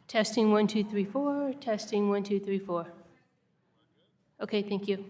Testing 1, 2, 3, 4. Testing 1, 2, 3, 4. Okay, thank you.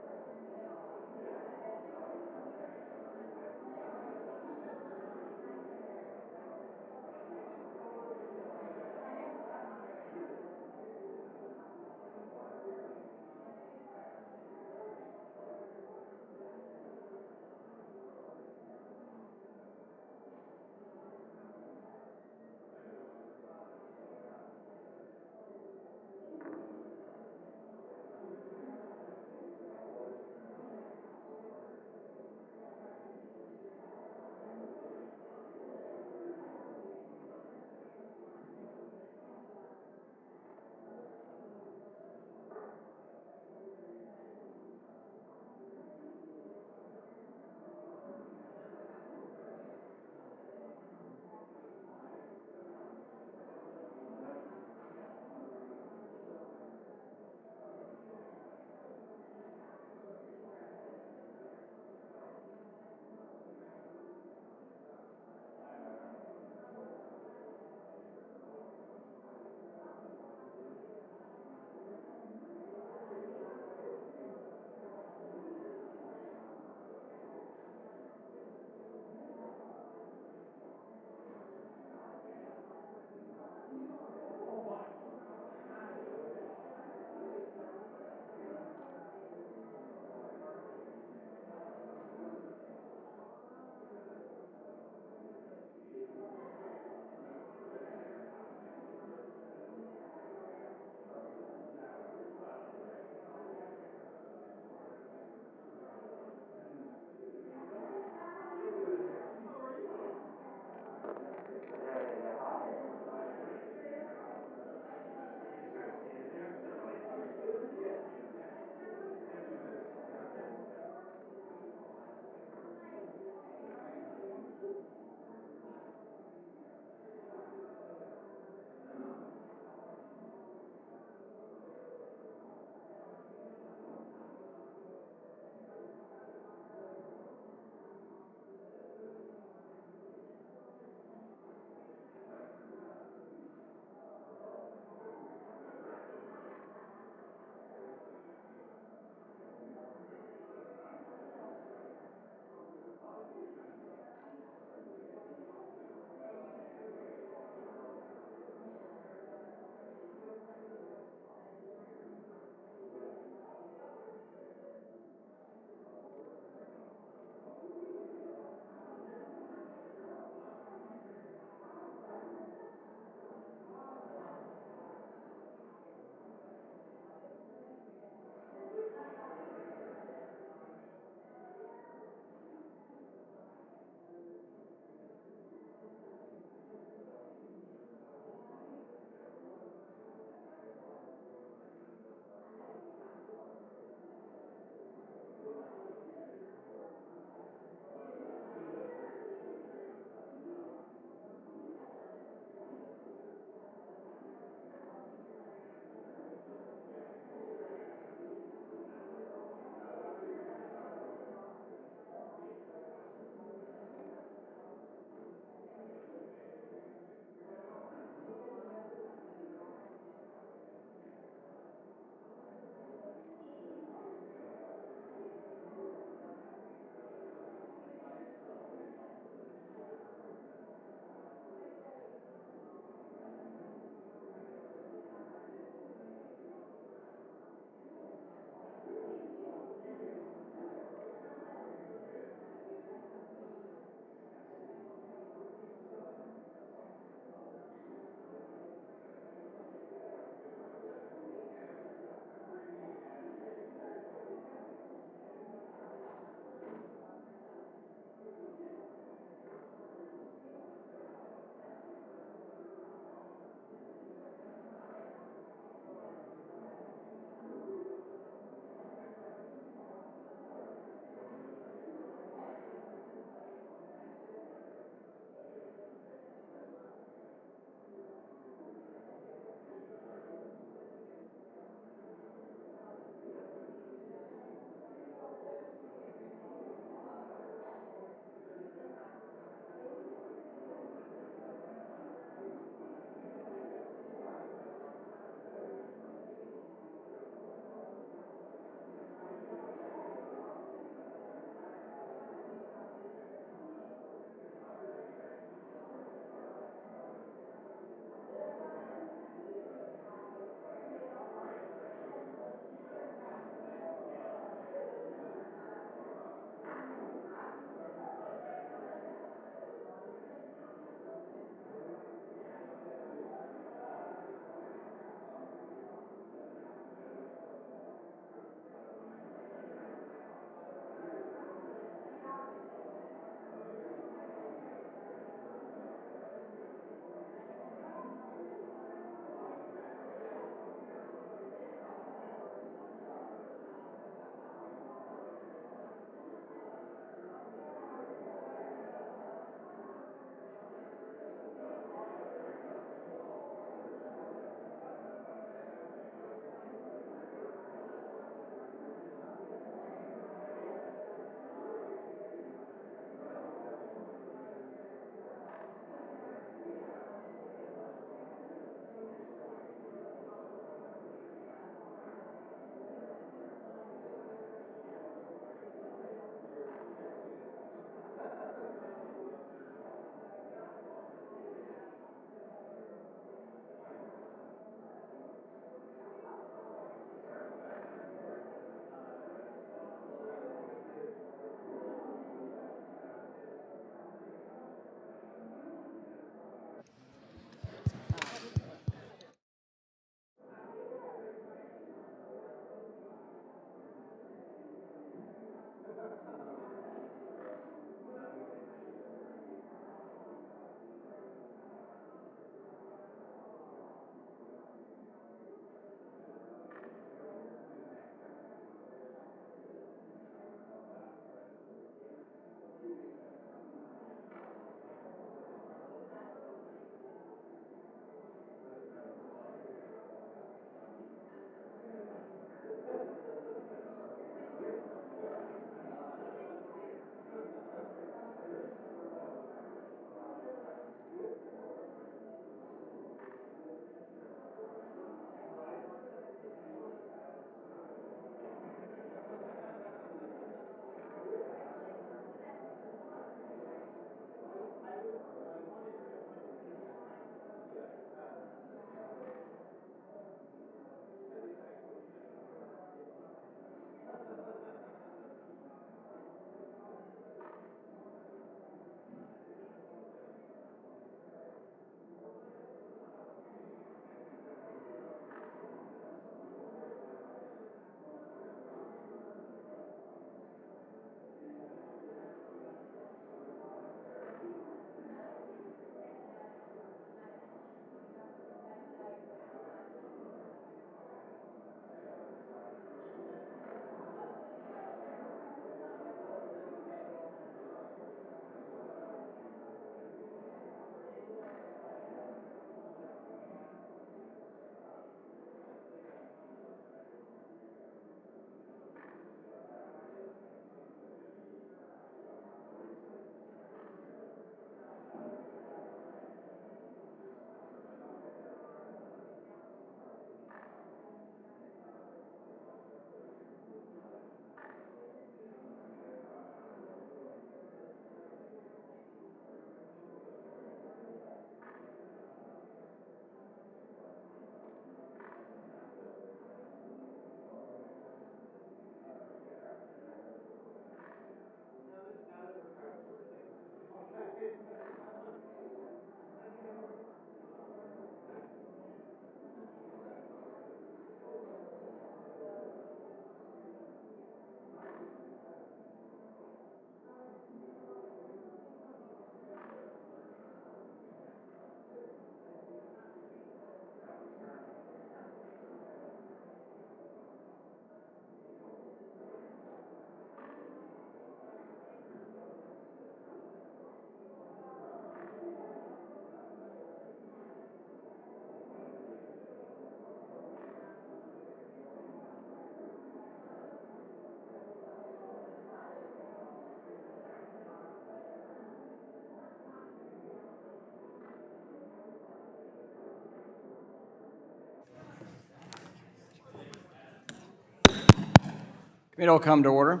Committee will come to order.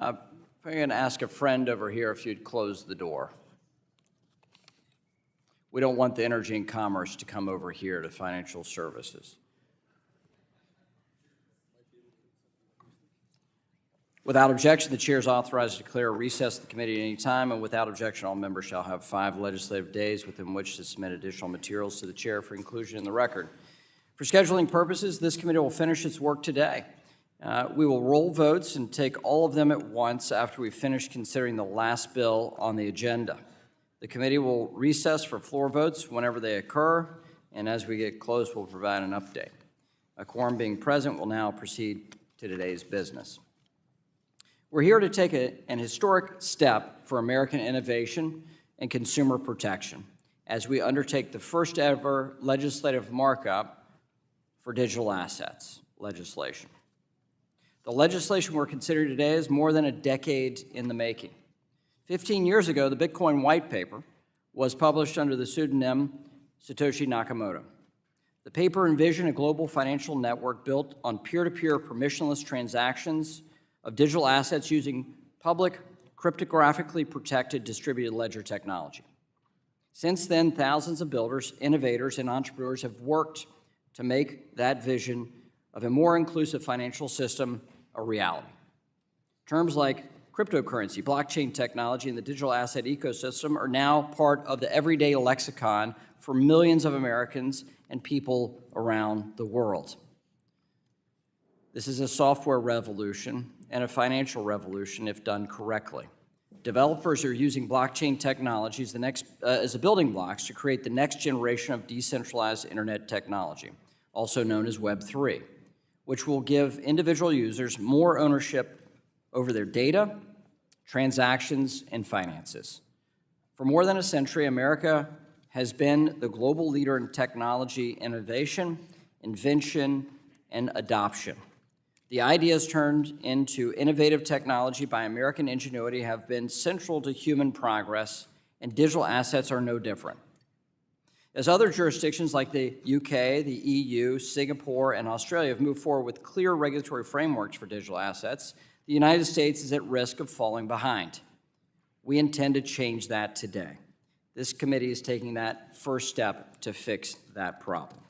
I'm going to ask a friend over here if you'd close the door. We don't want the energy and commerce to come over here to financial services. Without objection, the chair is authorized to declare a recess of the committee at any time, and without objection, all members shall have 5 legislative days within which to submit additional materials to the chair for inclusion in the record. For scheduling purposes, this committee will finish its work today. We will roll votes and take all of them at once after we finish considering the last bill on the agenda. The committee will recess for floor votes whenever they occur, and as we get close, we'll provide an update. A quorum being present, we'll now proceed to today's business. We're here to take an historic step for American innovation and consumer protection as we undertake the first ever legislative markup for digital assets legislation. The legislation we're considering today is more than a decade in the making. 15 years ago, the Bitcoin white paper was published under the pseudonym Satoshi Nakamoto. The paper envisioned a global financial network built on peer-to-peer permissionless transactions of digital assets using public, cryptographically protected distributed ledger technology. Since then, thousands of builders, innovators, and entrepreneurs have worked to make that vision of a more inclusive financial system a reality. Terms like cryptocurrency, blockchain technology, and the digital asset ecosystem are now part of the everyday lexicon for millions of Americans and people around the world. This is a software revolution and a financial revolution if done correctly. Developers are using blockchain technologies as the building blocks to create the next generation of decentralized internet technology, also known as Web 3, which will give individual users more ownership over their data, transactions, and finances. For more than a century, America has been the global leader in technology innovation, invention, and adoption. The ideas turned into innovative technology by American ingenuity have been central to human progress, and digital assets are no different. As other jurisdictions like the UK, the EU, Singapore, and Australia have moved forward with clear regulatory frameworks for digital assets, the United States is at risk of falling behind. We intend to change that today. This committee is taking that first step to fix that problem.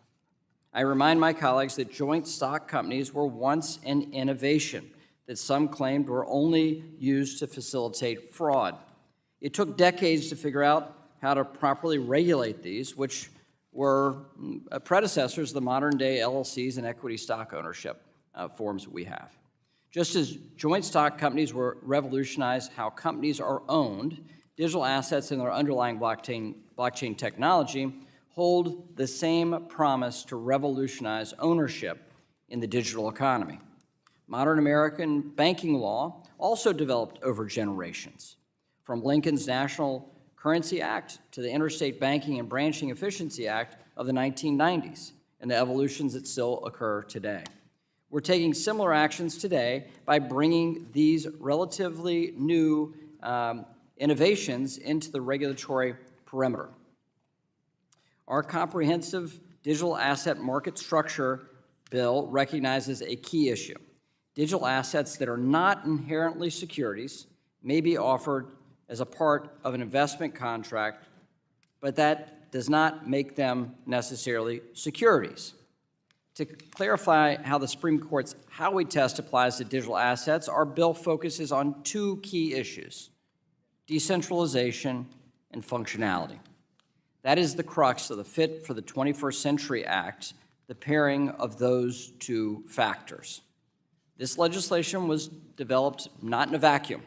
I remind my colleagues that joint stock companies were once an innovation that some claimed were only used to facilitate fraud. It took decades to figure out how to properly regulate these, which were predecessors of the modern-day LLCs and equity stock ownership forms that we have. Just as joint stock companies were revolutionized how companies are owned, digital assets and their underlying blockchain technology hold the same promise to revolutionize ownership in the digital economy. Modern American banking law also developed over generations, from Lincoln's National Currency Act to the Interstate Banking and Branching Efficiency Act of the 1990s, and the evolutions that still occur today. We're taking similar actions today by bringing these relatively new innovations into the regulatory perimeter. Our comprehensive digital asset market structure bill recognizes a key issue. Digital assets that are not inherently securities may be offered as a part of an investment contract, but that does not make them necessarily securities. To clarify how the Supreme Court's Howey test applies to digital assets, our bill focuses on 2 key issues: decentralization and functionality. That is the crux of the Fit for the 21st Century Act, the pairing of those 2 factors. This legislation was developed not in a vacuum.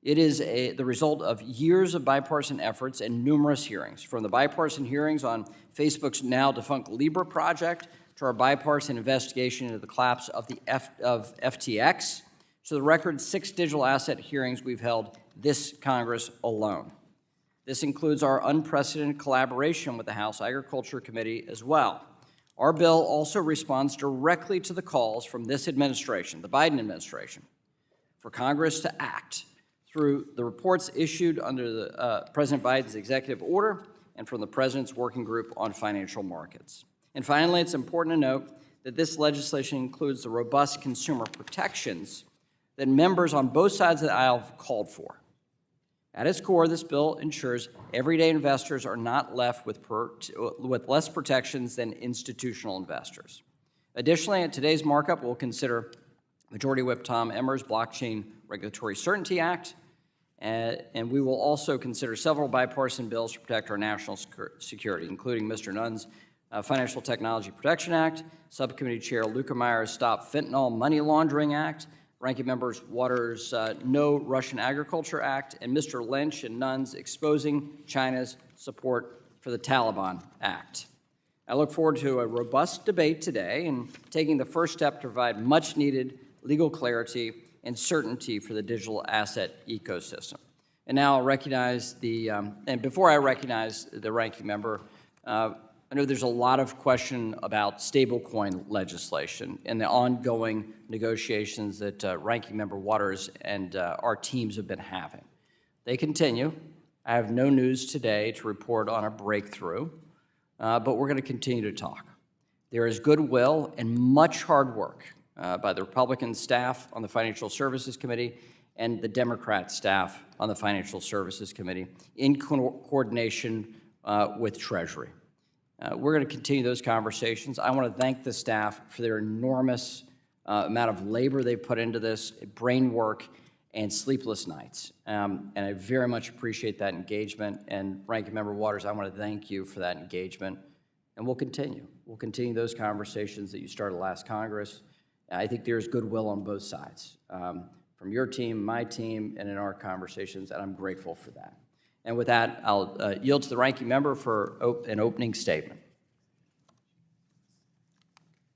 It is the result of years of bipartisan efforts and numerous hearings, from the bipartisan hearings on Facebook's now defunct Libra project to our bipartisan investigation into the collapse of FTX, to the record 6 digital asset hearings we've held this Congress alone. This includes our unprecedented collaboration with the House Agriculture Committee as well. Our bill also responds directly to the calls from this administration, the Biden administration, for Congress to act through the reports issued under President Biden's executive order and from the President's Working Group on Financial Markets. And finally, it's important to note that this legislation includes the robust consumer protections that members on both sides of the aisle have called for. At its core, this bill ensures everyday investors are not left with less protections than institutional investors. Additionally, at today's markup, we'll consider Majority Whip Tom Emmer's Blockchain Regulatory Certainty Act, and we will also consider several bipartisan bills to protect our national security, including Mr. Nunn's Financial Technology Protection Act, Subcommittee Chair Luetkemeier's Stop Fentanyl Money Laundering Act, Ranking Member Waters' No Russian Agriculture Act, and Mr. Lynch and Nunn's Exposing China's Support for the Taliban Act. I look forward to a robust debate today and taking the first step to provide much-needed legal clarity and certainty for the digital asset ecosystem. And now I'll recognize and before I recognize the ranking member, I know there's a lot of question about stablecoin legislation and the ongoing negotiations that Ranking Member Waters and our teams have been having. They continue. I have no news today to report on a breakthrough, but we're going to continue to talk. There is goodwill and much hard work by the Republican staff on the Financial Services Committee and the Democrat staff on the Financial Services Committee in coordination with Treasury. We're going to continue those conversations. I want to thank the staff for their enormous amount of labor they put into this, brain work, and sleepless nights. And I very much appreciate that engagement. And Ranking Member Waters, I want to thank you for that engagement. And we'll continue. We'll continue those conversations that you started last Congress. I think there's goodwill on both sides, from your team, my team, and in our conversations, and I'm grateful for that. And with that, I'll yield to the ranking member for an opening statement.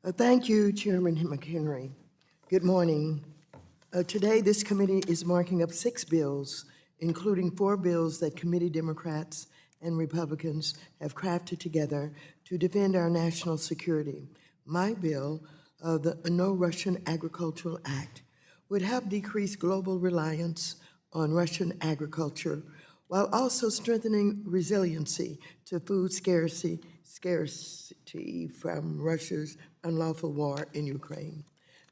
Thank you, Chairman McHenry. Good morning. Today, this committee is marking up 6 bills, including 4 bills that committee Democrats and Republicans have crafted together to defend our national security. My bill, the No Russian Agricultural Act, would help decrease global reliance on Russian agriculture while also strengthening resiliency to food scarcity from Russia's unlawful war in Ukraine.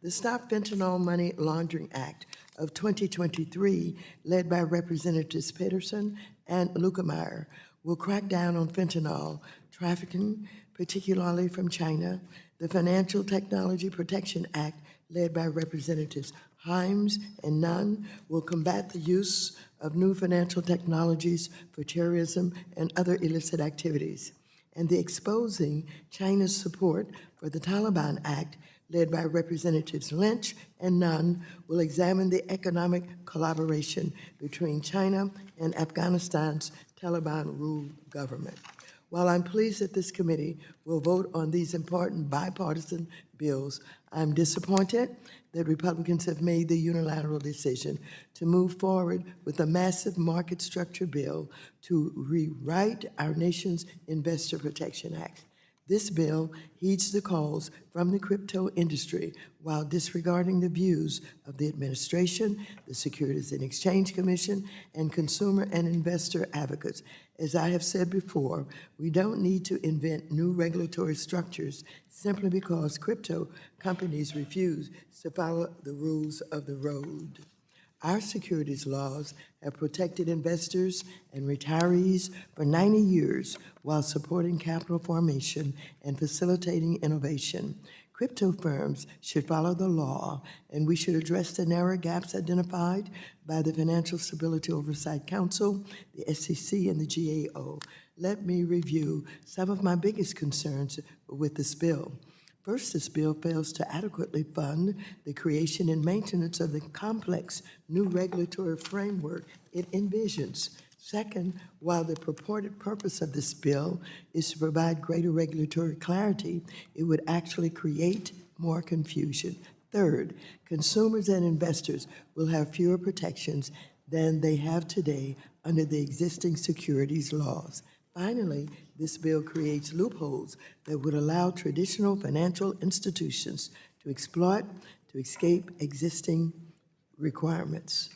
The Stop Fentanyl Money Laundering Act of 2023, led by Representatives Peterson and Luetkemeyer, will crack down on fentanyl trafficking, particularly from China. The Financial Technology Protection Act, led by Representatives Himes and Nunn, will combat the use of new financial technologies for terrorism and other illicit activities. And the Exposing China's Support for the Taliban Act, led by Representatives Lynch and Nunn, will examine the economic collaboration between China and Afghanistan's Taliban-ruled government. While I'm pleased that this committee will vote on these important bipartisan bills, I'm disappointed that Republicans have made the unilateral decision to move forward with a massive market structure bill to rewrite our nation's Investor Protection Act. This bill heeds the calls from the crypto industry while disregarding the views of the administration, the Securities and Exchange Commission, and consumer and investor advocates. As I have said before, we don't need to invent new regulatory structures simply because crypto companies refuse to follow the rules of the road. Our securities laws have protected investors and retirees for 90 years while supporting capital formation and facilitating innovation. Crypto firms should follow the law, and we should address the narrow gaps identified by the Financial Stability Oversight Council, the SEC, and the GAO. Let me review some of my biggest concerns with this bill. First, this bill fails to adequately fund the creation and maintenance of the complex new regulatory framework it envisions. Second, while the purported purpose of this bill is to provide greater regulatory clarity, it would actually create more confusion. Third, consumers and investors will have fewer protections than they have today under the existing securities laws. Finally, this bill creates loopholes that would allow traditional financial institutions to exploit to escape existing requirements.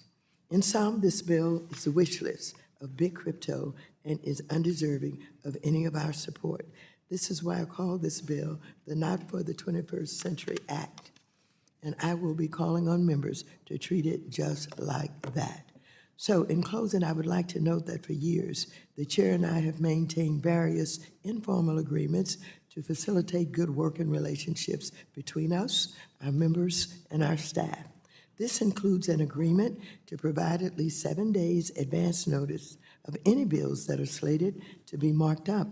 In sum, this bill is the wish list of big crypto and is undeserving of any of our support. This is why I call this bill the Not for the 21st Century Act, and I will be calling on members to treat it just like that. So in closing, I would like to note that for years, the chair and I have maintained various informal agreements to facilitate good working relationships between us, our members, and our staff. This includes an agreement to provide at least 7 days advance notice of any bills that are slated to be marked up.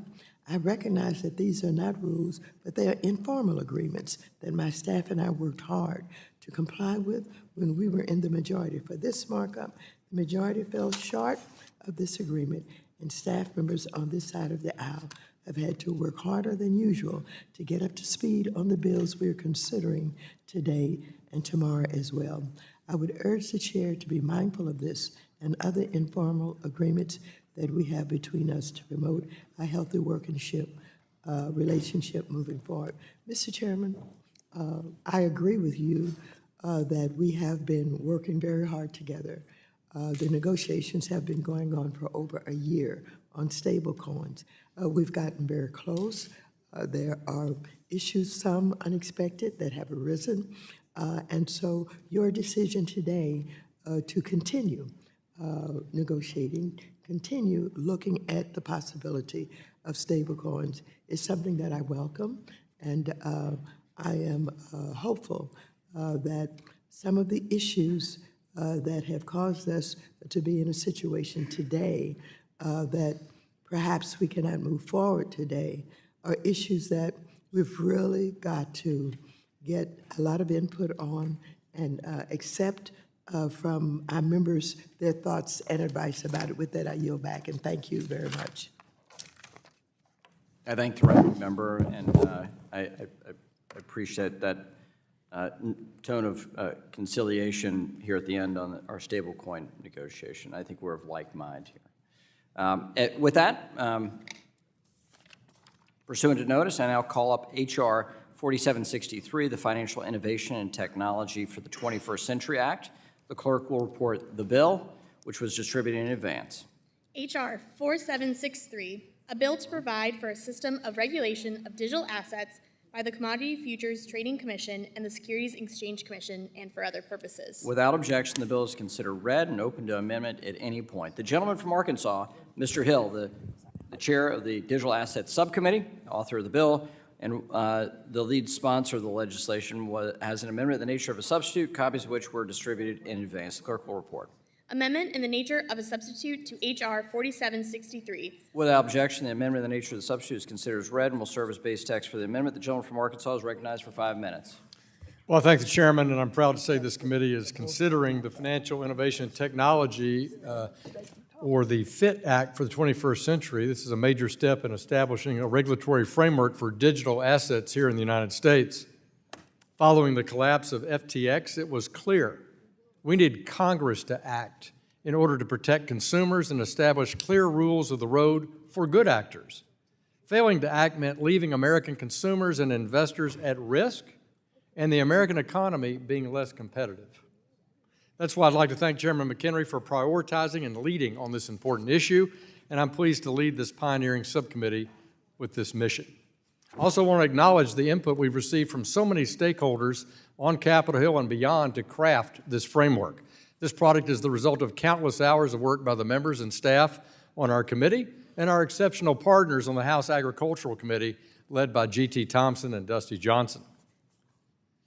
I recognize that these are not rules, but they are informal agreements that my staff and I worked hard to comply with when we were in the majority. For this markup, the majority fell short of this agreement, and staff members on this side of the aisle have had to work harder than usual to get up to speed on the bills we're considering today and tomorrow as well. I would urge the chair to be mindful of this and other informal agreements that we have between us to promote a healthy workmanship relationship moving forward. Mr. Chairman, I agree with you that we have been working very hard together. The negotiations have been going on for over a year on stable coins. We've gotten very close. There are issues, some unexpected, that have arisen. And so your decision today to continue negotiating, continue looking at the possibility of stable coins is something that I welcome. And I am hopeful that some of the issues that have caused us to be in a situation today that perhaps we cannot move forward today are issues that we've really got to get a lot of input on and accept from our members their thoughts and advice about it. With that, I yield back, and thank you very much. I thank the ranking member, and I appreciate that tone of conciliation here at the end on our stablecoin negotiation. I think we're of like mind here. With that, pursuant to notice, I now call up H.R. 4763, the Financial Innovation and Technology for the 21st Century Act. The clerk will report the bill, which was distributed in advance. H.R. 4763, a bill to provide for a system of regulation of digital assets by the Commodity Futures Trading Commission and the Securities Exchange Commission, and for other purposes. Without objection, the bill is considered read and open to amendment at any point. The gentleman from Arkansas, Mr. Hill, the chair of the Digital Assets Subcommittee, author of the bill, and the lead sponsor of the legislation, has an amendment in the nature of a substitute, copies of which were distributed in advance. The clerk will report. Amendment in the nature of a substitute to H.R. 4763. Without objection, the amendment in the nature of the substitute is considered as read and will serve as base text for the amendment. The gentleman from Arkansas is recognized for 5 minutes. Well, I thank the chairman, and I'm proud to say this committee is considering the Financial Innovation and Technology, or the FIT Act for the 21st century. This is a major step in establishing a regulatory framework for digital assets here in the United States. Following the collapse of FTX, it was clear we need Congress to act in order to protect consumers and establish clear rules of the road for good actors. Failing to act meant leaving American consumers and investors at risk and the American economy being less competitive. That's why I'd like to thank Chairman McHenry for prioritizing and leading on this important issue, and I'm pleased to lead this pioneering subcommittee with this mission. I also want to acknowledge the input we've received from so many stakeholders on Capitol Hill and beyond to craft this framework. This product is the result of countless hours of work by the members and staff on our committee and our exceptional partners on the House Agricultural Committee, led by G.T. Thompson and Dusty Johnson.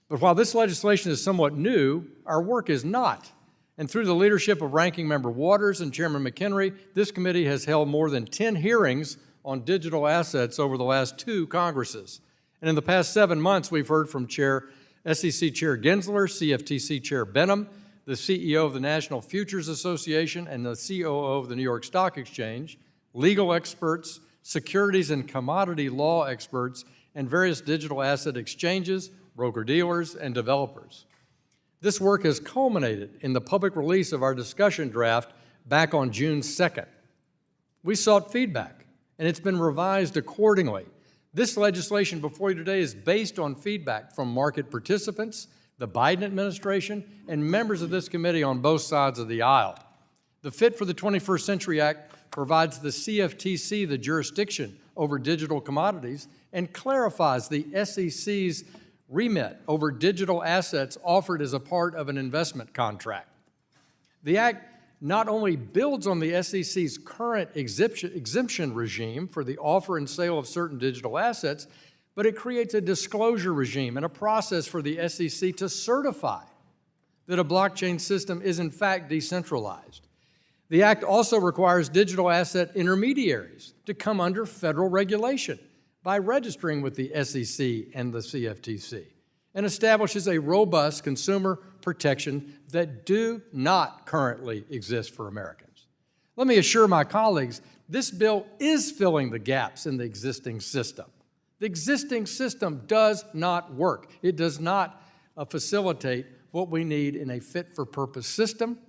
But while this legislation is somewhat new, our work is not. And through the leadership of Ranking Member Waters and Chairman McHenry, this committee has held more than 10 hearings on digital assets over the last 2 Congresses. And in the past 7 months, we've heard from SEC Chair Gensler, CFTC Chair Benham, the CEO of the National Futures Association, and the COO of the New York Stock Exchange, legal experts, securities and commodity law experts, and various digital asset exchanges, broker-dealers, and developers. This work has culminated in the public release of our discussion draft back on June 2nd. We sought feedback, and it's been revised accordingly. This legislation before you today is based on feedback from market participants, the Biden administration, and members of this committee on both sides of the aisle. The Fit for the 21st Century Act provides the CFTC the jurisdiction over digital commodities and clarifies the SEC's remit over digital assets offered as a part of an investment contract. The Act not only builds on the SEC's current exemption regime for the offer and sale of certain digital assets, but it creates a disclosure regime and a process for the SEC to certify that a blockchain system is in fact decentralized. The Act also requires digital asset intermediaries to come under federal regulation by registering with the SEC and the CFTC, and establishes a robust consumer protection that do not currently exist for Americans. Let me assure my colleagues, this bill is filling the gaps in the existing system. The existing system does not work. It does not facilitate what we need in a fit-for-purpose system,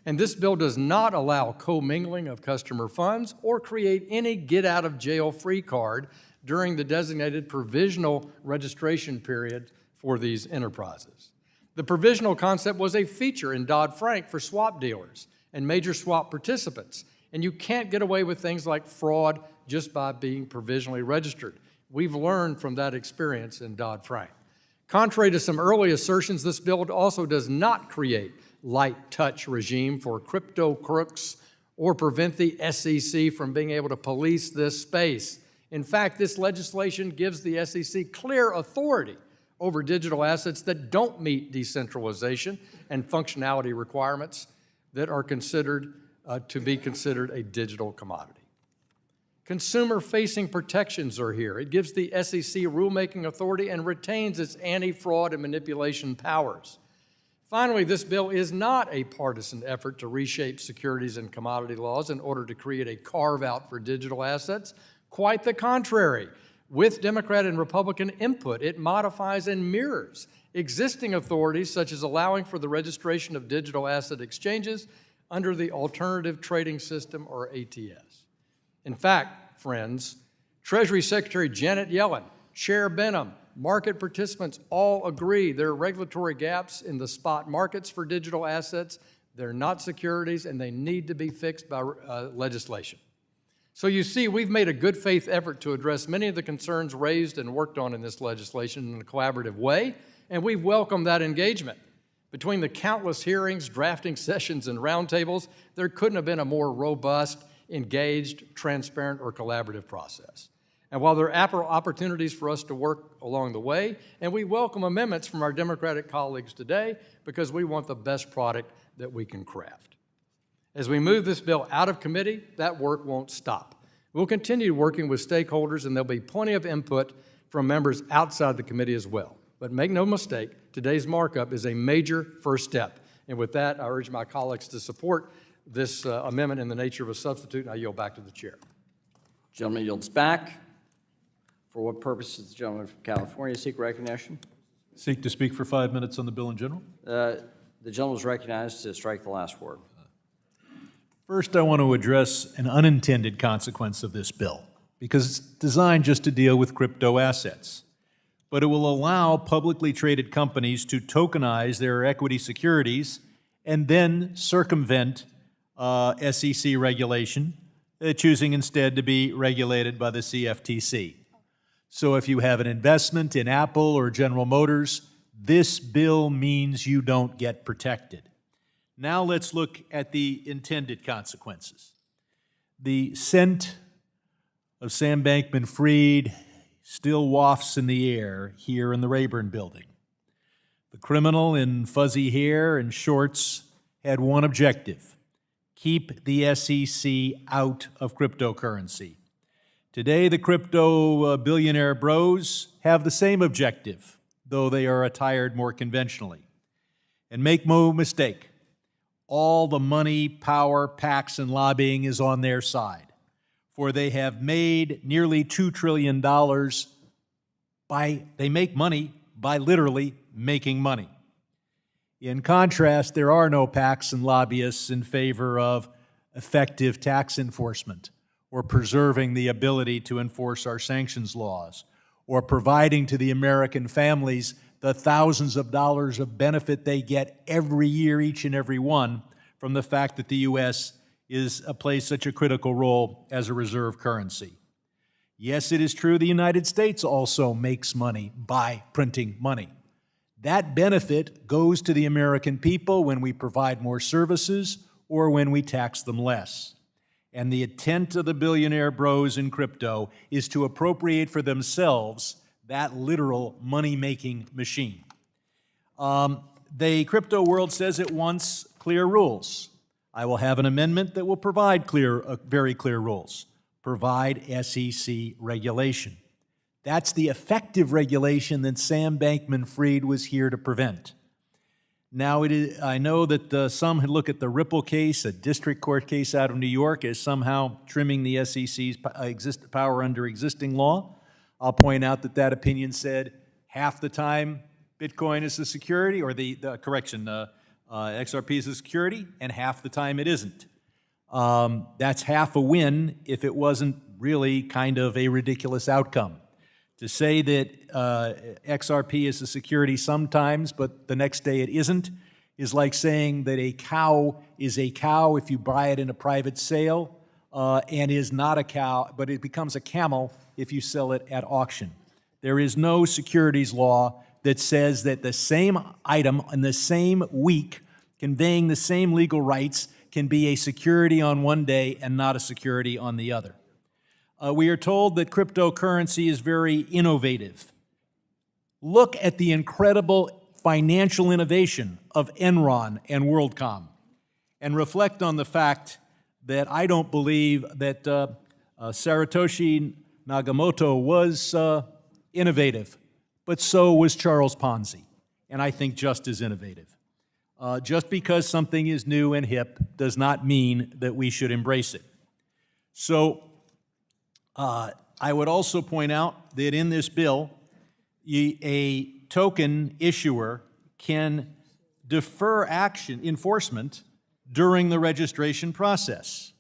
and this bill does not allow commingling of customer funds or create any get-out-of-jail-free card during the designated provisional registration period for these enterprises. The provisional concept was a feature in Dodd-Frank for swap dealers and major swap participants, and you can't get away with things like fraud just by being provisionally registered. We've learned from that experience in Dodd-Frank. Contrary to some early assertions, this bill also does not create light touch regime for crypto crooks or prevent the SEC from being able to police this space. In fact, this legislation gives the SEC clear authority over digital assets that don't meet decentralization and functionality requirements that are considered to be considered a digital commodity. Consumer-facing protections are here. It gives the SEC rulemaking authority and retains its anti-fraud and manipulation powers. Finally, this bill is not a partisan effort to reshape securities and commodity laws in order to create a carve-out for digital assets. Quite the contrary. With Democrat and Republican input, it modifies and mirrors existing authorities, such as allowing for the registration of digital asset exchanges under the Alternative Trading System, or ATS. In fact, friends, Treasury Secretary Janet Yellen, Chair Benham, market participants all agree there are regulatory gaps in the spot markets for digital assets. They're not securities, and they need to be fixed by legislation. So you see, we've made a good faith effort to address many of the concerns raised and worked on in this legislation in a collaborative way, and we welcome that engagement. Between the countless hearings, drafting sessions, and roundtables, there couldn't have been a more robust, engaged, transparent, or collaborative process. And while there are opportunities for us to work along the way, and we welcome amendments from our Democratic colleagues today because we want the best product that we can craft. As we move this bill out of committee, that work won't stop. We'll continue working with stakeholders, and there'll be plenty of input from members outside the committee as well. But make no mistake, today's markup is a major first step. And with that, I urge my colleagues to support this amendment in the nature of a substitute, and I yield back to the chair. Gentleman yields back. For what purpose does the gentleman from California seek recognition? Seek to speak for 5 minutes on the bill in general. The gentleman is recognized to strike the last word. First, I want to address an unintended consequence of this bill, because it's designed just to deal with crypto assets. But it will allow publicly traded companies to tokenize their equity securities and then circumvent SEC regulation, choosing instead to be regulated by the CFTC. So if you have an investment in Apple or General Motors, this bill means you don't get protected. Now let's look at the intended consequences. The scent of Sam Bankman-Fried still wafts in the air here in the Rayburn building. The criminal in fuzzy hair and shorts had one objective: keep the SEC out of cryptocurrency. Today, the crypto billionaire bros have the same objective, though they are attired more conventionally. And make no mistake, all the money, power, PACs, and lobbying is on their side, for they have made nearly $2 trillion they make money by literally making money. In contrast, there are no PACs and lobbyists in favor of effective tax enforcement, or preserving the ability to enforce our sanctions laws, or providing to the American families the thousands of dollars of benefit they get every year, each and every one, from the fact that the U.S. plays such a critical role as a reserve currency. Yes, it is true the United States also makes money by printing money. That benefit goes to the American people when we provide more services or when we tax them less. And the intent of the billionaire bros in crypto is to appropriate for themselves that literal money-making machine. The crypto world says it wants clear rules. I will have an amendment that will provide very clear rules. Provide SEC regulation. That's the effective regulation that Sam Bankman-Fried was here to prevent. Now, I know that some had looked at the Ripple case, a district court case out of New York, as somehow trimming the SEC's power under existing law. I'll point out that that opinion said half the time Bitcoin is a security, or XRP is a security, and half the time it isn't. That's half a win if it wasn't really kind of a ridiculous outcome. To say that XRP is a security sometimes, but the next day it isn't, is like saying that a cow is a cow if you buy it in a private sale, and is not a cow, but it becomes a camel if you sell it at auction. There is no securities law that says that the same item in the same week, conveying the same legal rights, can be a security on one day and not a security on the other. We are told that cryptocurrency is very innovative. Look at the incredible financial innovation of Enron and WorldCom, and reflect on the fact that I don't believe that Satoshi Nakamoto was innovative, but so was Charles Ponzi, and I think just as innovative. Just because something is new and hip does not mean that we should embrace it. So I would also point out that in this bill, a token issuer can defer enforcement during the registration process.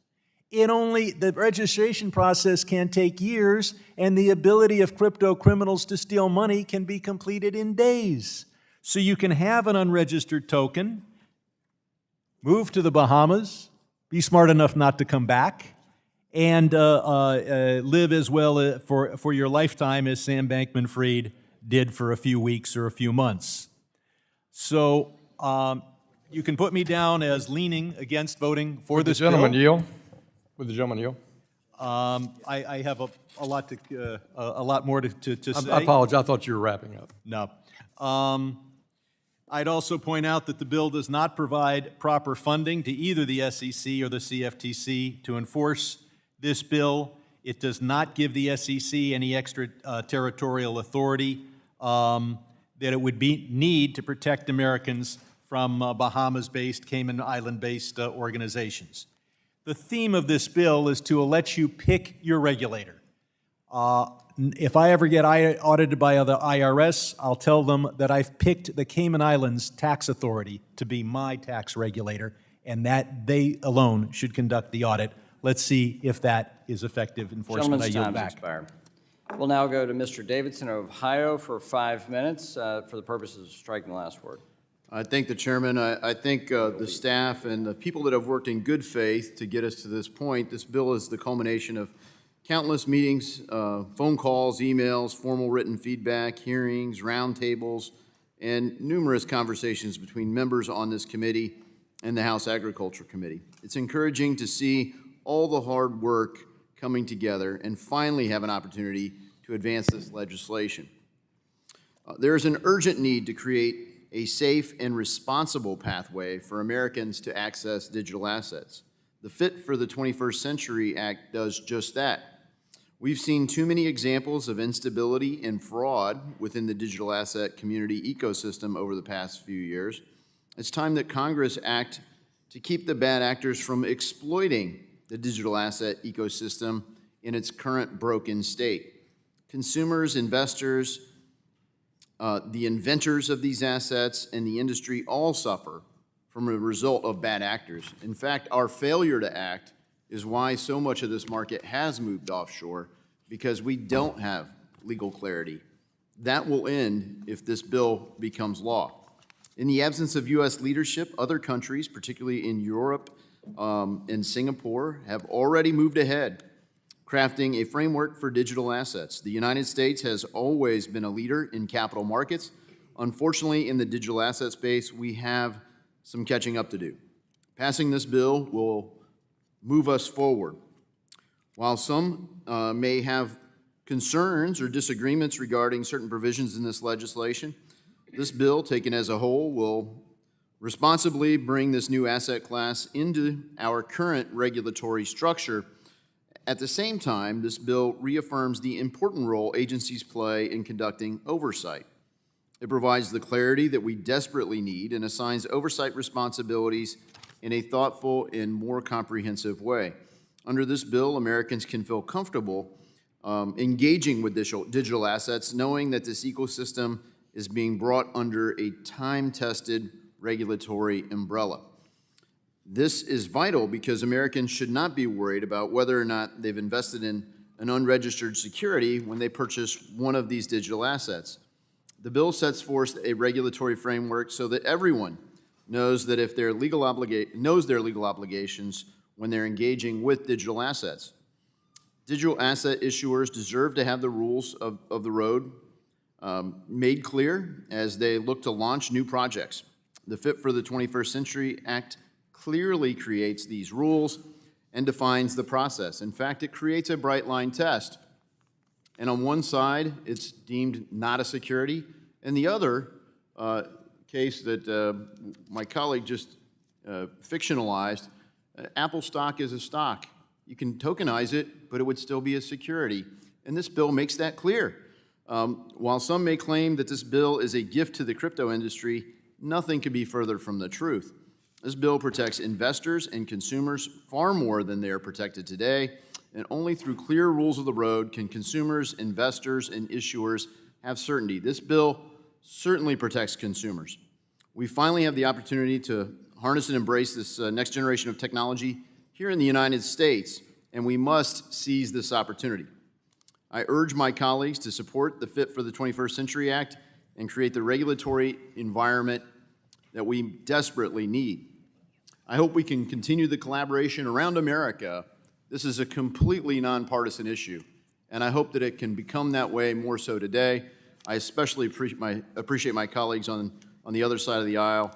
The registration process can take years, and the ability of crypto criminals to steal money can be completed in days. So you can have an unregistered token, move to the Bahamas, be smart enough not to come back, and live as well for your lifetime as Sam Bankman-Fried did for a few weeks or a few months. So you can put me down as leaning against voting for this bill. Would the gentleman yield? I have a lot more to say. I apologize. I thought you were wrapping up. No. I'd also point out that the bill does not provide proper funding to either the SEC or the CFTC to enforce this bill. It does not give the SEC any extra territorial authority that it would need to protect Americans from Bahamas-based, Cayman Island-based organizations. The theme of this bill is to let you pick your regulator. If I ever get audited by the IRS, I'll tell them that I've picked the Cayman Islands Tax Authority to be my tax regulator, and that they alone should conduct the audit. Let's see if that is effective enforcement. I yield back. Expired. We'll now go to Mr. Davidson of Ohio for 5 minutes for the purposes of striking the last word. I thank the chairman. I thank the staff and the people that have worked in good faith to get us to this point. This bill is the culmination of countless meetings, phone calls, emails, formal written feedback, hearings, roundtables, and numerous conversations between members on this committee and the House Agriculture Committee. It's encouraging to see all the hard work coming together and finally have an opportunity to advance this legislation. There is an urgent need to create a safe and responsible pathway for Americans to access digital assets. The Fit for the 21st Century Act does just that. We've seen too many examples of instability and fraud within the digital asset community ecosystem over the past few years. It's time that Congress act to keep the bad actors from exploiting the digital asset ecosystem in its current broken state. Consumers, investors, the inventors of these assets, and the industry all suffer from a result of bad actors. In fact, our failure to act is why so much of this market has moved offshore, because we don't have legal clarity. That will end if this bill becomes law. In the absence of U.S. leadership, other countries, particularly in Europe and Singapore, have already moved ahead, crafting a framework for digital assets. The United States has always been a leader in capital markets. Unfortunately, in the digital asset space, we have some catching up to do. Passing this bill will move us forward. While some may have concerns or disagreements regarding certain provisions in this legislation, this bill, taken as a whole, will responsibly bring this new asset class into our current regulatory structure. At the same time, this bill reaffirms the important role agencies play in conducting oversight. It provides the clarity that we desperately need and assigns oversight responsibilities in a thoughtful and more comprehensive way. Under this bill, Americans can feel comfortable engaging with digital assets, knowing that this ecosystem is being brought under a time-tested regulatory umbrella. This is vital because Americans should not be worried about whether or not they've invested in an unregistered security when they purchase one of these digital assets. The bill sets forth a regulatory framework so that everyone knows that if their legal obligations when they're engaging with digital assets. Digital asset issuers deserve to have the rules of the road made clear as they look to launch new projects. The Fit for the 21st Century Act clearly creates these rules and defines the process. In fact, it creates a bright line test. And on one side, it's deemed not a security, and the other case that my colleague just fictionalized, Apple stock is a stock. You can tokenize it, but it would still be a security. And this bill makes that clear. While some may claim that this bill is a gift to the crypto industry, nothing could be further from the truth. This bill protects investors and consumers far more than they are protected today, and only through clear rules of the road can consumers, investors, and issuers have certainty. This bill certainly protects consumers. We finally have the opportunity to harness and embrace this next generation of technology here in the United States, and we must seize this opportunity. I urge my colleagues to support the Fit for the 21st Century Act and create the regulatory environment that we desperately need. I hope we can continue the collaboration around America. This is a completely nonpartisan issue, and I hope that it can become that way more so today. I especially appreciate my colleagues on the other side of the aisle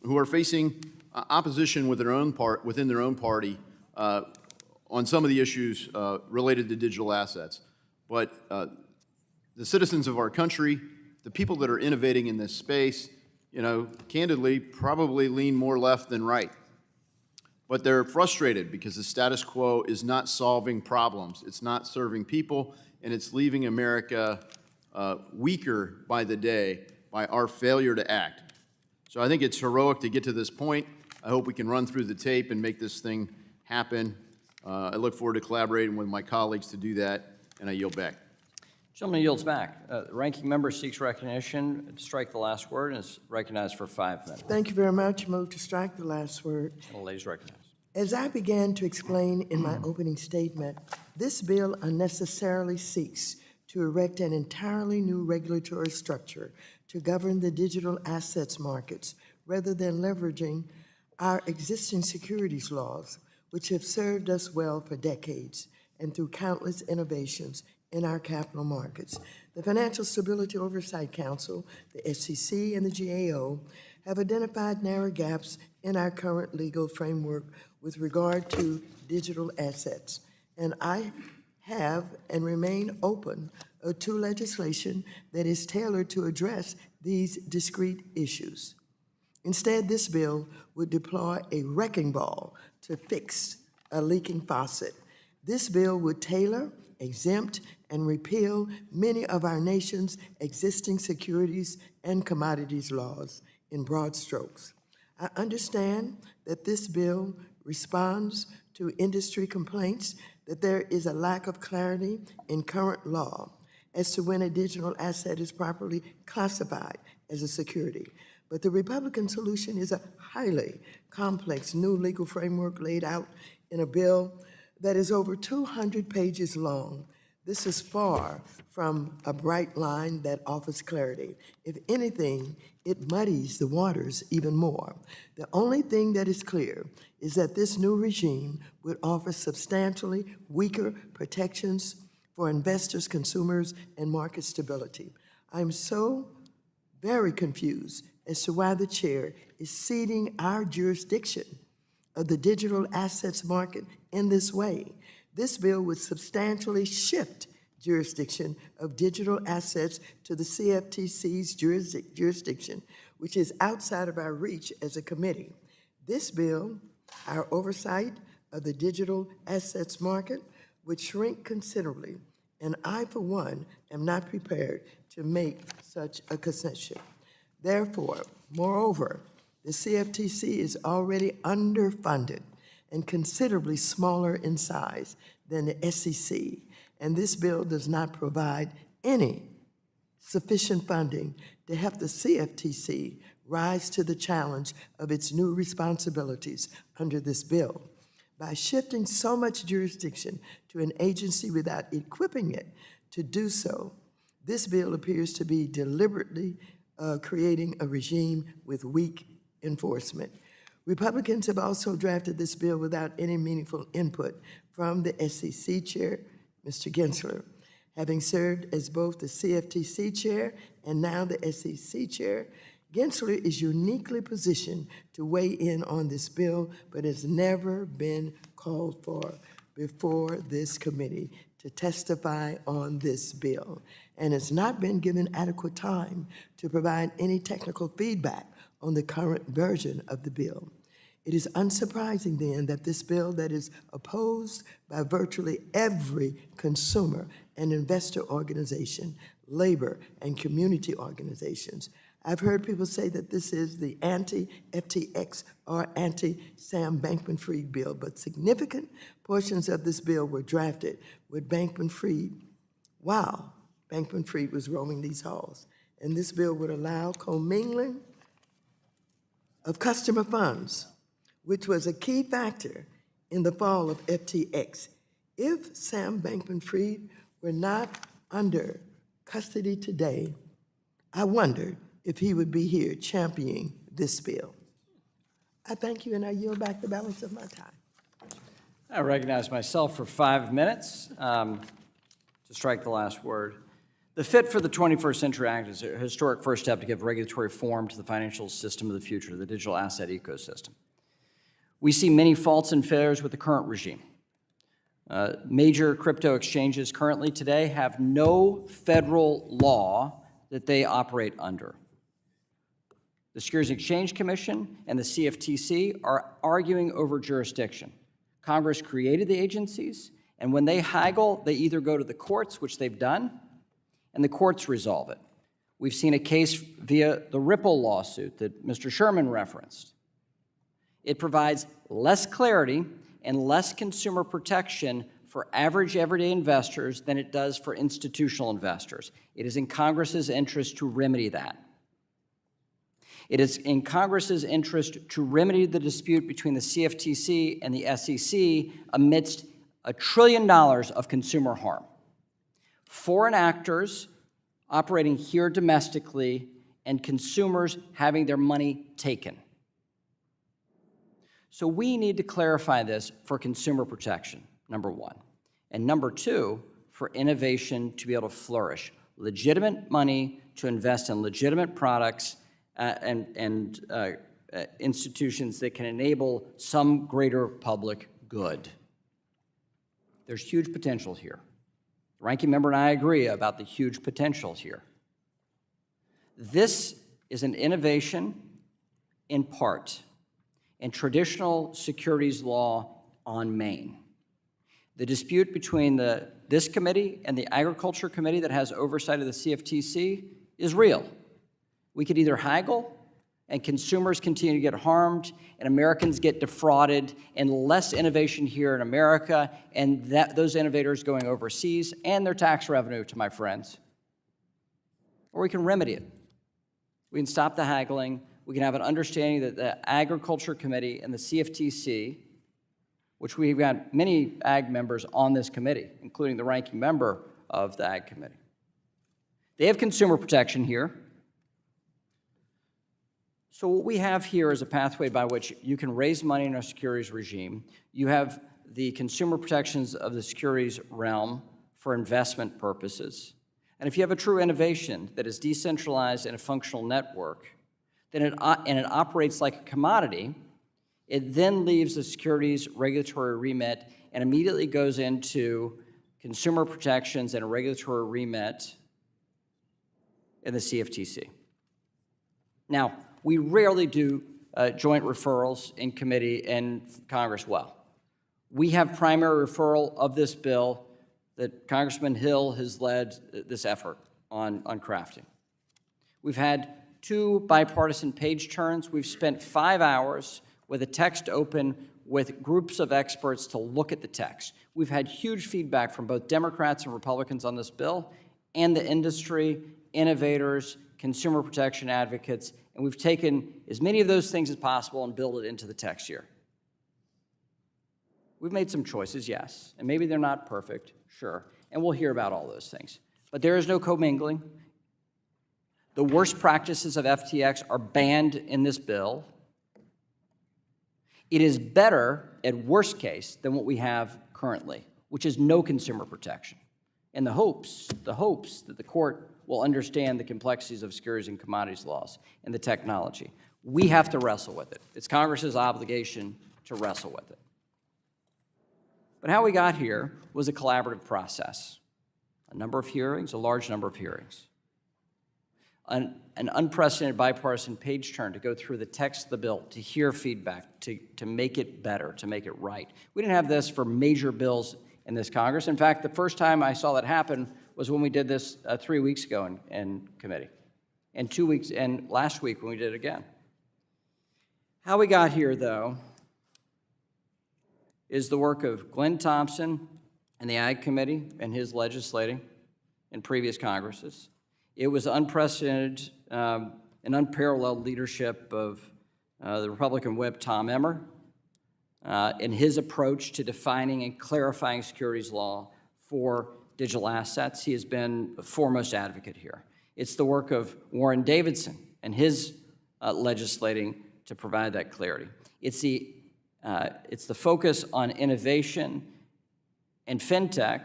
who are facing opposition within their own party on some of the issues related to digital assets. But the citizens of our country, the people that are innovating in this space, candidly, probably lean more left than right. But they're frustrated because the status quo is not solving problems. It's not serving people, and it's leaving America weaker by the day by our failure to act. So I think it's heroic to get to this point. I hope we can run through the tape and make this thing happen. I look forward to collaborating with my colleagues to do that, and I yield back. Gentleman yields back. The ranking member seeks recognition to strike the last word and is recognized for 5 minutes. Thank you very much. Move to strike the last word. The lady's recognized. As I began to explain in my opening statement, this bill unnecessarily seeks to erect an entirely new regulatory structure to govern the digital assets markets rather than leveraging our existing securities laws, which have served us well for decades and through countless innovations in our capital markets. The Financial Stability Oversight Council, the SEC, and the GAO have identified narrow gaps in our current legal framework with regard to digital assets. And I have and remain open to legislation that is tailored to address these discrete issues. Instead, this bill would deploy a wrecking ball to fix a leaking faucet. This bill would tailor, exempt, and repeal many of our nation's existing securities and commodities laws in broad strokes. I understand that this bill responds to industry complaints that there is a lack of clarity in current law as to when a digital asset is properly classified as a security. But the Republican solution is a highly complex new legal framework laid out in a bill that is over 200 pages long. This is far from a bright line that offers clarity. If anything, it muddies the waters even more. The only thing that is clear is that this new regime would offer substantially weaker protections for investors, consumers, and market stability. I'm so very confused as to why the chair is ceding our jurisdiction of the digital assets market in this way. This bill would substantially shift jurisdiction of digital assets to the CFTC's jurisdiction, which is outside of our reach as a committee. This bill, our oversight of the digital assets market, would shrink considerably, and I, for one, am not prepared to make such a concession. Therefore, moreover, the CFTC is already underfunded and considerably smaller in size than the SEC, and this bill does not provide any sufficient funding to help the CFTC rise to the challenge of its new responsibilities under this bill. By shifting so much jurisdiction to an agency without equipping it to do so, this bill appears to be deliberately creating a regime with weak enforcement. Republicans have also drafted this bill without any meaningful input from the SEC chair, Mr. Gensler. Having served as both the CFTC chair and now the SEC chair, Gensler is uniquely positioned to weigh in on this bill, but has never been called for before this committee to testify on this bill, and has not been given adequate time to provide any technical feedback on the current version of the bill. It is unsurprising then that this bill that is opposed by virtually every consumer and investor organization, labor and community organizations. I've heard people say that this is the anti-FTX or anti-Sam Bankman-Fried bill, but significant portions of this bill were drafted with Bankman-Fried while Bankman-Fried was roaming these halls. And this bill would allow commingling of customer funds, which was a key factor in the fall of FTX. If Sam Bankman-Fried were not under custody today, I wondered if he would be here championing this bill. I thank you, and I yield back the balance of my time. I recognize myself for 5 minutes to strike the last word. The Fit for the 21st Century Act is a historic first step to give regulatory form to the financial system of the future, the digital asset ecosystem. We see many faults and failures with the current regime. Major crypto exchanges currently today have no federal law that they operate under. The Securities and Exchange Commission and the CFTC are arguing over jurisdiction. Congress created the agencies, and when they haggle, they either go to the courts, which they've done, and the courts resolve it. We've seen a case via the Ripple lawsuit that Mr. Sherman referenced. It provides less clarity and less consumer protection for average everyday investors than it does for institutional investors. It is in Congress's interest to remedy that. It is in Congress's interest to remedy the dispute between the CFTC and the SEC amidst $1 trillion of consumer harm. Foreign actors operating here domestically and consumers having their money taken. So we need to clarify this for consumer protection, number one. And number two, for innovation to be able to flourish. Legitimate money to invest in legitimate products and institutions that can enable some greater public good. There's huge potential here. The ranking member and I agree about the huge potential here. This is an innovation in part in traditional securities law on Maine. The dispute between this committee and the Agriculture Committee that has oversight of the CFTC is real. We could either haggle and consumers continue to get harmed and Americans get defrauded and less innovation here in America and those innovators going overseas and their tax revenue to my friends. Or we can remedy it. We can stop the haggling. We can have an understanding that the Agriculture Committee and the CFTC, which we've got many ag members on this committee, including the ranking member of the Ag Committee. They have consumer protection here. So what we have here is a pathway by which you can raise money in our securities regime. You have the consumer protections of the securities realm for investment purposes. And if you have a true innovation that is decentralized in a functional network, then it operates like a commodity, it then leaves the securities regulatory remit and immediately goes into consumer protections and a regulatory remit in the CFTC. Now, we rarely do joint referrals in committee and Congress well. We have primary referral of this bill that Congressman Hill has led this effort on crafting. We've had 2 bipartisan page turns. We've spent 5 hours with a text open with groups of experts to look at the text. We've had huge feedback from both Democrats and Republicans on this bill, and the industry, innovators, consumer protection advocates, and we've taken as many of those things as possible and built it into the text here. We've made some choices, yes, and maybe they're not perfect, sure, and we'll hear about all those things. But there is no commingling. The worst practices of FTX are banned in this bill. It is better, at worst case, than what we have currently, which is no consumer protection. And the hopes that the court will understand the complexities of securities and commodities laws and the technology. We have to wrestle with it. It's Congress's obligation to wrestle with it. But how we got here was a collaborative process. A number of hearings, a large number of hearings. An unprecedented bipartisan page turn to go through the text of the bill, to hear feedback, to make it better, to make it right. We didn't have this for major bills in this Congress. In fact, the first time I saw that happen was when we did this 3 weeks ago in committee, and last week when we did it again. How we got here, though, is the work of Glenn Thompson and the Ag Committee and his legislating in previous Congresses. It was unprecedented and unparalleled leadership of the Republican whip Tom Emmer in his approach to defining and clarifying securities law for digital assets. He has been the foremost advocate here. It's the work of Warren Davidson and his legislating to provide that clarity. It's the focus on innovation and fintech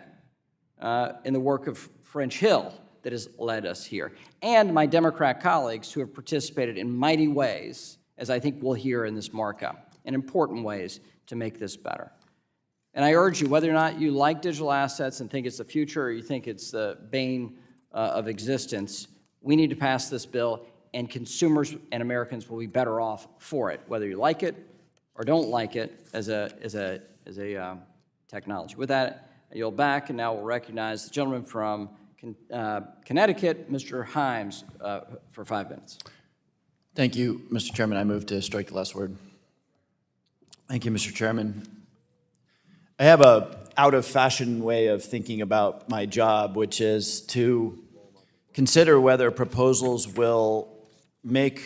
in the work of French Hill that has led us here, and my Democrat colleagues who have participated in mighty ways, as I think we'll hear in this markup, in important ways to make this better. And I urge you, whether or not you like digital assets and think it's the future or you think it's the bane of existence, we need to pass this bill, and consumers and Americans will be better off for it, whether you like it or don't like it as a technology. With that, I yield back, and now we'll recognize the gentleman from Connecticut, Mr. Himes, for 5 minutes. Thank you, Mr. Chairman. I move to strike the last word. Thank you, Mr. Chairman. I have a out-of-fashion way of thinking about my job, which is to consider whether proposals will make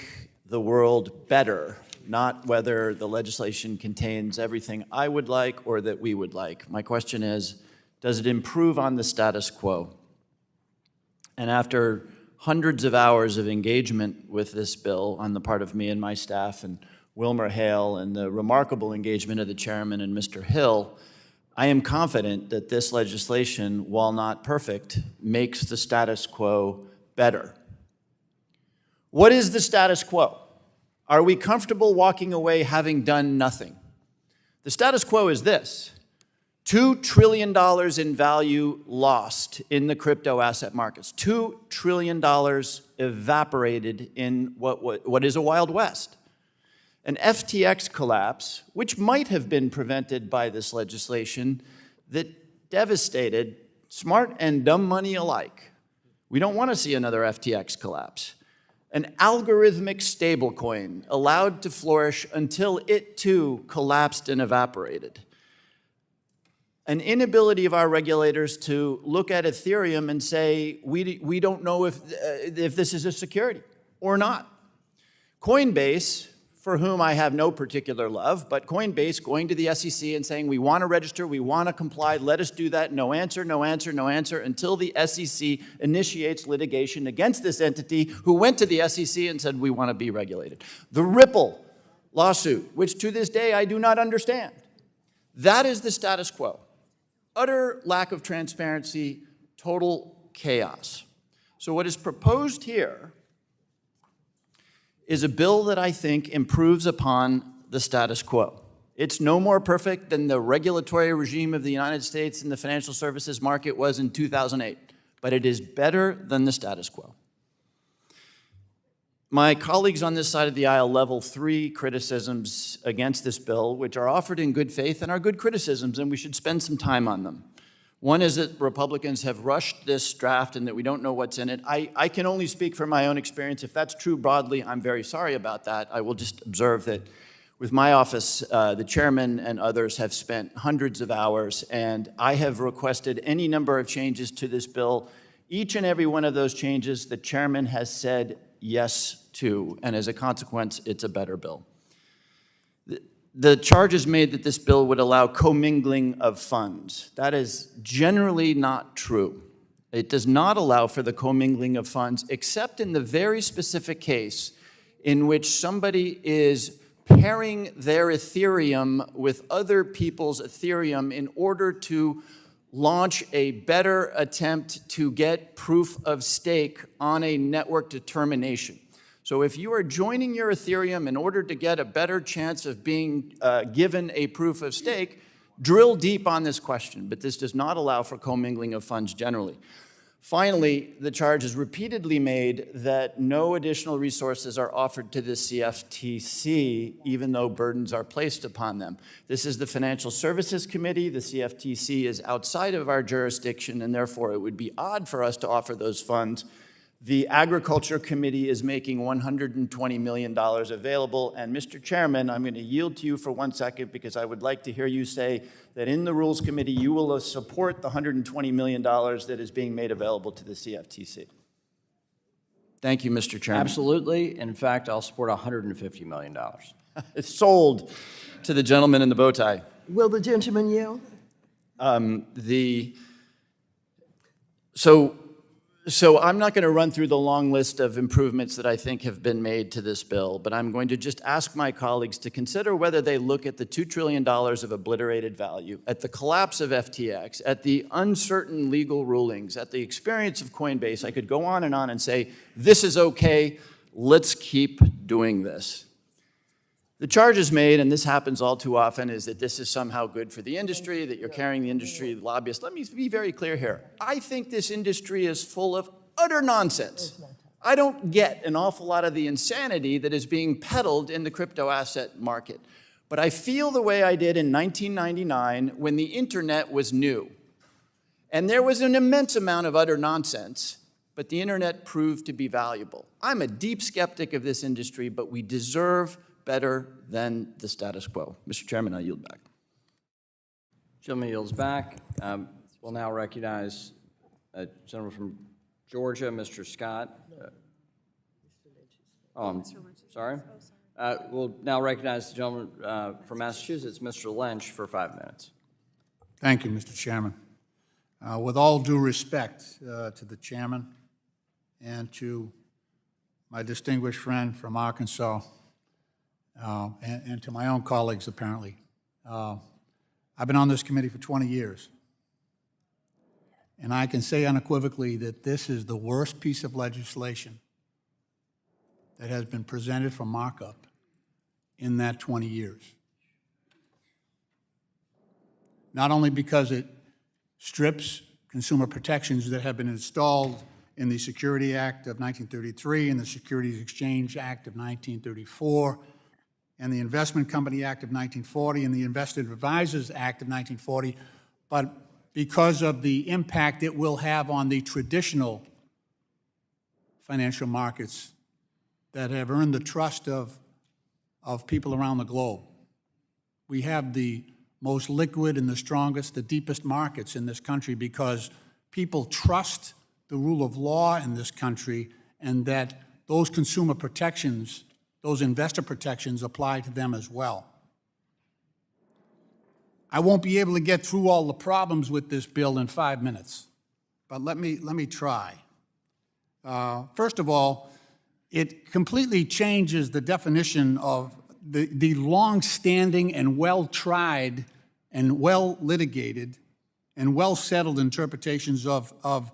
the world better, not whether the legislation contains everything I would like or that we would like. My question is, does it improve on the status quo? And after hundreds of hours of engagement with this bill on the part of me and my staff and Wilmer Hale and the remarkable engagement of the chairman and Mr. Hill, I am confident that this legislation, while not perfect, makes the status quo better. What is the status quo? Are we comfortable walking away having done nothing? The status quo is this: $2 trillion in value lost in the crypto asset markets. $2 trillion evaporated in what is a Wild West. An FTX collapse, which might have been prevented by this legislation, that devastated smart and dumb money alike. We don't want to see another FTX collapse. An algorithmic stablecoin allowed to flourish until it too collapsed and evaporated. An inability of our regulators to look at Ethereum and say, we don't know if this is a security or not. Coinbase, for whom I have no particular love, but Coinbase going to the SEC and saying, we want to register, we want to comply, let us do that. No answer, no answer, no answer, until the SEC initiates litigation against this entity who went to the SEC and said, we want to be regulated. The Ripple lawsuit, which to this day I do not understand. That is the status quo. Utter lack of transparency, total chaos. So what is proposed here is a bill that I think improves upon the status quo. It's no more perfect than the regulatory regime of the United States in the financial services market was in 2008, but it is better than the status quo. My colleagues on this side of the aisle level 3 criticisms against this bill, which are offered in good faith and are good criticisms, and we should spend some time on them. One is that Republicans have rushed this draft and that we don't know what's in it. I can only speak from my own experience. If that's true broadly, I'm very sorry about that. I will just observe that with my office, the chairman and others have spent hundreds of hours, and I have requested any number of changes to this bill. Each and every one of those changes, the chairman has said yes to, and as a consequence, it's a better bill. The charge is made that this bill would allow commingling of funds. That is generally not true. It does not allow for the commingling of funds, except in the very specific case in which somebody is pairing their Ethereum with other people's Ethereum in order to launch a better attempt to get proof of stake on a network determination. So if you are joining your Ethereum in order to get a better chance of being given a proof of stake, drill deep on this question, but this does not allow for commingling of funds generally. Finally, the charge is repeatedly made that no additional resources are offered to the CFTC, even though burdens are placed upon them. This is the Financial Services Committee. The CFTC is outside of our jurisdiction, and therefore it would be odd for us to offer those funds. The Agriculture Committee is making $120 million available. And Mr. Chairman, I'm going to yield to you for 1 second because I would like to hear you say that in the Rules Committee, you will support the $120 million that is being made available to the CFTC. Thank you, Mr. Chairman. Absolutely. In fact, I'll support $150 million. It's sold to the gentleman in the bow tie. Will the gentleman yield? So I'm not going to run through the long list of improvements that I think have been made to this bill, but I'm going to just ask my colleagues to consider whether they look at the $2 trillion of obliterated value, at the collapse of FTX, at the uncertain legal rulings, at the experience of Coinbase. I could go on and say, this is okay, let's keep doing this. The charge is made, and this happens all too often, is that this is somehow good for the industry, that you're carrying the industry lobbyists. Let me be very clear here. I think this industry is full of utter nonsense. I don't get an awful lot of the insanity that is being peddled in the crypto asset market. But I feel the way I did in 1999 when the internet was new. And there was an immense amount of utter nonsense, but the internet proved to be valuable. I'm a deep skeptic of this industry, but we deserve better than the status quo. Mr. Chairman, I yield back. Gentleman yields back. We'll now recognize a gentleman from Georgia, Mr. Scott. I'm sorry. We'll now recognize the gentleman from Massachusetts, Mr. Lynch, for 5 minutes. Thank you, Mr. Chairman. With all due respect to the chairman and to my distinguished friend from Arkansas, and to my own colleagues, apparently. I've been on this committee for 20 years, and I can say unequivocally that this is the worst piece of legislation that has been presented for markup in that 20 years. Not only because it strips consumer protections that have been installed in the Security Act of 1933 and the Securities Exchange Act of 1934, and the Investment Company Act of 1940 and the Investment Advisors Act of 1940, but because of the impact it will have on the traditional financial markets that have earned the trust of people around the globe. We have the most liquid and the strongest, the deepest markets in this country because people trust the rule of law in this country and that those consumer protections those investor protections apply to them as well. I won't be able to get through all the problems with this bill in 5 minutes, but let me try. First of all, it completely changes the definition of the long-standing and well-tried and well-litigated and well-settled interpretations of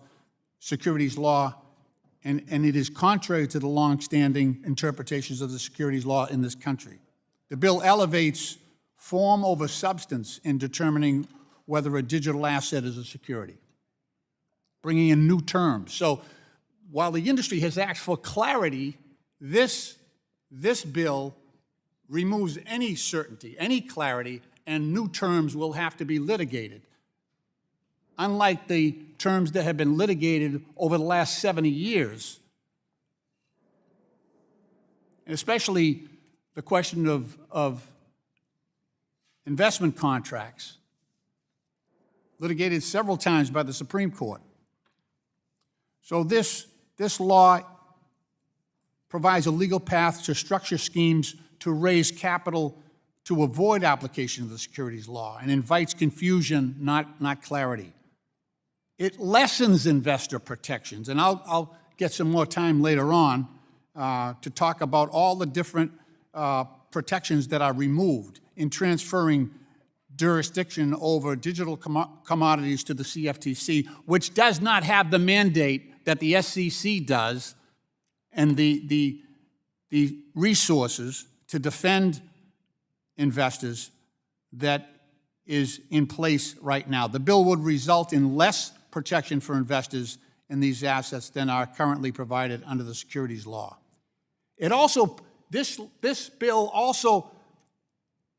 securities law, and it is contrary to the long-standing interpretations of the securities law in this country. The bill elevates form over substance in determining whether a digital asset is a security, bringing in new terms. So while the industry has asked for clarity, this bill removes any certainty, any clarity, and new terms will have to be litigated. Unlike the terms that have been litigated over the last 70 years, and especially the question of investment contracts, litigated several times by the Supreme Court. So this law provides a legal path to structure schemes to raise capital to avoid application of the securities law and invites confusion, not clarity. It lessens investor protections, and I'll get some more time later on to talk about all the different protections that are removed in transferring jurisdiction over digital commodities to the CFTC, which does not have the mandate that the SEC does and the resources to defend investors that is in place right now. The bill would result in less protection for investors in these assets than are currently provided under the securities law. It also, this bill also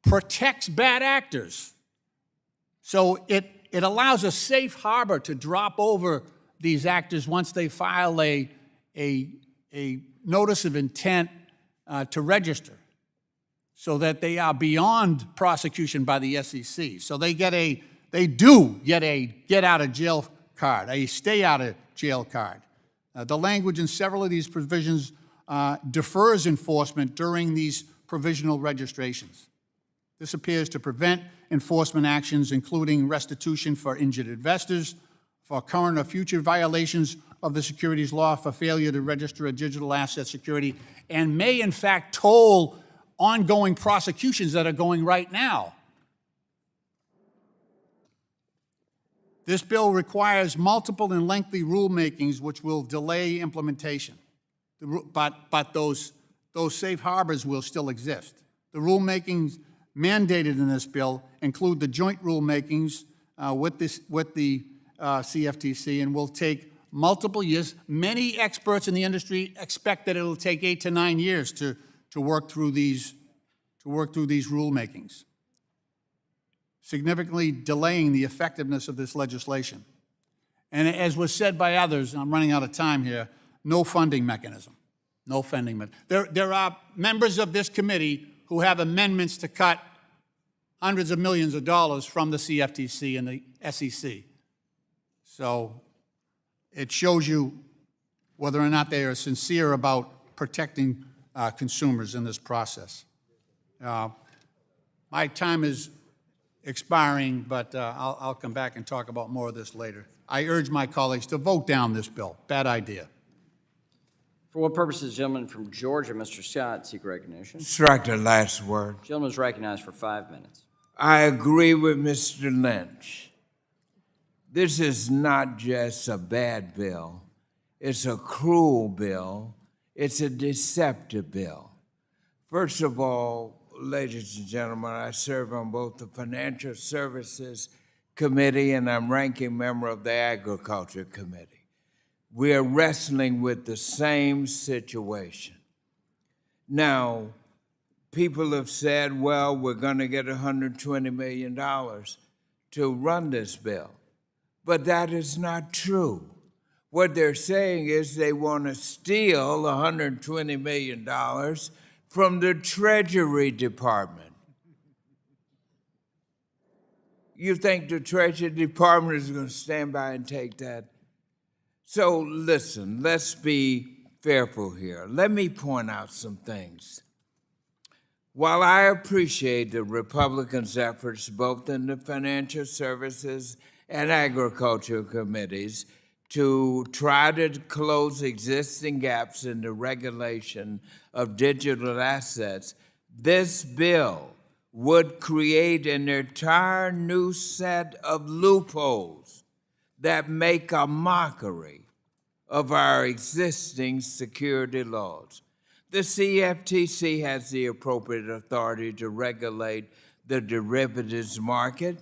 protects bad actors. So it allows a safe harbor to drop over these actors once they file a notice of intent to register, so that they are beyond prosecution by the SEC. So they do get a get out of jail card, a stay out of jail card. The language in several of these provisions defers enforcement during these provisional registrations. This appears to prevent enforcement actions, including restitution for injured investors, for current or future violations of the securities law, for failure to register a digital asset security, and may in fact toll ongoing prosecutions that are going right now. This bill requires multiple and lengthy rulemakings which will delay implementation. But those safe harbors will still exist. The rulemakings mandated in this bill include the joint rulemakings with the CFTC, and will take multiple years. Many experts in the industry expect that it will take 8 to 9 years to work through these rulemakings, significantly delaying the effectiveness of this legislation. And as was said by others, and I'm running out of time here, no funding mechanism. No funding mechanism. There are members of this committee who have amendments to cut hundreds of millions of dollars from the CFTC and the SEC. So it shows you whether or not they are sincere about protecting consumers in this process. My time is expiring, but I'll come back and talk about more of this later. I urge my colleagues to vote down this bill. Bad idea. For what purposes, gentleman from Georgia, Mr. Scott, seek recognition. Strike the last word. Gentleman is recognized for 5 minutes. I agree with Mr. Lynch. This is not just a bad bill. It's a cruel bill. It's a deceptive bill. First of all, ladies and gentlemen, I serve on both the Financial Services Committee and I'm ranking member of the Agriculture Committee. We are wrestling with the same situation. Now, people have said, well, we're going to get $120 million to run this bill. But that is not true. What they're saying is they want to steal $120 million from the Treasury Department. You think the Treasury Department is going to stand by and take that? So listen, let's be fearful here. Let me point out some things. While I appreciate the Republicans' efforts both in the Financial Services and Agriculture Committees to try to close existing gaps in the regulation of digital assets, this bill would create an entire new set of loopholes that make a mockery of our existing security laws. The CFTC has the appropriate authority to regulate the derivatives market.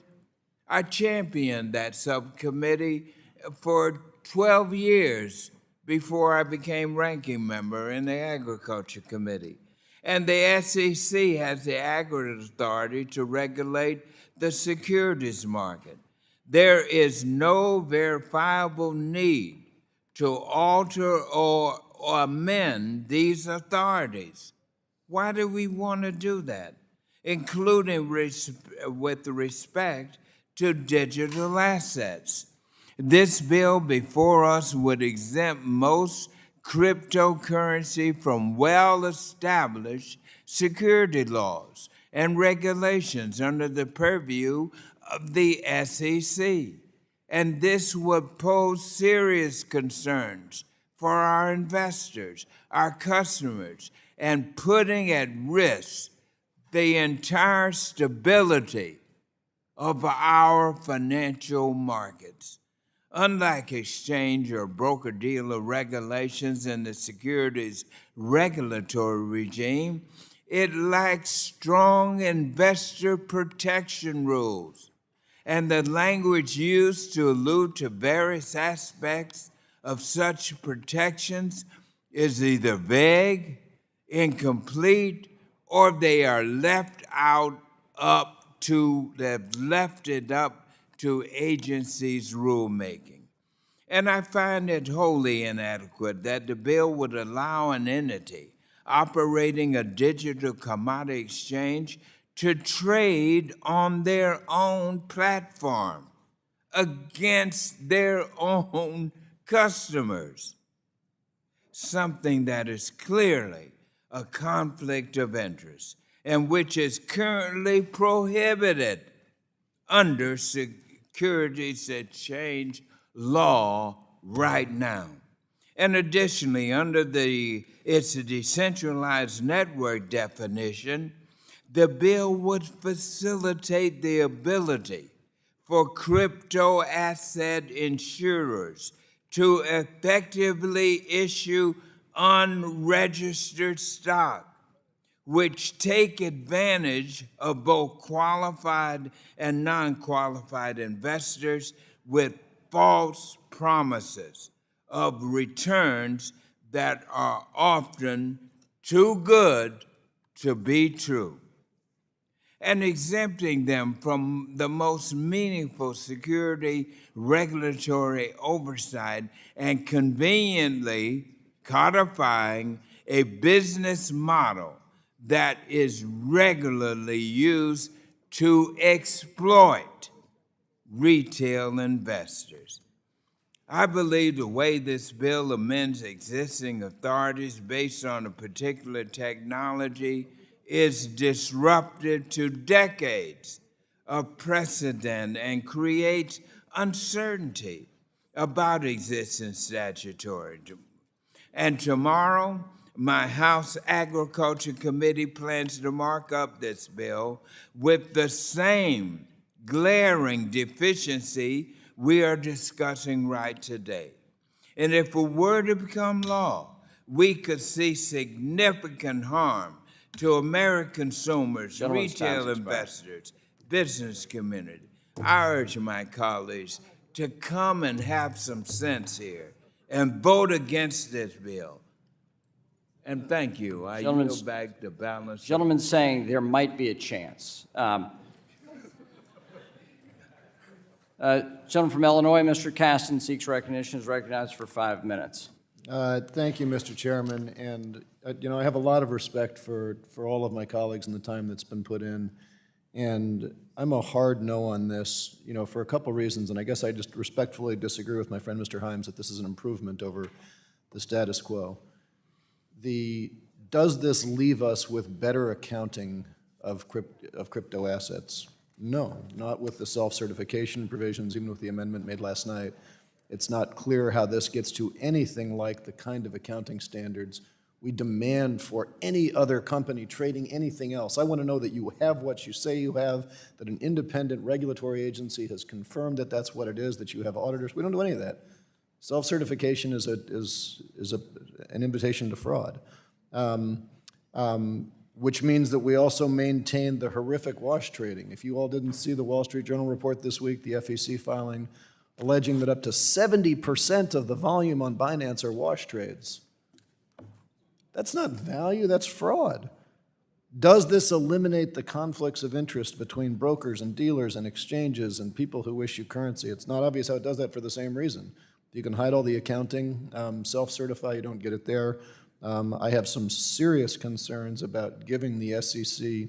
I championed that subcommittee for 12 years before I became ranking member in the Agriculture Committee. And the SEC has the aggregate authority to regulate the securities market. There is no verifiable need to alter or amend these authorities. Why do we want to do that? Including with respect to digital assets. This bill before us would exempt most cryptocurrency from well-established security laws and regulations under the purview of the SEC. And this would pose serious concerns for our investors, our customers, and putting at risk the entire stability of our financial markets. Unlike exchange or broker-dealer regulations in the securities regulatory regime, it lacks strong investor protection rules, and the language used to allude to various aspects of such protections is either vague, incomplete, or they are left it up to agencies' rulemaking. And I find it wholly inadequate that the bill would allow an entity operating a digital commodity exchange to trade on their own platform against their own customers, something that is clearly a conflict of interest and which is currently prohibited under securities exchange law right now. And additionally, under its decentralized network definition, the bill would facilitate the ability for crypto asset insurers to effectively issue unregistered stock, which take advantage of both qualified and non-qualified investors with false promises of returns that are often too good to be true, and exempting them from the most meaningful security regulatory oversight and conveniently codifying a business model that is regularly used to exploit retail investors. I believe the way this bill amends existing authorities based on a particular technology is disruptive to decades of precedent and creates uncertainty about existing statutory. And tomorrow, my House Agriculture Committee plans to mark up this bill with the same glaring deficiency we are discussing right today. And if it were to become law, we could see significant harm to American consumers, Gentleman's time's retail expired. investors, business community. I urge my colleagues to come and have some sense here and vote against this bill. And thank you. I yield back the balance. Gentleman saying there might be a chance. Gentleman from Illinois, Mr. Caston, seeks recognition, is recognized for 5 minutes. Thank you, Mr. Chairman, and I have a lot of respect for all of my colleagues and the time that's been put in, and I'm a hard no on this, for a couple reasons, and I guess I just respectfully disagree with my friend Mr. Himes that this is an improvement over the status quo. The Does this leave us with better accounting of crypto assets? No, not with the self-certification provisions, even with the amendment made last night. It's not clear how this gets to anything like the kind of accounting standards we demand for any other company trading anything else. I want to know that you have what you say you have, that an independent regulatory agency has confirmed that that's what it is, that you have auditors. We don't do any of that. Self-certification is an invitation to fraud, which means that we also maintain the horrific wash trading. If you all didn't see the Wall Street Journal report this week, the FEC filing, alleging that up to 70% of the volume on Binance are wash trades. That's not value, that's fraud. Does this eliminate the conflicts of interest between brokers and dealers and exchanges and people who issue currency? It's not obvious how it does that for the same reason. You can hide all the accounting, self-certify, you don't get it there. I have some serious concerns about giving the SEC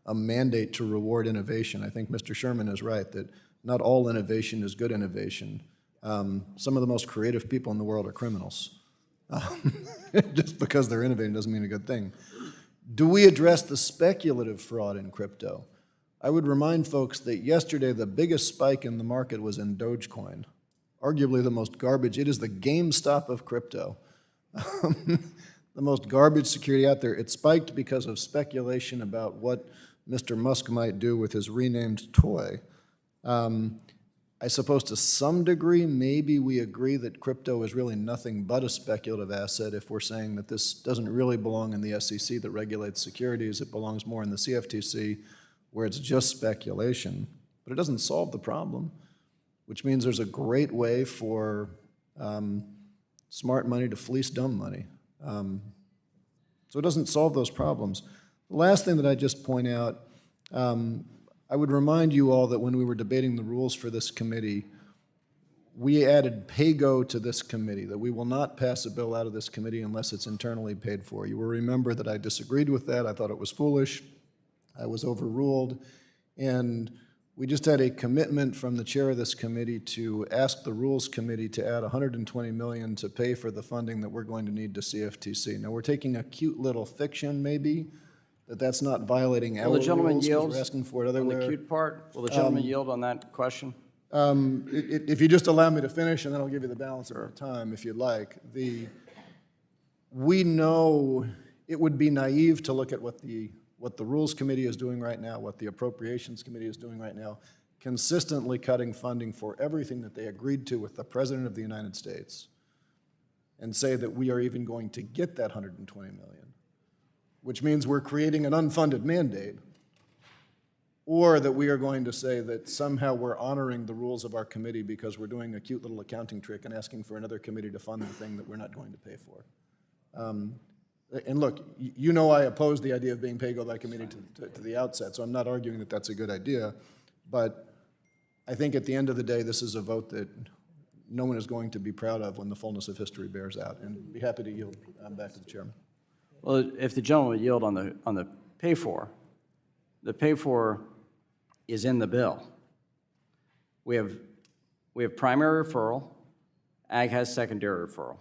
a mandate to reward innovation. I think Mr. Sherman is right that not all innovation is good innovation. Some of the most creative people in the world are criminals. Just because they're innovating doesn't mean a good thing. Do we address the speculative fraud in crypto? I would remind folks that yesterday the biggest spike in the market was in Dogecoin, arguably the most garbage. It is the GameStop of crypto. The most garbage security out there. It spiked because of speculation about what Mr. Musk might do with his renamed toy. I suppose to some degree, maybe we agree that crypto is really nothing but a speculative asset if we're saying that this doesn't really belong in the SEC that regulates securities. It belongs more in the CFTC where it's just speculation. But it doesn't solve the problem, which means there's a great way for smart money to fleece dumb money. So it doesn't solve those problems. The last thing that I just point out, I would remind you all that when we were debating the rules for this committee, we added pay-go to this committee, that we will not pass a bill out of this committee unless it's internally paid for. You will remember that I disagreed with that. I thought it was foolish. I was overruled. And we just had a commitment from the chair of this committee to ask the Rules Committee to add $120 million to pay for the funding that we're going to need to CFTC. Now, we're taking a cute little fiction, maybe, that's not violating our Will the gentleman rules, 'cause yield we're asking for it on otherwhere. the cute part? Will the gentleman yield on that question? If you just allow me to finish, and then I'll give you the balance of our time, if you'd like. We know it would be naive to look at what the Rules Committee is doing right now, what the Appropriations Committee is doing right now, consistently cutting funding for everything that they agreed to with the President of the United States, and say that we are even going to get that $120 million, which means we're creating an unfunded mandate, or that we are going to say that somehow we're honoring the rules of our committee because we're doing a cute little accounting trick and asking for another committee to fund the thing that we're not going to pay for. And look, you know I oppose the idea of being pay-go by committee to the outset, so I'm not arguing that that's a good idea, but I think at the end of the day, this is a vote that no one is going to be proud of when the fullness of history bears out, and be happy to yield back to the chairman. Well, if the gentleman would yield on the pay-for, the pay-for is in the bill. We have primary referral, ag has secondary referral.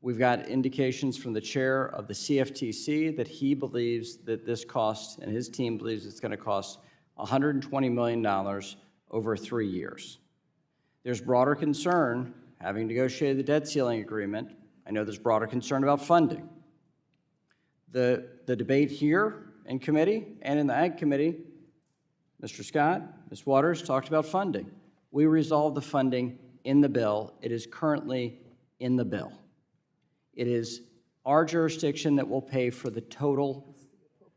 We've got indications from the chair of the CFTC that he believes that this costs, and his team believes it's going to cost $120 million over 3 years. There's broader concern, having negotiated the debt ceiling agreement, I know there's broader concern about funding. The debate here in committee and in the Ag Committee, Mr. Scott, Ms. Waters talked about funding. We resolved the funding in the bill. It is currently in the bill. It is our jurisdiction that will pay for the total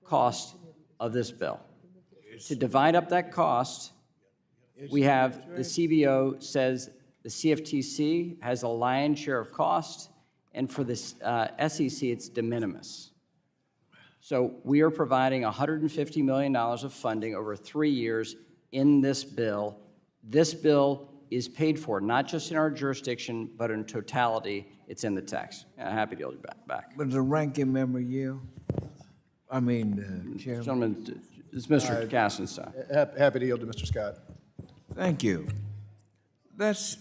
cost of this bill. To divide up that cost, we have the CBO says the CFTC has a lion's share of cost, and for the SEC, it's de minimis. So we are providing $150 million of funding over 3 years in this bill. This bill is paid for, not just in our jurisdiction, but in totality, it's in the text. I'm happy to yield you back. But the ranking member yield? I mean, Chairman. Gentlemen, it's Mr. Caston's time. Happy to yield to Mr. Scott. Thank you. Let's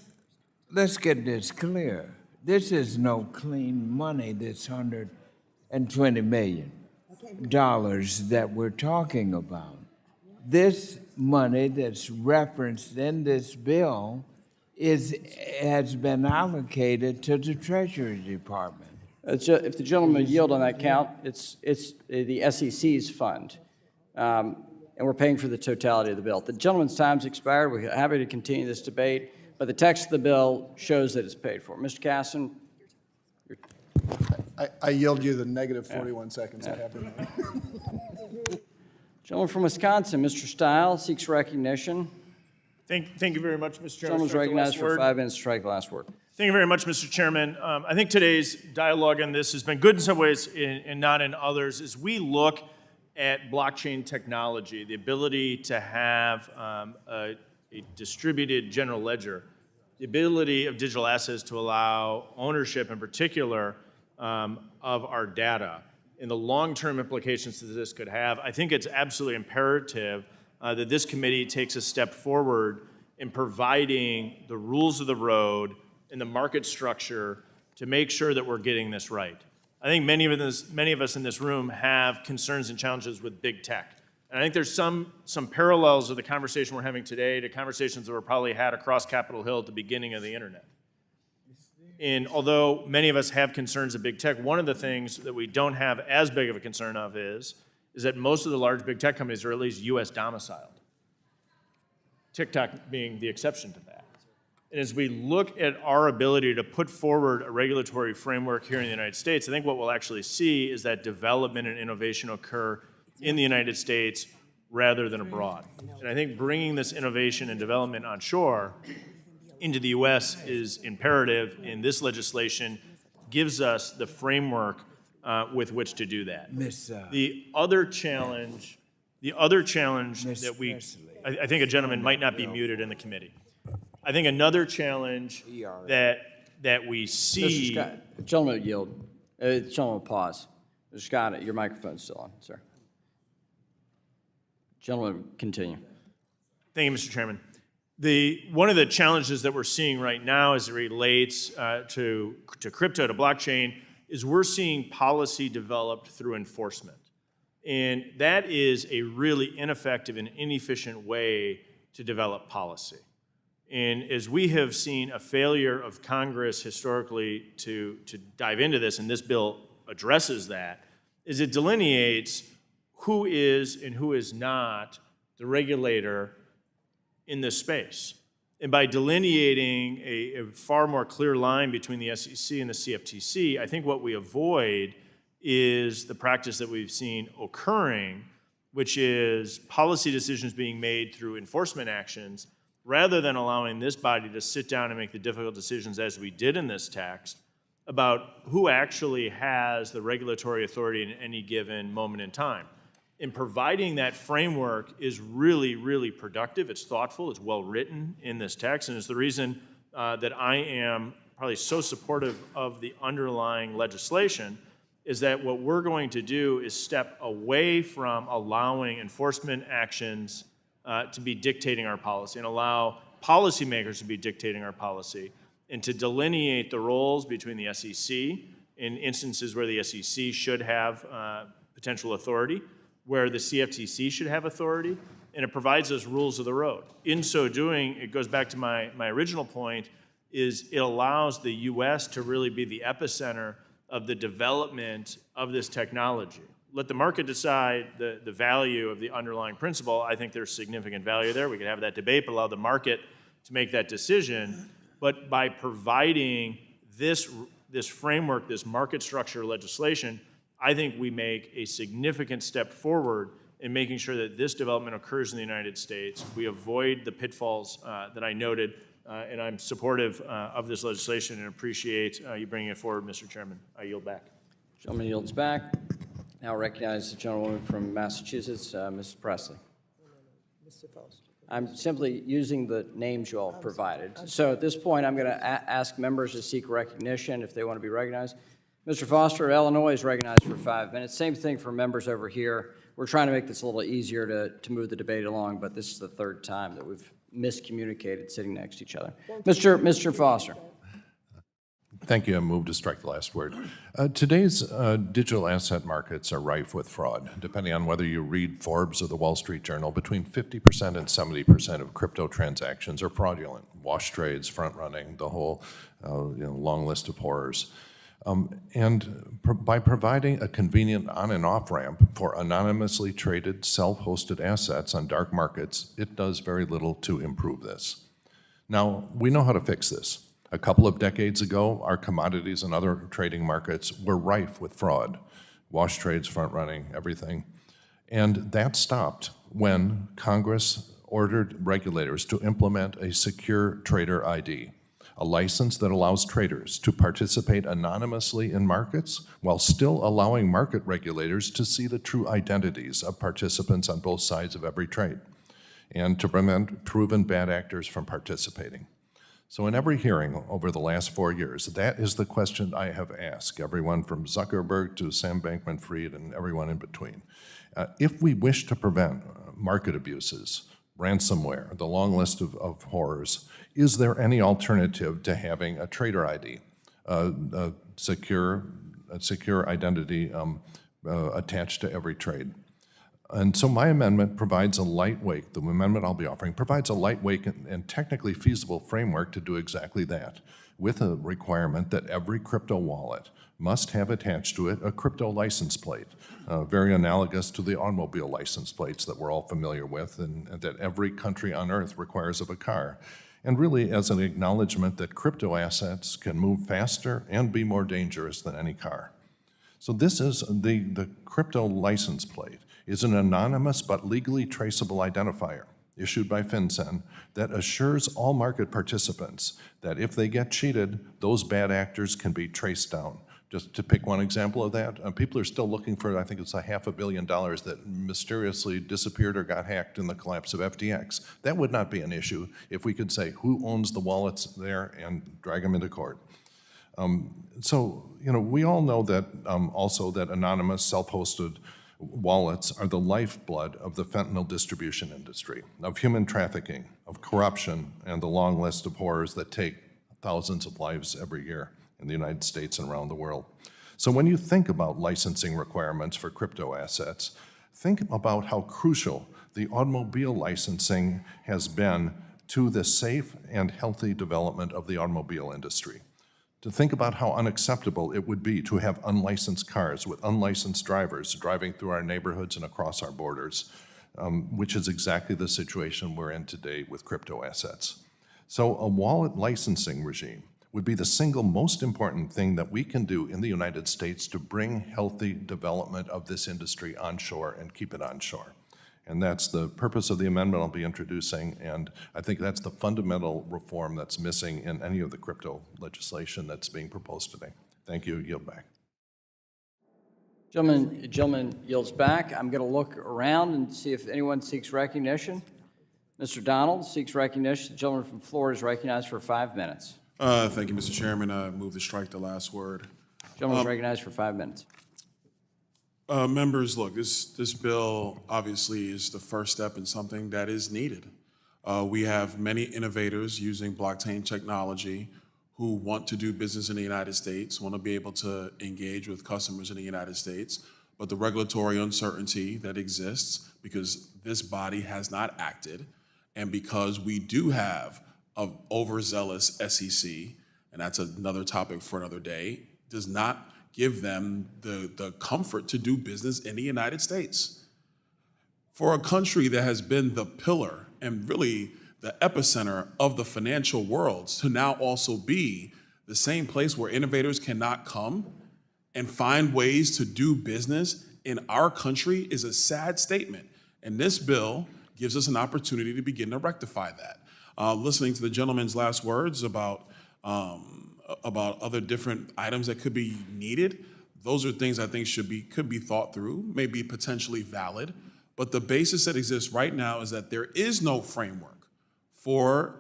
get this clear. This is no clean money, this $120 million that we're talking about. This money that's referenced in this bill has been allocated to the Treasury Department. If the gentleman yield on that count, it's the SEC's fund, and we're paying for the totality of the bill. The gentleman's time's expired. We're happy to continue this debate, but the text of the bill shows that it's paid for. Mr. Casson? I yield you the negative 41 seconds I have remaining. Gentleman from Wisconsin, Mr. Stiles, seeks recognition. Thank you very much, Mr. Chairman. Gentleman's Strike the last recognized for word. 5 minutes. Strike the last word. Thank you very much, Mr. Chairman. I think today's dialogue on this has been good in some ways and not in others. As we look at blockchain technology, the ability to have a distributed general ledger, the ability of digital assets to allow ownership in particular of our data, and the long-term implications that this could have, I think it's absolutely imperative that this committee takes a step forward in providing the rules of the road and the market structure to make sure that we're getting this right. I think many of us in this room have concerns and challenges with big tech. And I think there's some parallels of the conversation we're having today to conversations that were probably had across Capitol Hill at the beginning of the internet. And although many of us have concerns of big tech, one of the things that we don't have as big of a concern of is that most of the large big tech companies are at least US domiciled. TikTok being the exception to that. And as we look at our ability to put forward a regulatory framework here in the United States, I think what we'll actually see is that development and innovation occur in the United States rather than abroad. And I think bringing this innovation and development onshore into the U.S. is imperative, and this legislation gives us the framework with which to do that. The other challenge that I think a gentleman might not be muted in the committee. I think another challenge that we see. Mr. Scott, gentleman yield. Gentleman pause. Mr. Scott, your microphone's still on, sir. Gentleman, continue. Thank you, Mr. Chairman. One of the challenges that we're seeing right now as it relates to crypto, to blockchain, is we're seeing policy developed through enforcement. And that is a really ineffective and inefficient way to develop policy. And as we have seen a failure of Congress historically to dive into this, and this bill addresses that, is it delineates who is and who is not the regulator in this space. And by delineating a far more clear line between the SEC and the CFTC, I think what we avoid is the practice that we've seen occurring, which is policy decisions being made through enforcement actions, rather than allowing this body to sit down and make the difficult decisions as we did in this text about who actually has the regulatory authority in any given moment in time. And providing that framework is really, really productive. It's thoughtful, it's well written in this text, and it's the reason that I am probably so supportive of the underlying legislation, is that what we're going to do is step away from allowing enforcement actions to be dictating our policy and allow policymakers to be dictating our policy, and to delineate the roles between the SEC in instances where the SEC should have potential authority, where the CFTC should have authority, and it provides us rules of the road. In so doing, it goes back to my original point, is it allows the US to really be the epicenter of the development of this technology. Let the market decide the value of the underlying principle. I think there's significant value there. We can have that debate, but allow the market to make that decision. But by providing this framework, this market structure legislation, I think we make a significant step forward in making sure that this development occurs in the United States. We avoid the pitfalls that I noted, and I'm supportive of this legislation and appreciate you bringing it forward, Mr. Chairman. I yield back. Gentleman yields back. Now recognize the gentlewoman from Massachusetts, Mrs. Presley. Mr. Foster. I'm simply using the names you all provided. So at this point, I'm going to ask members to seek recognition if they want to be recognized. Mr. Foster of Illinois is recognized for 5 minutes. Same thing for members over here. We're trying to make this a little easier to move the debate along, but this is the third time that we've miscommunicated sitting next to each other. Mr. Foster. Thank you. I move to strike the last word. Today's digital asset markets are rife with fraud. Depending on whether you read Forbes or the Wall Street Journal, between 50% and 70% of crypto transactions are fraudulent. Wash trades, front running, the whole long list of horrors. By providing a convenient on and off ramp for anonymously traded, self-hosted assets on dark markets, it does very little to improve this. Now, we know how to fix this. A couple of decades ago, our commodities and other trading markets were rife with fraud, wash trades, front running, everything. And that stopped when Congress ordered regulators to implement a secure trader ID, a license that allows traders to participate anonymously in markets while still allowing market regulators to see the true identities of participants on both sides of every trade, and to prevent proven bad actors from participating. So in every hearing over the last 4 years, that is the question I have asked, everyone from Zuckerberg to Sam Bankman-Fried and everyone in between. If we wish to prevent market abuses, ransomware, the long list of horrors, is there any alternative to having a trader ID, a secure identity attached to every trade? And so my amendment provides a lightweight, the amendment I'll be offering, provides a lightweight and technically feasible framework to do exactly that, with a requirement that every crypto wallet must have attached to it a crypto license plate, very analogous to the automobile license plates that we're all familiar with and that every country on earth requires of a car. And really as an acknowledgement that crypto assets can move faster and be more dangerous than any car. So this is the crypto license plate is an anonymous but legally traceable identifier issued by FinCEN that assures all market participants that if they get cheated, those bad actors can be traced down. Just to pick one example of that, people are still looking for, I think it's $500 million that mysteriously disappeared or got hacked in the collapse of FTX. That would not be an issue if we could say who owns the wallets there and drag them into court. So, we all know that also that anonymous self-hosted wallets are the lifeblood of the fentanyl distribution industry, of human trafficking, of corruption, and the long list of horrors that take thousands of lives every year in the United States and around the world. So when you think about licensing requirements for crypto assets, think about how crucial the automobile licensing has been to the safe and healthy development of the automobile industry. To think about how unacceptable it would be to have unlicensed cars with unlicensed drivers driving through our neighborhoods and across our borders, which is exactly the situation we're in today with crypto assets. So a wallet licensing regime would be the single most important thing that we can do in the United States to bring healthy development of this industry onshore and keep it onshore. And that's the purpose of the amendment I'll be introducing, and I think that's the fundamental reform that's missing in any of the crypto legislation that's being proposed today. Thank you. Yield back. Gentleman yields back. I'm going to look around and see if anyone seeks recognition. Mr. Donald seeks recognition. The gentleman from Florida is recognized for 5 minutes. Thank you, Mr. Chairman. I move to strike the last word. Gentleman is recognized for 5 minutes. Members, look, this bill obviously is the first step in something that is needed. We have many innovators using blockchain technology who want to do business in the United States, want to be able to engage with customers in the United States, but the regulatory uncertainty that exists because this body has not acted, and because we do have an overzealous SEC, and that's another topic for another day, does not give them the comfort to do business in the United States. For a country that has been the pillar and really the epicenter of the financial world to now also be the same place where innovators cannot come and find ways to do business in our country is a sad statement. And this bill gives us an opportunity to begin to rectify that. Listening to the gentleman's last words about other different items that could be needed, those are things I think could be thought through, may be potentially valid. But the basis that exists right now is that there is no framework for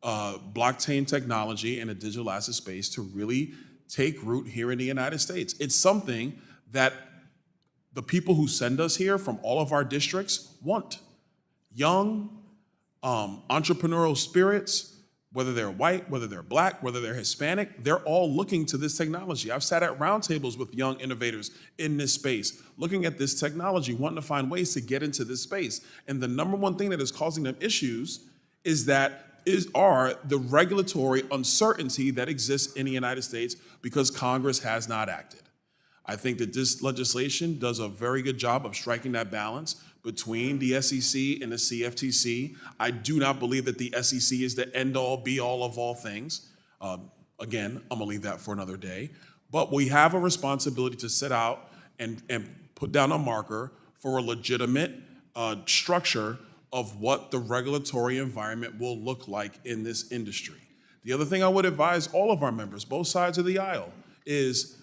blockchain technology and a digital asset space to really take root here in the United States. It's something that the people who send us here from all of our districts want. Young, entrepreneurial spirits, whether they're white, whether they're black, whether they're Hispanic, they're all looking to this technology. I've sat at roundtables with young innovators in this space, looking at this technology, wanting to find ways to get into this space. And the number one thing that is causing them issues are the regulatory uncertainty that exists in the United States because Congress has not acted. I think that this legislation does a very good job of striking that balance between the SEC and the CFTC. I do not believe that the SEC is the end-all, be-all of all things. Again, I'm gonna leave that for another day. But we have a responsibility to set out and put down a marker for a legitimate structure of what the regulatory environment will look like in this industry. The other thing I would advise all of our members, both sides of the aisle, is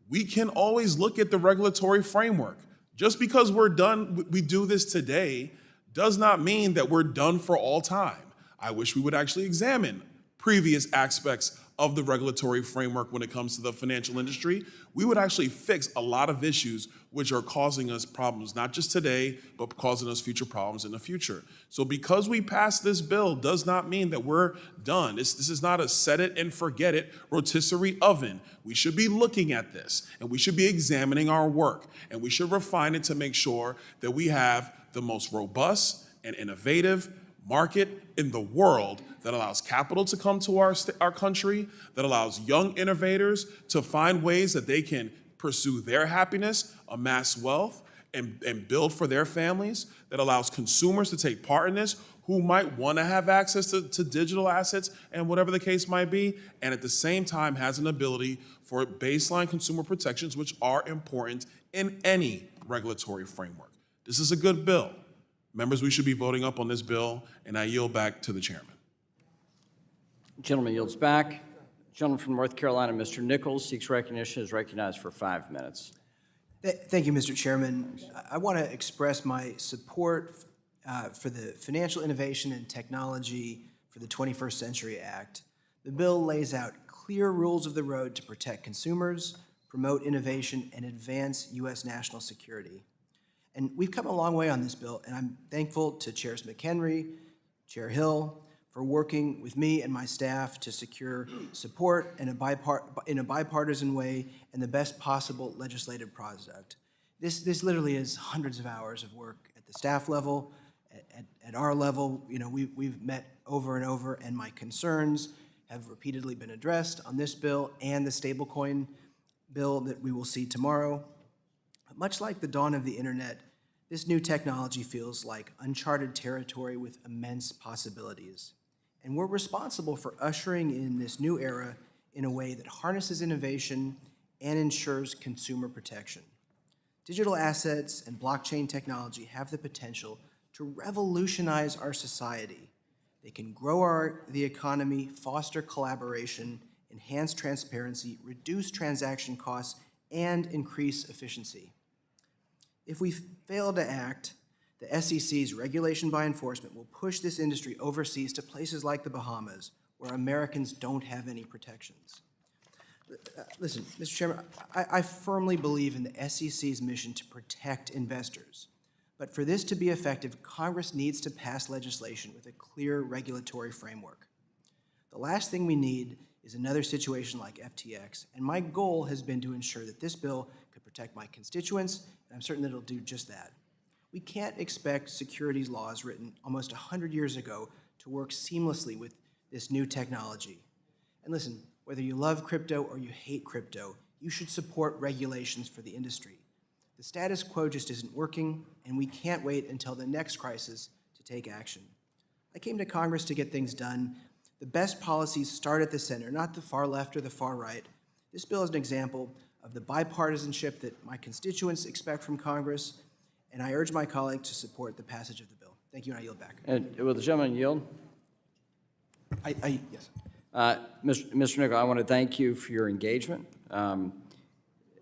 we can always look at the regulatory framework. Just because we're done, we do this today, does not mean that we're done for all time. I wish we would actually examine previous aspects of the regulatory framework when it comes to the financial industry. We would actually fix a lot of issues which are causing us problems, not just today, but causing us future problems in the future. So because we passed this bill does not mean that we're done. This is not a set it and forget it rotisserie oven. We should be looking at this, and we should be examining our work, and we should refine it to make sure that we have the most robust and innovative market in the world that allows capital to come to our country, that allows young innovators to find ways that they can pursue their happiness, amass wealth, and build for their families, that allows consumers to take part in this who might want to have access to digital assets and whatever the case might be, and at the same time has an ability for baseline consumer protections, which are important in any regulatory framework. This is a good bill. Members, we should be voting up on this bill, and I yield back to the chairman. Gentleman yields back. Gentleman from North Carolina, Mr. Nichols, seeks recognition, is recognized for 5 minutes. Thank you, Mr. Chairman. I want to express my support for the Financial Innovation and Technology for the 21st Century Act. The bill lays out clear rules of the road to protect consumers, promote innovation, and advance U.S. national security. And we've come a long way on this bill, and I'm thankful to Chairs McHenry, Chair Hill, for working with me and my staff to secure support in a bipartisan way and the best possible legislative product. This literally is hundreds of hours of work at the staff level, at our level. You know, we've met over and over, and my concerns have repeatedly been addressed on this bill and the stablecoin bill that we will see tomorrow. Much like the dawn of the internet, this new technology feels like uncharted territory with immense possibilities. And we're responsible for ushering in this new era in a way that harnesses innovation and ensures consumer protection. Digital assets and blockchain technology have the potential to revolutionize our society. They can grow the economy, foster collaboration, enhance transparency, reduce transaction costs, and increase efficiency. If we fail to act, the SEC's regulation by enforcement will push this industry overseas to places like the Bahamas, where Americans don't have any protections. Listen, Mr. Chairman, I firmly believe in the SEC's mission to protect investors. But for this to be effective, Congress needs to pass legislation with a clear regulatory framework. The last thing we need is another situation like FTX, and my goal has been to ensure that this bill could protect my constituents, and I'm certain that it'll do just that. We can't expect securities laws written almost 100 years ago to work seamlessly with this new technology. And listen, whether you love crypto or you hate crypto, you should support regulations for the industry. The status quo just isn't working, and we can't wait until the next crisis to take action. I came to Congress to get things done. The best policies start at the center, not the far left or the far right. This bill is an example of the bipartisanship that my constituents expect from Congress, and I urge my colleagues to support the passage of the bill. Thank you, and I yield back. And will the gentleman yield? Yes. Mr. Nichols, I want to thank you for your engagement,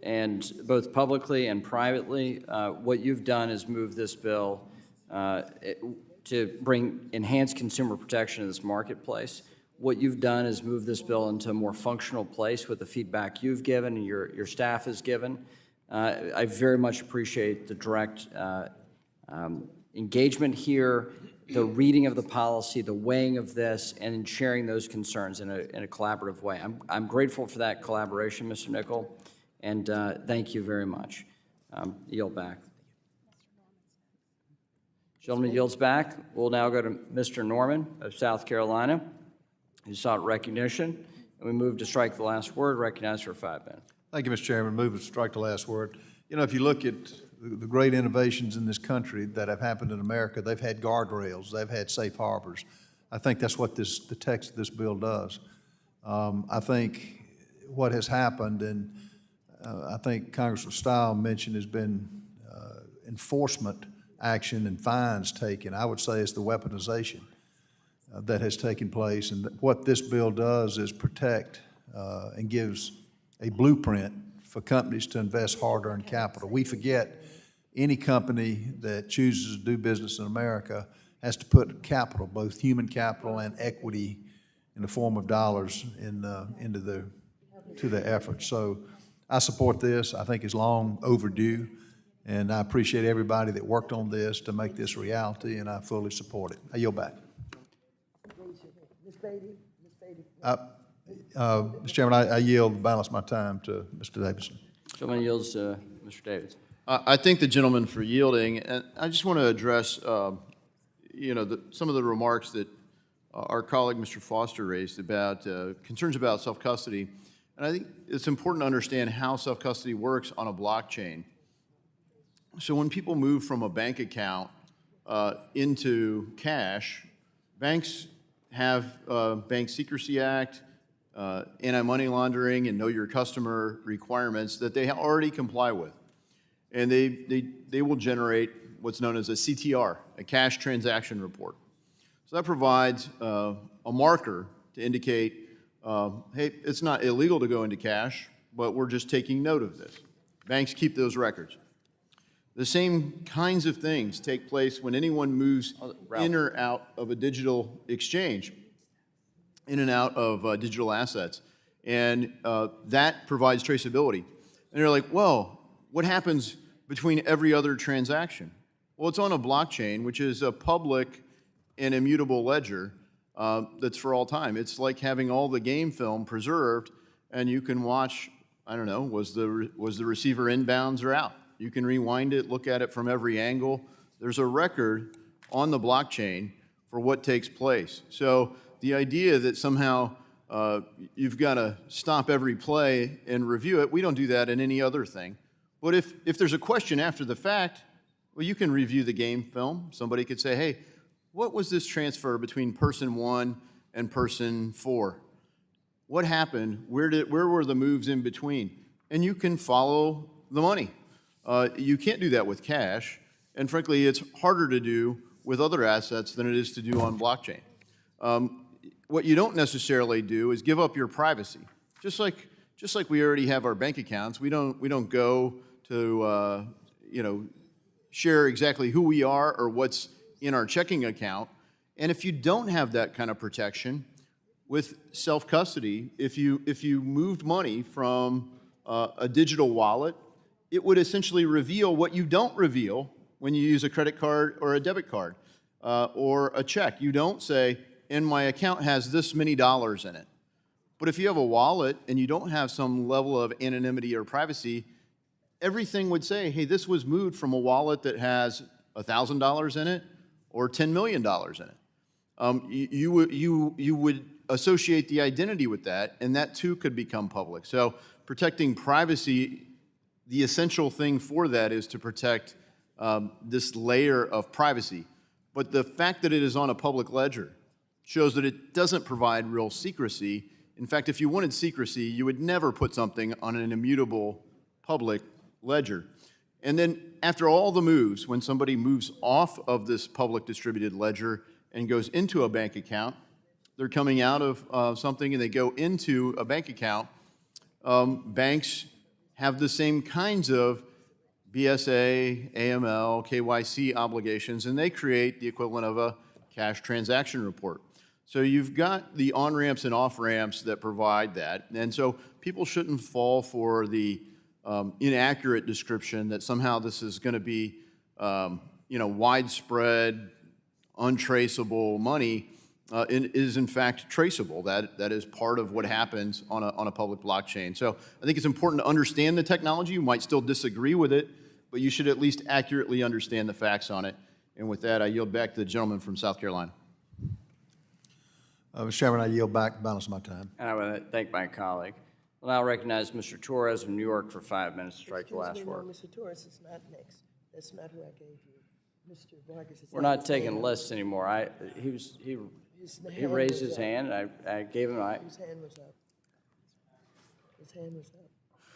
and both publicly and privately. What you've done is move this bill to bring enhanced consumer protection in this marketplace. What you've done is move this bill into a more functional place with the feedback you've given and your staff has given. I very much appreciate the direct engagement here the reading of the policy, the weighing of this, and sharing those concerns in a collaborative way. I'm grateful for that collaboration, Mr. Nichol, and thank you very much. Yield back. Gentleman yields back. We'll now go to Mr. Norman of South Carolina, who sought recognition. And we move to strike the last word. Recognized for 5 minutes. Thank you, Mr. Chairman. Move to strike the last word. You know, if you look at the great innovations in this country that have happened in America, they've had guardrails, they've had safe harbors. I think that's what the text of this bill does. I think what has happened, and I think Congressman Stile mentioned, has been enforcement action and fines taken. I would say it's the weaponization that has taken place. And what this bill does is protect and gives a blueprint for companies to invest hard-earned capital. We forget any company that chooses to do business in America has to put capital, both human capital and equity in the form of dollars into their efforts. So I support this. I think it's long overdue, and I appreciate everybody that worked on this to make this reality, and I fully support it. I yield back. Mr. Chairman, I yield the balance of my time to Mr. Davidson. Gentleman yields to Mr. Davis. I thank the gentleman for yielding, and I just want to address, you know, some of the remarks that our colleague, Mr. Foster, raised about concerns about self-custody. And I think it's important to understand how self-custody works on a blockchain. So when people move from a bank account into cash, banks have Bank Secrecy Act, anti-money laundering, and know your customer requirements that they already comply with. And they will generate what's known as a CTR, a cash transaction report. So that provides a marker to indicate, hey, it's not illegal to go into cash, but we're just taking note of this. Banks keep those records. The same kinds of things take place when anyone moves in or out of a digital exchange, in and out of digital assets. And that provides traceability. And you're like, well, what happens between every other transaction? Well, it's on a blockchain, which is a public and immutable ledger that's for all time. It's like having all the game film preserved, and you can watch, I don't know, was the receiver inbounds or out? You can rewind it, look at it from every angle. There's a record on the blockchain for what takes place. So the idea that somehow you've got to stop every play and review it, we don't do that in any other thing. But if there's a question after the fact, well, you can review the game film. Somebody could say, hey, what was this transfer between person 1 and person 4? What happened? Where were the moves in between? And you can follow the money. You can't do that with cash, and frankly, it's harder to do with other assets than it is to do on blockchain. What you don't necessarily do is give up your privacy. Just like we already have our bank accounts, we don't go to share exactly who we are or what's in our checking account. And if you don't have that kind of protection with self-custody, if you moved money from a digital wallet, it would essentially reveal what you don't reveal when you use a credit card or a debit card or a check. You don't say, and my account has this many dollars in it. But if you have a wallet and you don't have some level of anonymity or privacy, everything would say, hey, this was moved from a wallet that has $1,000 in it or $10 million in it. You would associate the identity with that, and that too could become public. So protecting privacy, the essential thing for that is to protect this layer of privacy. But the fact that it is on a public ledger shows that it doesn't provide real secrecy. In fact, if you wanted secrecy, you would never put something on an immutable public ledger. And then after all the moves, when somebody moves off of this public distributed ledger and goes into a bank account, they're coming out of something and they go into a bank account, banks have the same kinds of BSA, AML, KYC obligations, and they create the equivalent of a cash transaction report. So you've got the on-ramps and off-ramps that provide that, and so people shouldn't fall for the inaccurate description that somehow this is going to be widespread, untraceable money is in fact traceable. That is part of what happens on a public blockchain. So I think it's important to understand the technology. You might still disagree with it, but you should at least accurately understand the facts on it. And with that, I yield back to the gentleman from South Carolina. Mr. Chairman, I yield back the balance of my time. And I want to thank my colleague. I'll now recognize Mr. Torres of New York for 5 minutes to strike the last Excuse me, word. no, Mr. Torres is not next. That's not who I gave you. Mr. Vargas is. We're not taking lists anymore. He raised his hand. I gave him. His hand was up. His hand was up.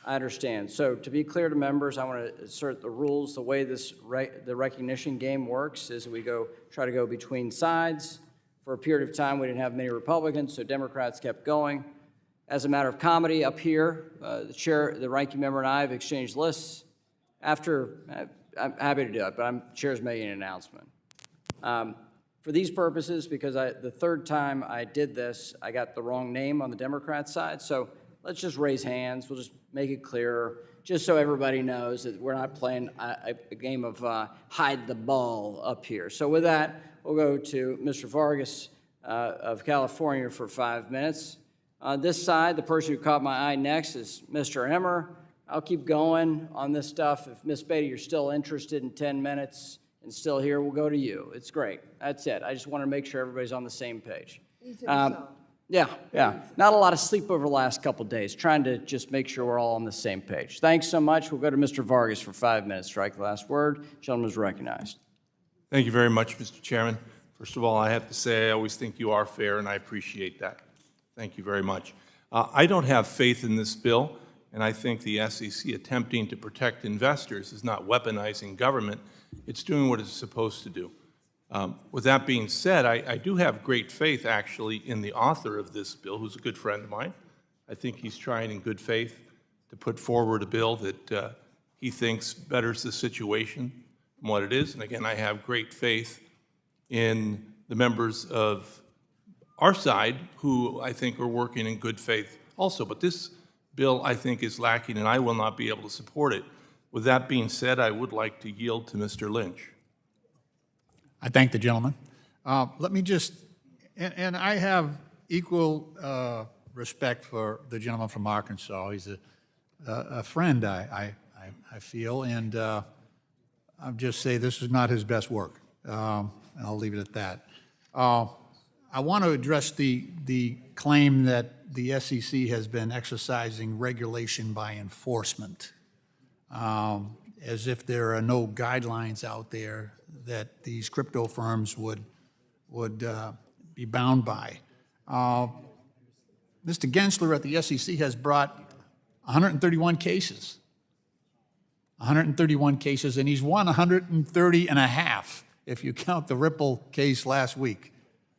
I understand. So to be clear to members, I want to assert the rules. The way the recognition game works is we try to go between sides. For a period of time, we didn't have many Republicans, so Democrats kept going. As a matter of comedy, up here, the chair, the ranking member, and I have exchanged lists. After, I'm happy to do it, but chair's making an announcement. For these purposes, because the third time I did this, I got the wrong name on the Democrat side. So let's just raise hands. We'll just make it clearer, just so everybody knows that we're not playing a game of hide the ball up here. So with that, we'll go to Mr. Vargas of California for 5 minutes. On this side, the person who caught my eye next is Mr. Emmer. I'll keep going on this stuff. If Ms. Beatty, you're still interested in 10 minutes and still here, we'll go to you. It's great. That's it. I just want to make sure everybody's on the same page. Yeah. Not a lot of sleep over the last couple days, trying to just make sure we're all on the same page. Thanks so much. We'll go to Mr. Vargas for 5 minutes. Strike the last word. Gentleman is recognized. Thank you very much, Mr. Chairman. First of all, I have to say I always think you are fair, and I appreciate that. Thank you very much. I don't have faith in this bill, and I think the SEC attempting to protect investors is not weaponizing government. It's doing what it's supposed to do. With that being said, I do have great faith, actually, in the author of this bill, who's a good friend of mine. I think he's trying in good faith to put forward a bill that he thinks betters the situation from what it is. And again, I have great faith in the members of our side who I think are working in good faith also. But this bill, I think, is lacking, and I will not be able to support it. With that being said, I would like to yield to Mr. Lynch. I thank the gentleman. Let me just, and I have equal respect for the gentleman from Arkansas. He's a friend, I feel, and I'll just say this is not his best work. And I'll leave it at that. I want to address the claim that the SEC has been exercising regulation by enforcement, as if there are no guidelines out there that these crypto firms would be bound by. Mr. Gensler at the SEC has brought 131 cases. 131 cases, and he's won 130 and a half, if you count the Ripple case last week.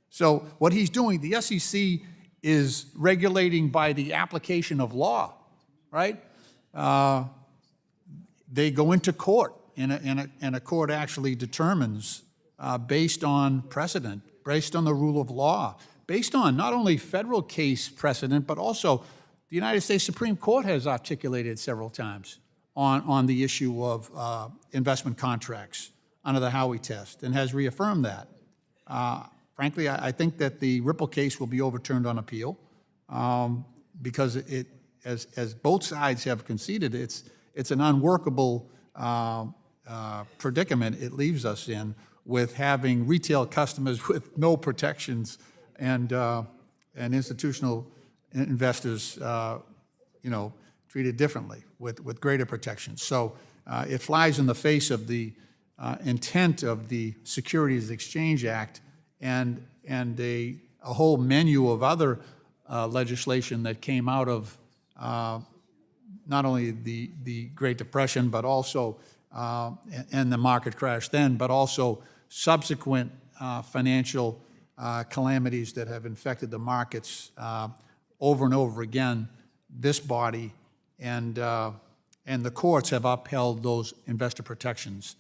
So what he's doing, the SEC is regulating by the application of law, right? They go into court, and a court actually determines, based on precedent, based on the rule of law, based on not only federal case precedent, but also the United States Supreme Court has articulated several times on the issue of investment contracts under the Howey test, and has reaffirmed that. Frankly, I think that the Ripple case will be overturned on appeal because as both sides have conceded, it's an unworkable predicament it leaves us in, with having retail customers with no protections and institutional investors, treated differently with greater protections. So it flies in the face of the intent of the Securities Exchange Act and a whole menu of other legislation that came out of not only the Great Depression, but also and the market crash then, but also subsequent financial calamities that have infected the markets over and over again. This body and the courts have upheld those investor protections.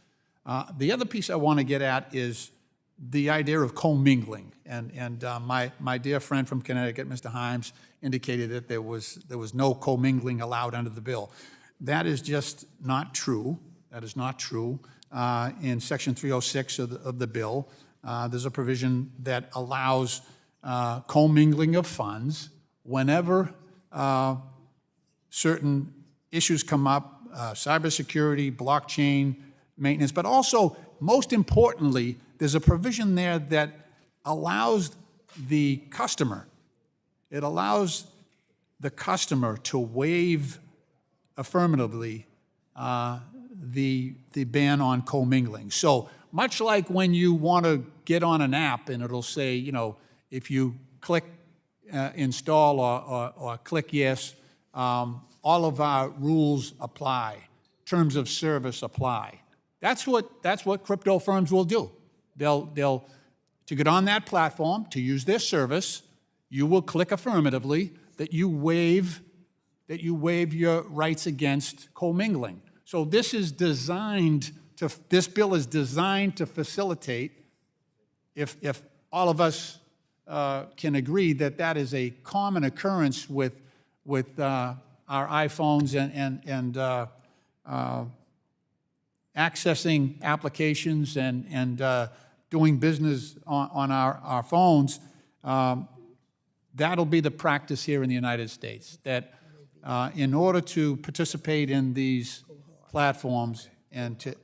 The other piece I want to get at is the idea of commingling, and my dear friend from Connecticut, Mr. Himes, indicated that there was no commingling allowed under the bill. That is just not true. That is not true. In Section 306 of the bill, there's a provision that allows commingling of funds whenever certain issues come up, cybersecurity, blockchain maintenance, but also, most importantly, there's a provision there that allows the customer, it allows the customer to waive affirmatively the ban on commingling. So much like when you want to get on an app and it'll say, you know, if you click install or click yes, all of our rules apply, terms of service apply. That's what crypto firms will do. They'll to get on that platform, to use their service, you will click affirmatively that you waive your rights against commingling. So this bill is designed to facilitate, if all of us can agree that that is a common occurrence with our iPhones and accessing applications and doing business on our phones, that'll be the practice here in the United States, that in order to participate in these platforms and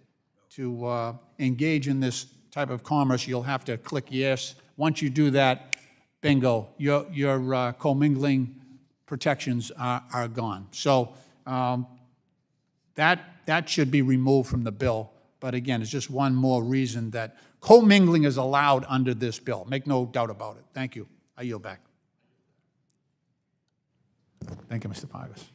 to engage in this type of commerce, you'll have to click yes. Once you do that, bingo, your commingling protections are gone. So that should be removed from the bill. But again, it's just one more reason that commingling is allowed under this bill. Make no doubt about it. Thank you. I yield back. Thank you, Mr. Vargas.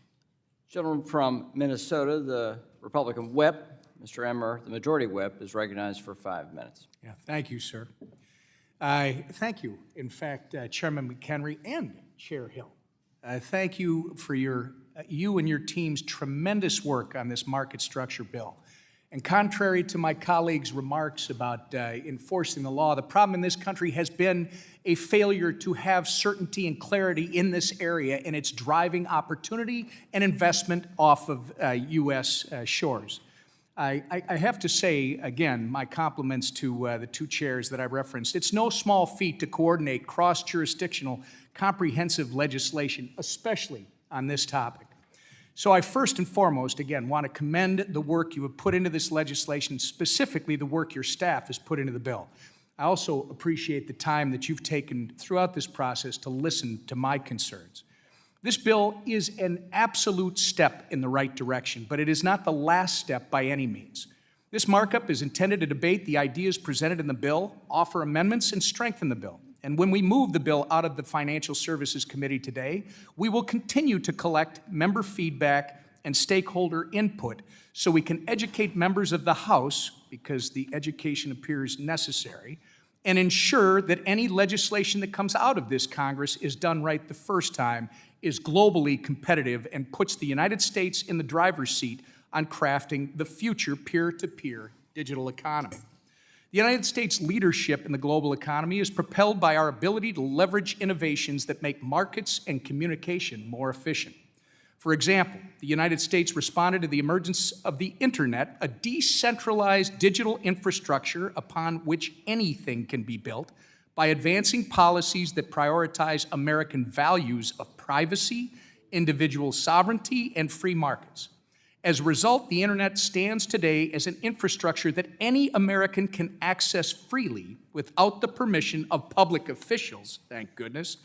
Gentleman from Minnesota, the Republican whip, Mr. Emmer, the majority whip, is recognized for 5 minutes. Yeah, thank you, sir. Thank you, in fact, Chairman McHenry and Chair Hill. Thank you for you and your team's tremendous work on this market structure bill. And contrary to my colleagues' remarks about enforcing the law, the problem in this country has been a failure to have certainty and clarity in this area, and it's driving opportunity and investment off of U.S. shores. I have to say, again, my compliments to the two chairs that I referenced. It's no small feat to coordinate cross-jurisdictional comprehensive legislation, especially on this topic. So I first and foremost, again, want to commend the work you have put into this legislation, specifically the work your staff has put into the bill. I also appreciate the time that you've taken throughout this process to listen to my concerns. This bill is an absolute step in the right direction, but it is not the last step by any means. This markup is intended to debate the ideas presented in the bill, offer amendments, and strengthen the bill. And when we move the bill out of the Financial Services Committee today, we will continue to collect member feedback and stakeholder input so we can educate members of the House, because the education appears necessary, and ensure that any legislation that comes out of this Congress is done right the first time, is globally competitive, and puts the United States in the driver's seat on crafting the future peer-to-peer digital economy. The United States' leadership in the global economy is propelled by our ability to leverage innovations that make markets and communication more efficient. For example, the United States responded to the emergence of the Internet, a decentralized digital infrastructure upon which anything can be built, by advancing policies that prioritize American values of privacy, individual sovereignty, and free markets. As a result, the Internet stands today as an infrastructure that any American can access freely without the permission of public officials, thank goodness,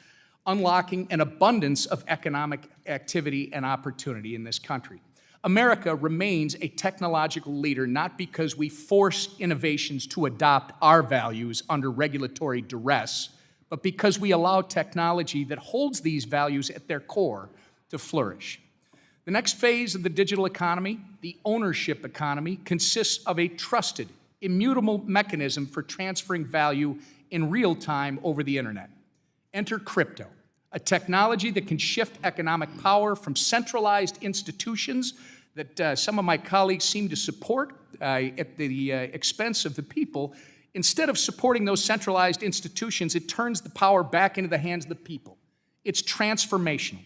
unlocking an abundance of economic activity and opportunity in this country. America remains a technological leader not because we force innovations to adopt our values under regulatory duress, but because we allow technology that holds these values at their core to flourish. The next phase of the digital economy, the ownership economy, consists of a trusted, immutable mechanism for transferring value in real time over the internet. Enter crypto, a technology that can shift economic power from centralized institutions that some of my colleagues seem to support at the expense of the people. Instead of supporting those centralized institutions, it turns the power back into the hands of the people. It's transformational.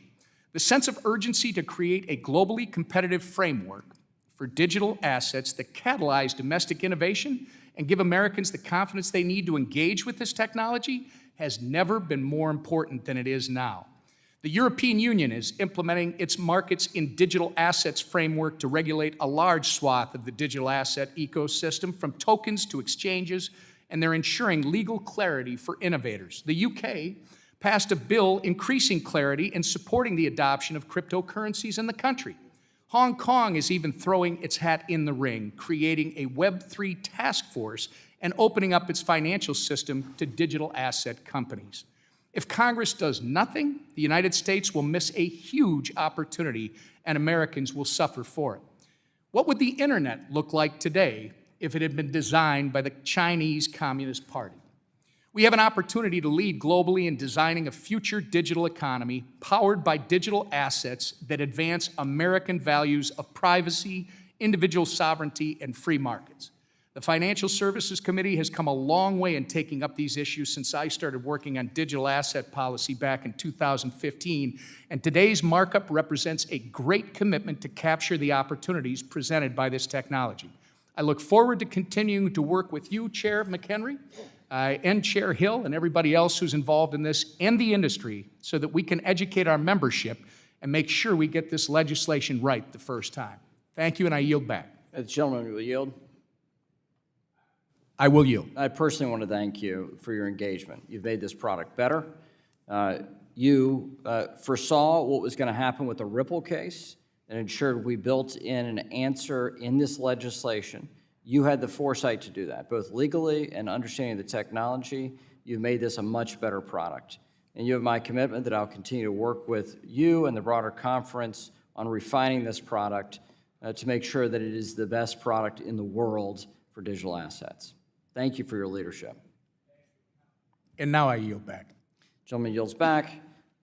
The sense of urgency to create a globally competitive framework for digital assets that catalyze domestic innovation and give Americans the confidence they need to engage with this technology has never been more important than it is now. The European Union is implementing its markets in digital assets framework to regulate a large swath of the digital asset ecosystem, from tokens to exchanges, and they're ensuring legal clarity for innovators. The UK passed a bill increasing clarity and supporting the adoption of cryptocurrencies in the country. Hong Kong is even throwing its hat in the ring, creating a Web3 task force and opening up its financial system to digital asset companies. If Congress does nothing, the United States will miss a huge opportunity and Americans will suffer for it. What would the internet look like today if it had been designed by the Chinese Communist Party? We have an opportunity to lead globally in designing a future digital economy powered by digital assets that advance American values of privacy, individual sovereignty, and free markets. The Financial Services Committee has come a long way in taking up these issues since I started working on digital asset policy back in 2015, and today's markup represents a great commitment to capture the opportunities presented by this technology. I look forward to continuing to work with you, Chair McHenry, and Chair Hill, and everybody else who's involved in this, and the industry, so that we can educate our membership and make sure we get this legislation right the first time. Thank you, and I yield back. The gentleman will yield. I will yield. I personally want to thank you for your engagement. You've made this product better. You foresaw what was going to happen with the Ripple case and ensured we built in an answer in this legislation. You had the foresight to do that, both legally and understanding the technology. You've made this a much better product. And you have my commitment that I'll continue to work with you and the broader conference on refining this product to make sure that it is the best product in the world for digital assets. Thank you for your leadership. And now I yield back. Gentleman yields back.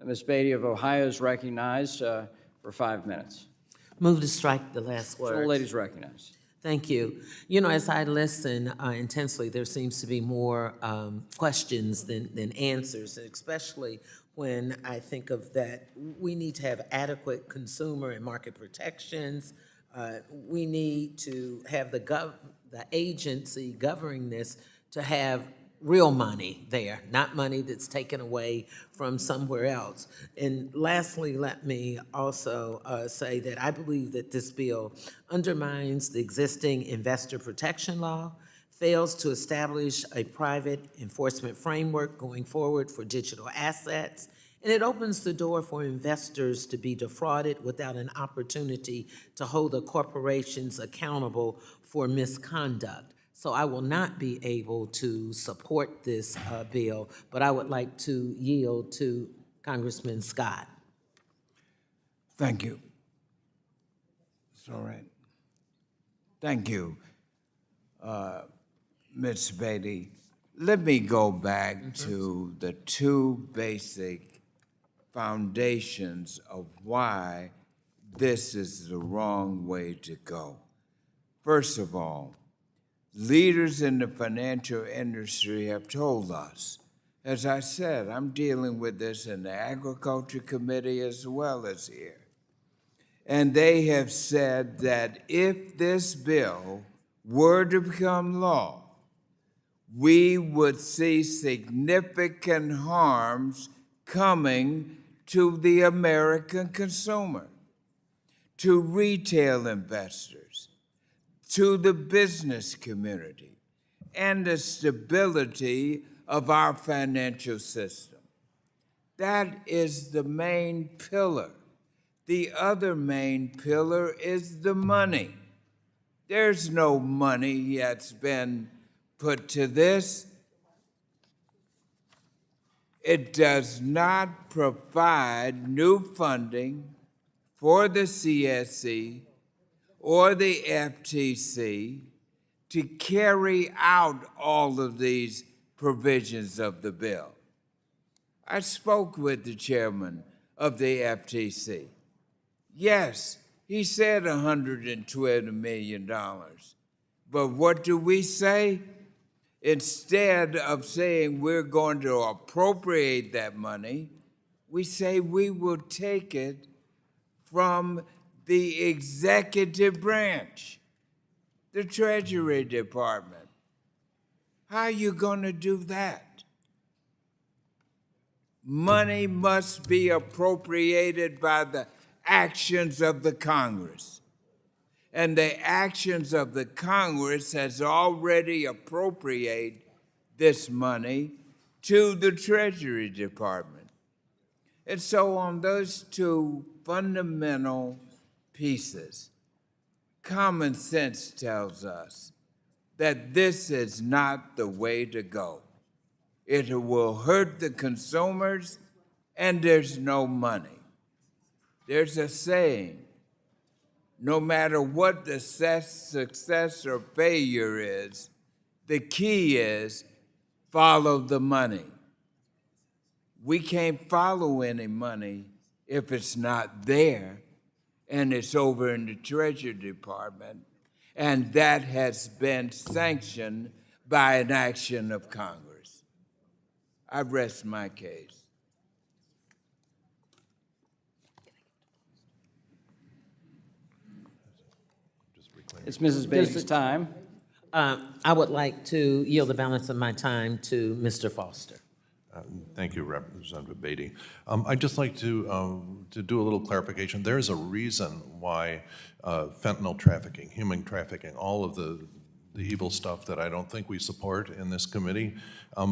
Ms. Beatty of Ohio is recognized for 5 minutes. Move to strike the last word. The lady is recognized. Thank you. You know, as I listen intensely, there seems to be more questions than answers, especially when I think of that we need to have adequate consumer and market protections. We need to have the agency governing this to have real money there, not money that's taken away from somewhere else. And lastly, let me also say that I believe that this bill undermines the existing investor protection law, fails to establish a private enforcement framework going forward for digital assets, and it opens the door for investors to be defrauded without an opportunity to hold the corporations accountable for misconduct. So I will not be able to support this bill, but I would like to yield to Congressman Scott. Thank you. It's all right. Thank you, Ms. Beatty. Let me go back to the two basic foundations of why this is the wrong way to go. First of all, leaders in the financial industry have told us, as I said, I'm dealing with this in the Agriculture Committee as well as here, and they have said that if this bill were to become law, we would see significant harms coming to the American consumer, to retail investors, to the business community, and the stability of our financial system. That is the main pillar. The other main pillar is the money. There's no money that's been put to this. It does not provide new funding for the CSC or the FTC to carry out all of these provisions of the bill. I spoke with the chairman of the FTC. Yes, he said $120 million. But what do we say? Instead of saying we're going to appropriate that money, we say we will take it from the executive branch, the Treasury Department, How are you going to do that? Money must be appropriated by the actions of the Congress. And the actions of the Congress has already appropriated this money to the Treasury Department. And so on those two fundamental pieces, common sense tells us that this is not the way to go. It will hurt the consumers, and there's no money. There's a saying, no matter what the success or failure is, the key is follow the money. We can't follow any money if it's not there and it's over in the Treasury Department, and that has been sanctioned by an action of Congress. I rest my case. It's Mrs. Beatty's time. I would like to yield the balance of my time to Mr. Foster. Thank you, Representative Beatty. I'd just like to do a little clarification. There is a reason why fentanyl trafficking, human trafficking, all of the evil stuff that I don't think we support in this committee,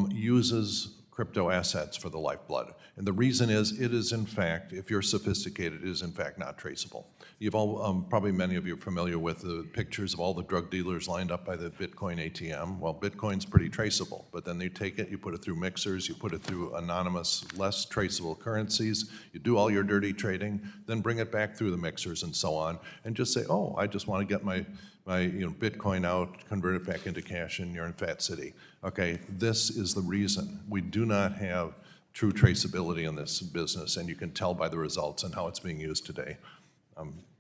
uses crypto assets for the lifeblood. And the reason is, it is in fact, if you're sophisticated, it is in fact not traceable. You've all, probably many of you are familiar with the pictures of all the drug dealers lined up by the Bitcoin ATM. Well, Bitcoin's pretty traceable, but then you take it, you put it through mixers, you put it through anonymous, less traceable currencies, you do all your dirty trading, then bring it back through the mixers and so on, and just say, oh, I just want to get my Bitcoin out, convert it back into cash, and you're in Fat City. Okay, this is the reason. We do not have true traceability in this business, and you can tell by the results and how it's being used today.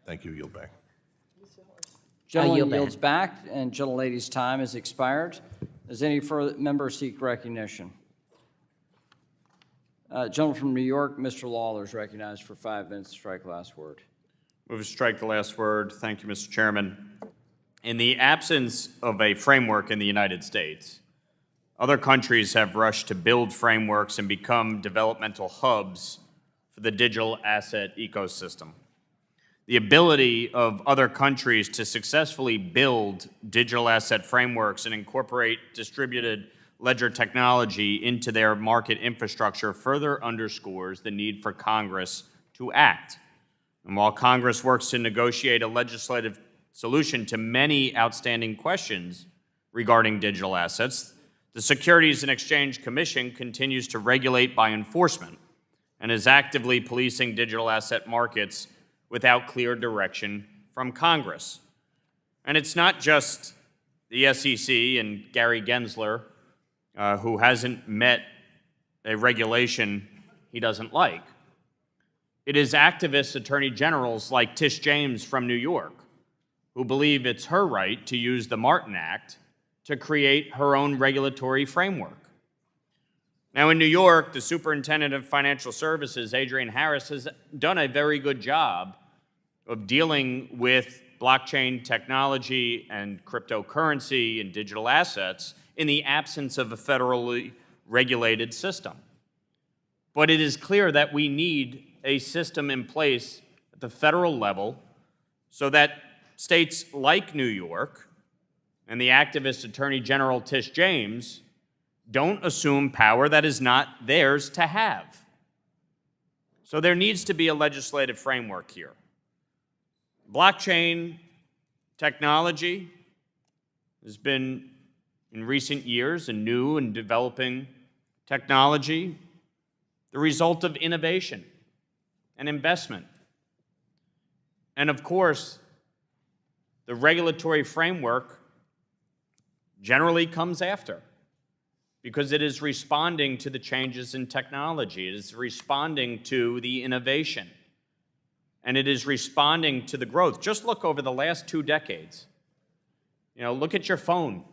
Thank you, yield back. Gentleman yields back, and gentlelady's time has expired. Does any further member seek recognition? Gentleman from New York, Mr. Lawler, is recognized for 5 minutes to strike last word. Move to strike the last word. Thank you, Mr. Chairman. In the absence of a framework in the United States, other countries have rushed to build frameworks and become developmental hubs for the digital asset ecosystem. The ability of other countries to successfully build digital asset frameworks and incorporate distributed ledger technology into their market infrastructure further underscores the need for Congress to act. And while Congress works to negotiate a legislative solution to many outstanding questions regarding digital assets, the Securities and Exchange Commission continues to regulate by enforcement and is actively policing digital asset markets without clear direction from Congress. And it's not just the SEC and Gary Gensler who hasn't met a regulation he doesn't like. It is activist attorney generals like Tish James from New York who believe it's her right to use the Martin Act to create her own regulatory framework. Now in New York, the Superintendent of Financial Services, Adrian Harris, has done a very good job of dealing with blockchain technology and cryptocurrency and digital assets in the absence of a federally regulated system. But it is clear that we need a system in place at the federal level so that states like New York and the activist Attorney General Tish James don't assume power that is not theirs to have. So there needs to be a legislative framework here. Blockchain technology has been, in recent years, a new and developing technology, the result of innovation and investment. And of course, the regulatory framework generally comes after, because it is responding to the changes in technology. It is responding to the innovation. And it is responding to the growth. Just look over the last 2 decades. Look at your phone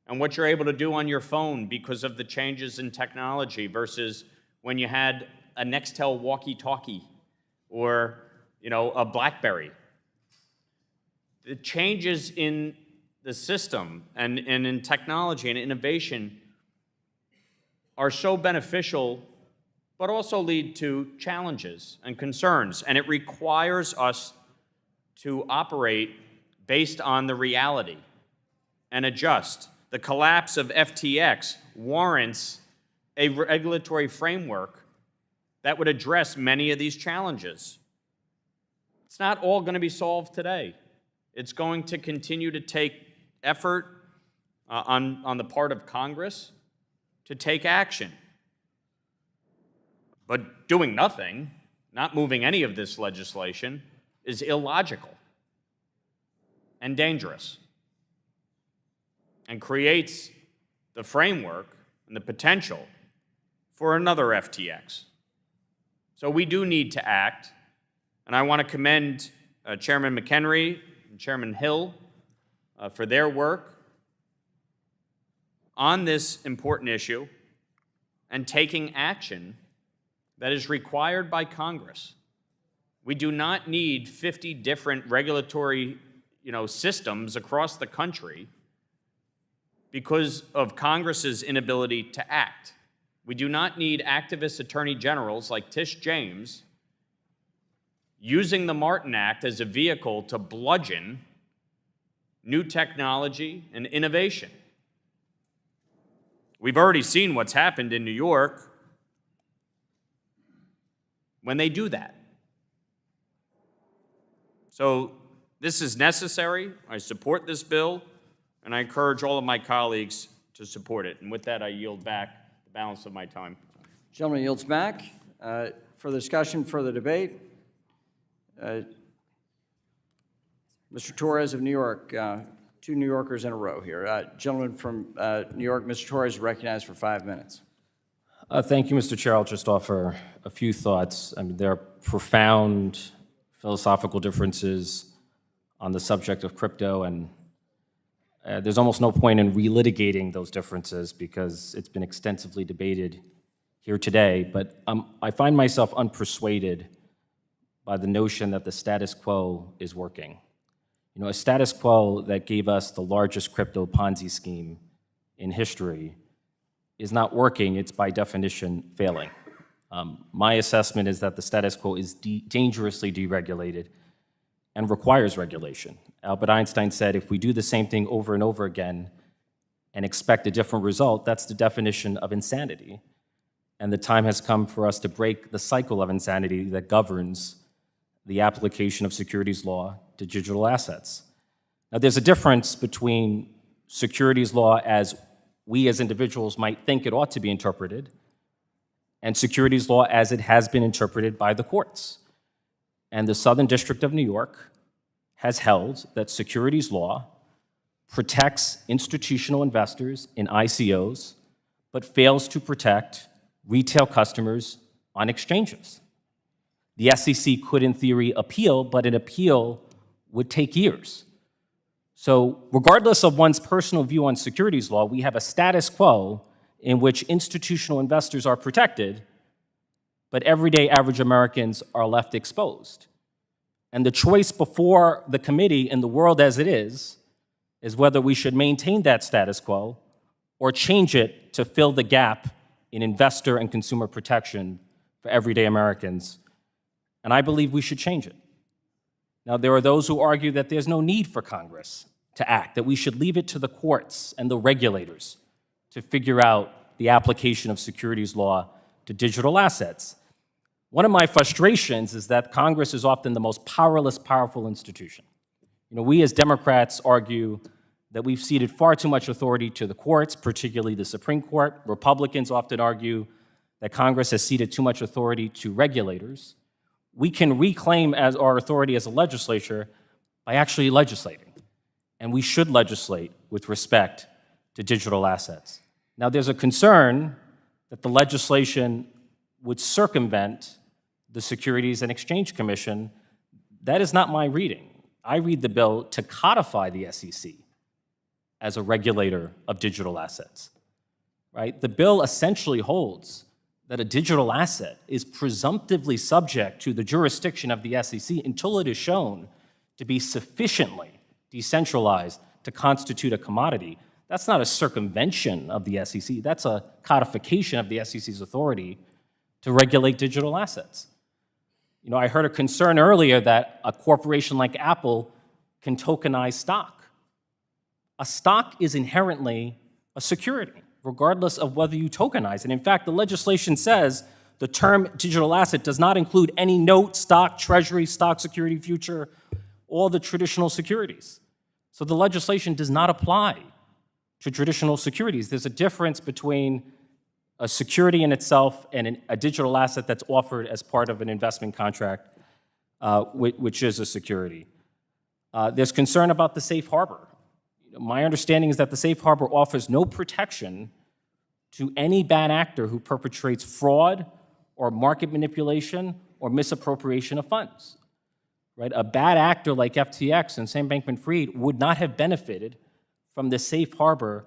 and what you're able to do on your phone because of the changes in technology versus when you had a Nextel walkie-talkie or, a BlackBerry. The changes in the system and in technology and innovation are so beneficial, but also lead to challenges and concerns. And it requires us to operate based on the reality and adjust. The collapse of FTX warrants a regulatory framework that would address many of these challenges. It's not all going to be solved today. It's going to continue to take effort on the part of Congress to take action. But doing nothing, not moving any of this legislation, is illogical and dangerous and creates the framework and the potential for another FTX. So we do need to act, and I want to commend Chairman McHenry and Chairman Hill for their work on this important issue and taking action that is required by Congress. We do not need 50 different regulatory, systems across the country because of Congress's inability to act. We do not need activist attorney generals like Tish James using the Martin Act as a vehicle to bludgeon new technology and innovation. We've already seen what's happened in New York when they do that. So this is necessary. I support this bill, and I encourage all of my colleagues to support it. And with that, I yield back the balance of my time. Gentleman yields back. Further discussion, further debate. Mr. Torres of New York, two New Yorkers in a row here. Gentleman from New York, Mr. Torres, recognized for 5 minutes. Thank you, Mr. Chair. I'll just offer a few thoughts. I mean, there are profound philosophical differences on the subject of crypto, and there's almost no point in relitigating those differences because it's been extensively debated here today. But I find myself unpersuaded by the notion that the status quo is working. A status quo that gave us the largest crypto Ponzi scheme in history is not working. It's by definition failing. My assessment is that the status quo is dangerously deregulated and requires regulation. Albert Einstein said, if we do the same thing over and over again and expect a different result, that's the definition of insanity. And the time has come for us to break the cycle of insanity that governs the application of securities law to digital assets. Now, there's a difference between securities law as we as individuals might think it ought to be interpreted and securities law as it has been interpreted by the courts. And the Southern District of New York has held that securities law protects institutional investors in ICOs, but fails to protect retail customers on exchanges. The SEC could, in theory, appeal, but an appeal would take years. So regardless of one's personal view on securities law, we have a status quo in which institutional investors are protected, but everyday average Americans are left exposed. And the choice before the committee in the world as it is whether we should maintain that status quo or change it to fill the gap in investor and consumer protection for everyday Americans. And I believe we should change it. Now, there are those who argue that there's no need for Congress to act, that we should leave it to the courts and the regulators to figure out the application of securities law to digital assets. One of my frustrations is that Congress is often the most powerful institution. We as Democrats argue that we've ceded far too much authority to the courts, particularly the Supreme Court. Republicans often argue that Congress has ceded too much authority to regulators. We can reclaim as our authority as a legislature by actually legislating. And we should legislate with respect to digital assets. Now, there's a concern that the legislation would circumvent the Securities and Exchange Commission. That is not my reading. I read the bill to codify the SEC as a regulator of digital assets, right? The bill essentially holds that a digital asset is presumptively subject to the jurisdiction of the SEC until it is shown to be sufficiently decentralized to constitute a commodity. That's not a circumvention of the SEC. That's a codification of the SEC's authority to regulate digital assets. You know, I heard a concern earlier that a corporation like Apple can tokenize stock. A stock is inherently a security, regardless of whether you tokenize it. In fact, the legislation says the term digital asset does not include any note, stock, treasury, stock security, future, all the traditional securities. So the legislation does not apply to traditional securities. There's a difference between a security in itself and a digital asset that's offered as part of an investment contract, which is a security. There's concern about the safe harbor. My understanding is that the safe harbor offers no protection to any bad actor who perpetrates fraud or market manipulation or misappropriation of funds. Right? A bad actor like FTX and Sam Bankman-Fried would not have benefited from the safe harbor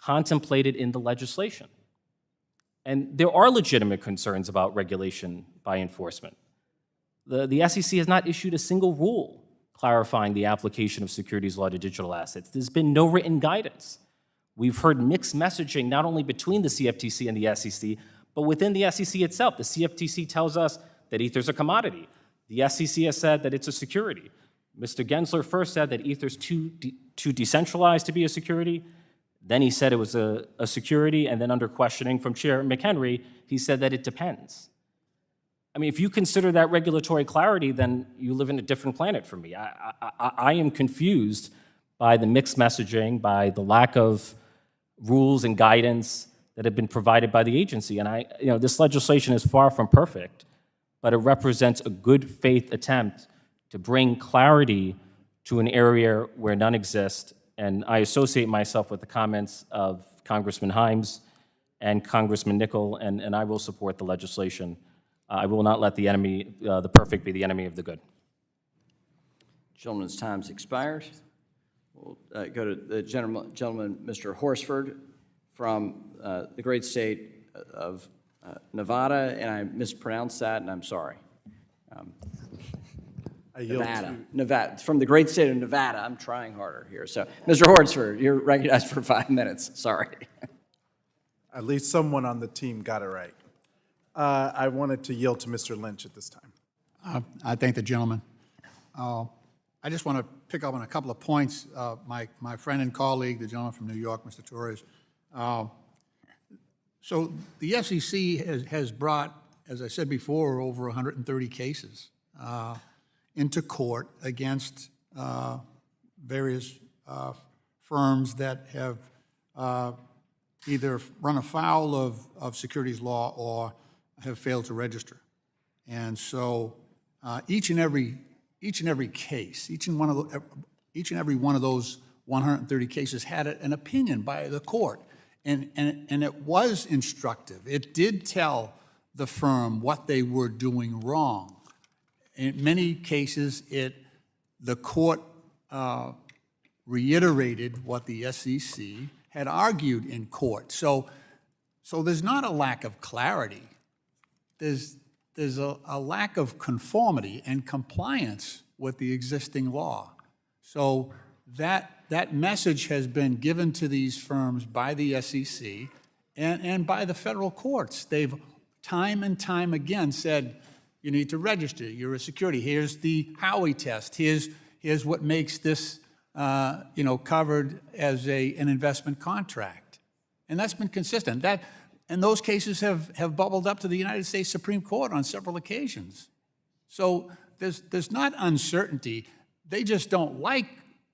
contemplated in the legislation. And there are legitimate concerns about regulation by enforcement. The SEC has not issued a single rule clarifying the application of securities law to digital assets. There's been no written guidance. We've heard mixed messaging not only between the CFTC and the SEC, but within the SEC itself. The CFTC tells us that Ether's a commodity. The SEC has said that it's a security. Mr. Gensler first said that Ether's too decentralized to be a security. Then he said it was a security, and then under questioning from Chair McHenry, he said that it depends. I mean, if you consider that regulatory clarity, then you live in a different planet from me. I am confused by the mixed messaging, by the lack of rules and guidance that have been provided by the agency. And this legislation is far from perfect, but it represents a good faith attempt to bring clarity to an area where none exists. And I associate myself with the comments of Congressman Himes and Congressman Nickel, and I will support the legislation. I will not let the perfect be the enemy of the good. Gentleman's time's expired. We'll go to the gentleman, Mr. Horsford from the great state of Nevada, and I mispronounced that, and I'm sorry. Nevada, from the great state of Nevada. I'm trying harder here. So, Mr. Horsford, you're recognized for 5 minutes. Sorry. At least someone on the team got it right. I wanted to yield to Mr. Lynch at this time. I thank the gentleman. I just want to pick up on a couple of points. My friend and colleague, the gentleman from New York, Mr. Torres. So the SEC has brought, as I said before, over 130 cases into court against various firms that have either run afoul of securities law or have failed to register. And so each and every case, each and every one of those 130 cases had an opinion by the court, and it was instructive. It did tell the firm what they were doing wrong. In many cases, the court reiterated what the SEC had argued in court. So there's not a lack of clarity. There's a lack of conformity and compliance with the existing law. So that message has been given to these firms by the SEC and by the federal courts. They've time and time again said, you need to register, you're a security. Here's the Howey test. Here's what makes this covered as an investment contract. And that's been consistent. And those cases have bubbled up to the United States Supreme Court on several occasions. So there's not uncertainty. They just don't like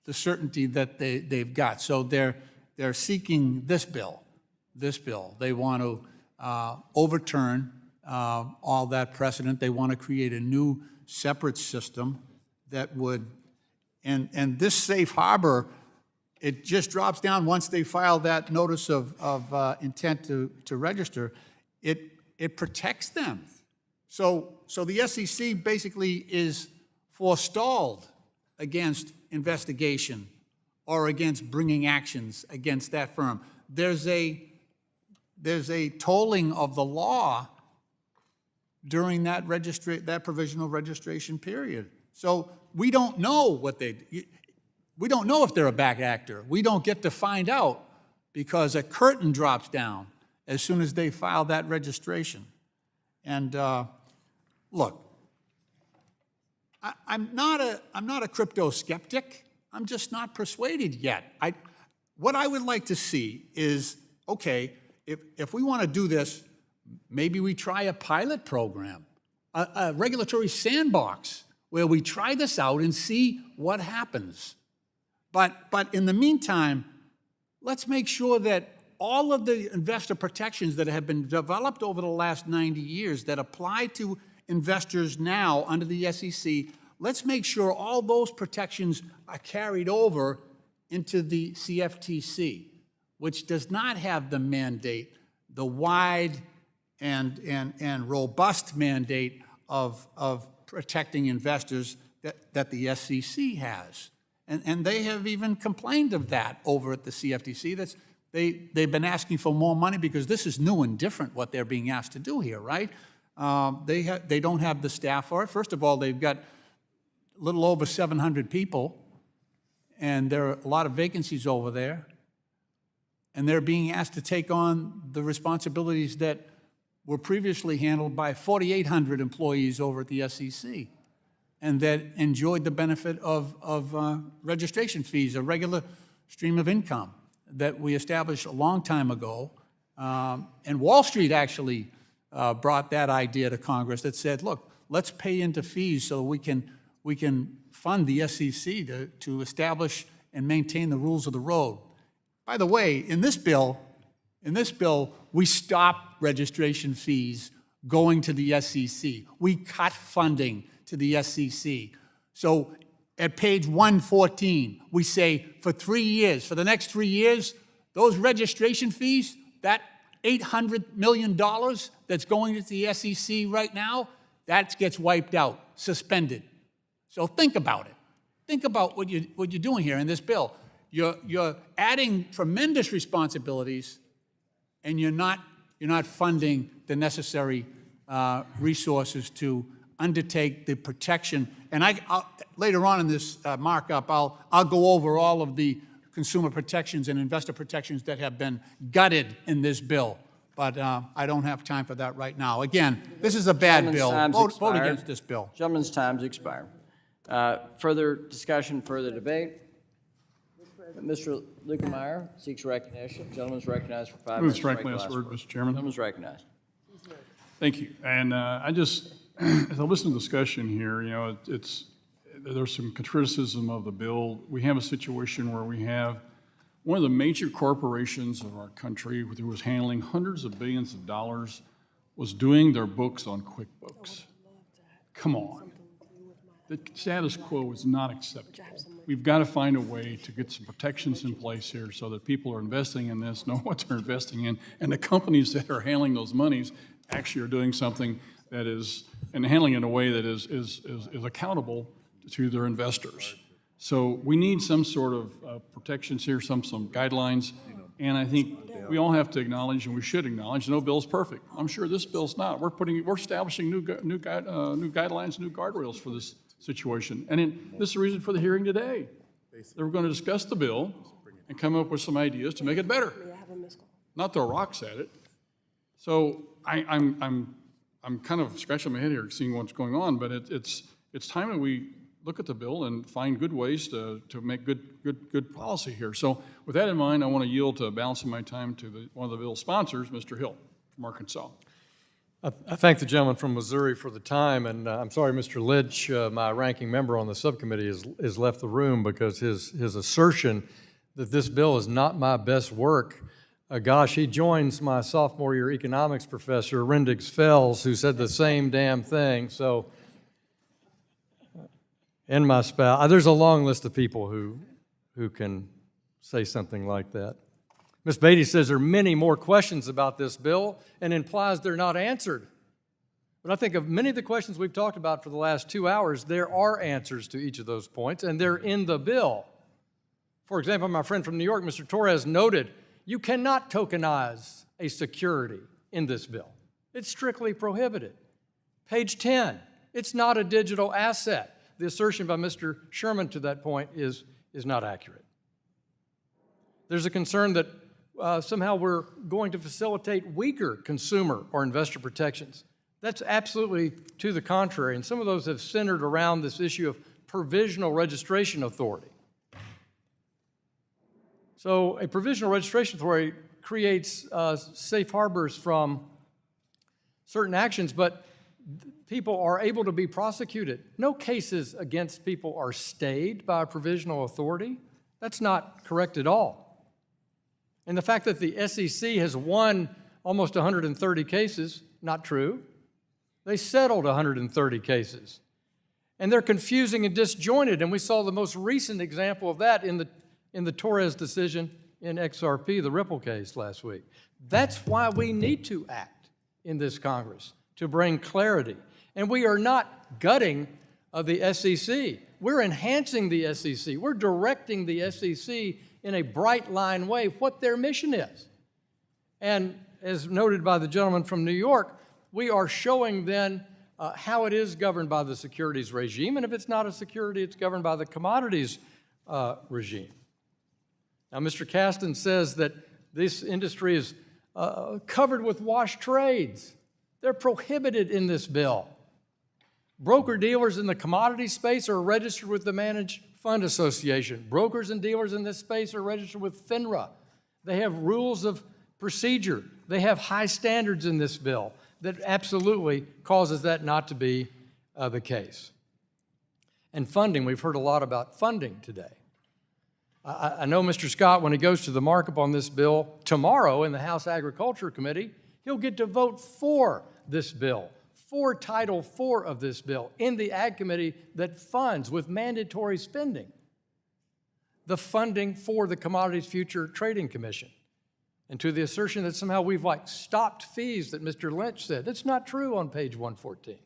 the certainty that they've got. So they're seeking this bill. They want to overturn all that precedent. They want to create a new separate system that would, and this safe harbor, it just drops down once they file that notice of intent to register. It protects them. So the SEC basically is forestalled against investigation or against bringing actions against that firm. There's a tolling of the law during that provisional registration period. So we don't know what they do. we don't know if they're a bad actor. We don't get to find out because a curtain drops down as soon as they file that registration. And look, I'm not a crypto skeptic. I'm just not persuaded yet. What I would like to see is, okay, if we want to do this, maybe we try a pilot program, a regulatory sandbox where we try this out and see what happens. But in the meantime, let's make sure that all of the investor protections that have been developed over the last 90 years that apply to investors now under the SEC, let's make sure all those protections are carried over into the CFTC, which does not have the mandate, the wide and robust mandate of protecting investors that the SEC has. And they have even complained of that over at the CFTC. They've been asking for more money because this is new and different what they're being asked to do here, right? They don't have the staff for it. First of all, they've got a little over 700 people, and there are a lot of vacancies over there. And they're being asked to take on the responsibilities that were previously handled by 4,800 employees over at the SEC, and that enjoyed the benefit of registration fees, a regular stream of income that we established a long time ago. And Wall Street actually brought that idea to Congress that said, look, let's pay into fees so we can fund the SEC to establish and maintain the rules of the road. By the way, in this bill, we stop registration fees going to the SEC. We cut funding to the SEC. So at page 114, we say for 3 years, for the next 3 years, those registration fees, that $800 million that's going to the SEC right now, that gets wiped out, suspended. So think about it. Think about what you're doing here in this bill. You're adding tremendous responsibilities, and you're not funding the necessary resources to undertake the protection. And I'll, later on in this markup, I'll go over all of the consumer protections and investor protections that have been gutted in this bill. But I don't have time for that right now. Again, this is a bad bill. Vote against this bill. Gentleman's time's expired. Further discussion, further debate? Mr. Lukemeyer seeks recognition. Gentleman's recognized for 5 minutes. Strike last word, Mr. Chairman. Gentleman's recognized. Thank you. And I just, as I listen to the discussion here, you know, there's some criticism of the bill. We have a situation where we have one of the major corporations of our country who was handling hundreds of billions of dollars was doing their books on QuickBooks. Come on. The status quo is not acceptable. We've got to find a way to get some protections in place here so that people are investing in this, know what they're investing in, and the companies that are handling those monies actually are doing something that is, and handling it in a way that is accountable to their investors. So we need some sort of protections here, some guidelines, and I think we all have to acknowledge, and we should acknowledge, no bill's perfect. I'm sure this bill's not. We're establishing new guidelines, new guardrails for this situation. And this is the reason for the hearing today. They were going to discuss the bill and come up with some ideas to make it better, not throw rocks at it. So I'm kind of scratching my head here, seeing what's going on. But it's time that we look at the bill and find good ways to make good policy here. So with that in mind, I want to yield to balancing my time to one of the bill's sponsors, Mr. Hill from Arkansas. I thank the gentleman from Missouri for the time, and I'm sorry Mr. Lynch, my ranking member on the subcommittee, has left the room because his assertion that this bill is not my best work, gosh, he joins my sophomore year economics professor, Rendix Fells, who said the same damn thing. So, and my spouse, there's a long list of people who can say something like that. Ms. Beatty says there are many more questions about this bill and implies they're not answered. But I think of many of the questions we've talked about for the last 2 hours, there are answers to each of those points, and they're in the bill. For example, my friend from New York, Mr. Torres, noted you cannot tokenize a security in this bill. It's strictly prohibited. Page 10, it's not a digital asset. The assertion by Mr. Sherman to that point is is not accurate. There's a concern that somehow we're going to facilitate weaker consumer or investor protections. That's absolutely to the contrary, and some of those have centered around this issue of provisional registration authority. So a provisional registration authority creates safe harbors from certain actions, but people are able to be prosecuted. No cases against people are stayed by a provisional authority. That's not correct at all. And the fact that the SEC has won almost 130 cases, not true. They settled 130 cases. And they're confusing and disjointed, and we saw the most recent example of that in the Torres decision in XRP, the Ripple case last week. That's why we need to act in this Congress, to bring clarity. And we are not gutting the SEC. We're enhancing the SEC. We're directing the SEC in a bright line way what their mission is. And as noted by the gentleman from New York, we are showing then how it is governed by the securities regime, and if it's not a security, it's governed by the commodities regime. Now, Mr. Caston says that this industry is covered with wash trades. They're prohibited in this bill. Broker-dealers in the commodity space are registered with the Managed Fund Association. Brokers and dealers in this space are registered with FINRA. They have rules of procedure. They have high standards in this bill that absolutely causes that not to be the case. And funding, we've heard a lot about funding today. I know Mr. Scott, when he goes to the markup on this bill tomorrow in the House Agriculture Committee, he'll get to vote for this bill, for Title IV of this bill in the Ag Committee that funds with mandatory spending the funding for the Commodities Future Trading Commission. And to the assertion that somehow we've stopped fees that Mr. Lynch said, that's not true on page 114.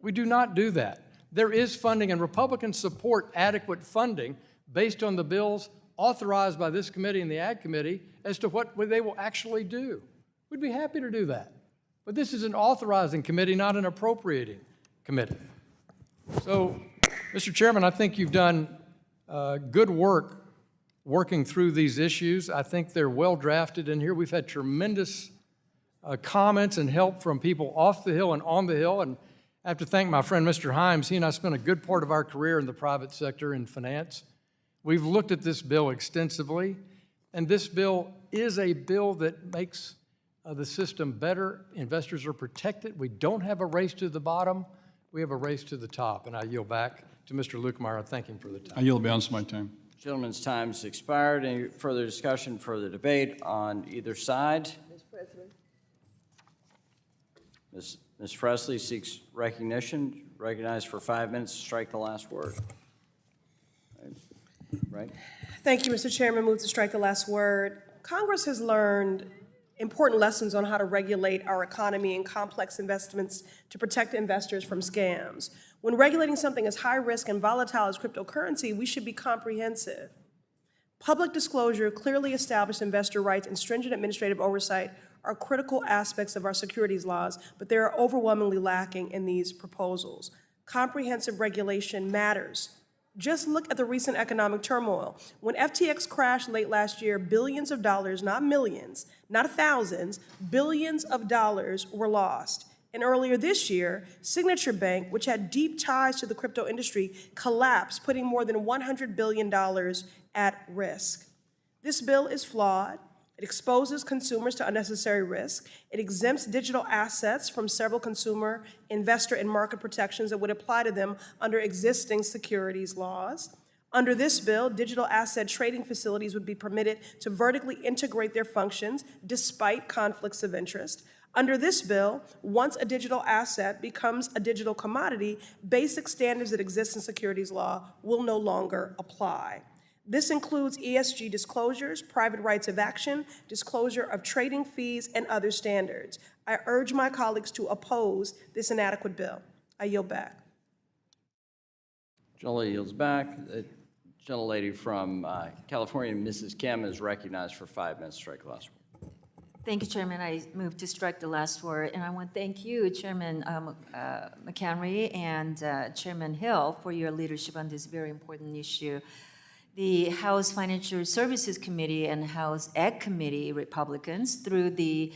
We do not do that. There is funding, and Republicans support adequate funding based on the bills authorized by this committee and the Ag Committee as to what they will actually do. We'd be happy to do that. But this is an authorizing committee, not an appropriating committee. So, Mr. Chairman, I think you've done good work working through these issues. I think they're well drafted in here. We've had tremendous comments and help from people off the Hill and on the Hill. And I have to thank my friend Mr. Himes. He and I spent a good part of our career in the private sector in finance. We've looked at this bill extensively, and this bill is a bill that makes the system better. Investors are protected. We don't have a race to the bottom. We have a race to the top. And I yield back to Mr. Lukemeyer. I thank him for the time. I yield the balance of my time. Gentleman's time's expired. Any further discussion, further debate on either side? Mr. President. Ms. Presley seeks recognition. Recognized for 5 minutes to strike the last word. Right? Thank you, Mr. Chairman. Move to strike the last word. Congress has learned important lessons on how to regulate our economy and complex investments to protect investors from scams. When regulating something as high risk and volatile as cryptocurrency, we should be comprehensive. Public disclosure, clearly established investor rights, and stringent administrative oversight are critical aspects of our securities laws, but they are overwhelmingly lacking in these proposals. Comprehensive regulation matters. Just look at the recent economic turmoil. When FTX crashed late last year, billions of dollars, not millions, not thousands, billions of dollars were lost. And earlier this year, Signature Bank, which had deep ties to the crypto industry, collapsed, putting more than $100 billion at risk. This bill is flawed. It exposes consumers to unnecessary risk. It exempts digital assets from several consumer, investor, and market protections that would apply to them under existing securities laws. Under this bill, digital asset trading facilities would be permitted to vertically integrate their functions despite conflicts of interest. Under this bill, once a digital asset becomes a digital commodity, basic standards that exist in securities law will no longer apply. This includes ESG disclosures, private rights of action, disclosure of trading fees, and other standards. I urge my colleagues to oppose this inadequate bill. I yield back. Gentlelady yields back. The gentlelady from California, Mrs. Kim, is recognized for 5 minutes to strike the last word. Thank you, Chairman. I move to strike the last word, and I want to thank you, Chairman McHenry and Chairman Hill, for your leadership on this very important issue. the House Financial Services Committee and House Ag Committee Republicans, through the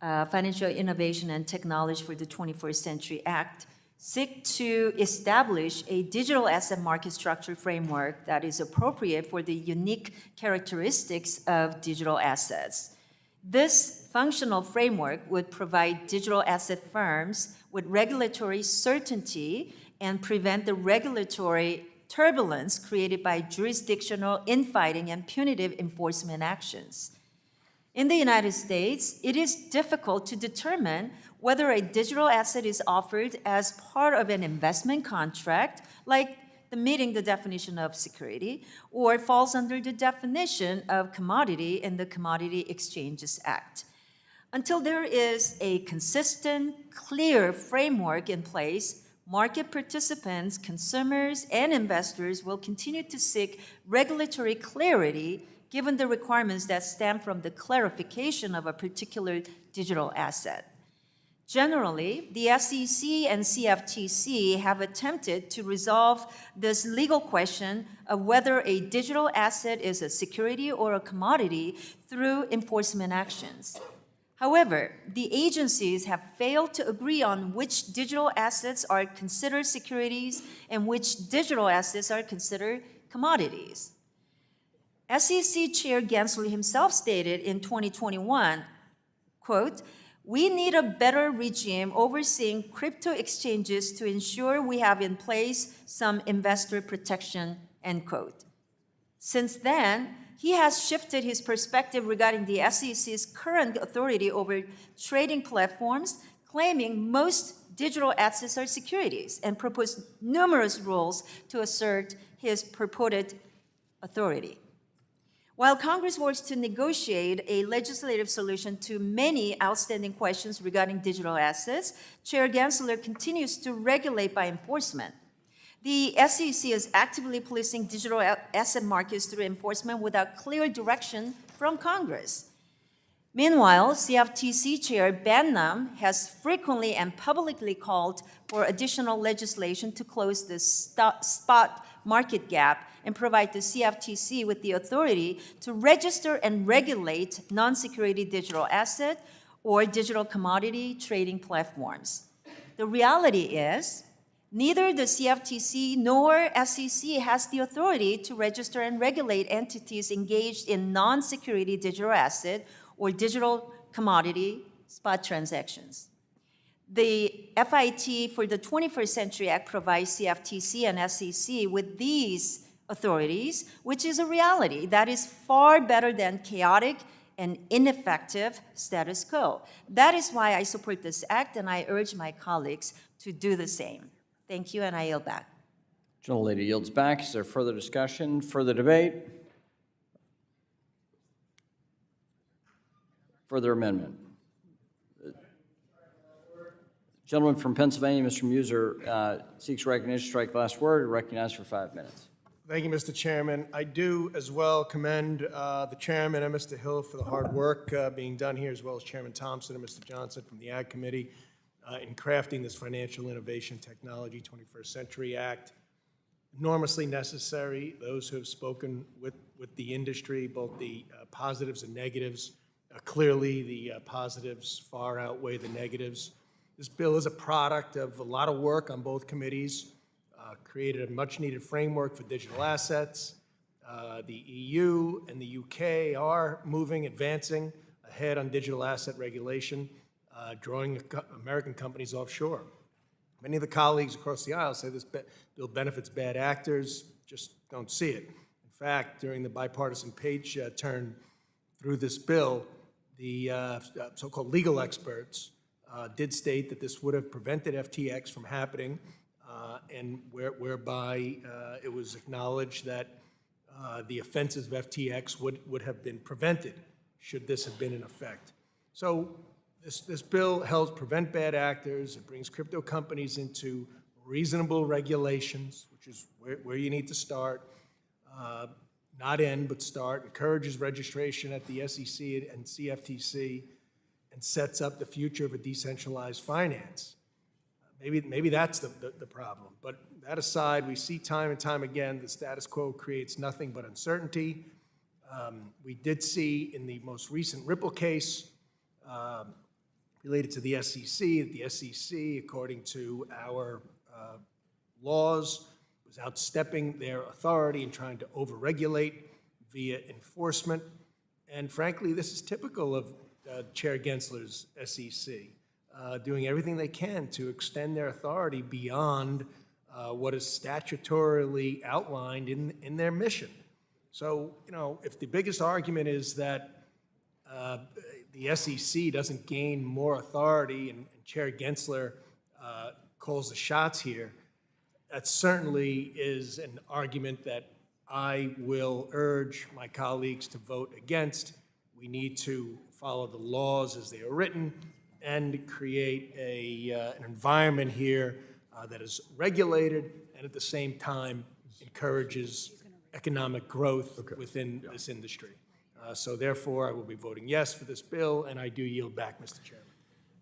Financial Innovation and Technology for the 21st Century Act, seek to establish a digital asset market structure framework that is appropriate for the unique characteristics of digital assets. This functional framework would provide digital asset firms with regulatory certainty and prevent the regulatory turbulence created by jurisdictional infighting and punitive enforcement actions. In the United States, it is difficult to determine whether a digital asset is offered as part of an investment contract, like meeting the definition of security, or falls under the definition of commodity in the Commodity Exchanges Act. Until there is a consistent, clear framework in place, market participants, consumers, and investors will continue to seek regulatory clarity given the requirements that stem from the clarification of a particular digital asset. Generally, the SEC and CFTC have attempted to resolve this legal question of whether a digital asset is a security or a commodity through enforcement actions. However, the agencies have failed to agree on which digital assets are considered securities and which digital assets are considered commodities. SEC Chair Gensler himself stated in 2021, quote, "We need a better regime overseeing crypto exchanges to ensure we have in place some investor protection," end quote. Since then, he has shifted his perspective regarding the SEC's current authority over trading platforms, claiming most digital assets are securities, and proposed numerous rules to assert his purported authority. While Congress works to negotiate a legislative solution to many outstanding questions regarding digital assets, Chair Gensler continues to regulate by enforcement. The SEC is actively policing digital asset markets through enforcement without clear direction from Congress. Meanwhile, CFTC Chair Benham has frequently and publicly called for additional legislation to close the spot market gap and provide the CFTC with the authority to register and regulate non-security digital asset or digital commodity trading platforms. The reality is, neither the CFTC nor SEC has the authority to register and regulate entities engaged in non-security digital asset or digital commodity spot transactions. The FIT for the 21st Century Act provides CFTC and SEC with these authorities, which is a reality that is far better than chaotic and ineffective status quo. That is why I support this act, and I urge my colleagues to do the same. Thank you, and I yield back. Gentlelady yields back. Is there further discussion, further debate? Further amendment? Gentleman from Pennsylvania, Mr. Muser, seeks recognition, strike the last word, recognized for 5 minutes. Thank you, Mr. Chairman. I do as well commend the chairman and Mr. Hill for the hard work being done here, as well as Chairman Thompson and Mr. Johnson from the Ag Committee in crafting this Financial Innovation Technology 21st Century Act. Enormously necessary. Those who have spoken with the industry, both the positives and negatives, clearly the positives far outweigh the negatives. This bill is a product of a lot of work on both committees, created a much-needed framework for digital assets. The EU and the UK are advancing ahead on digital asset regulation, drawing American companies offshore. Many of the colleagues across the aisle say this bill benefits bad actors, just don't see it. In fact, during the bipartisan page turn through this bill, the so-called legal experts did state that this would have prevented FTX from happening, and whereby it was acknowledged that the offenses of FTX would have been prevented should this have been in effect. So this bill helps prevent bad actors. It brings crypto companies into reasonable regulations, which is where you need to start, not end, but start. Encourages registration at the SEC and CFTC, and sets up the future of a decentralized finance. Maybe that's the problem. But that aside, we see time and time again, the status quo creates nothing but uncertainty. We did see in the most recent Ripple case related to the SEC, that the SEC, according to our laws, was outstepping their authority and trying to overregulate via enforcement. And frankly, this is typical of Chair Gensler's SEC, doing everything they can to extend their authority beyond what is statutorily outlined in their mission. So, if the biggest argument is that the SEC doesn't gain more authority and Chair Gensler calls the shots here, that certainly is an argument that I will urge my colleagues to vote against. We need to follow the laws as they are written and create an environment here that is regulated and at the same time encourages economic growth within this industry. So therefore, I will be voting yes for this bill, and I do yield back, Mr. Chairman.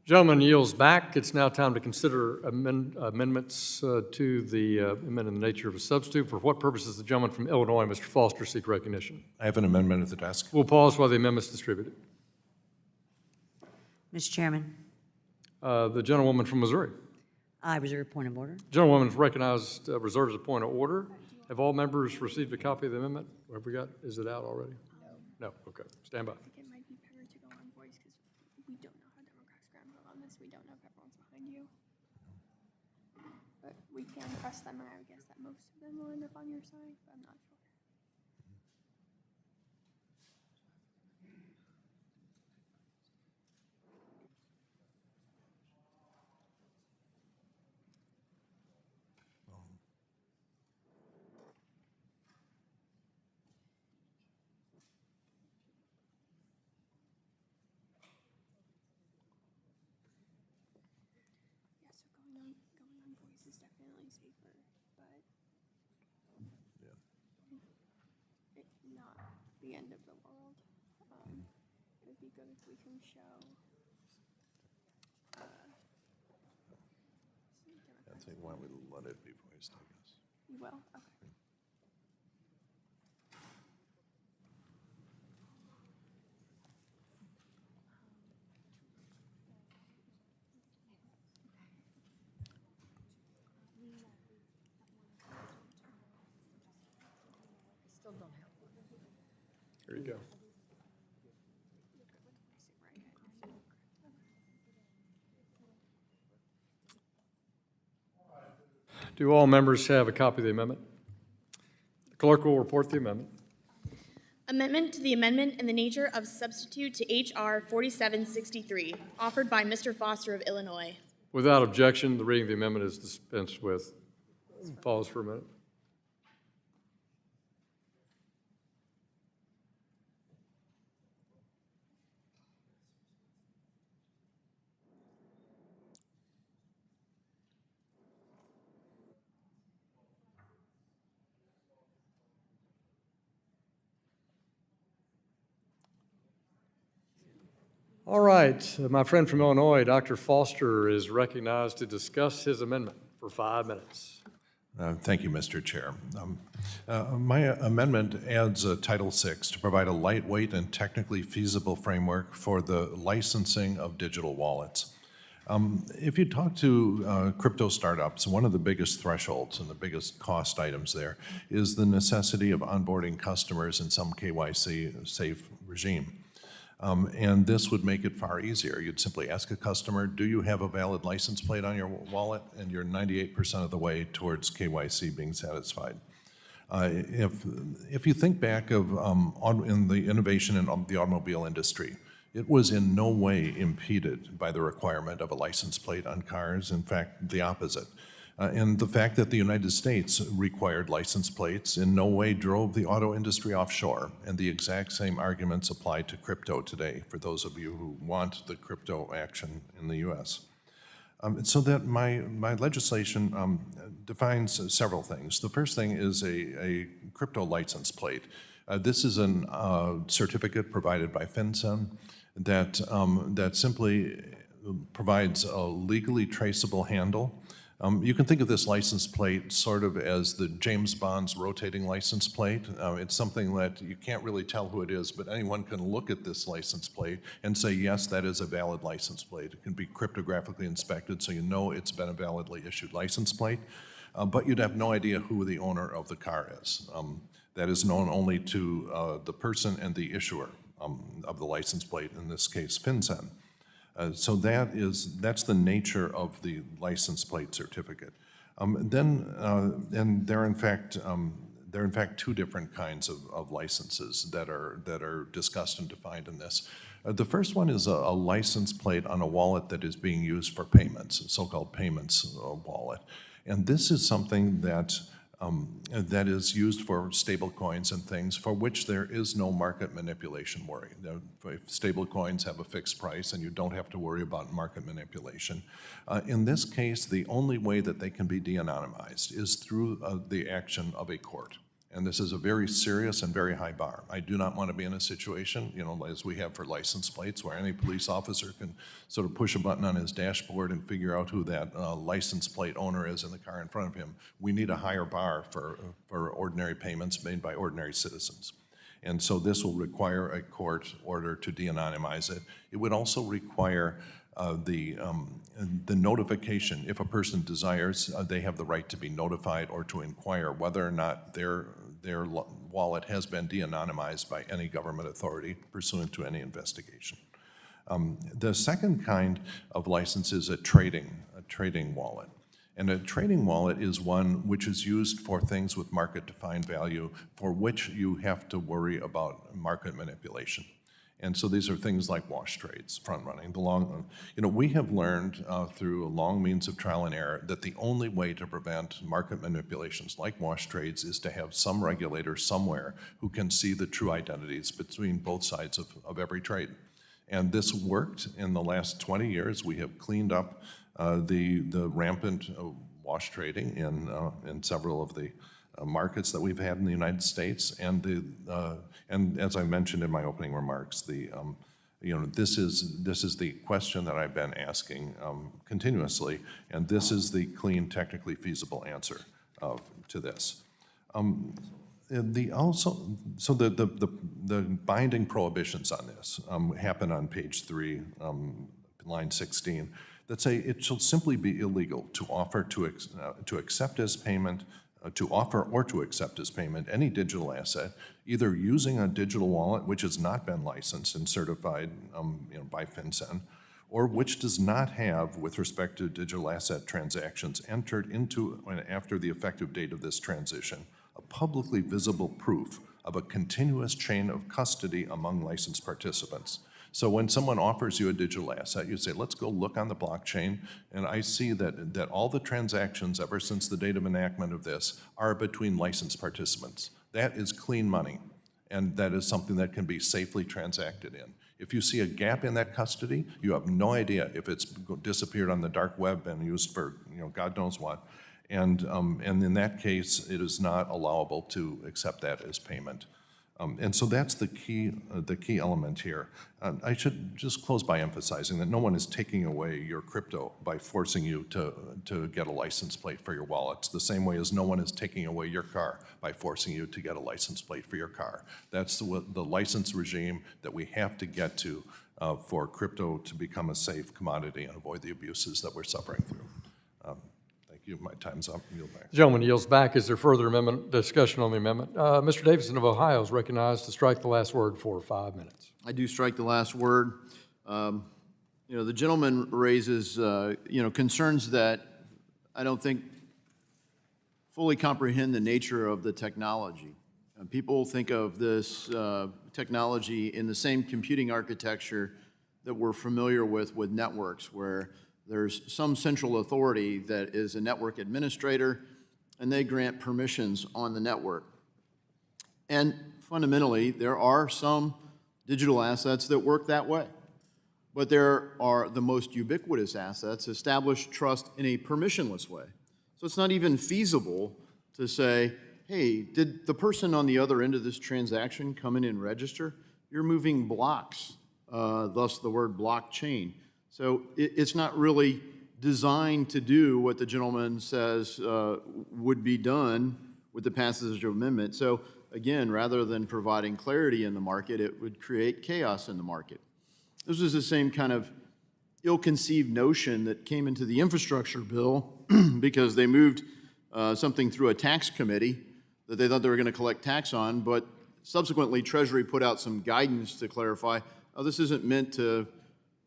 Gentleman yields back. It's now time to consider amendments to the amendment in the nature of a substitute. For what purpose does the gentleman from Illinois, Mr. Foster, seek recognition? I have an amendment at the desk. We'll pause while the amendment's distributed. Mr. Chairman, The gentlewoman from Missouri. I reserve point of order. Gentlewoman is recognized, reserves a point of order. Have all members received a copy of the amendment? What have we got? Is it out already? No. No, okay. Stand by. I think it might be better to go on voice because we don't know how Democrats are going to vote on this. We don't know if everyone's behind you. But we can press them, and I would guess that most of them will end up on your side, but I'm not sure. Going on voice is definitely safer, but it's not the end of the world. It would be good if we can show. That's why we let it be voiced, I guess. You will? Okay. Here you go. Do all members have a copy of the amendment? The clerk will report the amendment. Amendment to the amendment in the nature of substitute to H.R. 4763, offered by Mr. Foster of Illinois. Without objection, the reading of the amendment is dispensed with. Pause for a minute. All right, my friend from Illinois, Dr. Foster, is recognized to discuss his amendment for 5 minutes. Thank you, Mr. Chair. My amendment adds Title VI to provide a lightweight and technically feasible framework for the licensing of digital wallets. If you talk to crypto startups, one of the biggest thresholds and the biggest cost items there is the necessity of onboarding customers in some KYC safe regime. And this would make it far easier. You'd simply ask a customer, do you have a valid license plate on your wallet? And you're 98% of the way towards KYC being satisfied. If you think back of in the innovation in the automobile industry, it was in no way impeded by the requirement of a license plate on cars. In fact, the opposite. And the fact that the United States required license plates in no way drove the auto industry offshore. And the exact same arguments apply to crypto today, for those of you who want the crypto action in the US. So that my legislation defines several things. The first thing is a crypto license plate. This is a certificate provided by FinCEN that simply provides a legally traceable handle. You can think of this license plate sort of as the James Bond's rotating license plate. It's something that you can't really tell who it is, but anyone can look at this license plate and say, yes, that is a valid license plate. It can be cryptographically inspected, so you know it's been a validly issued license plate, but you'd have no idea who the owner of the car is. That is known only to the person and the issuer of the license plate, in this case, FinCEN. So that's the nature of the license plate certificate. And there are in fact two different kinds of licenses that are discussed and defined in this. The first one is a license plate on a wallet that is being used for payments, a so-called payments wallet. And this is something that is used for stable coins and things for which there is no market manipulation worry. Stable coins have a fixed price and you don't have to worry about market manipulation. In this case, the only way that they can be de-anonymized is through the action of a court. And this is a very serious and very high bar. I do not want to be in a situation, as we have for license plates, where any police officer can sort of push a button on his dashboard and figure out who that license plate owner is in the car in front of him. We need a higher bar for ordinary payments made by ordinary citizens. And so this will require a court order to de-anonymize it. It would also require the notification. If a person desires, they have the right to be notified or to inquire whether or not their wallet has been de-anonymized by any government authority pursuant to any investigation. The second kind of license is a trading wallet. And a trading wallet is one which is used for things with market-defined value for which you have to worry about market manipulation. And so these are things like wash trades, front running. We have learned through a long means of trial and error that the only way to prevent market manipulations like wash trades is to have some regulator somewhere who can see the true identities between both sides of every trade. And this worked in the last 20 years. We have cleaned up the rampant wash trading in several of the markets that we've had in the United States, and as I mentioned in my opening remarks, this is the question that I've been asking continuously, and this is the clean, technically feasible answer to this. The binding prohibitions on this happen on page 3, line 16, that say it shall simply be illegal to offer to accept as payment. To offer or to accept as payment any digital asset, either using a digital wallet which has not been licensed and certified by FinCEN, or which does not have, with respect to digital asset transactions entered into and after the effective date of this transition, a publicly visible proof of a continuous chain of custody among licensed participants. So when someone offers you a digital asset, you say, let's go look on the blockchain, and I see that all the transactions ever since the date of enactment of this are between licensed participants. That is clean money, and that is something that can be safely transacted in. If you see a gap in that custody, you have no idea if it's disappeared on the dark web and used for God knows what. And in that case, it is not allowable to accept that as payment. And so that's the key element here. I should just close by emphasizing that no one is taking away your crypto by forcing you to get a license plate for your wallets, the same way as no one is taking away your car by forcing you to get a license plate for your car. That's the license regime that we have to get to for crypto to become a safe commodity and avoid the abuses that we're suffering through. Thank you. My time's up. Yield back. The gentleman yields back. Is there further discussion on the amendment? Mr. Davidson of Ohio is recognized to strike the last word for 5 minutes. I do strike the last word. The gentleman raises, concerns that I don't think fully comprehend the nature of the technology. People think of this technology in the same computing architecture that we're familiar with networks, where there's some central authority that is a network administrator, and they grant permissions on the network. And fundamentally, there are some digital assets that work that way. But there are the most ubiquitous assets establish trust in a permissionless way. So it's not even feasible to say, hey, did the person on the other end of this transaction come in and register? You're moving blocks, thus the word blockchain. So it's not really designed to do what the gentleman says would be done with the passage of amendment. So again, rather than providing clarity in the market, it would create chaos in the market. This was the same kind of ill-conceived notion that came into the infrastructure bill because they moved something through a tax committee that they thought they were going to collect tax on, but subsequently Treasury put out some guidance to clarify, oh, this isn't meant to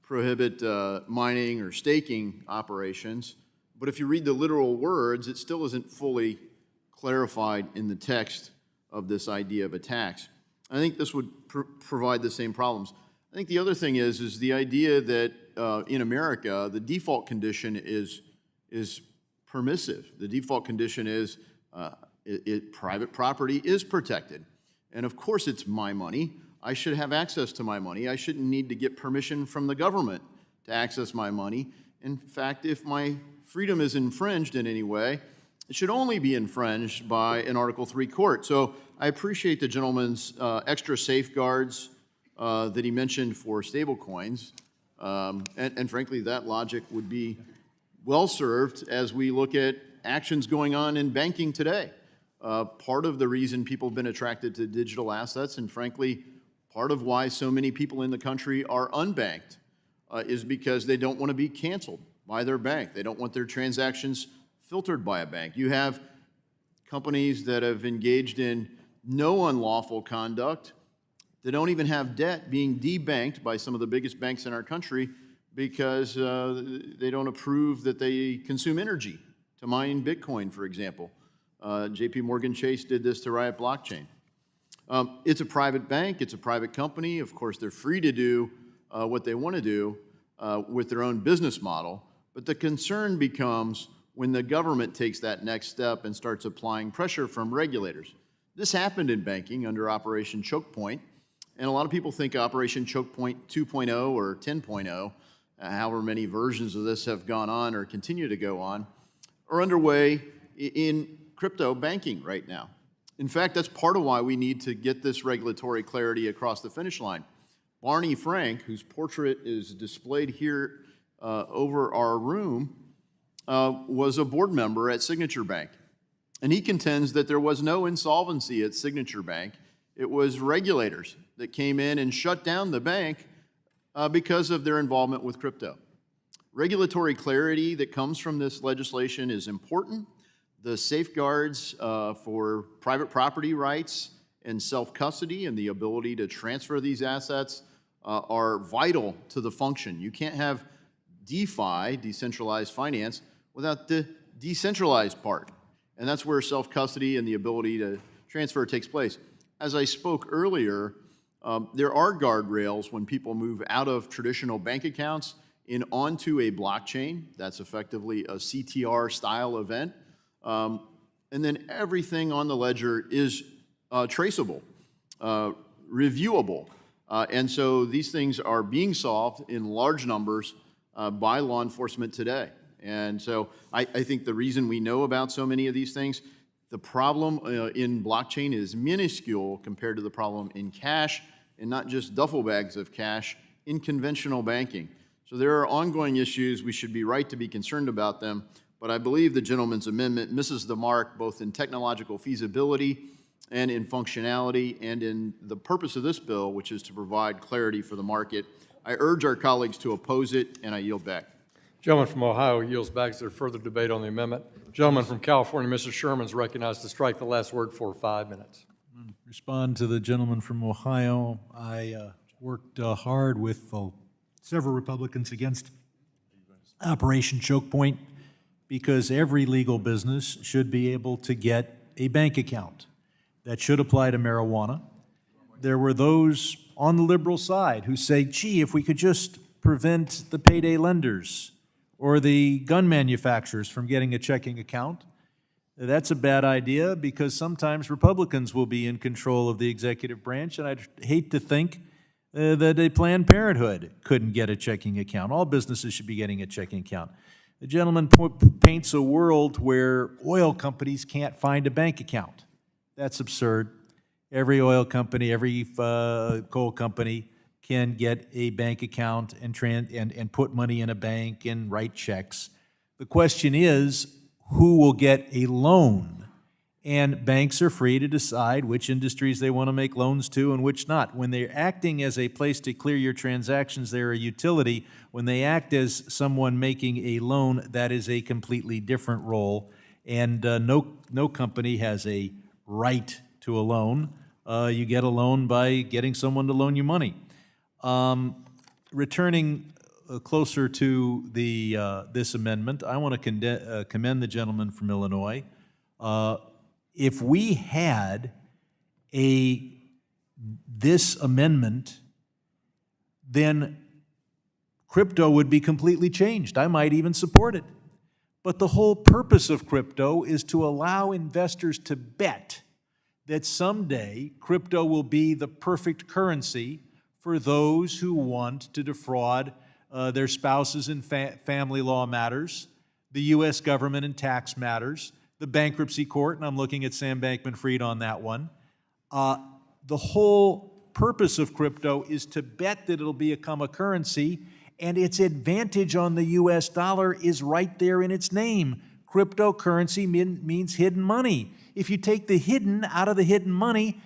prohibit mining or staking operations, but if you read the literal words, it still isn't fully clarified in the text of this idea of a tax. I think this would provide the same problems. I think the other thing is the idea that in America, the default condition is permissive. The default condition is private property is protected. And of course it's my money. I should have access to my money. I shouldn't need to get permission from the government to access my money. In fact, if my freedom is infringed in any way, it should only be infringed by an Article III court. So I appreciate the gentleman's extra safeguards that he mentioned for stablecoins. And frankly, that logic would be well served as we look at actions going on in banking today. Part of the reason people have been attracted to digital assets, and frankly, part of why so many people in the country are unbanked, is because they don't want to be canceled by their bank. They don't want their transactions filtered by a bank. You have companies that have engaged in no unlawful conduct, that don't even have debt, being debanked by some of the biggest banks in our country because they don't approve that they consume energy to mine Bitcoin, for example. JP Morgan Chase did this to Riot Blockchain. It's a private bank, it's a private company. Of course, they're free to do what they want to do with their own business model. But the concern becomes when the government takes that next step and starts applying pressure from regulators. This happened in banking under Operation Choke Point, and a lot of people think Operation Choke Point 2.0 or 10.0, however many versions of this have gone on or continue to go on, are underway in crypto banking right now. In fact, that's part of why we need to get this regulatory clarity across the finish line. Barney Frank, whose portrait is displayed here over our room, was a board member at Signature Bank. And he contends that there was no insolvency at Signature Bank. It was regulators that came in and shut down the bank because of their involvement with crypto. Regulatory clarity that comes from this legislation is important. The safeguards for private property rights and self-custody and the ability to transfer these assets are vital to the function. You can't have DeFi, decentralized finance, without the decentralized part. And that's where self-custody and the ability to transfer takes place. As I spoke earlier, there are guardrails when people move out of traditional bank accounts and onto a blockchain. That's effectively a CTR-style event. And then everything on the ledger is traceable, reviewable. And so these things are being solved in large numbers by law enforcement today. And so I think the reason we know about so many of these things, the problem in blockchain is minuscule compared to the problem in cash, and not just duffel bags of cash in conventional banking. So there are ongoing issues. We should be right to be concerned about them. But I believe the gentleman's amendment misses the mark both in technological feasibility and in functionality and in the purpose of this bill, which is to provide clarity for the market. I urge our colleagues to oppose it, and I yield back. Gentleman from Ohio yields back. Is there further debate on the amendment? Gentleman from California, Mr. Sherman, is recognized to strike the last word for 5 minutes. Respond to the gentleman from Ohio. I worked hard with several Republicans against Operation Choke Point because every legal business should be able to get a bank account. That should apply to marijuana. There were those on the liberal side who say, gee, if we could just prevent the payday lenders or the gun manufacturers from getting a checking account, that's a bad idea because sometimes Republicans will be in control of the executive branch, and I'd hate to think that a Planned Parenthood couldn't get a checking account. All businesses should be getting a checking account. The gentleman paints a world where oil companies can't find a bank account. That's absurd. Every oil company, every coal company can get a bank account and put money in a bank and write checks. The question is, who will get a loan? And banks are free to decide which industries they want to make loans to and which not. When they're acting as a place to clear your transactions, they're a utility. When they act as someone making a loan, that is a completely different role. And no company has a right to a loan. You get a loan by getting someone to loan you money. Returning closer to this amendment, I want to commend the gentleman from Illinois. If we had this amendment, then crypto would be completely changed. I might even support it. But the whole purpose of crypto is to allow investors to bet that someday crypto will be the perfect currency for those who want to defraud their spouses in family law matters, the U.S. government in tax matters, the bankruptcy court, and I'm looking at Sam Bankman-Fried on that one. The whole purpose of crypto is to bet that it'll become a currency, and its advantage on the U.S. dollar is right there in its name. Cryptocurrency means hidden money. If you take the hidden out of the hidden money,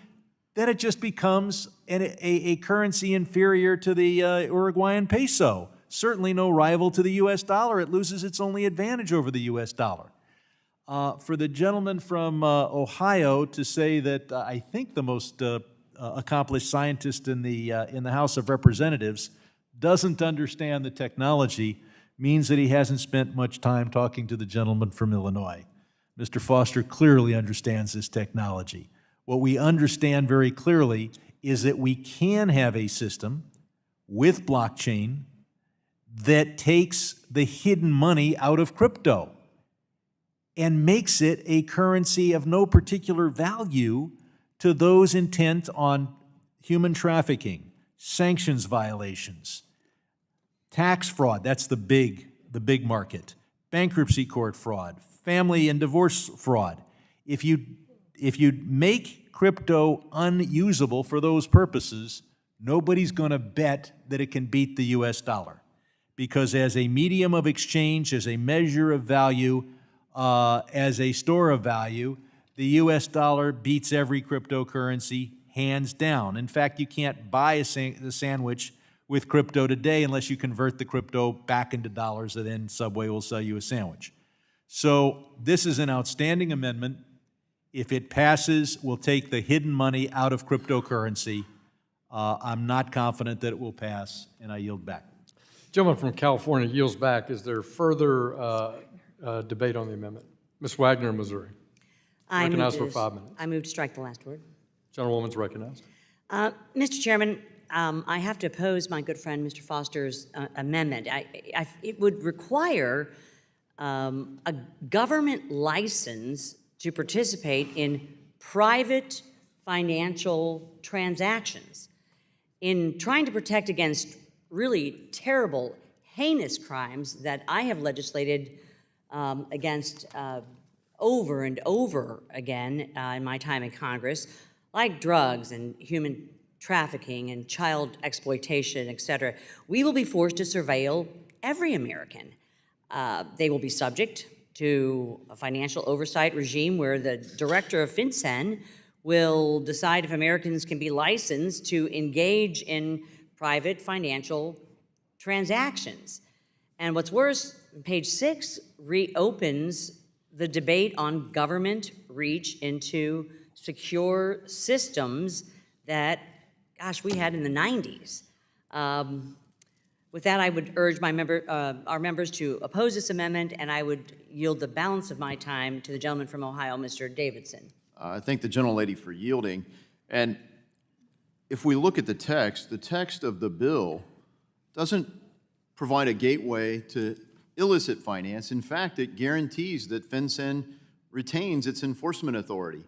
then it just becomes a currency inferior to the Uruguayan peso. Certainly no rival to the U.S. dollar. It loses its only advantage over the U.S. dollar. For the gentleman from Ohio to say that I think the most accomplished scientist in the House of Representatives doesn't understand the technology means that he hasn't spent much time talking to the gentleman from Illinois. Mr. Foster clearly understands this technology. What we understand very clearly is that we can have a system with blockchain that takes the hidden money out of crypto and makes it a currency of no particular value to those intent on human trafficking, sanctions violations, tax fraud, that's the big market, bankruptcy court fraud, family and divorce fraud. If you make crypto unusable for those purposes, nobody's going to bet that it can beat the U.S. dollar. Because as a medium of exchange, as a measure of value, as a store of value, the U.S. dollar beats every cryptocurrency hands down. In fact, you can't buy a sandwich with crypto today unless you convert the crypto back into dollars, and then Subway will sell you a sandwich. So this is an outstanding amendment. If it passes, we'll take the hidden money out of cryptocurrency. I'm not confident that it will pass, and I yield back. Gentleman from California yields back. Is there further debate on the amendment? Ms. Wagner, Missouri. Recognized for 5 minutes. I move to strike the last word. Gentlewoman's recognized. Mr. Chairman, I have to oppose my good friend Mr. Foster's amendment. It would require a government license to participate in private financial transactions. In trying to protect against really terrible, heinous crimes that I have legislated against over and over again in my time in Congress, like drugs and human trafficking and child exploitation, et cetera, we will be forced to surveil every American. They will be subject to a financial oversight regime where the director of FinCEN will decide if Americans can be licensed to engage in private financial transactions. And what's worse, page 6 reopens the debate on government reach into secure systems that, gosh, we had in the 90s. With that, I would urge our members to oppose this amendment, and I would yield the balance of my time to the gentleman from Ohio, Mr. Davidson. I thank the gentlelady for yielding. And if we look at the text of the bill doesn't provide a gateway to illicit finance. In fact, it guarantees that FinCEN retains its enforcement authority.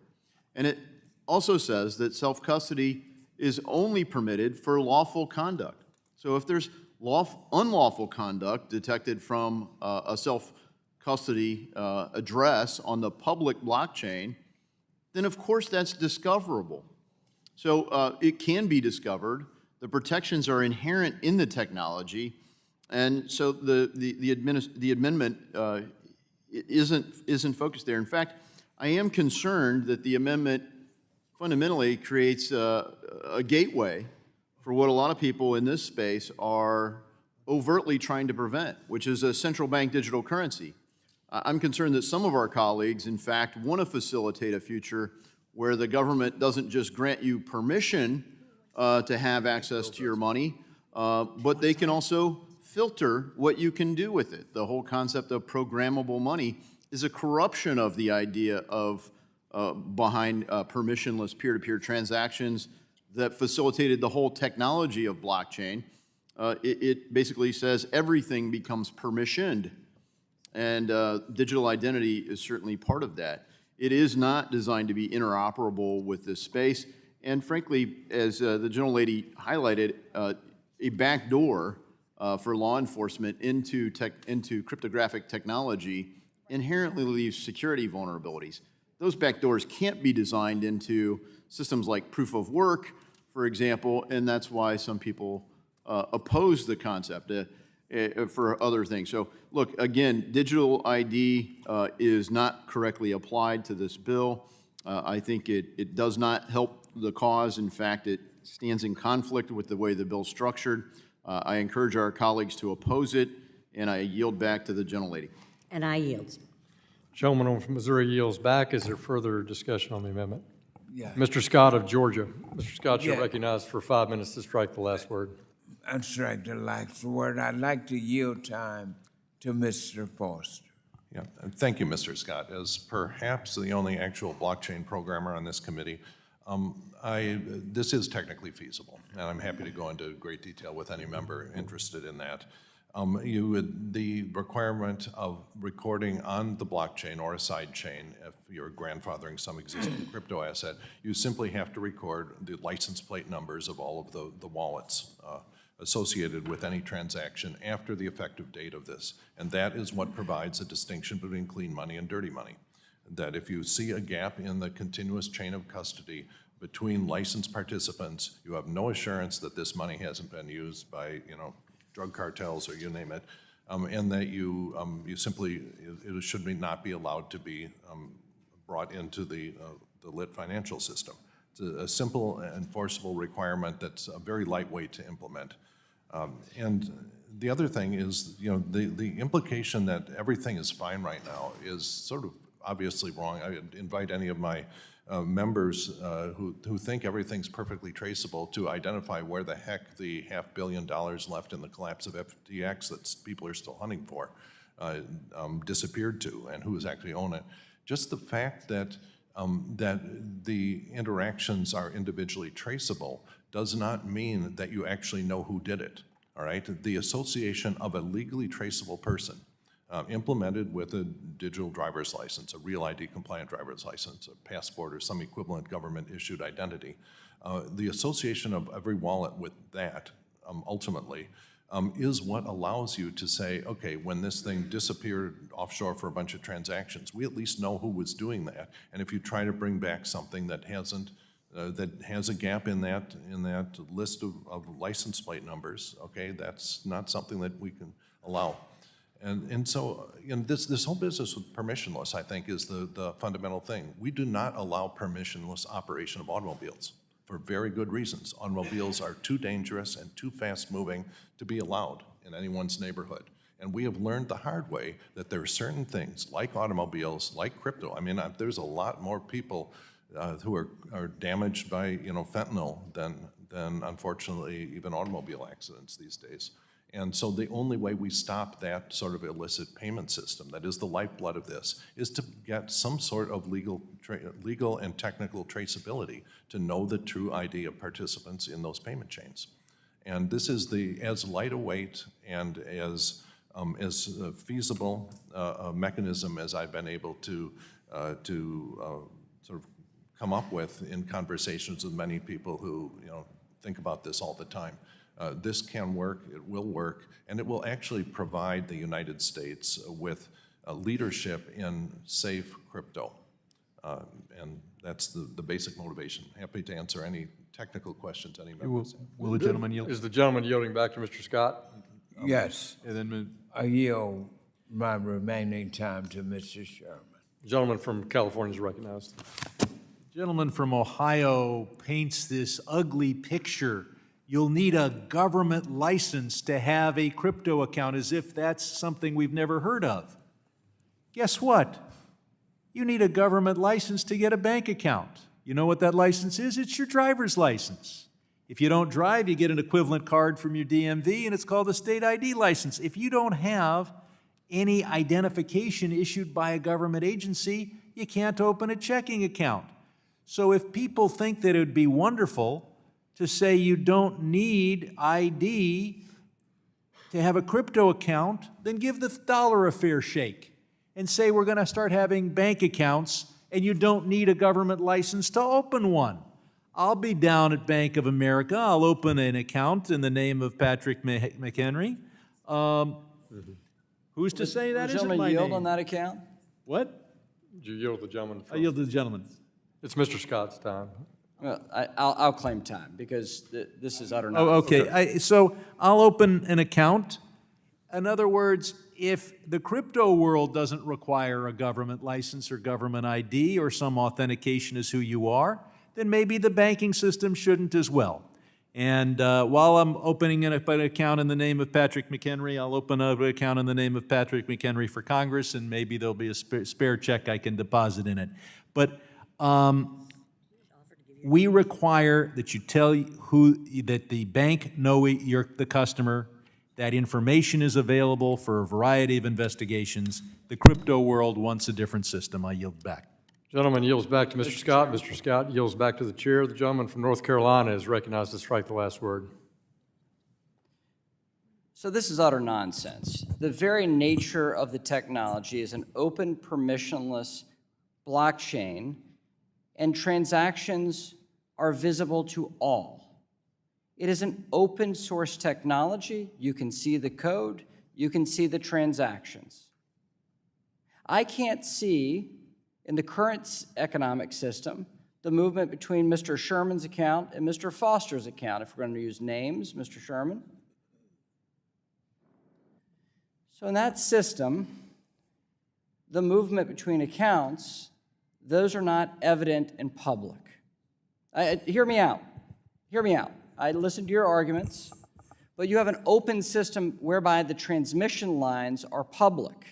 And it also says that self-custody is only permitted for lawful conduct. So if there's unlawful conduct detected from a self-custody address on the public blockchain, then of course that's discoverable. So it can be discovered. The protections are inherent in the technology, and so the amendment isn't focused there. In fact, I am concerned that the amendment fundamentally creates a gateway for what a lot of people in this space are overtly trying to prevent, which is a central bank digital currency. I'm concerned that some of our colleagues, in fact, want to facilitate a future where the government doesn't just grant you permission to have access to your money, but they can also filter what you can do with it. The whole concept of programmable money is a corruption of the idea of behind permissionless peer-to-peer transactions that facilitated the whole technology of blockchain. It basically says everything becomes permissioned, and digital identity is certainly part of that. It is not designed to be interoperable with this space, and frankly, as the gentlelady highlighted, a backdoor for law enforcement into cryptographic technology inherently leaves security vulnerabilities. Those backdoors can't be designed into systems like proof of work, for example, and that's why some people oppose the concept for other things. So look, again, digital ID is not correctly applied to this bill. I think it does not help the cause. In fact, it stands in conflict with the way the bill's structured. I encourage our colleagues to oppose it, and I yield back to the gentlelady. And I yield. Gentleman from Missouri yields back. Is there further discussion on the amendment? Yeah. Mr. Scott of Georgia. Mr. Scott, you're Yeah. recognized for 5 minutes to strike the last word. I'd strike the last word. I'd like to yield time to Mr. Foster. Yeah, and thank you, Mr. Scott. As perhaps the only actual blockchain programmer on this committee, this is technically feasible, and I'm happy to go into great detail with any member interested in that. The requirement of recording on the blockchain or a side chain, if you're grandfathering some existing crypto asset, you simply have to record the license plate numbers of all of the wallets associated with any transaction after the effective date of this. And that is what provides a distinction between clean money and dirty money. That if you see a gap in the continuous chain of custody between licensed participants, you have no assurance that this money hasn't been used by, drug cartels or you name it, and that you simply, it should not be allowed to be brought into the lit financial system. It's a simple, enforceable requirement that's very lightweight to implement. And the other thing is, the implication that everything is fine right now is sort of obviously wrong. I invite any of my members who think everything's perfectly traceable to identify where the heck the $500 million left in the collapse of FTX that people are still hunting for disappeared to, and who has actually owned it. Just the fact that the interactions are individually traceable does not mean that you actually know who did it, all right? The association of a legally traceable person implemented with a digital driver's license, a real ID compliant driver's license, a passport, or some equivalent government issued identity. The association of every wallet with that ultimately is what allows you to say, okay, when this thing disappeared offshore for a bunch of transactions, we at least know who was doing that. And if you try to bring back something that hasn't, that has a gap in that list of license plate numbers, okay, that's not something that we can allow. And so this whole business with permissionless, I think, is the fundamental thing. We do not allow permissionless operation of automobiles for very good reasons. Automobiles are too dangerous and too fast-moving to be allowed in anyone's neighborhood. And we have learned the hard way that there are certain things, like automobiles, like crypto. I mean, there's a lot more people who are damaged by fentanyl than unfortunately even automobile accidents these days. And so the only way we stop that sort of illicit payment system, that is the lifeblood of this, is to get some sort of legal and technical traceability to know the true ID of participants in those payment chains. And this is as light a weight and as feasible a mechanism as I've been able to sort of come up with in conversations with many people who think about this all the time. This can work, it will work, and it will actually provide the United States with leadership in safe crypto. And that's the basic motivation. Happy to answer any technical questions any Will members have. will the gentleman yield? Is the gentleman yielding back to Mr. Scott? Yes, And then I yield my remaining time to Mr. Sherman. The gentleman from California is recognized. the gentleman from Ohio paints this ugly picture. You'll need a government license to have a crypto account, as if that's something we've never heard of. Guess what? You need a government license to get a bank account. You know what that license is? It's your driver's license. If you don't drive, you get an equivalent card from your DMV, and it's called a state ID license. If you don't have any identification issued by a government agency, you can't open a checking account. So if people think that it would be wonderful to say you don't need ID to have a crypto account, then give the dollar a fair shake and say we're going to start having bank accounts and you don't need a government license to open one. I'll be down at Bank of America. I'll open an account in the name of Patrick McHenry. Who's to say that isn't Gentlemen, my yield name? on that account? What? Did you yield to the gentleman? I yield to the gentleman. It's Mr. Scott's time. Well, I'll claim time, because this is utter Oh, nonsense. okay. So I'll open an account. In other words, if the crypto world doesn't require a government license or government ID or some authentication as who you are, then maybe the banking system shouldn't as well. And while I'm opening an account in the name of Patrick McHenry, I'll open an account in the name of Patrick McHenry for Congress, and maybe there'll be a spare check I can deposit in it. But we require that you tell that the bank know you're the customer. That information is available for a variety of investigations. The crypto world wants a different system. I yield back. Gentleman yields back to Mr. Scott. Mr. Scott yields back to the chair. The gentleman from North Carolina is recognized to strike the last word. So this is utter nonsense. The very nature of the technology is an open, permissionless blockchain, and transactions are visible to all. It is an open source technology. You can see the code, you can see the transactions. I can't see in the current economic system the movement between Mr. Sherman's account and Mr. Foster's account, if we're going to use names, Mr. Sherman. So in that system, the movement between accounts, those are not evident in public. Hear me out. Hear me out. I listened to your arguments, but you have an open system whereby the transmission lines are public.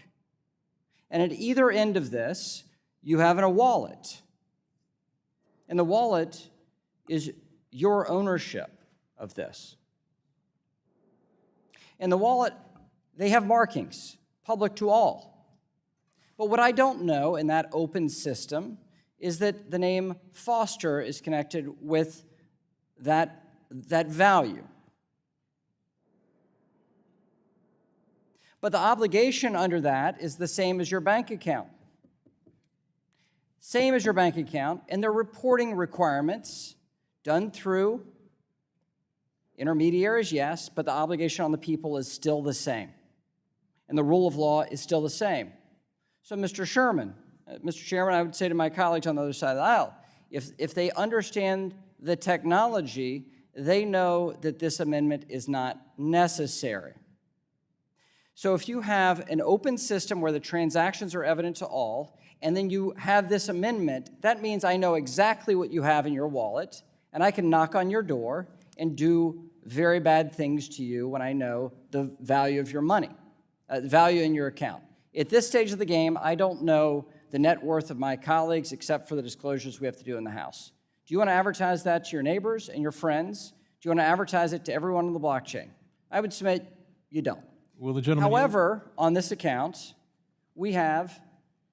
And at either end of this, you have a wallet. And the wallet is your ownership of this. And the wallet, they have markings, public to all. But what I don't know in that open system is that the name Foster is connected with that value. But the obligation under that is the same as your bank account. Same as your bank account, and their reporting requirements done through intermediaries, yes, but the obligation on the people is still the same. And the rule of law is still the same. So, Mr. Sherman, Mr. Chairman, I would say to my colleagues on the other side of the aisle, if they understand the technology, they know that this amendment is not necessary. So if you have an open system where the transactions are evident to all, and then you have this amendment, that means I know exactly what you have in your wallet, and I can knock on your door and do very bad things to you when I know the value of your money, the value in your account. At this stage of the game, I don't know the net worth of my colleagues except for the disclosures we have to do in the House. Do you want to advertise that to your neighbors and your friends? Do you want to advertise it to everyone on the blockchain? I would submit you don't. Will the gentleman However, on this account, we have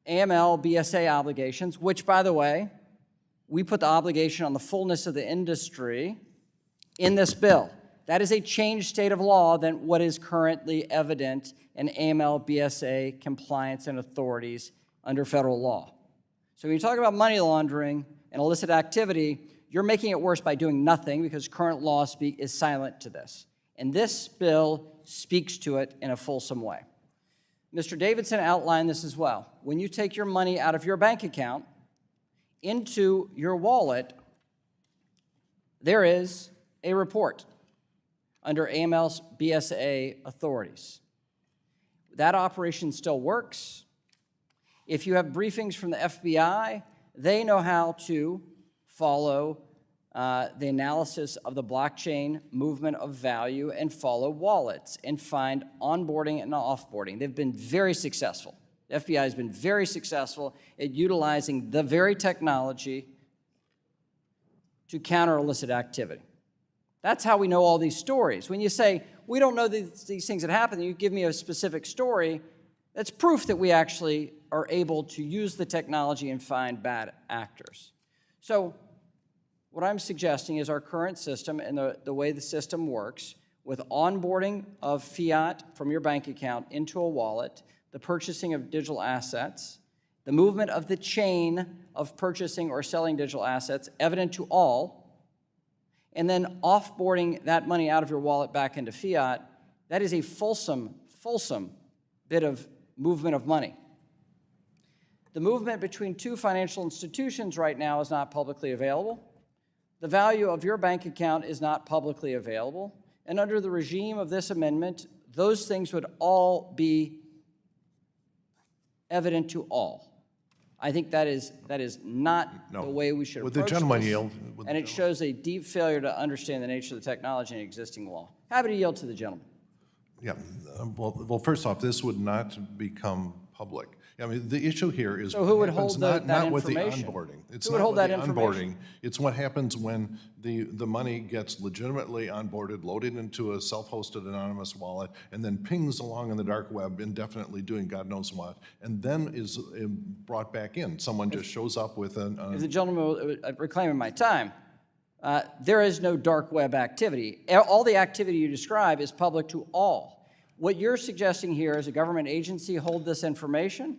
AML, BSA obligations, which, by the way, we put the obligation on the fullness of the industry in this bill. That is a changed state of law than what is currently evident in AML, BSA compliance and authorities under federal law. So when you talk about money laundering and illicit activity, you're making it worse by doing nothing because current law is silent to this. And this bill speaks to it in a fulsome way. Mr. Davidson outlined this as well. When you take your money out of your bank account into your wallet, there is a report under AML's BSA authorities. That operation still works. If you have briefings from the FBI, they know how to follow the analysis of the blockchain movement of value and follow wallets and find onboarding and offboarding. They've been very successful. The FBI has been very successful at utilizing the very technology to counter illicit activity. That's how we know all these stories. When you say, we don't know these things that happen, and you give me a specific story, that's proof that we actually are able to use the technology and find bad actors. So what I'm suggesting is our current system and the way the system works with onboarding of fiat from your bank account into a wallet, the purchasing of digital assets, the movement of the chain of purchasing or selling digital assets evident to all, and then offboarding that money out of your wallet back into fiat, that is a fulsome bit of movement of money. The movement between two financial institutions right now is not publicly available. The value of your bank account is not publicly available. And under the regime of this amendment, those things would all be evident to all. I think that is not the way we should Would the approach gentleman this, yield? and it shows a deep failure to understand the nature of the technology and existing law. Happy to yield to the gentleman. Yeah, well, first off, this would not become public. I mean, the issue here is So who would what happens hold that not with the information? onboarding. It's Who would not hold with that the information? onboarding. It's what happens when the money gets legitimately onboarded, loaded into a self-hosted anonymous wallet, and then pings along in the dark web indefinitely doing God knows what, and then is brought back in. Someone just shows up with If the gentleman reclaiming my time, there is no dark web activity. All the activity you describe is public to all. What you're suggesting here is a government agency hold this information?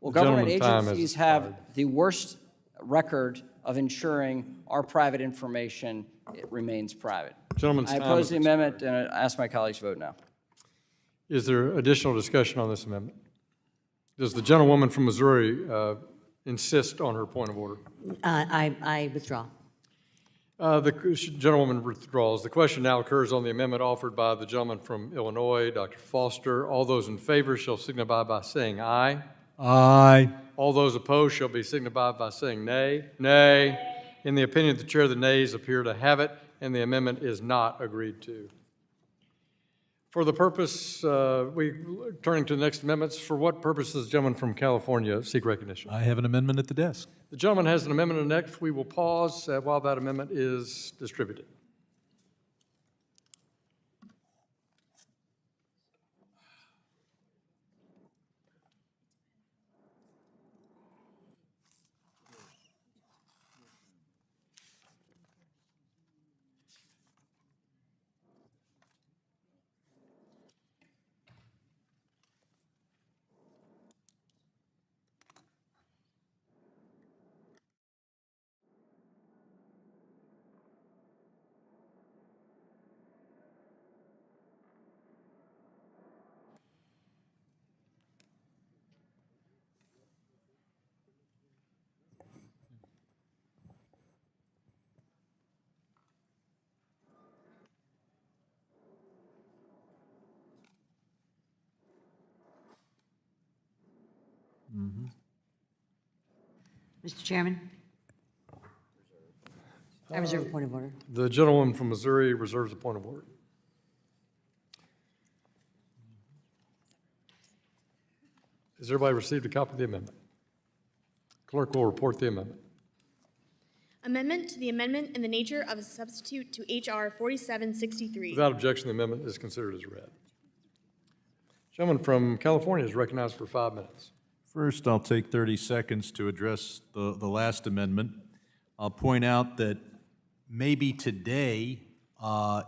Well, government agencies have the worst record of ensuring our private information remains private. Gentleman's I time oppose has the amendment and I ask my colleagues to vote no. Is there additional discussion on this amendment? Does the gentlewoman from Missouri insist on her point of order? I withdraw. The gentlewoman withdraws. The question now occurs on the amendment offered by the gentleman from Illinois, Dr. Foster. All those in favor shall signify by saying aye. Aye. All those opposed shall be signified by saying nay. Nay. In the opinion of the chair, the nays appear to have it, and the amendment is not agreed to. For the purpose, turning to the next amendments, for what purpose does the gentleman from California seek recognition? I have an amendment at the desk. The gentleman has an amendment in the next. We will pause while that amendment is distributed. Mr. Chairman? I reserve a point of order. The gentleman from Missouri reserves a point of order. Has everybody received a copy of the amendment? Clerk will report the amendment. Amendment to the amendment in the nature of a substitute to H.R. 4763. Without objection, the amendment is considered as read. Gentleman from California is recognized for 5 minutes. First, I'll take 30 seconds to address the last amendment. I'll point out that maybe today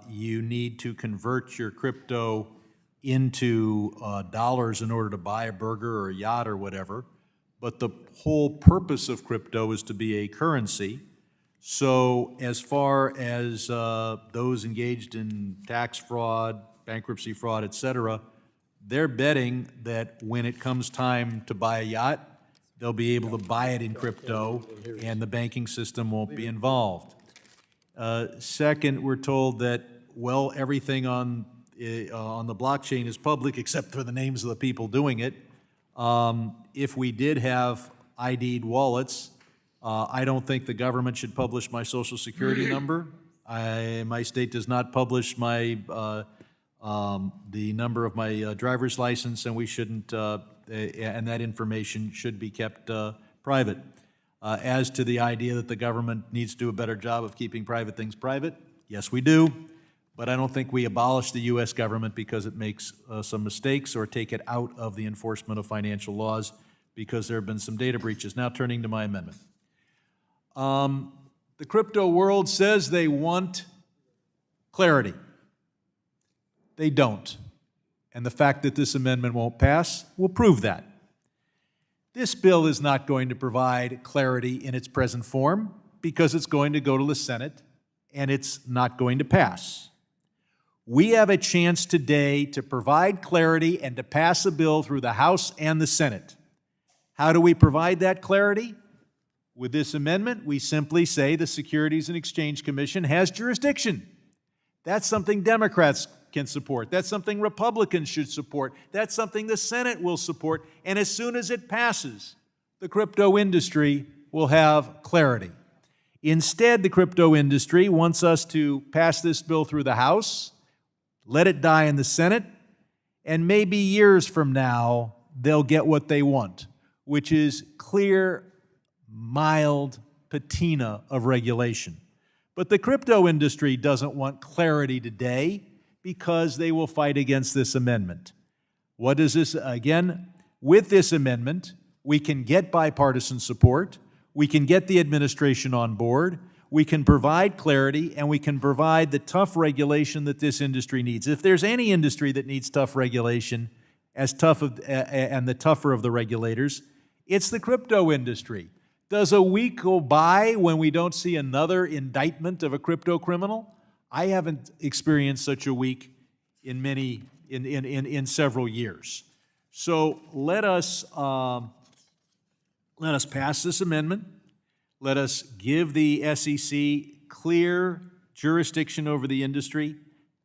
you need to convert your crypto into dollars in order to buy a burger or a yacht or whatever, but the whole purpose of crypto is to be a currency. So as far as those engaged in tax fraud, bankruptcy fraud, et cetera, they're betting that when it comes time to buy a yacht, they'll be able to buy it in crypto and the banking system won't be involved. Second, we're told that, well, everything on the blockchain is public except for the names of the people doing it. If we did have ID'd wallets, I don't think the government should publish my social security number. My state does not publish my the number of my driver's license, and we shouldn't, and that information should be kept private. As to the idea that the government needs to do a better job of keeping private things private, yes, we do, but I don't think we abolish the U.S. government because it makes some mistakes or take it out of the enforcement of financial laws because there have been some data breaches. Now turning to my amendment. The crypto world says they want clarity. They don't. And the fact that this amendment won't pass will prove that. This bill is not going to provide clarity in its present form because it's going to go to the Senate and it's not going to pass. We have a chance today to provide clarity and to pass a bill through the House and the Senate. How do we provide that clarity? With this amendment, we simply say the Securities and Exchange Commission has jurisdiction. That's something Democrats can support. That's something Republicans should support. That's something the Senate will support. And as soon as it passes, the crypto industry will have clarity. Instead, the crypto industry wants us to pass this bill through the House, let it die in the Senate, and maybe years from now, they'll get what they want, which is clear, mild patina of regulation. But the crypto industry doesn't want clarity today because they will fight against this amendment. What is this? Again, with this amendment, we can get bipartisan support, we can get the administration on board, we can provide clarity, and we can provide the tough regulation that this industry needs. If there's any industry that needs tough regulation, and the tougher of the regulators, it's the crypto industry. Does a week go by when we don't see another indictment of a crypto criminal? I haven't experienced such a week in several years. So let us pass this amendment. Let us give the SEC clear jurisdiction over the industry.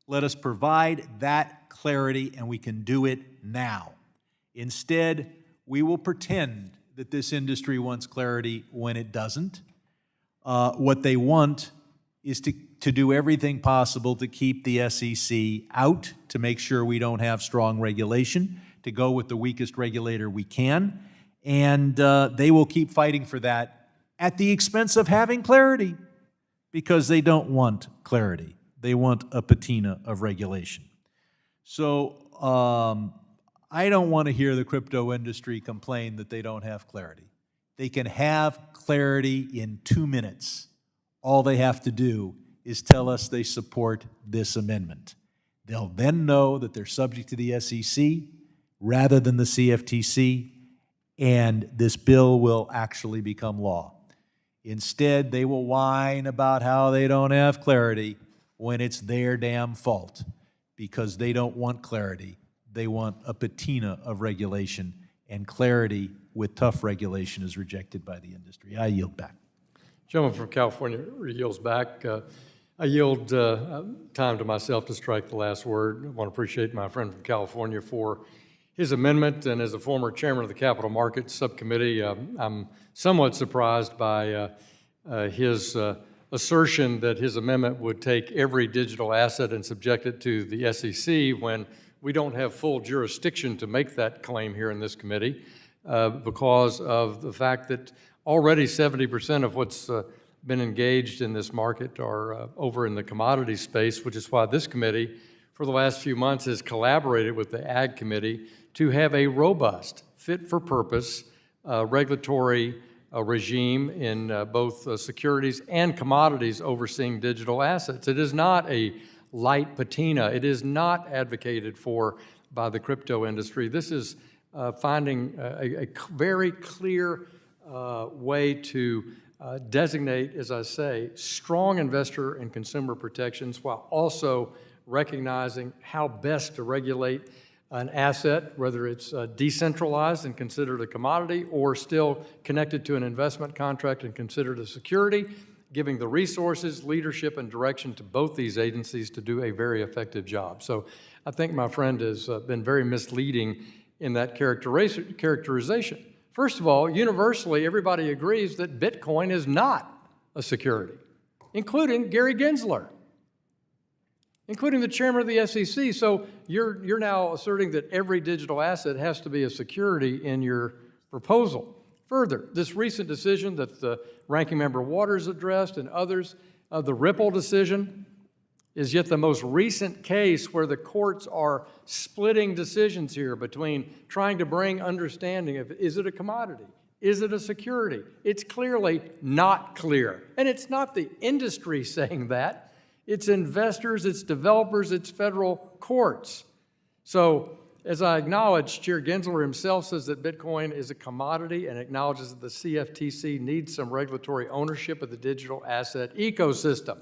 Let us provide that clarity, and we can do it now. Instead, we will pretend that this industry wants clarity when it doesn't. What they want is to do everything possible to keep the SEC out, to make sure we don't have strong regulation, to go with the weakest regulator we can, and they will keep fighting for that at the expense of having clarity, because they don't want clarity. They want a patina of regulation. So I don't want to hear the crypto industry complain that they don't have clarity. They can have clarity in 2 minutes. All they have to do is tell us they support this amendment. They'll then know that they're subject to the SEC rather than the CFTC, and this bill will actually become law. Instead, they will whine about how they don't have clarity when it's their damn fault, because they don't want clarity. They want a patina of regulation, and clarity with tough regulation is rejected by the industry. I yield back. Gentleman from California yields back. I yield time to myself to strike the last word. I want to appreciate my friend from California for his amendment, and as a former chairman of the Capital Markets Subcommittee, I'm somewhat surprised by his assertion that his amendment would take every digital asset and subject it to the SEC when we don't have full jurisdiction to make that claim here in this committee because of the fact that already 70% of what's been engaged in this market are over in the commodity space, which is why this committee for the last few months has collaborated with the Ag Committee to have a robust, fit-for-purpose regulatory regime in both securities and commodities overseeing digital assets. It is not a light patina. It is not advocated for by the crypto industry. This is finding a very clear way to designate, as I say, strong investor and consumer protections while also recognizing how best to regulate an asset, whether it's decentralized and considered a commodity or still connected to an investment contract and considered a security, giving the resources, leadership, and direction to both these agencies to do a very effective job. So I think my friend has been very misleading in that characterization. First of all, universally, everybody agrees that Bitcoin is not a security, including Gary Gensler, including the chairman of the SEC. So you're now asserting that every digital asset has to be a security in your proposal. Further, this recent decision that the Ranking Member Waters addressed and others, the Ripple decision, is yet the most recent case where the courts are splitting decisions here between trying to bring understanding of, is it a commodity? Is it a security? It's clearly not clear. And it's not the industry saying that. It's investors, it's developers, it's federal courts. So, as I acknowledge, Chair Gensler himself says that Bitcoin is a commodity and acknowledges that the CFTC needs some regulatory ownership of the digital asset ecosystem.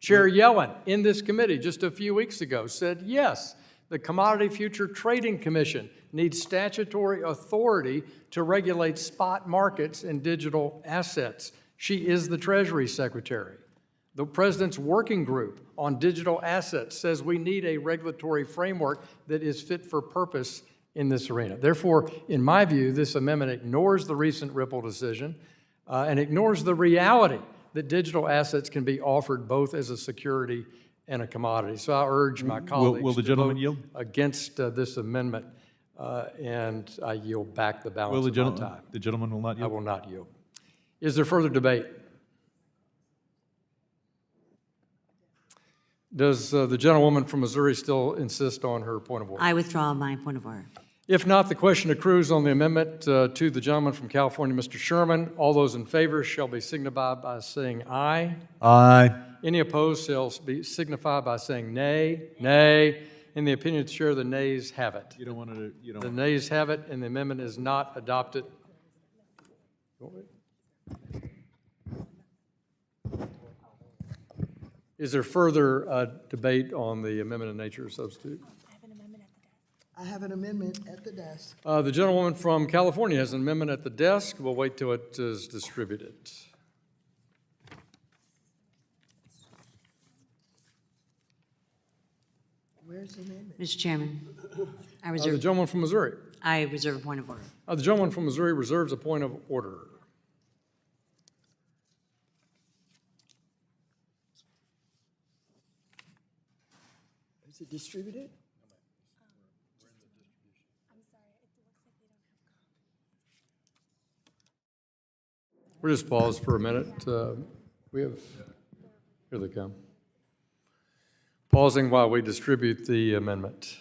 Chair Yellen, in this committee just a few weeks ago, said yes, the Commodity Future Trading Commission needs statutory authority to regulate spot markets in digital assets. She is the Treasury Secretary. The President's Working Group on Digital Assets says we need a regulatory framework that is fit for purpose in this arena. Therefore, in my view, this amendment ignores the recent Ripple decision and ignores the reality that digital assets can be offered both as a security and a commodity. So I urge my colleagues will the to gentleman vote yield? against this amendment, and I yield back the balance of my time. The gentleman will not I yield? will not yield. Is there further debate? Does the gentlewoman from Missouri still insist on her point of order? I withdraw my point of order. If not, the question accrues on the amendment to the gentleman from California, Mr. Sherman. All those in favor shall be signified by saying aye. Aye. Any opposed shall be signified by saying nay. Nay. In the opinion of the chair, the nays have it. You don't want to, you don't. The nays have it, and the amendment is not adopted. Is there further debate on the amendment of nature or substitute? I have an amendment at the desk. The gentlewoman from California has an amendment at the desk. We'll wait till it is distributed. Where's the amendment? Mr. Chairman, I The reserve, gentleman from Missouri. I reserve a point of order. The gentleman from Missouri reserves a point of order. Is it distributed? We'll just pause for a minute. Here they come. Pausing while we distribute the amendment.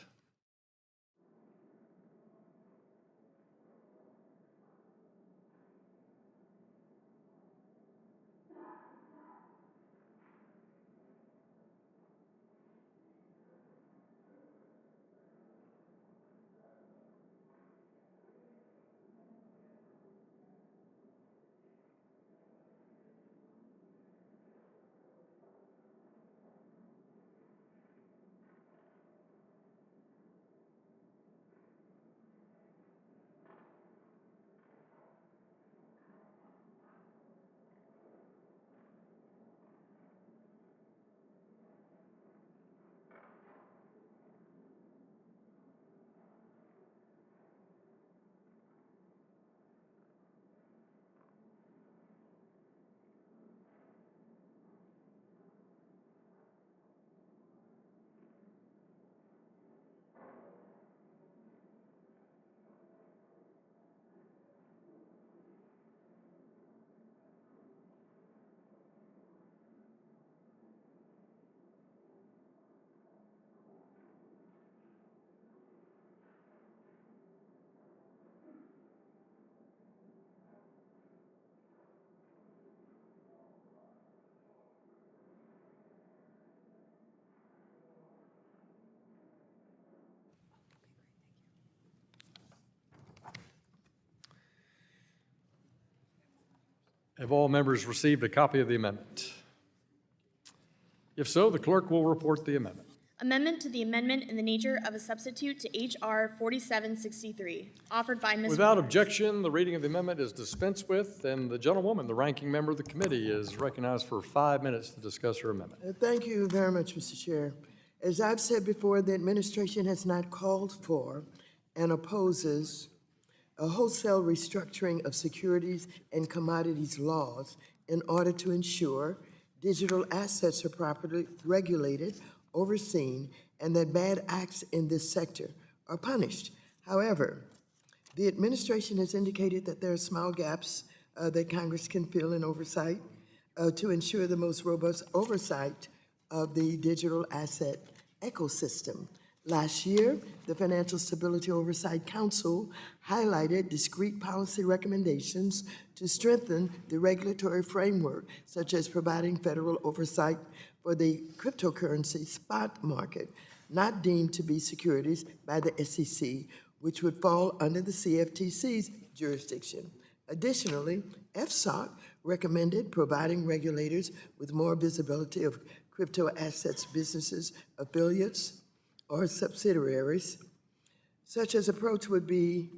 Have all members received a copy of the amendment? If so, the clerk will report the amendment. Amendment to the amendment in the nature of a substitute to H.R. 4763, offered by Ms. Without Waters. objection, the reading of the amendment is dispensed with, and the gentlewoman, the ranking member of the committee, is recognized for 5 minutes to discuss her amendment. Thank you very much, Mr. Chair. As I've said before, the administration has not called for and opposes a wholesale restructuring of securities and commodities laws in order to ensure digital assets are properly regulated, overseen, and that bad acts in this sector are punished. However, the administration has indicated that there are small gaps that Congress can fill in oversight to ensure the most robust oversight of the digital asset ecosystem. Last year, the Financial Stability Oversight Council highlighted discrete policy recommendations to strengthen the regulatory framework, such as providing federal oversight for the cryptocurrency spot market, not deemed to be securities by the SEC, which would fall under the CFTC's jurisdiction. Additionally, FSOC recommended providing regulators with more visibility of crypto assets businesses, affiliates, or subsidiaries. Such an approach would be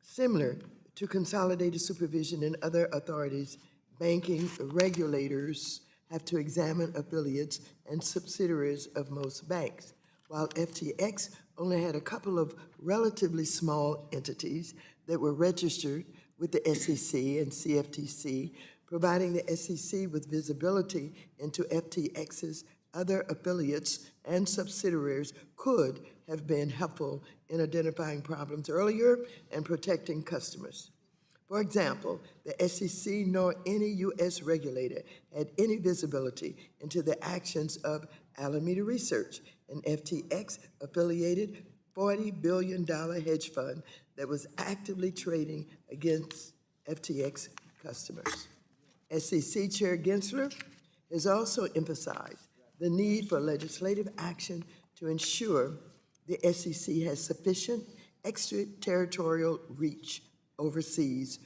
similar to consolidated supervision in other authorities. Banking regulators have to examine affiliates and subsidiaries of most banks, while FTX only had a couple of relatively small entities that were registered with the SEC and CFTC, providing the SEC with visibility into FTX's other affiliates and subsidiaries could have been helpful in identifying problems earlier and protecting customers. For example, the SEC nor any U.S. regulator had any visibility into the actions of Alameda Research, an FTX-affiliated $40 billion hedge fund that was actively trading against FTX customers. SEC Chair Gensler has also emphasized the need for legislative action to ensure the SEC has sufficient extraterritorial reach overseas,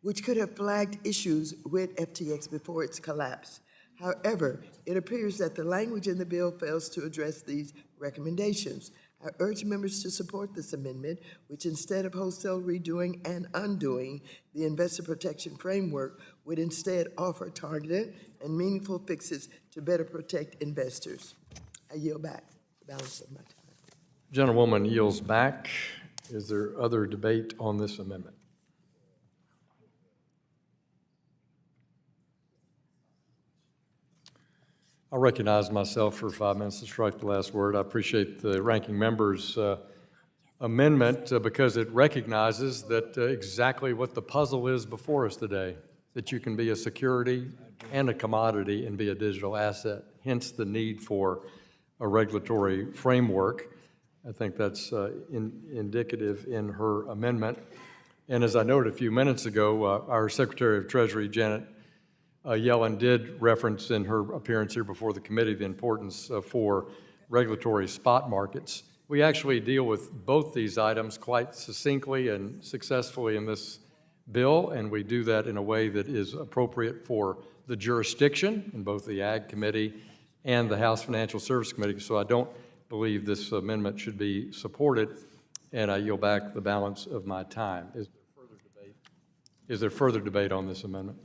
which could have flagged issues with FTX before its collapse. However, it appears that the language in the bill fails to address these recommendations. I urge members to support this amendment, which instead of wholesale redoing and undoing the investor protection framework, would instead offer targeted and meaningful fixes to better protect investors. I yield back the balance of my time. Gentlewoman yields back. Is there other debate on this amendment? I recognize myself for 5 minutes to strike the last word. I appreciate the ranking member's amendment because it recognizes that exactly what the puzzle is before us today, that you can be a security and a commodity and be a digital asset, hence the need for a regulatory framework. I think that's indicative in her amendment. And as I noted a few minutes ago, our Secretary of Treasury, Janet Yellen, did reference in her appearance here before the committee the importance for regulatory spot markets. We actually deal with both these items quite succinctly and successfully in this bill, and we do that in a way that is appropriate for the jurisdiction in both the Ag Committee and the House Financial Services Committee. So I don't believe this amendment should be supported, and I yield back the balance of my time. Is there further debate on this amendment?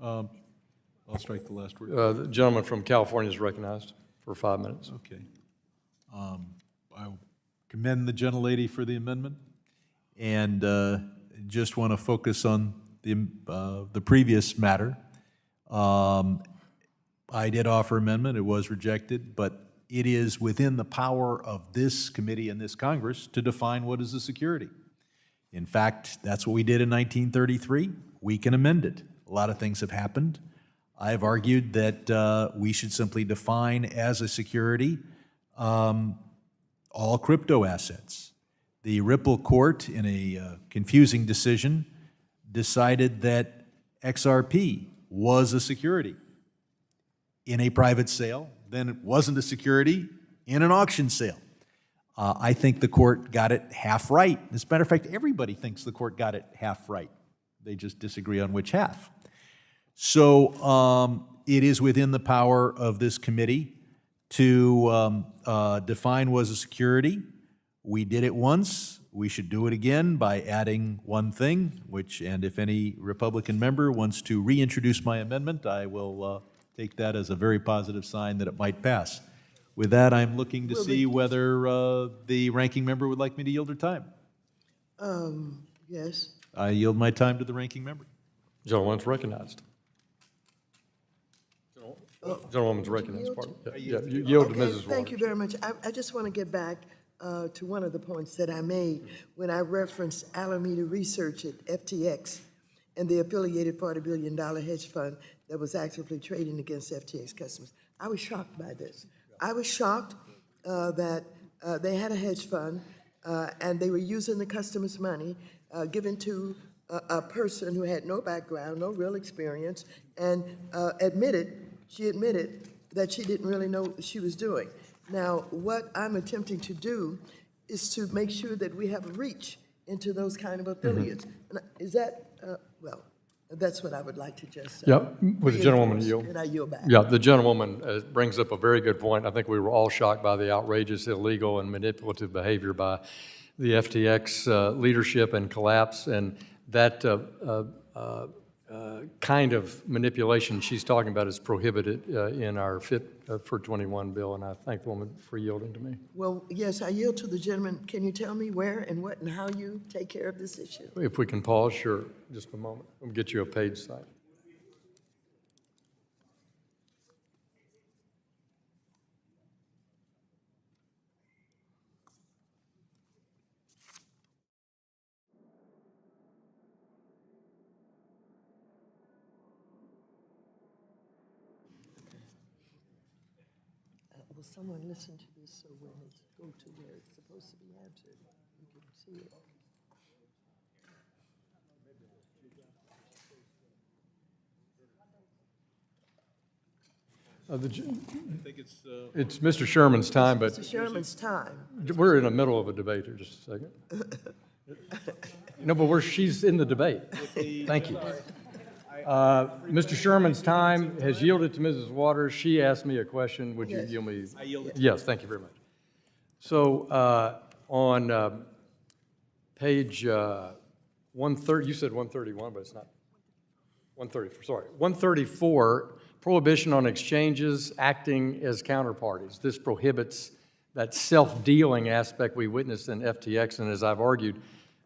I'll strike the last word. The gentleman from California is recognized for 5 minutes. Okay. I commend the gentlelady for the amendment, and just want to focus on the previous matter. I did offer amendment. It was rejected, but it is within the power of this committee and this Congress to define what is a security. In fact, that's what we did in 1933. We can amend it. A lot of things have happened. I've argued that we should simply define as a security all crypto assets. The Ripple Court, in a confusing decision, decided that XRP was a security in a private sale. Then it wasn't a security in an auction sale. I think the court got it half right. As a matter of fact, everybody thinks the court got it half right. They just disagree on which half. So it is within the power of this committee to define what is a security. We did it once. We should do it again by adding one thing, and if any Republican member wants to reintroduce my amendment, I will take that as a very positive sign that it might pass. With that, I'm looking to see whether the ranking member would like me to yield her time. Yes. I yield my time to the ranking member. Gentleman's recognized. Gentlewoman's recognized. Yeah, you yield to Okay, Mrs. Waters. thank you very much. I just want to get back to one of the points that I made when I referenced Alameda Research at FTX and the affiliated $40 billion hedge fund that was actively trading against FTX customers. I was shocked by this. I was shocked that they had a hedge fund and they were using the customers' money given to a person who had no background, no real experience, and she admitted that she didn't really know what she was doing. Now, what I'm attempting to do is to make sure that we have a reach into those kind of affiliates. And is that, well, that's what I would like to just Yeah, with the gentlewoman reinforce, yield. and I yield back. Yeah, the gentlewoman brings up a very good point. I think we were all shocked by the outrageous, illegal, and manipulative behavior by the FTX leadership and collapse, and that kind of manipulation she's talking about is prohibited in our Fit for 21 bill, and I thank the woman for yielding to me. Well, yes, I yield to the gentleman. Can you tell me where and what and how you take care of this issue? If we can pause, sure, just a moment. We'll get you a page site. Will someone listen to this so when it go to where it's supposed to be answered, you can see it? It's Mr. Sherman's time, but Mr. Sherman's time. we're in the middle of a debate here, just a second. No, but she's in the debate. Thank you. Mr. Sherman's time has yielded to Mrs. Waters. She asked me a question. Would you yield me? I yield it. Yes, thank you very much. So on page 130, you said 131, but it's not. 134, sorry. 134, prohibition on exchanges acting as counterparties. This prohibits that self-dealing aspect we witnessed in FTX, and as I've argued,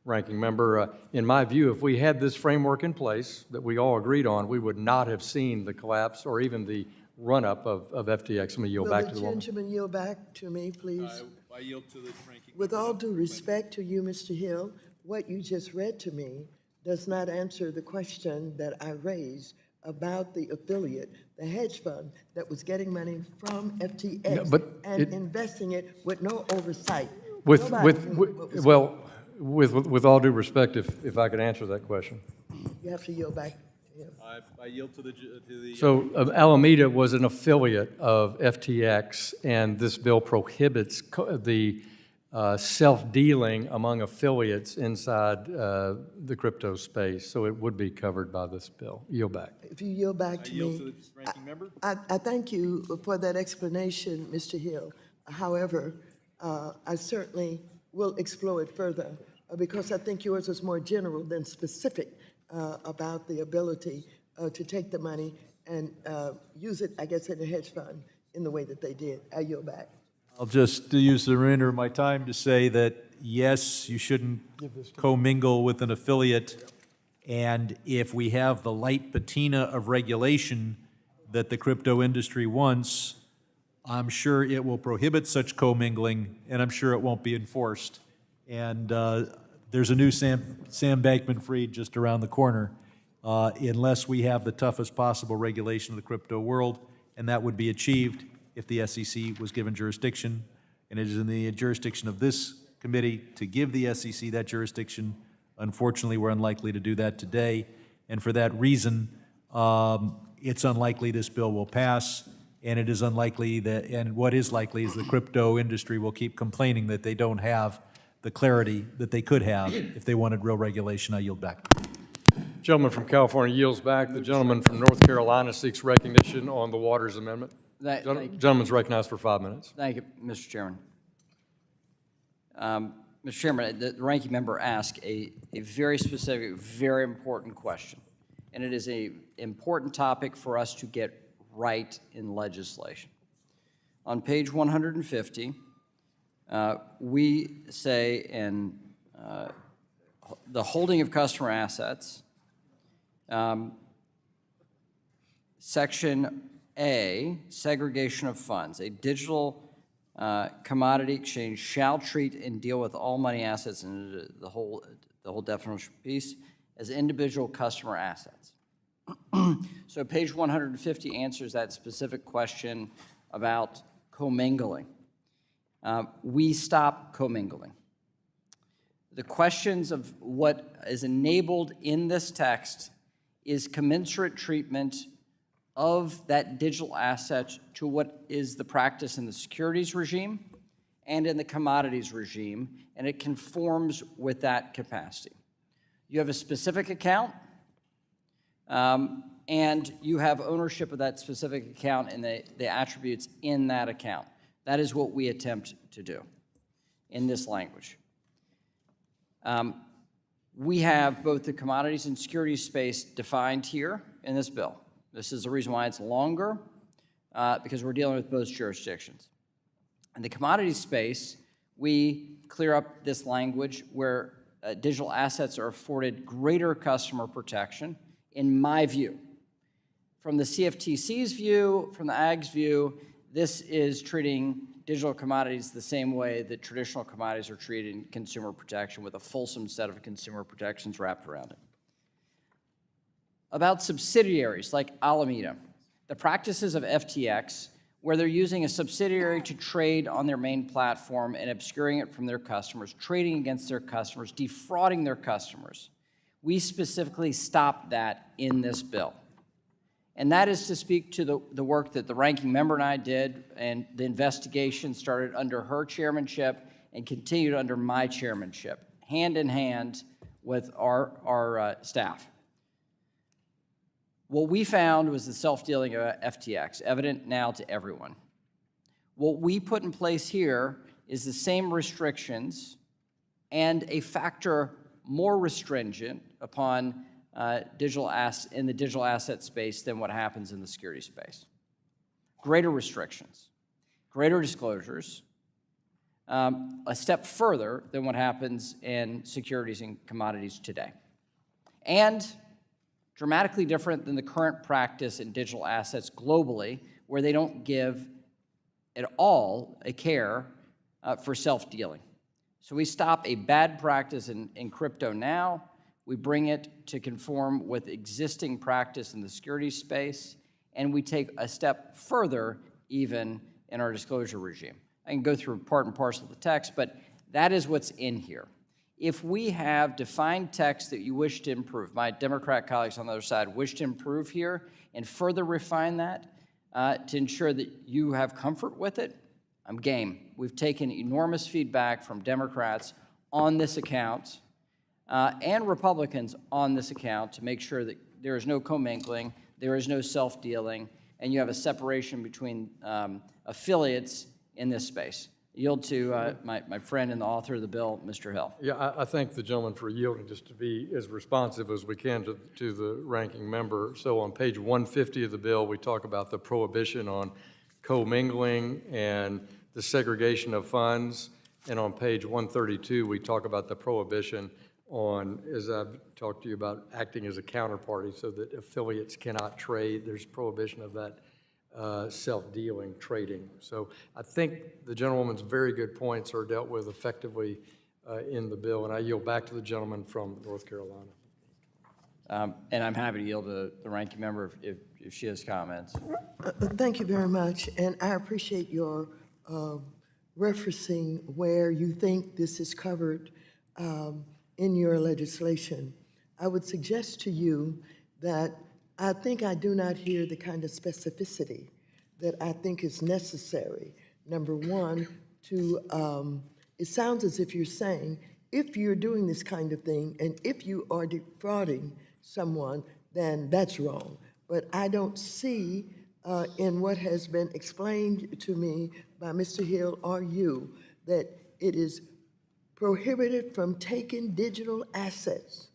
ranking member, in my view, if we had this framework in place that we all agreed on, we would not have seen the collapse or even the run-up of FTX. I'm going to yield back to the woman. Will the gentleman yield back to me, please? I yield to the ranking. With all due respect to you, Mr. Hill, what you just read to me does not answer the question that I raised about the affiliate, the hedge fund that was getting money from FTX and investing it with no oversight. With all due respect, if I could answer that question. You have to yield back to him. I yield to the. So Alameda was an affiliate of FTX, and this bill prohibits the self-dealing among affiliates inside the crypto space. So it would be covered by this bill. Yield back. If you yield back to me. I yield to the ranking member. I thank you for that explanation, Mr. Hill. However, I certainly will explore it further because I think yours was more general than specific about the ability to take the money and use it, I guess, in a hedge fund in the way that they did. I yield back. I'll just use the remainder of my time to say that, yes, you shouldn't commingle with an affiliate, and if we have the light patina of regulation that the crypto industry wants, I'm sure it will prohibit such commingling, and I'm sure it won't be enforced. And there's a new Sam Bankman-Fried just around the corner, unless we have the toughest possible regulation of the crypto world, and that would be achieved if the SEC was given jurisdiction, and it is in the jurisdiction of this committee to give the SEC that jurisdiction. Unfortunately, we're unlikely to do that today, and for that reason, it's unlikely this bill will pass, and it is unlikely that, and what is likely is the crypto industry will keep complaining that they don't have the clarity that they could have if they wanted real regulation. I yield back. Gentleman from California yields back. The gentleman from North Carolina seeks recognition on the Waters Amendment. Thank you. Gentleman's recognized for 5 minutes. Thank you, Mr. Chairman. Mr. Chairman, the ranking member asked a very specific, very important question, and it is an important topic for us to get right in legislation. On page 150, we say in the holding of customer assets, Section A, segregation of funds, a digital commodity exchange shall treat and deal with all money assets and the whole definition piece as individual customer assets. So page 150 answers that specific question about commingling. We stop commingling. The questions of what is enabled in this text is commensurate treatment of that digital asset to what is the practice in the securities regime and in the commodities regime, and it conforms with that capacity. You have a specific account, and you have ownership of that specific account and the attributes in that account. That is what we attempt to do in this language. We have both the commodities and securities space defined here in this bill. This is the reason why it's longer, because we're dealing with both jurisdictions. In the commodities space, we clear up this language where digital assets are afforded greater customer protection, in my view. From the CFTC's view, from the AG's view, this is treating digital commodities the same way that traditional commodities are treated in consumer protection, with a fulsome set of consumer protections wrapped around it. About subsidiaries like Alameda, the practices of FTX, where they're using a subsidiary to trade on their main platform and obscuring it from their customers, trading against their customers, defrauding their customers. We specifically stopped that in this bill. And that is to speak to the work that the ranking member and I did, and the investigation started under her chairmanship and continued under my chairmanship, hand in hand with our staff. What we found was the self-dealing of FTX, evident now to everyone. What we put in place here is the same restrictions and a factor more restringent upon in the digital asset space than what happens in the security space. Greater restrictions, greater disclosures, a step further than what happens in securities and commodities today. And dramatically different than the current practice in digital assets globally, where they don't give at all a care for self-dealing. So we stop a bad practice in crypto now. We bring it to conform with existing practice in the securities space, and we take a step further even in our disclosure regime. I can go through part and parcel of the text, but that is what's in here. If we have defined text that you wish to improve, my Democrat colleagues on the other side wish to improve here and further refine that to ensure that you have comfort with it, I'm game. We've taken enormous feedback from Democrats on this account and Republicans on this account to make sure that there is no commingling, there is no self-dealing, and you have a separation between affiliates in this space. Yield to my friend and the author of the bill, Mr. Hill. Yeah, I thank the gentleman for yielding, just to be as responsive as we can to the ranking member. So on page 150 of the bill, we talk about the prohibition on commingling and the segregation of funds. And on page 132, we talk about the prohibition on, as I've talked to you about, acting as a counterparty so that affiliates cannot trade. There's prohibition of that self-dealing trading. So I think the gentlewoman's very good points are dealt with effectively in the bill, and I yield back to the gentleman from North Carolina. And I'm happy to yield to the ranking member if she has comments. Thank you very much, and I appreciate your referencing where you think this is covered in your legislation. I would suggest to you that I think I do not hear the kind of specificity that I think is necessary. Number one, it sounds as if you're saying, if you're doing this kind of thing and if you are defrauding someone, then that's wrong. But I don't see in what has been explained to me by Mr. Hill or you, that it is prohibited from taking digital assets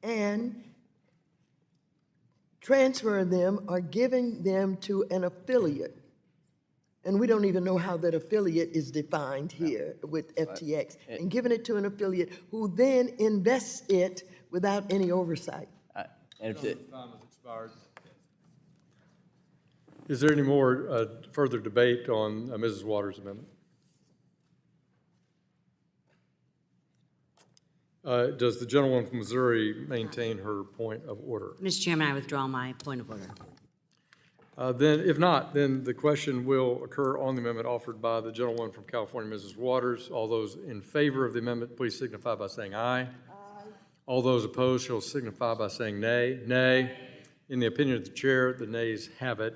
and transferring them or giving them to an affiliate. And we don't even know how that affiliate is defined here with FTX, and giving it to an affiliate who then invests it without any oversight. And if it, Time has expired. Is there any more further debate on Mrs. Waters' amendment? Does the gentlewoman from Missouri maintain her point of order? Mr. Chairman, I withdraw my point of order. Then, if not, then the question will occur on the amendment offered by the gentlewoman from California, Mrs. Waters. All those in favor of the amendment, please signify by saying aye. Aye. All those opposed shall signify by saying nay. Nay. In the opinion of the chair, the nays have it.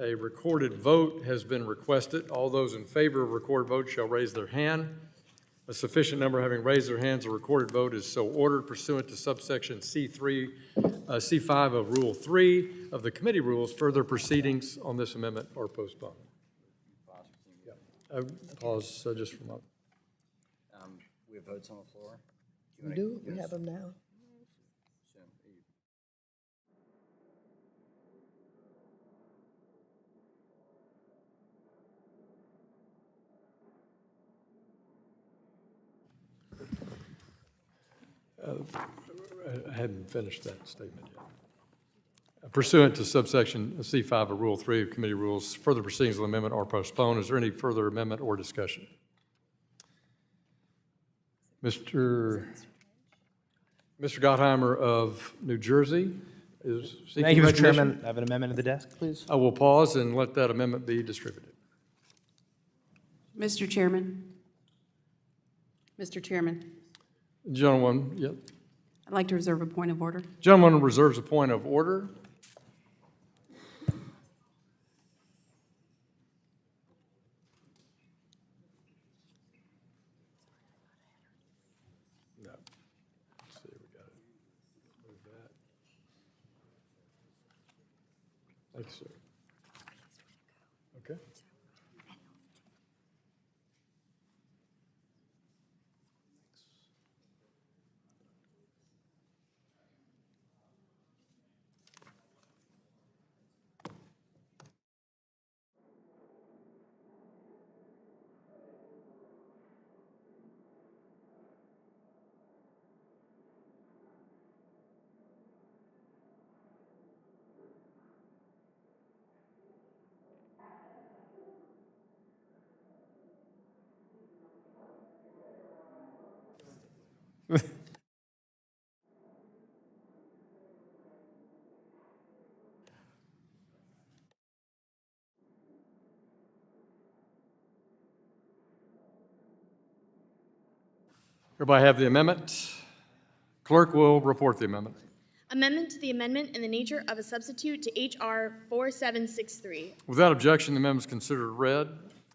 A recorded vote has been requested. All those in favor of recorded vote shall raise their hand. A sufficient number having raised their hands, a recorded vote is so ordered pursuant to subsection C5 of Rule 3 of the committee rules. Further proceedings on this amendment are postponed. Pause just for a moment. we have votes on the floor. We do, we have them now. I hadn't finished that statement yet. Pursuant to subsection C5 of Rule 3 of committee rules, further proceedings of the amendment are postponed. Is there any further amendment or discussion? Mr. Gottheimer of New Jersey is seeking Thank you, Mr. recognition. Chairman. I have an amendment at the desk, please. I will pause and let that amendment be distributed. Mr. Chairman. Mr. Chairman, Gentleman, yep. I'd like to reserve a point of order. Gentleman reserves a point of order. No. Let's see, we got it. Move that. Thank you, sir. Okay. Everybody have the amendment? Clerk will report the amendment. Amendment to the amendment in the nature of a substitute to H.R. 4763. Without objection, the amendment is considered read.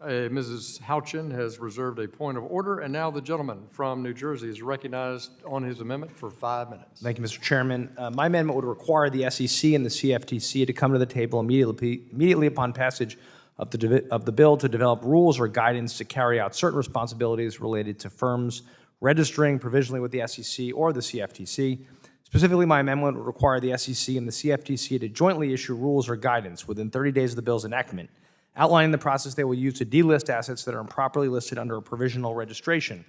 Mrs. Houchin has reserved a point of order, and now the gentleman from New Jersey is recognized on his amendment for 5 minutes. Thank you, Mr. Chairman. My amendment would require the SEC and the CFTC to come to the table immediately upon passage of the bill to develop rules or guidance to carry out certain responsibilities related to firms registering provisionally with the SEC or the CFTC. Specifically, my amendment would require the SEC and the CFTC to jointly issue rules or guidance within 30 days of the bill's enactment, outlining the process they will use to delist assets that are improperly listed under a provisional registration.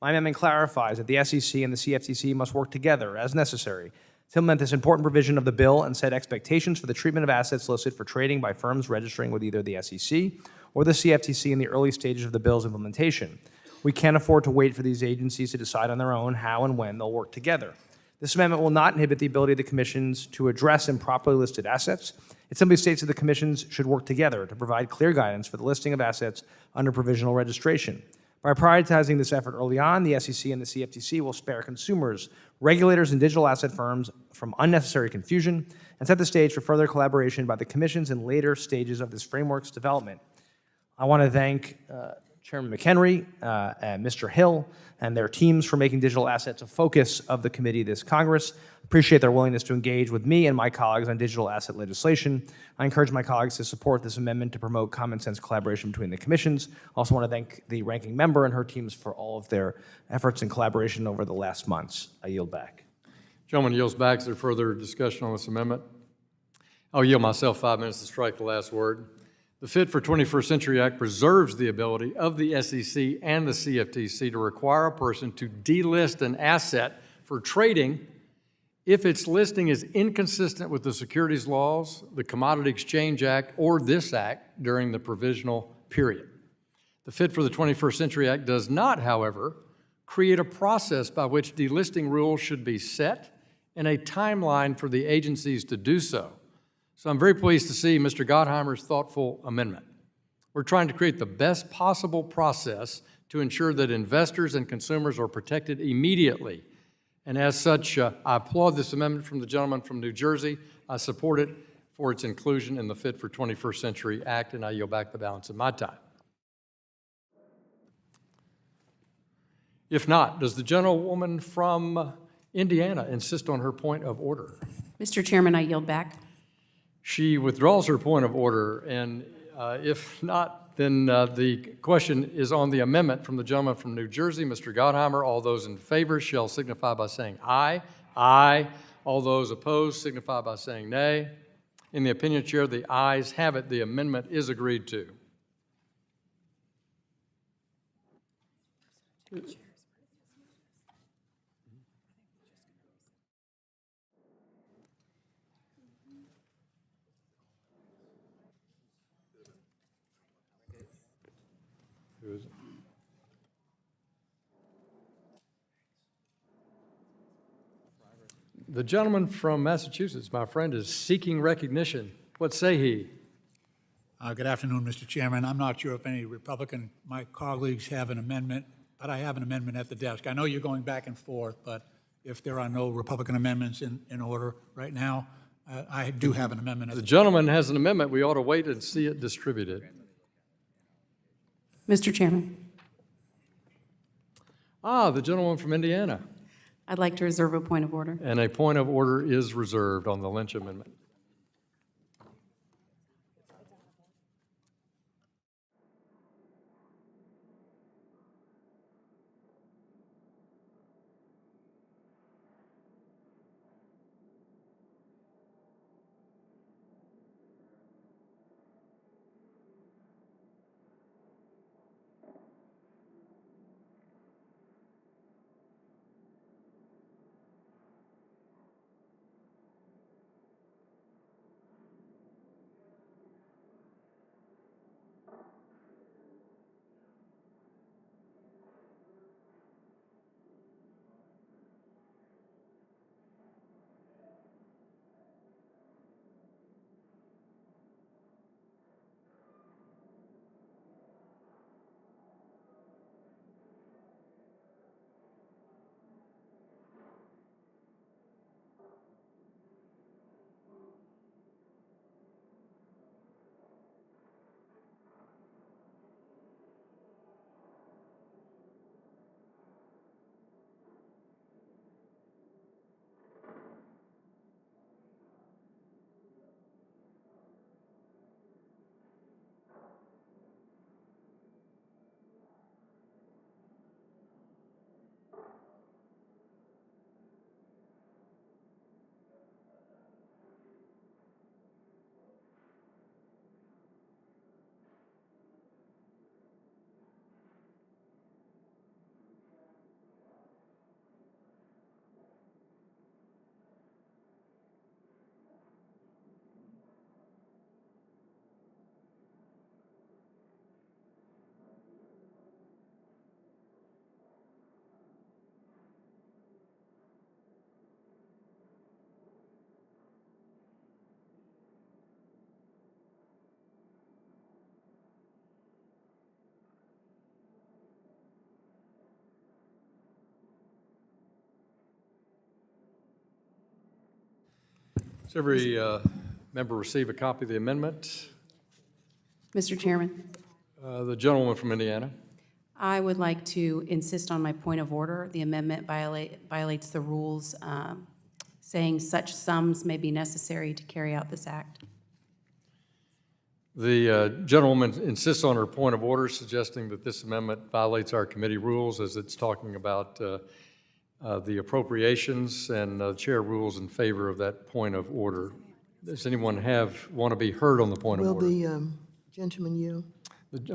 My amendment clarifies that the SEC and the CFTC must work together, as necessary, to implement this important provision of the bill and set expectations for the treatment of assets listed for trading by firms registering with either the SEC or the CFTC in the early stages of the bill's implementation. We can't afford to wait for these agencies to decide on their own how and when they'll work together. This amendment will not inhibit the ability of the commissions to address improperly listed assets. It simply states that the commissions should work together to provide clear guidance for the listing of assets under provisional registration. By prioritizing this effort early on, the SEC and the CFTC will spare consumers, regulators, and digital asset firms from unnecessary confusion and set the stage for further collaboration by the commissions in later stages of this framework's development. I want to thank Chairman McHenry and Mr. Hill and their teams for making digital assets a focus of the committee this Congress. Appreciate their willingness to engage with me and my colleagues on digital asset legislation. I encourage my colleagues to support this amendment to promote common sense collaboration between the commissions. I also want to thank the ranking member and her teams for all of their efforts and collaboration over the last months. I yield back. Gentleman yields back. Is there further discussion on this amendment? I'll yield myself 5 minutes to strike the last word. The Fit for 21st Century Act preserves the ability of the SEC and the CFTC to require a person to delist an asset for trading if its listing is inconsistent with the securities laws, the Commodity Exchange Act, or this act during the provisional period. The Fit for the 21st Century Act does not, however, create a process by which delisting rules should be set and a timeline for the agencies to do so. So I'm very pleased to see Mr. Gottheimer's thoughtful amendment. We're trying to create the best possible process to ensure that investors and consumers are protected immediately. And as such, I applaud this amendment from the gentleman from New Jersey. I support it for its inclusion in the Fit for 21st Century Act, and I yield back the balance of my time. If not, does the gentlewoman from Indiana insist on her point of order? Mr. Chairman, I yield back. She withdraws her point of order, and if not, then the question is on the amendment from the gentleman from New Jersey, Mr. Gottheimer. All those in favor shall signify by saying aye. Aye. All those opposed signify by saying nay. In the opinion chair, the ayes have it. The amendment is agreed to. Who is it? The gentleman from Massachusetts, my friend, is seeking recognition. What say he? Good afternoon, Mr. Chairman. I'm not sure if any Republican, my colleagues have an amendment, but I have an amendment at the desk. I know you're going back and forth, but if there are no Republican amendments in order right now, I do have an amendment. The gentleman has an amendment. We ought to wait and see it distributed. Mr. Chairman, The gentleman from Indiana. I'd like to reserve a point of order. And a point of order is reserved on the Lynch amendment. Does every member receive a copy of the amendment? Mr. Chairman, The gentleman from Indiana. I would like to insist on my point of order. The amendment violates the rules, saying such sums may be necessary to carry out this act. The gentlewoman insists on her point of order, suggesting that this amendment violates our committee rules as it's talking about the appropriations, and the chair rules in favor of that point of order. Does anyone want to be heard on the point of Will order? the gentleman yield?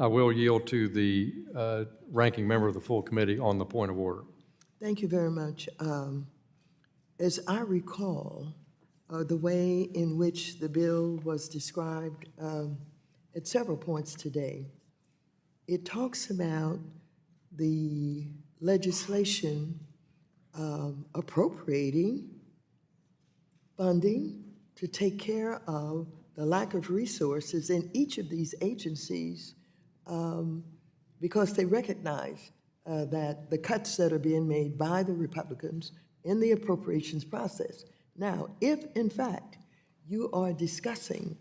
I will yield to the ranking member of the full committee on the point of order. Thank you very much. As I recall, the way in which the bill was described at several points today, it talks about the legislation appropriating funding to take care of the lack of resources in each of these agencies because they recognize that the cuts that are being made by the Republicans in the appropriations process. Now, if in fact you are discussing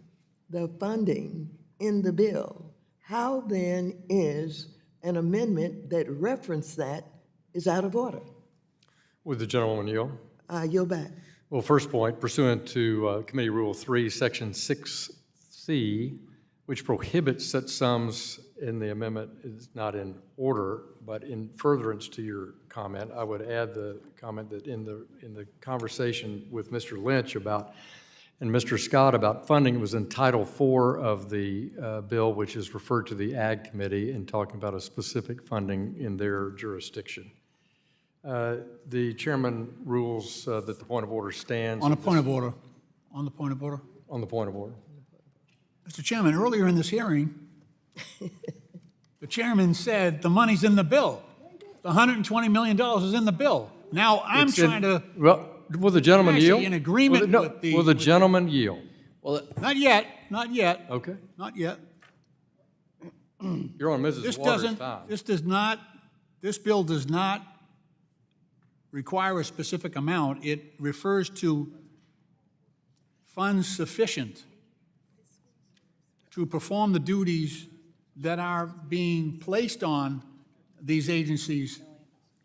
the funding in the bill, how then is an amendment that references that is out of order? Would the gentlewoman yield? Yield back. Well, first point, pursuant to Committee Rule 3, Section 6C, which prohibits such sums in the amendment, is not in order, but in furtherance to your comment, I would add the comment that in the conversation with Mr. Lynch about, and Mr. Scott about funding, it was in Title IV of the bill, which is referred to the Ag Committee, and talking about a specific funding in their jurisdiction. The chairman rules that the point of order stands. On a point of order. On the point of order. On the point of order. Mr. Chairman, earlier in this hearing, the chairman said the money's in the bill. The $120 million is in the bill. Now, I'm trying to... Well, will the gentleman actually yield? in agreement with the... Will the gentleman yield? Well, Not yet, not yet. Okay. Not yet. You're on Mrs. This Waters' doesn't, time. this bill does not require a specific amount. It refers to funds sufficient to perform the duties that are being placed on these agencies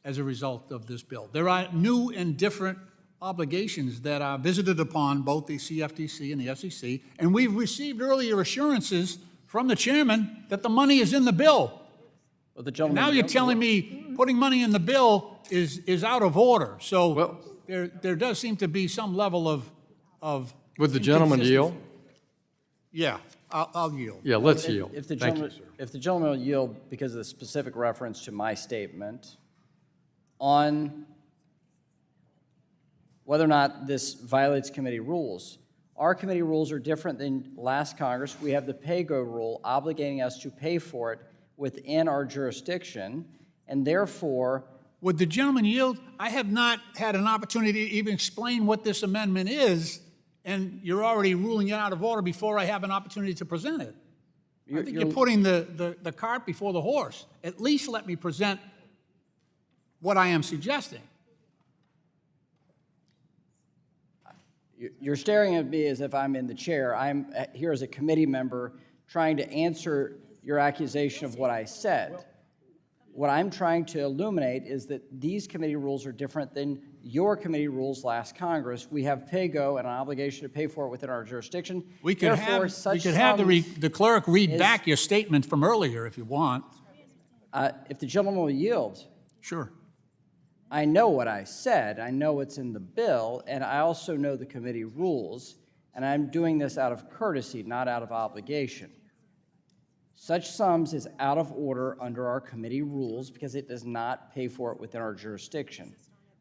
as a result of this bill. There are new and different obligations that are visited upon both the CFTC and the FCC, and we've received earlier assurances from the chairman that the money is in the bill. Well, the gentleman. Now you're telling me putting money in the bill is out of order. So there does seem to be some level of Would the gentleman yield? Yeah, I'll yield. Yeah, let's yield. If the Thank gentleman, you, sir. if the gentleman will yield because of the specific reference to my statement on whether or not this violates committee rules. Our committee rules are different than last Congress. We have the pay-go rule obligating us to pay for it within our jurisdiction, and therefore... Would the gentleman yield? I have not had an opportunity to even explain what this amendment is, and you're already ruling it out of order before I have an opportunity to present it. I think you're putting the cart before the horse. At least let me present what I am suggesting. You're staring at me as if I'm in the chair. I'm here as a committee member trying to answer your accusation of what I said. What I'm trying to illuminate is that these committee rules are different than your committee rules last Congress. We have pay-go and an obligation to pay for it within our jurisdiction. We could have the clerk read back your statement from earlier if you want. If the gentleman will yield. Sure. I know what I said. I know what's in the bill, and I also know the committee rules, and I'm doing this out of courtesy, not out of obligation. Such sums is out of order under our committee rules because it does not pay for it within our jurisdiction.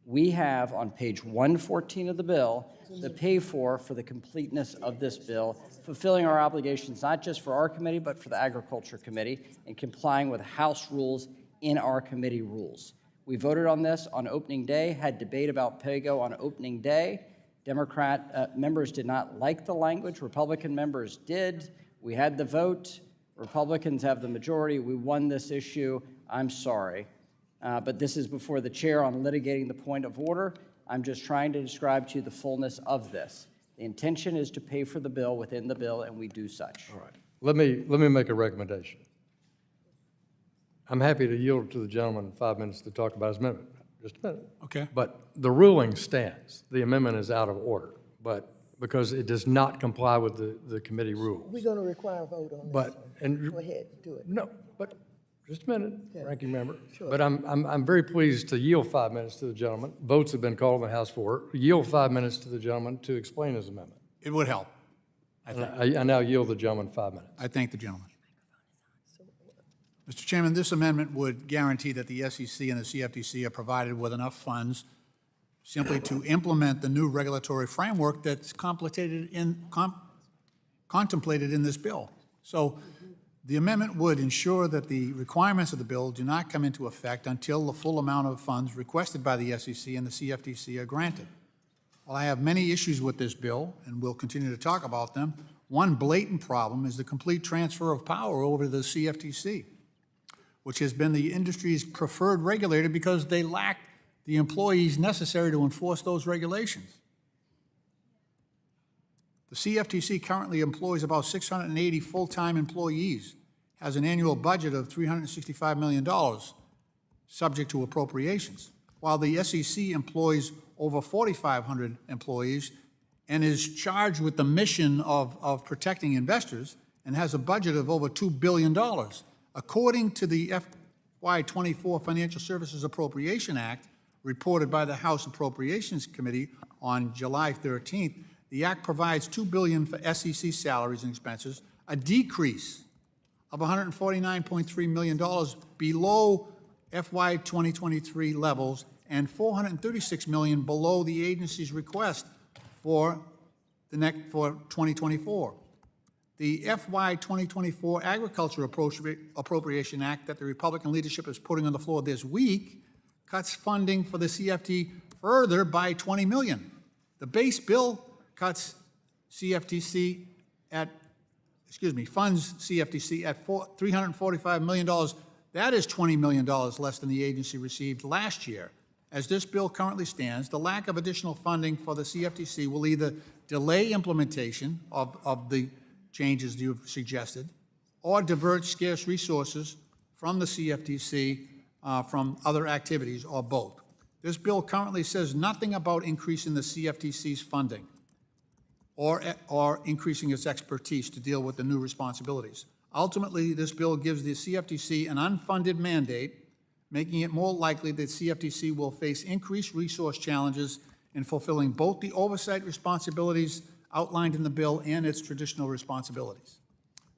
We have on page 114 of the bill the pay for the completeness of this bill, fulfilling our obligations not just for our committee but for the Agriculture Committee and complying with House rules in our committee rules. We voted on this on opening day, had debate about pay-go on opening day. Democrat members did not like the language. Republican members did. We had the vote. Republicans have the majority. We won this issue. I'm sorry. But this is before the chair on litigating the point of order. I'm just trying to describe to you the fullness of this. The intention is to pay for the bill within the bill, and we do such. All right. Let me make a recommendation. I'm happy to yield to the gentleman 5 minutes to talk about his amendment. Just a minute. Okay. But the ruling stands. The amendment is out of order, but because it does not comply with the committee rules. We're going to require a vote on this But, one. and Go ahead, do it. no, but just a minute, Okay. ranking member. Sure. But I'm very pleased to yield 5 minutes to the gentleman. Votes have been called in the House for it. Yield 5 minutes to the gentleman to explain his amendment. It would help. I now yield the gentleman 5 minutes. I thank the gentleman. Mr. Chairman, this amendment would guarantee that the SEC and the CFTC are provided with enough funds simply to implement the new regulatory framework that's contemplated in this bill. So the amendment would ensure that the requirements of the bill do not come into effect until the full amount of funds requested by the SEC and the CFTC are granted. While I have many issues with this bill, and we'll continue to talk about them, one blatant problem is the complete transfer of power over to the CFTC, which has been the industry's preferred regulator because they lack the employees necessary to enforce those regulations. The CFTC currently employs about 680 full-time employees, has an annual budget of $365 million, subject to appropriations, while the SEC employs over 4,500 employees and is charged with the mission of protecting investors and has a budget of over $2 billion. According to the FY24 Financial Services Appropriation Act, reported by the House Appropriations Committee on July 13th, the Act provides $2 billion for SEC salaries and expenses, a decrease of $149.3 million below FY 2023 levels and $436 million below the agency's request for 2024. The FY 2024 Agriculture Appropriation Act that the Republican leadership is putting on the floor this week cuts funding for the CFT further by $20 million. The base bill cuts CFTC at, funds CFTC at $345 million. That is $20 million less than the agency received last year. As this bill currently stands, the lack of additional funding for the CFTC will either delay implementation of the changes you've suggested or divert scarce resources from the CFTC from other activities, or both. This bill currently says nothing about increasing the CFTC's funding or increasing its expertise to deal with the new responsibilities. Ultimately, this bill gives the CFTC an unfunded mandate, making it more likely that CFTC will face increased resource challenges in fulfilling both the oversight responsibilities outlined in the bill and its traditional responsibilities.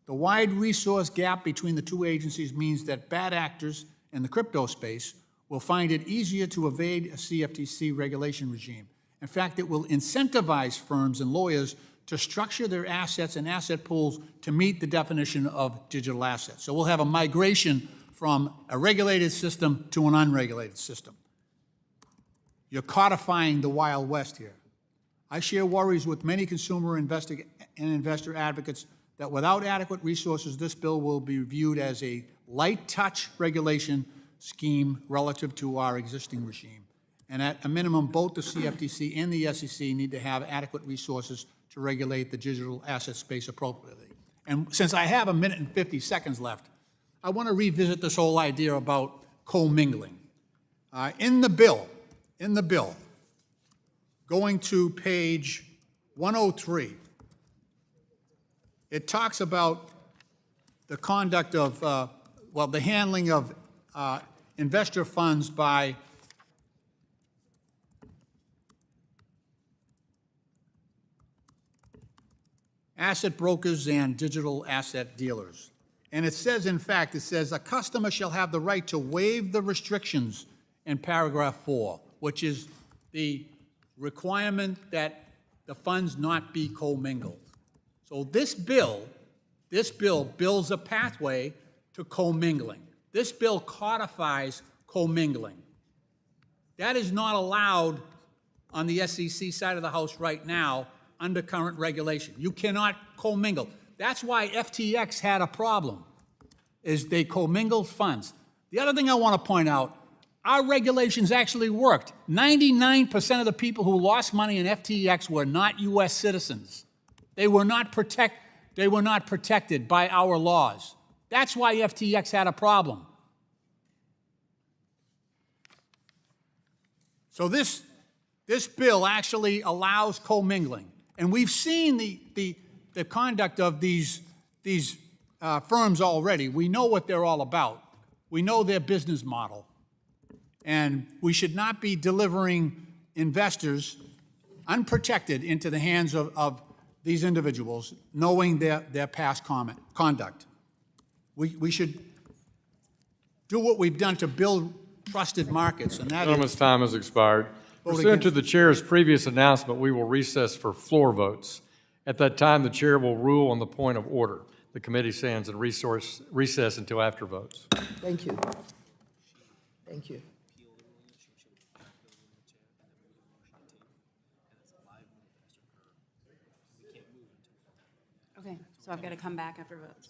The wide resource gap between the two agencies means that bad actors in the crypto space will find it easier to evade a CFTC regulation regime. In fact, it will incentivize firms and lawyers to structure their assets and asset pools to meet the definition of digital assets. So we'll have a migration from a regulated system to an unregulated system. You're codifying the Wild West here. I share worries with many consumer and investor advocates that without adequate resources, this bill will be viewed as a light-touch regulation scheme relative to our existing regime. And at a minimum, both the CFTC and the SEC need to have adequate resources to regulate the digital asset space appropriately. And since I have 1 minute and 50 seconds left, I want to revisit this whole idea about commingling. In the bill, going to page 103, it talks about the conduct of, the handling of investor funds by asset brokers and digital asset dealers. And it says, in fact, a customer shall have the right to waive the restrictions in paragraph 4, which is the requirement that the funds not be commingled. So this bill builds a pathway to commingling. This bill codifies commingling. That is not allowed on the SEC side of the house right now under current regulation. You cannot commingle. That's why FTX had a problem, is they commingled funds. The other thing I want to point out, our regulations actually worked. 99% of the people who lost money in FTX were not U.S. citizens. They were not protected by our laws. That's why FTX had a problem. So this bill actually allows commingling. And we've seen the conduct of these firms already. We know what they're all about. We know their business model. And we should not be delivering investors unprotected into the hands of these individuals, knowing their past conduct. We should do what we've done to build trusted markets, and that Gentleman's is time has expired. Vote Pursuant to against. the chair's previous announcement, we will recess for floor votes. At that time, the chair will rule on the point of order. The committee stands in recess until after votes. Thank you. Thank you. Okay, so I've got to come back after votes.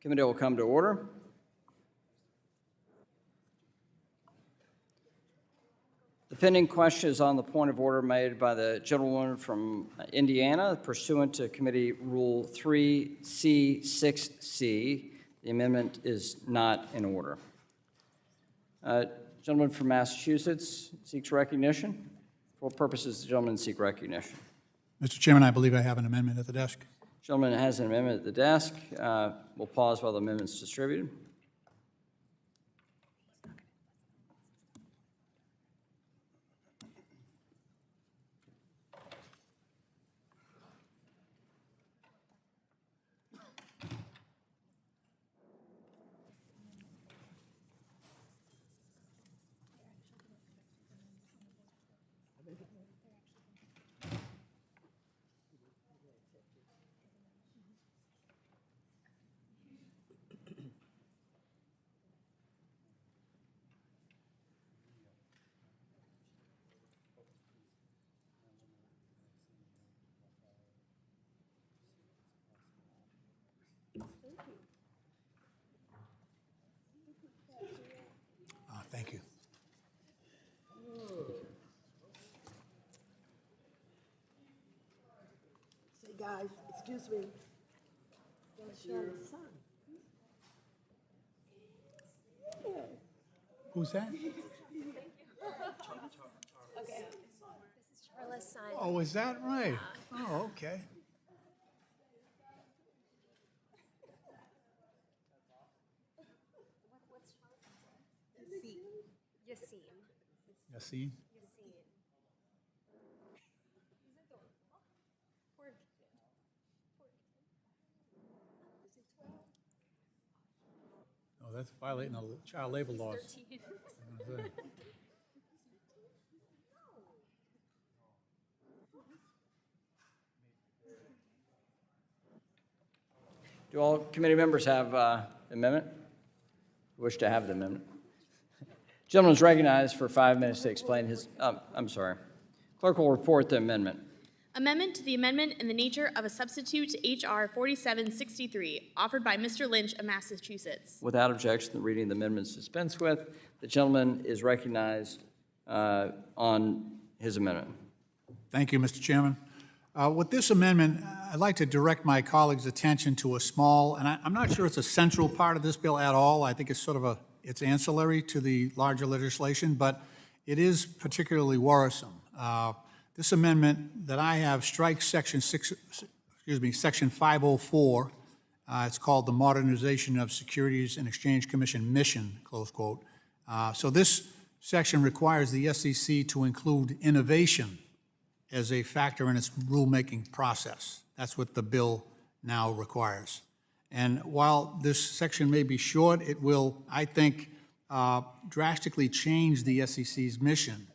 Committee will come to order. The pending question is on the point of order made by the gentlewoman from Indiana pursuant to Committee Rule 3C6C. The amendment is not in order. Gentleman from Massachusetts seeks recognition. For what purposes does the gentleman seek recognition? Mr. Chairman, I believe I have an amendment at the desk. Gentleman has an amendment at the desk. We'll pause while the amendment's distributed. Thank you. Say, guys, excuse me. Who's that? Charlotte's son. Oh, is that right? Oh, okay. Yassine. Yassine? Oh, that's violating the child labor laws. 13. Do all committee members have amendment? Wish to have the amendment? Gentleman is recognized for 5 minutes to explain his, I'm sorry. Clerk will report the amendment. Amendment to the amendment in the nature of a substitute to H.R. 4763, offered by Mr. Lynch of Massachusetts. Without objection, the reading of the amendment is dispensed with. The gentleman is recognized on his amendment. Thank you, Mr. Chairman. With this amendment, I'd like to direct my colleagues' attention to a small, and I'm not sure it's a central part of this bill at all. I think it's sort of it's ancillary to the larger legislation, but it is particularly worrisome. This amendment that I have strikes section 504. It's called the Modernization of Securities and Exchange Commission Mission, close quote. So this section requires the SEC to include innovation as a factor in its rulemaking process. That's what the bill now requires. And while this section may be short, it will, I think, drastically change the SEC's mission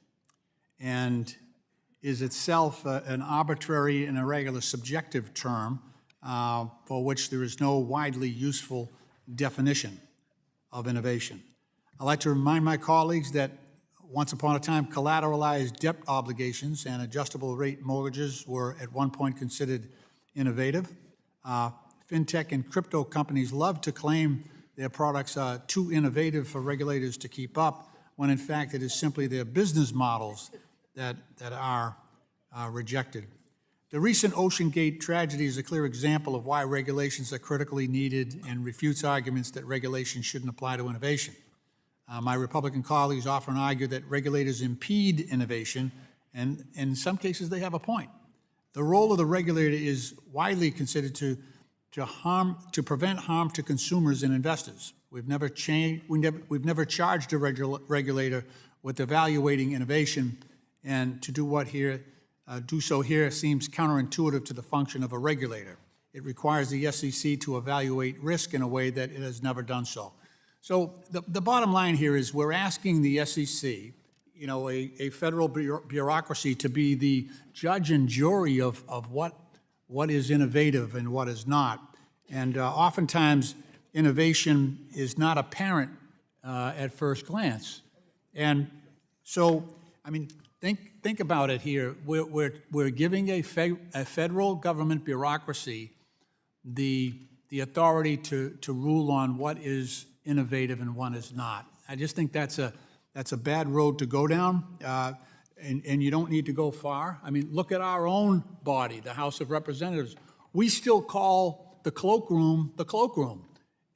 and is itself an arbitrary and irregular subjective term for which there is no widely useful definition of innovation. I'd like to remind my colleagues that once upon a time, collateralized debt obligations and adjustable rate mortgages were at one point considered innovative. Fintech and crypto companies love to claim their products are too innovative for regulators to keep up, when in fact it is simply their business models that are rejected. The recent OceanGate tragedy is a clear example of why regulations are critically needed and refutes arguments that regulation shouldn't apply to innovation. My Republican colleagues often argue that regulators impede innovation, and in some cases they have a point. The role of the regulator is widely considered to prevent harm to consumers and investors. We've never charged a regulator with evaluating innovation, and to do so here seems counterintuitive to the function of a regulator. It requires the SEC to evaluate risk in a way that it has never done so. So the bottom line here is we're asking the SEC, you know, a federal bureaucracy, to be the judge and jury of what is innovative and what is not. And oftentimes, innovation is not apparent at first glance. And so, I mean, think about it here. We're giving a federal government bureaucracy the the authority to rule on what is innovative and what is not. I just think that's a bad road to go down, and you don't need to go far. I mean, look at our own body, the House of Representatives. We still call the cloakroom the cloakroom.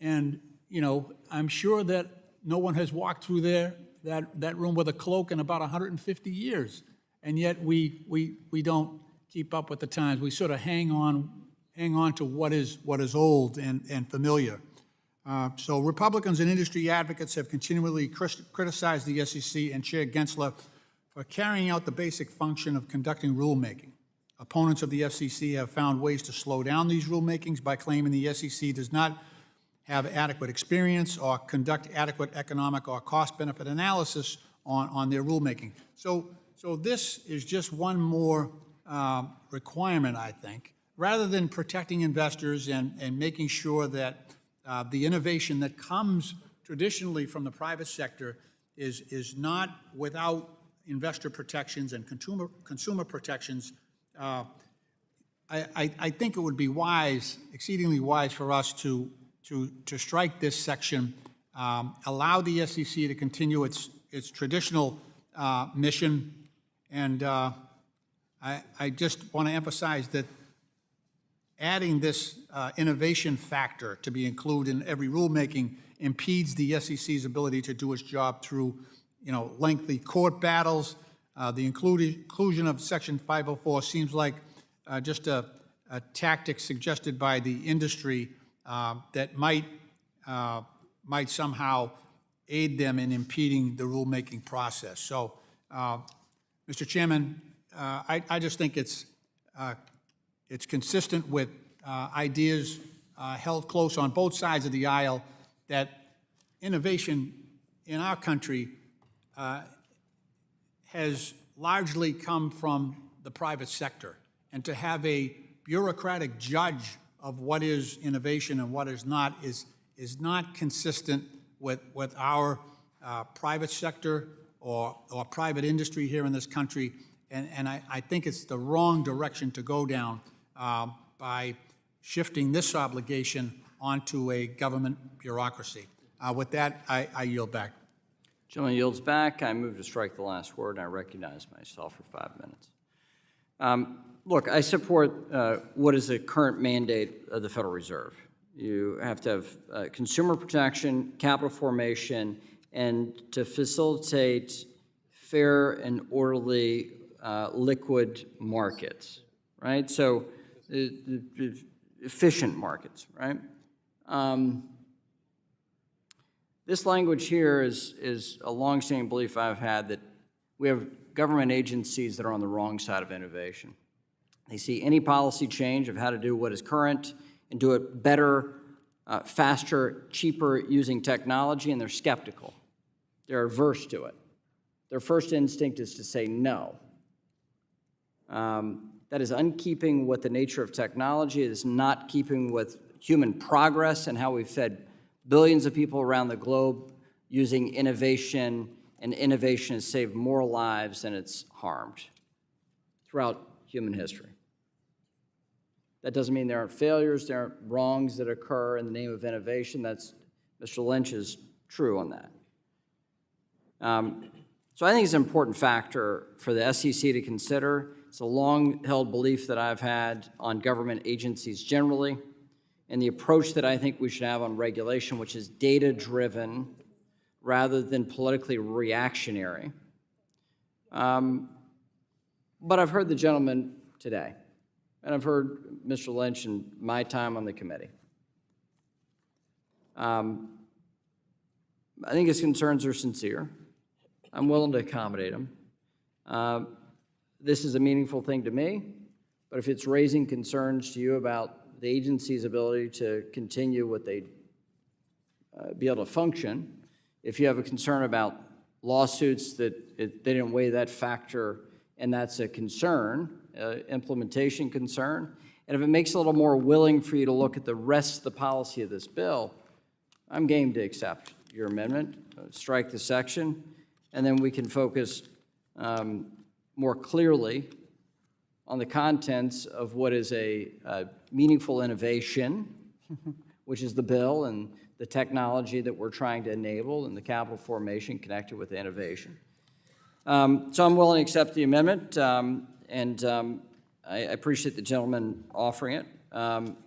And, you know, I'm sure that no one has walked through that room with a cloak in about 150 years. And yet we don't keep up with the times. We sort of hang on to what is old and familiar. So Republicans and industry advocates have continually criticized the SEC and Chair Gensler for carrying out the basic function of conducting rulemaking. Opponents of the FCC have found ways to slow down these rulemakings by claiming the SEC does not have adequate experience or conduct adequate economic or cost-benefit analysis on their rulemaking. So this is just one more requirement, I think, rather than protecting investors and making sure that the innovation that comes traditionally from the private sector is not without investor protections and consumer protections. I think it would be wise, exceedingly wise, for us to strike this section, allow the SEC to continue its traditional mission, and I just want to emphasize that adding this innovation factor to be included in every rulemaking impedes the SEC's ability to do its job through, lengthy court battles. The inclusion of Section 504 seems like just a tactic suggested by the industry that might somehow aid them in impeding the rulemaking process. So, Mr. Chairman, I just think it's consistent with ideas held close on both sides of the aisle that innovation in our country has largely come from the private sector, and to have a bureaucratic judge of what is innovation and what is not is not consistent with our private sector or private industry here in this country, and I think it's the wrong direction to go down by shifting this obligation onto a government bureaucracy. With that, I yield back. Gentleman yields back. I move to strike the last word, and I recognize myself for 5 minutes. Look, I support what is the current mandate of the Federal Reserve. You have to have consumer protection, capital formation, and to facilitate fair and orderly liquid markets, right? So efficient markets, right? This language here is a longstanding belief I've had that we have government agencies that are on the wrong side of innovation. They see any policy change of how to do what is current and do it better, faster, cheaper using technology, and they're skeptical. They're averse to it. Their first instinct is to say no. That is unkeeping with the nature of technology. It is not keeping with human progress and how we've fed billions of people around the globe using innovation, and innovation has saved more lives than it's harmed throughout human history. That doesn't mean there aren't failures, there aren't wrongs that occur in the name of innovation. That's, Mr. Lynch is true on that. So I think it's an important factor for the SEC to consider. It's a long-held belief that I've had on government agencies generally, and the approach that I think we should have on regulation, which is data-driven rather than politically reactionary. But I've heard the gentleman today, and I've heard Mr. Lynch in my time on the committee. I think his concerns are sincere. I'm willing to accommodate him. This is a meaningful thing to me, but if it's raising concerns to you about the agency's ability to continue what they be able to function, if you have a concern about lawsuits that they didn't weigh that factor, and that's a concern, implementation concern, and if it makes it a little more willing for you to look at the rest of the policy of this bill, I'm game to accept your amendment, strike the section, and then we can focus more clearly on the contents of what is a meaningful innovation which is the bill and the technology that we're trying to enable and the capital formation connected with innovation. So I'm willing to accept the amendment, and I appreciate the gentleman offering it.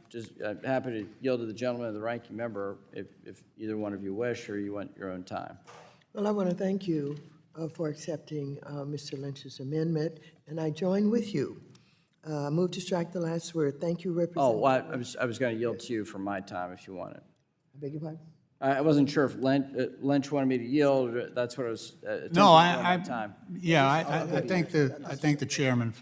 Just happy to yield to the gentleman, the ranking member, if either one of you wish or you want your own time. Well, I want to thank you for accepting Mr. Lynch's amendment, and I join with you. Move to strike the last word. Thank you, Representative. Oh, well, I was going to yield to you for my time if you want it. I beg your pardon? I wasn't sure if Lynch wanted me to yield. That's what I was attempting No, to do on my time. I thank the chairman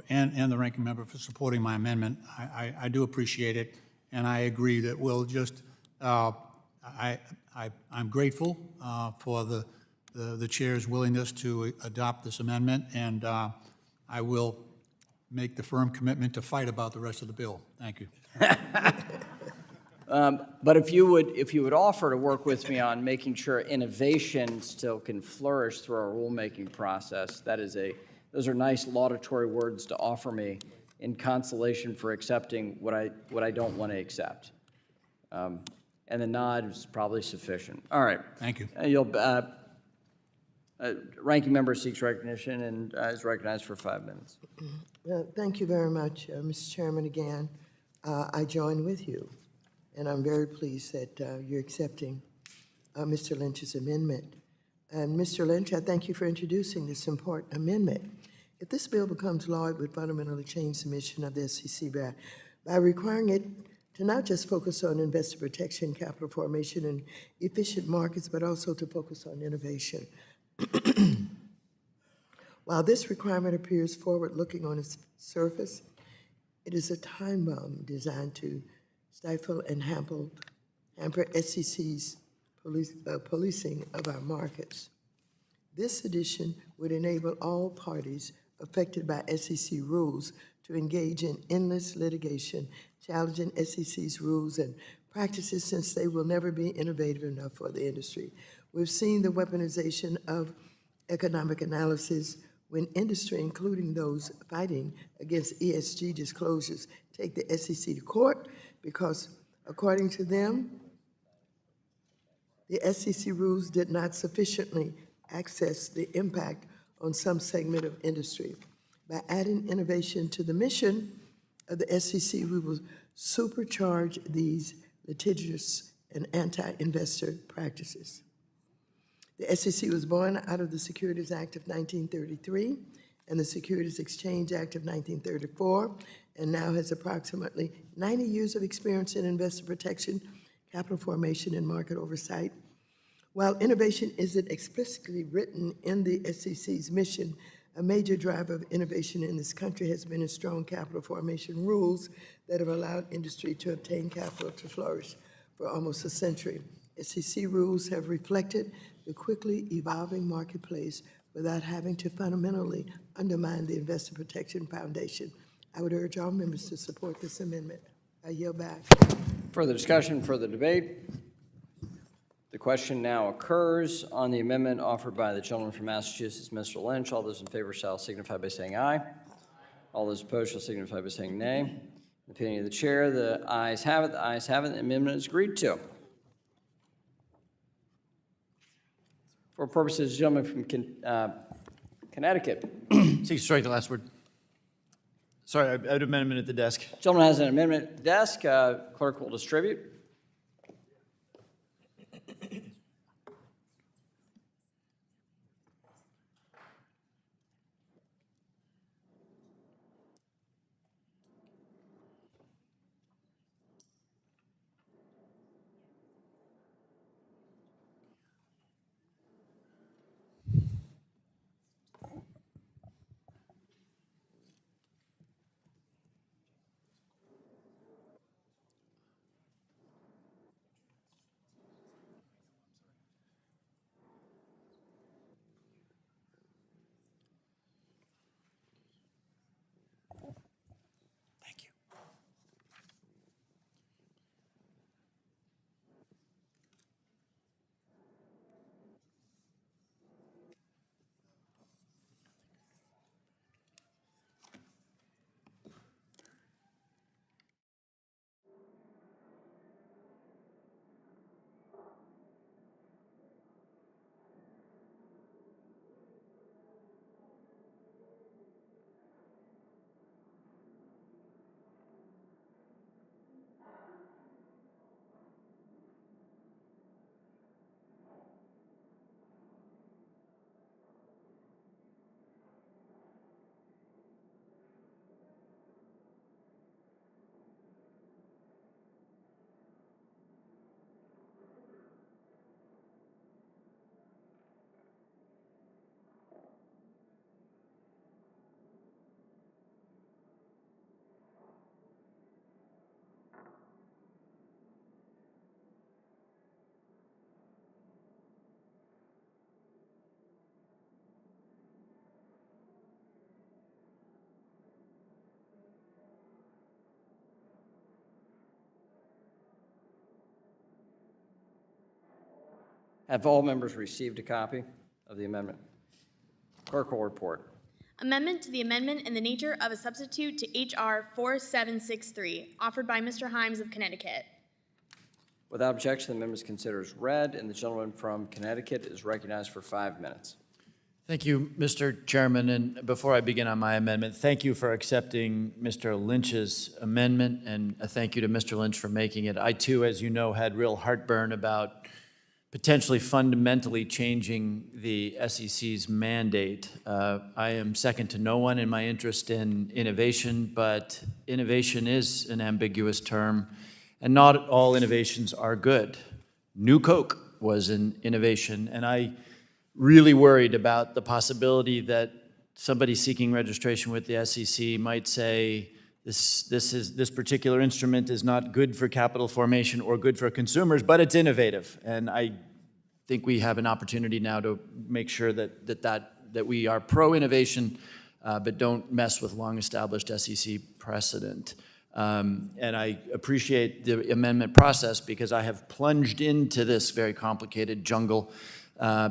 and the ranking member for supporting my amendment. I do appreciate it, and I agree that we'll just, I'm grateful for the chair's willingness to adopt this amendment, and I will make the firm commitment to fight about the rest of the bill. Thank you. But if you would offer to work with me on making sure innovation still can flourish through our rulemaking process, those are nice laudatory words to offer me in consolation for accepting what I don't want to accept. And the nod is probably sufficient. All right. Thank you. Ranking member seeks recognition and is recognized for 5 minutes. Thank you very much, Mr. Chairman, again. I join with you, and I'm very pleased that you're accepting Mr. Lynch's amendment. And Mr. Lynch, I thank you for introducing this important amendment. If this bill becomes law, it would fundamentally change the mission of the SEC by requiring it to not just focus on investor protection, capital formation, and efficient markets, but also to focus on innovation. While this requirement appears forward-looking on its surface, it is a time bomb designed to stifle and hamper SEC's policing of our markets. This addition would enable all parties affected by SEC rules to engage in endless litigation, challenging SEC's rules and practices since they will never be innovative enough for the industry. We've seen the weaponization of economic analysis when industry, including those fighting against ESG disclosures, take the SEC to court because, according to them, the SEC rules did not sufficiently access the impact on some segment of industry. By adding innovation to the mission of the SEC, we will supercharge these litigious and anti-investor practices. The SEC was born out of the Securities Act of 1933 and the Securities Exchange Act of 1934, and now has approximately 90 years of experience in investor protection, capital formation, and market oversight. While innovation isn't explicitly written in the SEC's mission, a major driver of innovation in this country has been its strong capital formation rules that have allowed industry to obtain capital to flourish for almost a century. SEC rules have reflected the quickly evolving marketplace without having to fundamentally undermine the investor protection foundation. I would urge all members to support this amendment. I yield back. Further discussion, further debate? The question now occurs on the amendment offered by the gentleman from Massachusetts, Mr. Lynch. All those in favor shall signify by saying aye. All those opposed shall signify by saying nay. In the opinion of the chair, the ayes have it. The ayes have it. The amendment is agreed to. For purposes, the gentleman from Connecticut. Seek strike the last word. Sorry, I had an amendment at the desk. Gentleman has an amendment at the desk. Clerk will distribute. Have all members received a copy of the amendment? Clerk will report. Amendment to the amendment in the nature of a substitute to H.R. 4763, offered by Mr. Himes of Connecticut. Without objection, the amendment is considered as read, and the gentleman from Connecticut is recognized for 5 minutes. Thank you, Mr. Chairman. And before I begin on my amendment, thank you for accepting Mr. Lynch's amendment, and a thank you to Mr. Lynch for making it. I, too, as you know, had real heartburn about potentially fundamentally changing the SEC's mandate. I am second to no one in my interest in innovation, but innovation is an ambiguous term, and not all innovations are good. New Coke was an innovation, and I really worried about the possibility that somebody seeking registration with the SEC might say, this particular instrument is not good for capital formation or good for consumers, but it's innovative. And I think we have an opportunity now to make sure that we are pro-innovation, but don't mess with long-established SEC precedent. And I appreciate the amendment process because I have plunged into this very complicated jungle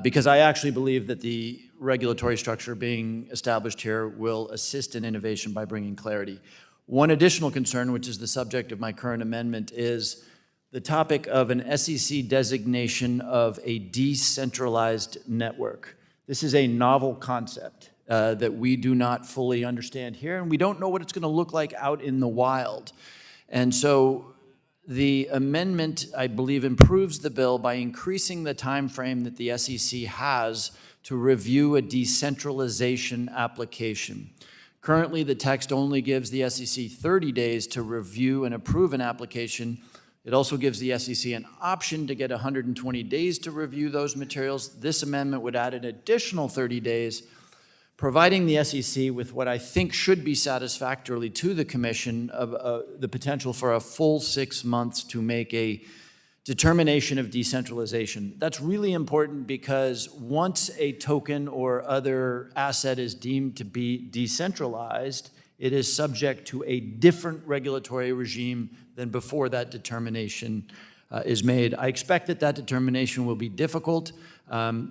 because I actually believe that the regulatory structure being established here will assist in innovation by bringing clarity. One additional concern, which is the subject of my current amendment, is the topic of an SEC designation of a decentralized network. This is a novel concept that we do not fully understand here, and we don't know what it's going to look like out in the wild. And so the amendment, I believe, improves the bill by increasing the time frame that the SEC has to review a decentralization application. Currently, the text only gives the SEC 30 days to review and approve an application. It also gives the SEC an option to get 120 days to review those materials. This amendment would add an additional 30 days, providing the SEC with what I think should be satisfactorily to the Commission of the potential for a full 6 months to make a determination of decentralization. That's really important because once a token or other asset is deemed to be decentralized, it is subject to a different regulatory regime than before that determination is made. I expect that determination will be difficult.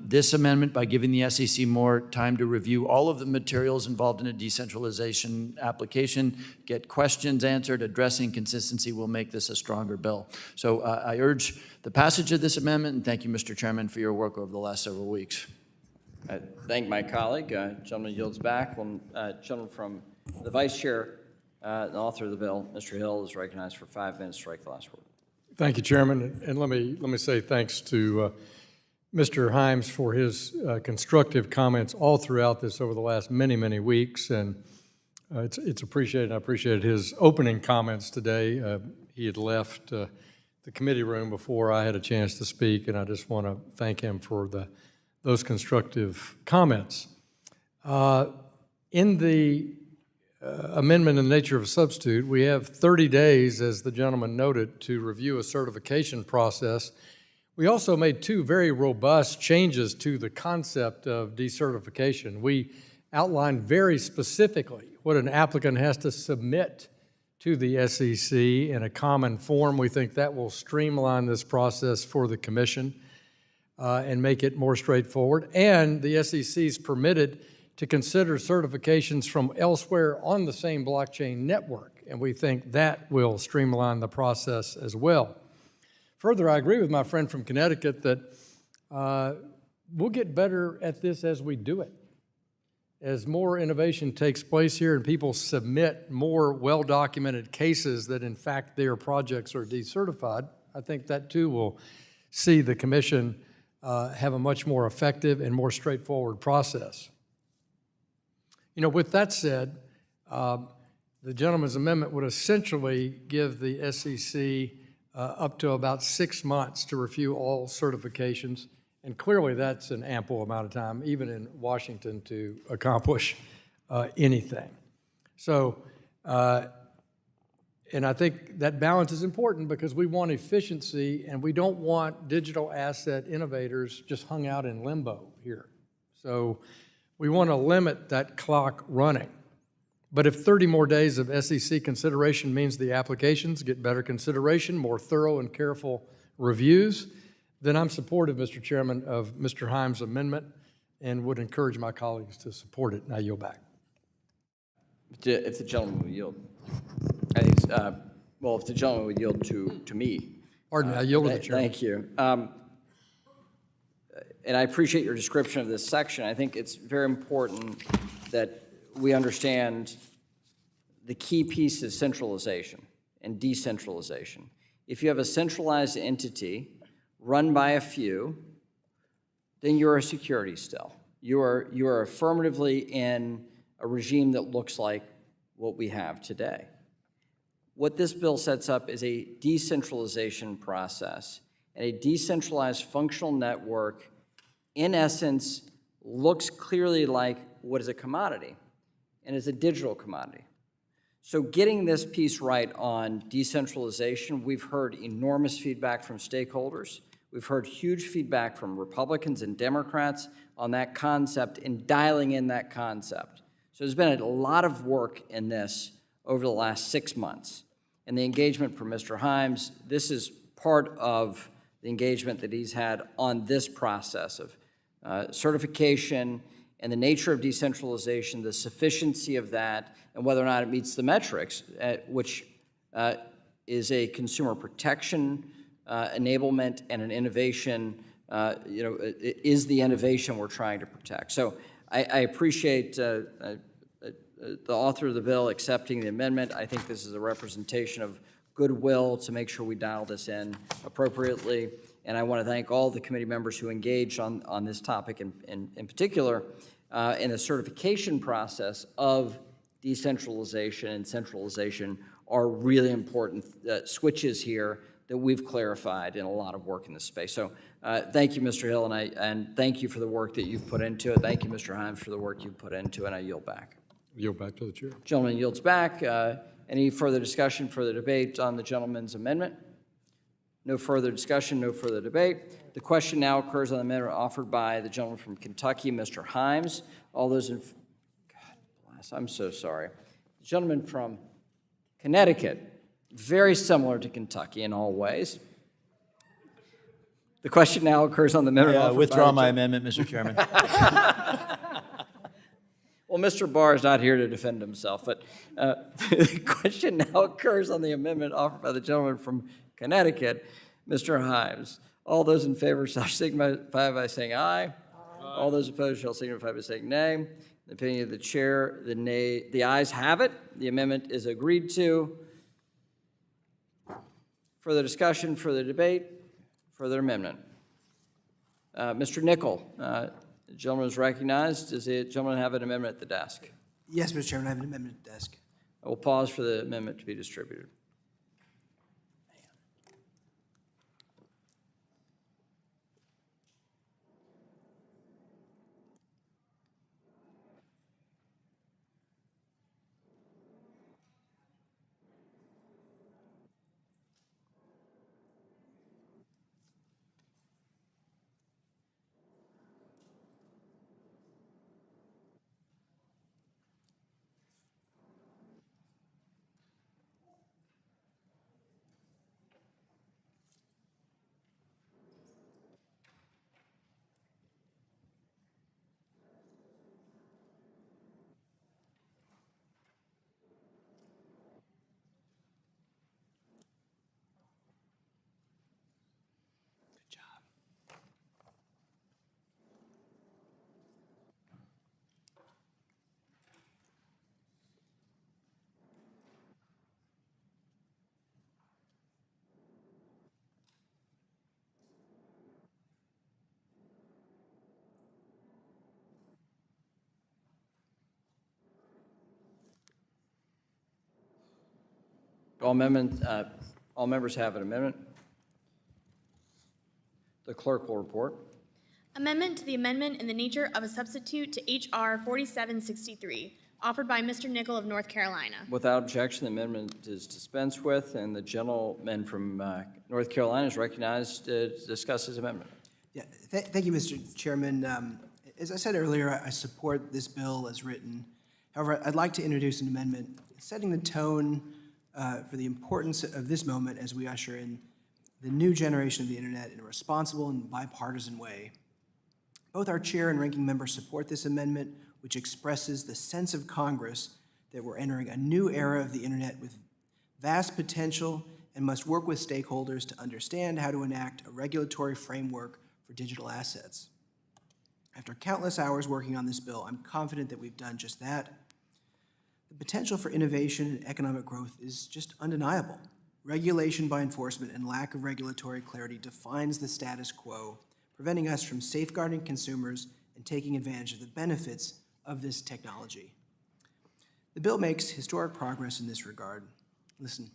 This amendment, by giving the SEC more time to review all of the materials involved in a decentralization application, get questions answered, address inconsistency, will make this a stronger bill. So I urge the passage of this amendment, and thank you, Mr. Chairman, for your work over the last several weeks. I thank my colleague. Gentleman yields back. Gentleman from the Vice Chair, the author of the bill, Mr. Hill, is recognized for 5 minutes. Strike the last word. Thank you, Chairman. And let me say thanks to Mr. Himes for his constructive comments all throughout this over the last many, many weeks. And it's appreciated. I appreciated his opening comments today. He had left the committee room before I had a chance to speak, and I just want to thank him for those constructive comments. In the amendment in the nature of a substitute, we have 30 days, as the gentleman noted, to review a certification process. We also made 2 very robust changes to the concept of decertification. We outlined very specifically what an applicant has to submit to the SEC in a common form. We think that will streamline this process for the Commission and make it more straightforward. And the SEC is permitted to consider certifications from elsewhere on the same blockchain network, and we think that will streamline the process as well. Further, I agree with my friend from Connecticut that we'll get better at this as we do it. As more innovation takes place here and people submit more well-documented cases that in fact their projects are decertified, I think that too will see the Commission have a much more effective and more straightforward process. You know, with that said, the gentleman's amendment would essentially give the SEC up to about 6 months to review all certifications, and clearly that's an ample amount of time, even in Washington, to accomplish anything. So, and I think that balance is important because we want efficiency and we don't want digital asset innovators just hung out in limbo here. So we want to limit that clock running. But if 30 more days of SEC consideration means the applications get better consideration, more thorough and careful reviews, Then I'm supportive, Mr. Chairman, of Mr. Himes' amendment and would encourage my colleagues to support it. And I yield back. If the gentleman will yield. I think, well, if the gentleman would yield to me. Pardon me, I yield to the chair. Thank you. And I appreciate your description of this section. I think it's very important that we understand the key piece is centralization and decentralization. If you have a centralized entity run by a few, then you're a security still. You are affirmatively in a regime that looks like what we have today. What this bill sets up is a decentralization process, and a decentralized functional network, in essence, looks clearly like what is a commodity, and is a digital commodity. So getting this piece right on decentralization, we've heard enormous feedback from stakeholders. We've heard huge feedback from Republicans and Democrats on that concept and dialing in that concept. So there's been a lot of work in this over the last 6 months. And the engagement from Mr. Himes, this is part of the engagement that he's had on this process of certification and the nature of decentralization, the sufficiency of that, and whether or not it meets the metrics, which is a consumer protection enablement and an innovation, is the innovation we're trying to protect. So I appreciate the author of the bill accepting the amendment. I think this is a representation of goodwill to make sure we dial this in appropriately. And I want to thank all the committee members who engaged on this topic in particular in the certification process of decentralization and centralization are really important switches here that we've clarified in a lot of work in this space. So thank you, Mr. Hill, and thank you for the work that you've put into it. Thank you, Mr. Himes, for the work you've put into it, and I yield back. Yield back to the chair. Gentleman yields back. Any further discussion, further debate on the gentleman's amendment? No further discussion, no further debate. The question now occurs on the amendment offered by the gentleman from Kentucky, Mr. Himes. All those in, God bless, I'm so sorry. The gentleman from Connecticut, very similar to Kentucky in all ways. The question now occurs on the amendment offered by withdraw my amendment, Mr. Chairman. Well, Mr. Barr is not here to defend himself, but the question now occurs on the amendment offered by the gentleman from Connecticut, Mr. Himes. All those in favor shall signify by saying aye. All those opposed shall signify by saying nay. In the opinion of the chair, the ayes have it. The amendment is agreed to. Further discussion, further debate, further amendment. Mr. Nickel, the gentleman is recognized. Does the gentleman have an amendment at the desk? Yes, Mr. Chairman, I have an amendment at the desk. I will pause for the amendment to be distributed. All members have an amendment. The clerk will report. Amendment to the amendment in the nature of a substitute to H.R. 4763, offered by Mr. Nickel of North Carolina. Without objection, the amendment is dispensed with, and the gentleman from North Carolina is recognized to discuss his amendment. Yeah, thank you, Mr. Chairman. As I said earlier, I support this bill as written. However, I'd like to introduce an amendment setting the tone for the importance of this moment as we usher in the new generation of the internet in a responsible and bipartisan way. Both our chair and ranking member support this amendment, which expresses the sense of Congress that we're entering a new era of the internet with vast potential and must work with stakeholders to understand how to enact a regulatory framework for digital assets. After countless hours working on this bill, I'm confident that we've done just that. The potential for innovation and economic growth is just undeniable. Regulation by enforcement and lack of regulatory clarity defines the status quo, preventing us from safeguarding consumers and taking advantage of the benefits of this technology. The bill makes historic progress in this regard. Listen,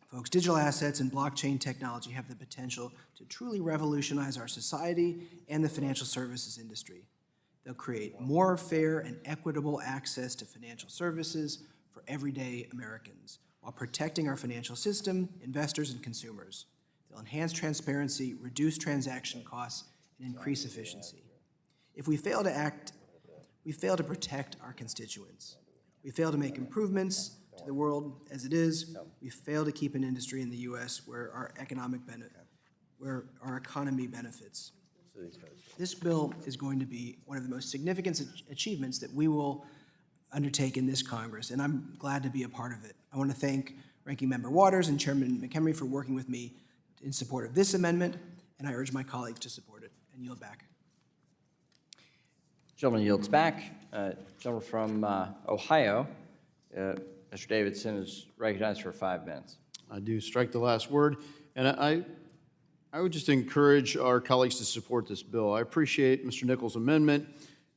folks, digital assets and blockchain technology have the potential to truly revolutionize our society and the financial services industry. They'll create more fair and equitable access to financial services for everyday Americans, while protecting our financial system, investors, and consumers. They'll enhance transparency, reduce transaction costs, and increase efficiency. If we fail to act, we fail to protect our constituents. We fail to make improvements to the world as it is. We fail to keep an industry in the U.S. where our economy benefits. This bill is going to be one of the most significant achievements that we will undertake in this Congress, and I'm glad to be a part of it. I want to thank Ranking Member Waters and Chairman McHenry for working with me in support of this amendment, and I urge my colleagues to support it and yield back. Gentleman yields back. Gentleman from Ohio, Mr. Davidson, is recognized for 5 minutes. I do strike the last word, and I would just encourage our colleagues to support this bill. I appreciate Mr. Nichols' amendment,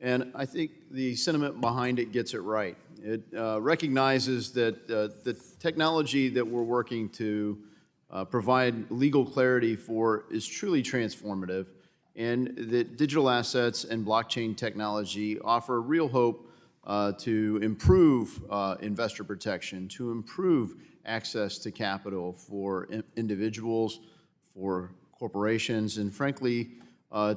and I think the sentiment behind it gets it right. It recognizes that the technology that we're working to provide legal clarity for is truly transformative, and that digital assets and blockchain technology offer real hope to improve investor protection, to improve access to capital for individuals, for corporations, and frankly,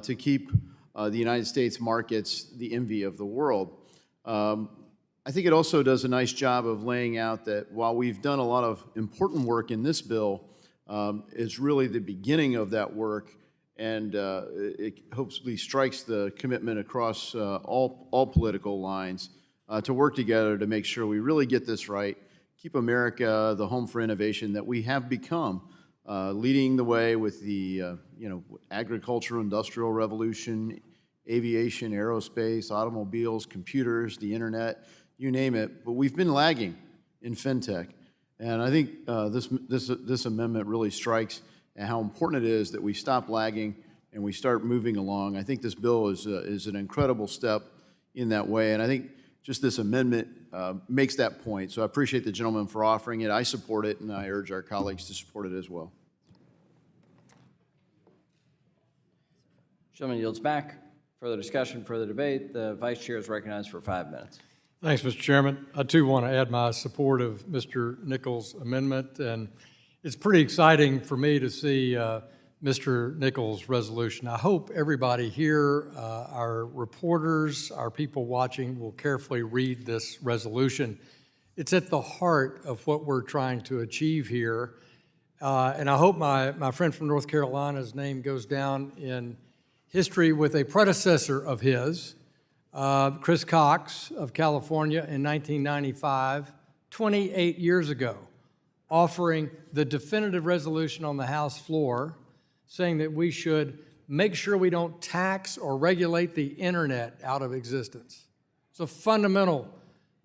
to keep the United States markets the envy of the world. I think it also does a nice job of laying out that while we've done a lot of important work in this bill, it's really the beginning of that work, and it hopefully strikes the commitment across all political lines to work together to make sure we really get this right, keep America the home for innovation that we have become, leading the way with the agricultural, industrial revolution, aviation, aerospace, automobiles, computers, the internet, you name it. But we've been lagging in fintech, and I think this amendment really strikes at how important it is that we stop lagging and we start moving along. I think this bill is an incredible step in that way, and I think just this amendment makes that point. So I appreciate the gentleman for offering it. I support it, and I urge our colleagues to support it as well. Gentleman yields back. Further discussion, further debate. The Vice Chair is recognized for 5 minutes. Thanks, Mr. Chairman. I, too, want to add my support of Mr. Nichols' amendment, and it's pretty exciting for me to see Mr. Nichols' resolution. I hope everybody here, our reporters, our people watching, will carefully read this resolution. It's at the heart of what we're trying to achieve here, and I hope my friend from North Carolina's name goes down in history with a predecessor of his, Chris Cox of California in 1995, 28 years ago, offering the definitive resolution on the House floor saying that we should make sure we don't tax or regulate the internet out of existence. It's a fundamental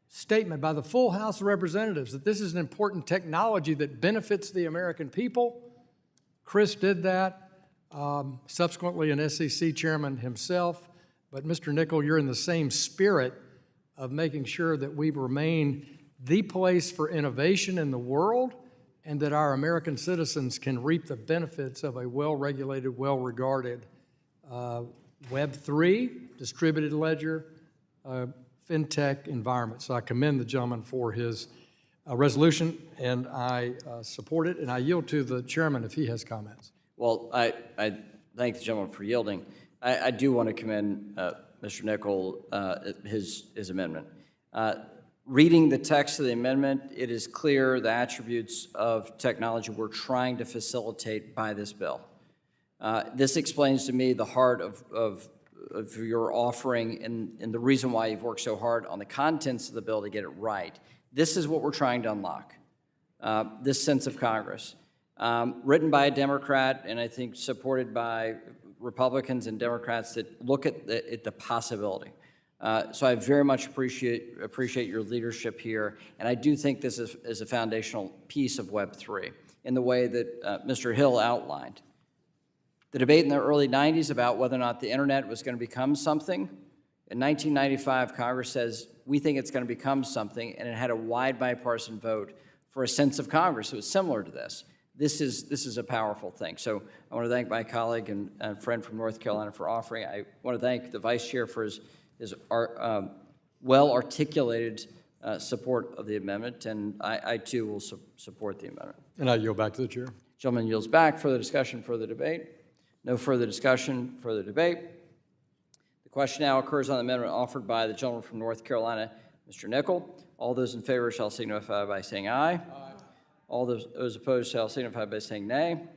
statement by the full House of Representatives that this is an important technology that benefits the American people. Chris did that. Subsequently an SEC chairman himself. But Mr. Nichols, you're in the same spirit of making sure that we remain the place for innovation in the world and that our American citizens can reap the benefits of a well-regulated, well-regarded Web3, distributed ledger, fintech environment. So I commend the gentleman for his resolution, and I support it, and I yield to the chairman if he has comments. Well, I thank the gentleman for yielding. I do want to commend Mr. Nichols, his amendment. Reading the text of the amendment, it is clear the attributes of technology we're trying to facilitate by this bill. This explains to me the heart of your offering and the reason why you've worked so hard on the contents of the bill to get it right. This is what we're trying to unlock, this sense of Congress. Written by a Democrat, and I think supported by Republicans and Democrats that look at the possibility. So I very much appreciate your leadership here, and I do think this is a foundational piece of Web3 in the way that Mr. Hill outlined. The debate in the early 90s about whether or not the internet was going to become something, in 1995, Congress says, we think it's going to become something, and it had a wide bipartisan vote for a sense of Congress that was similar to this. This is a powerful thing. So I want to thank my colleague and friend from North Carolina for offering. I want to thank the Vice Chair for his well-articulated support of the amendment, and I too will support the amendment. And I yield back to the chair. Gentleman yields back. Further discussion, further debate. No further discussion, further debate. The question now occurs on the amendment offered by the gentleman from North Carolina, Mr. Nickel. All those in favor shall signify by saying aye. Aye. All those opposed shall signify by saying nay. In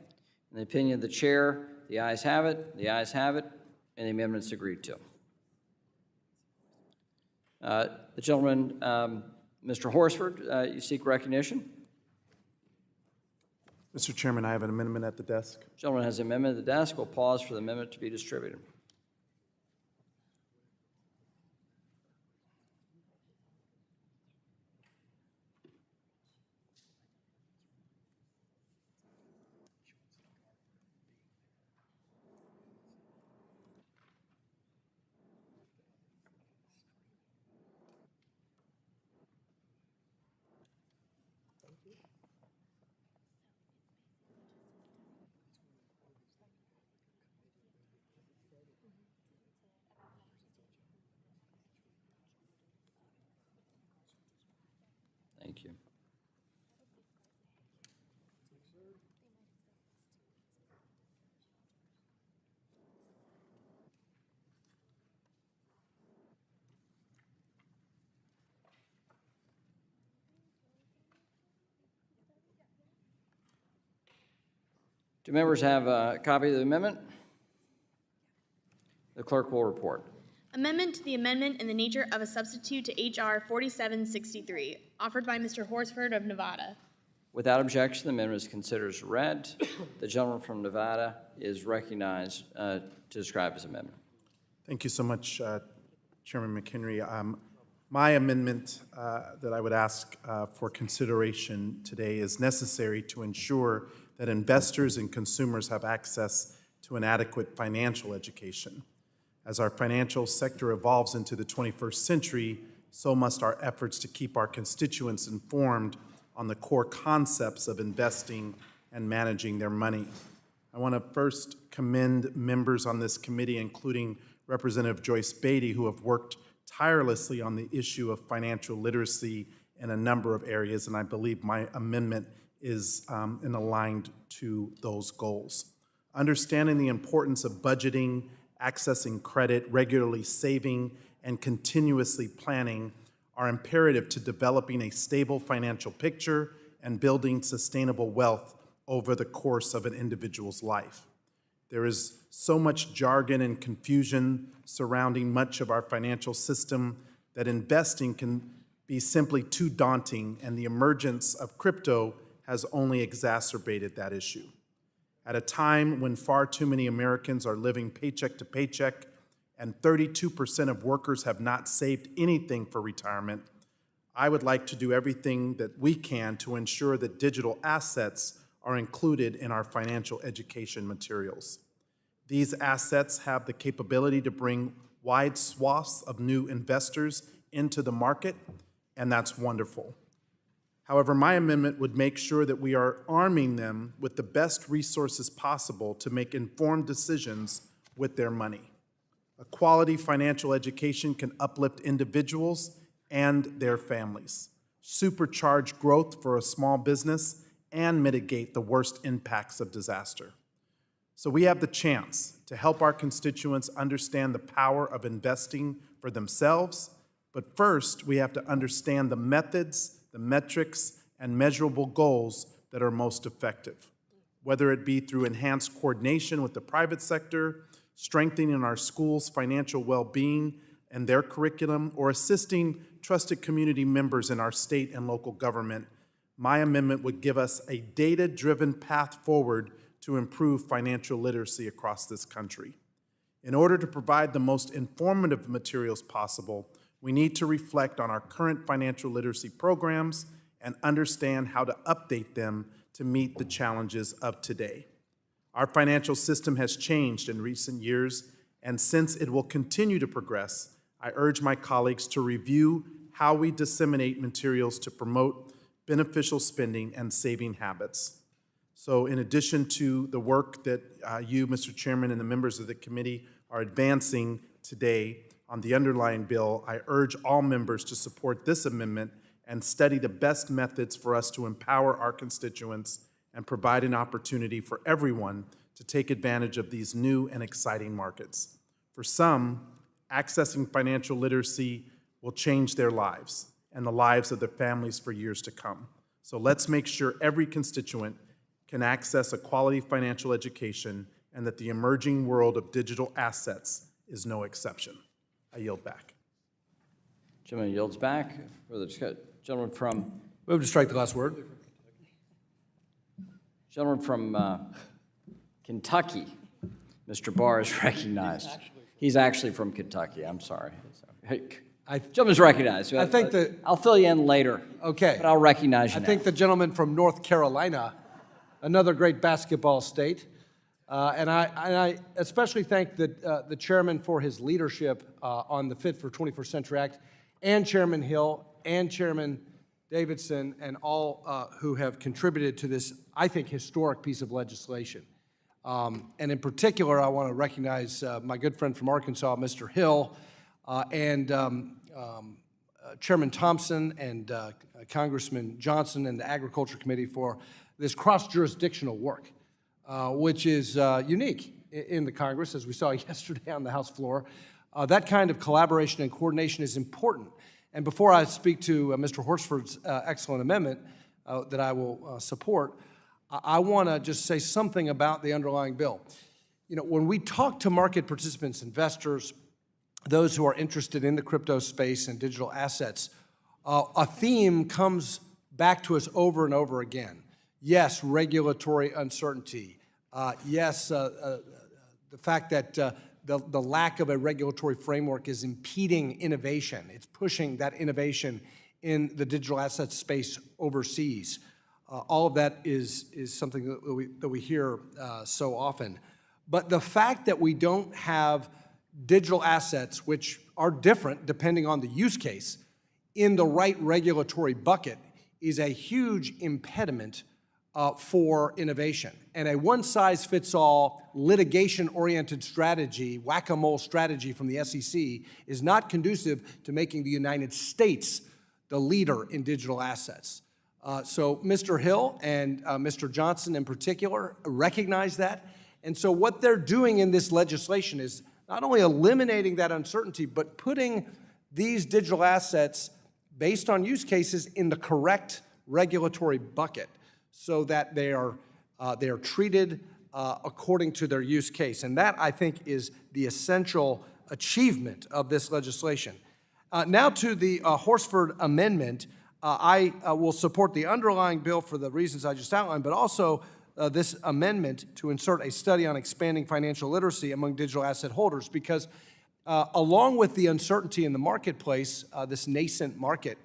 the opinion of the chair, the ayes have it, the ayes have it, and the amendment is agreed to. The gentleman, Mr. Horsford, you seek recognition. Mr. Chairman, I have an amendment at the desk. Gentleman has an amendment at the desk. We'll pause for the amendment to be distributed. Thank you. Do members have a copy of the amendment? The clerk will report. Amendment to the amendment in the nature of a substitute to H.R. 4763, offered by Mr. Horsford of Nevada. Without objection, the amendment is considered as read. The gentleman from Nevada is recognized to describe his amendment. Thank you so much, Chairman McHenry. My amendment that I would ask for consideration today is necessary to ensure that investors and consumers have access to an adequate financial education. As our financial sector evolves into the 21st century, so must our efforts to keep our constituents informed on the core concepts of investing and managing their money. I want to first commend members on this committee, including Representative Joyce Beatty, who have worked tirelessly on the issue of financial literacy in a number of areas, and I believe my amendment is aligned to those goals. Understanding the importance of budgeting, accessing credit, regularly saving, and continuously planning are imperative to developing a stable financial picture and building sustainable wealth over the course of an individual's life. There is so much jargon and confusion surrounding much of our financial system that investing can be simply too daunting, and the emergence of crypto has only exacerbated that issue. At a time when far too many Americans are living paycheck to paycheck and 32% of workers have not saved anything for retirement, I would like to do everything that we can to ensure that digital assets are included in our financial education materials. These assets have the capability to bring wide swaths of new investors into the market, and that's wonderful. However, my amendment would make sure that we are arming them with the best resources possible to make informed decisions with their money. A quality financial education can uplift individuals and their families, supercharge growth for a small business, and mitigate the worst impacts of disaster. So we have the chance to help our constituents understand the power of investing for themselves, But first, we have to understand the methods, the metrics, and measurable goals that are most effective, whether it be through enhanced coordination with the private sector, strengthening our schools' financial well-being and their curriculum, or assisting trusted community members in our state and local government. My amendment would give us a data-driven path forward to improve financial literacy across this country. In order to provide the most informative materials possible, we need to reflect on our current financial literacy programs and understand how to update them to meet the challenges of today. Our financial system has changed in recent years, and since it will continue to progress, I urge my colleagues to review how we disseminate materials to promote beneficial spending and saving habits. So in addition to the work that you, Mr. Chairman, and the members of the committee are advancing today on the underlying bill, I urge all members to support this amendment and study the best methods for us to empower our constituents and provide an opportunity for everyone to take advantage of these new and exciting markets. For some, accessing financial literacy will change their lives and the lives of their families for years to come. So let's make sure every constituent can access a quality financial education and that the emerging world of digital assets is no exception. I yield back. Gentleman yields back. Further discussion. Gentleman from, Move to strike the last word. gentleman from Kentucky, Mr. Barr is recognized. He's actually from Kentucky, I'm sorry. Gentleman's recognized. I think that- I'll fill you in later. Okay. But I'll recognize you I now. think the gentleman from North Carolina, another great basketball state, and I especially thank the chairman for his leadership on the Fit for 21st Century Act, and Chairman Hill and Chairman Davidson, and all who have contributed to this, I think, historic piece of legislation. And in particular, I want to recognize my good friend from Arkansas, Mr. Hill, and Chairman Thompson and Congressman Johnson and the Agriculture Committee for this cross-jurisdictional work, which is unique in the Congress, as we saw yesterday on the House floor. That kind of collaboration and coordination is important. And before I speak to Mr. Horsford's excellent amendment that I will support, I want to just say something about the underlying bill. You know, when we talk to market participants, investors, those who are interested in the crypto space and digital assets, a theme comes back to us over and over again. Yes, regulatory uncertainty. Yes, the fact that the lack of a regulatory framework is impeding innovation. It's pushing that innovation in the digital asset space overseas. All of that is something that we hear so often. But the fact that we don't have digital assets, which are different depending on the use case, in the right regulatory bucket is a huge impediment for innovation. And a one-size-fits-all litigation-oriented strategy, whack-a-mole strategy from the SEC is not conducive to making the United States the leader in digital assets. So Mr. Hill and Mr. Johnson in particular recognize that. And so what they're doing in this legislation is not only eliminating that uncertainty, but putting these digital assets based on use cases in the correct regulatory bucket so that they are treated according to their use case. And that, I think, is the essential achievement of this legislation. Now to the Horsford amendment. I will support the underlying bill for the reasons I just outlined, but also this amendment to insert a study on expanding financial literacy among digital asset holders, because along with the uncertainty in the marketplace, this nascent market,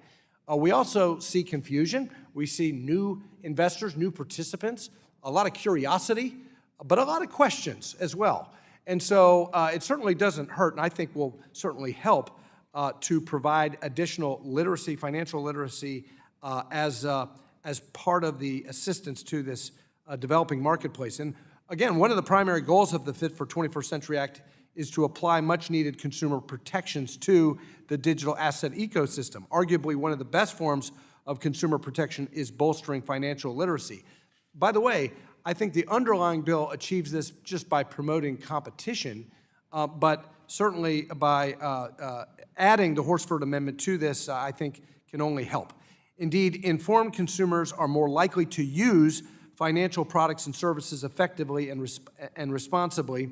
we also see confusion. We see new investors, new participants, a lot of curiosity, but a lot of questions as well. And so it certainly doesn't hurt, and I think will certainly help to provide additional literacy, financial literacy, as part of the assistance to this developing marketplace. And again, one of the primary goals of the Fit for 21st Century Act is to apply much-needed consumer protections to the digital asset ecosystem. Arguably, one of the best forms of consumer protection is bolstering financial literacy. By the way, I think the underlying bill achieves this just by promoting competition but certainly by adding the Horsford Amendment to this, I think can only help. Indeed, informed consumers are more likely to use financial products and services effectively and responsibly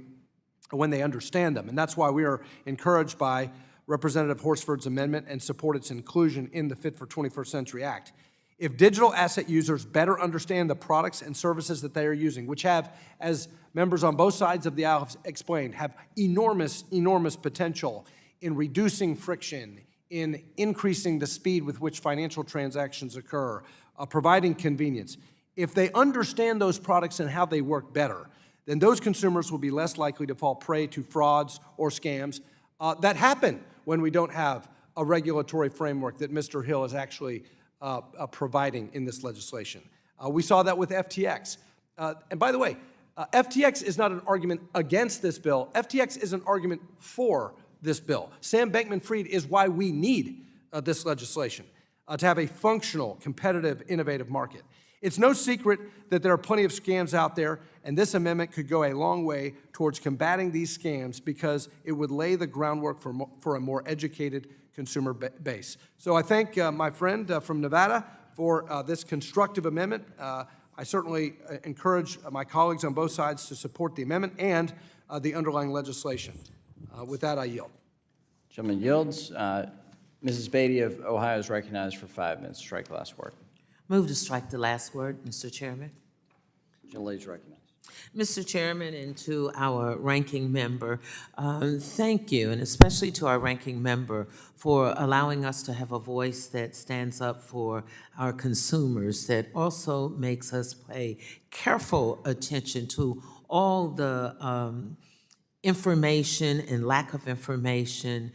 when they understand them. And that's why we are encouraged by Representative Horsford's amendment and support its inclusion in the Fit for 21st Century Act. If digital asset users better understand the products and services that they are using, which have, as members on both sides of the aisle have explained, have enormous, enormous potential in reducing friction, in increasing the speed with which financial transactions occur, providing convenience. If they understand those products and how they work better, then those consumers will be less likely to fall prey to frauds or scams that happen when we don't have a regulatory framework that Mr. Hill is actually providing in this legislation. We saw that with FTX. And by the way, FTX is not an argument against this bill. FTX is an argument for this bill. Sam Bankman-Fried is why we need this legislation, to have a functional, competitive, innovative market. It's no secret that there are plenty of scams out there, and this amendment could go a long way towards combating these scams because it would lay the groundwork for a more educated consumer base. So I thank my friend from Nevada for this constructive amendment. I certainly encourage my colleagues on both sides to support the amendment and the underlying legislation. With that, I yield. Gentleman yields. Mrs. Beatty of Ohio is recognized for 5 minutes. Strike the last word. Move to strike the last word, Mr. Chairman. Gentlelady is recognized. Mr. Chairman, and to our ranking member, thank you, and especially to our ranking member for allowing us to have a voice that stands up for our consumers, that also makes us pay careful attention to all the information and lack of information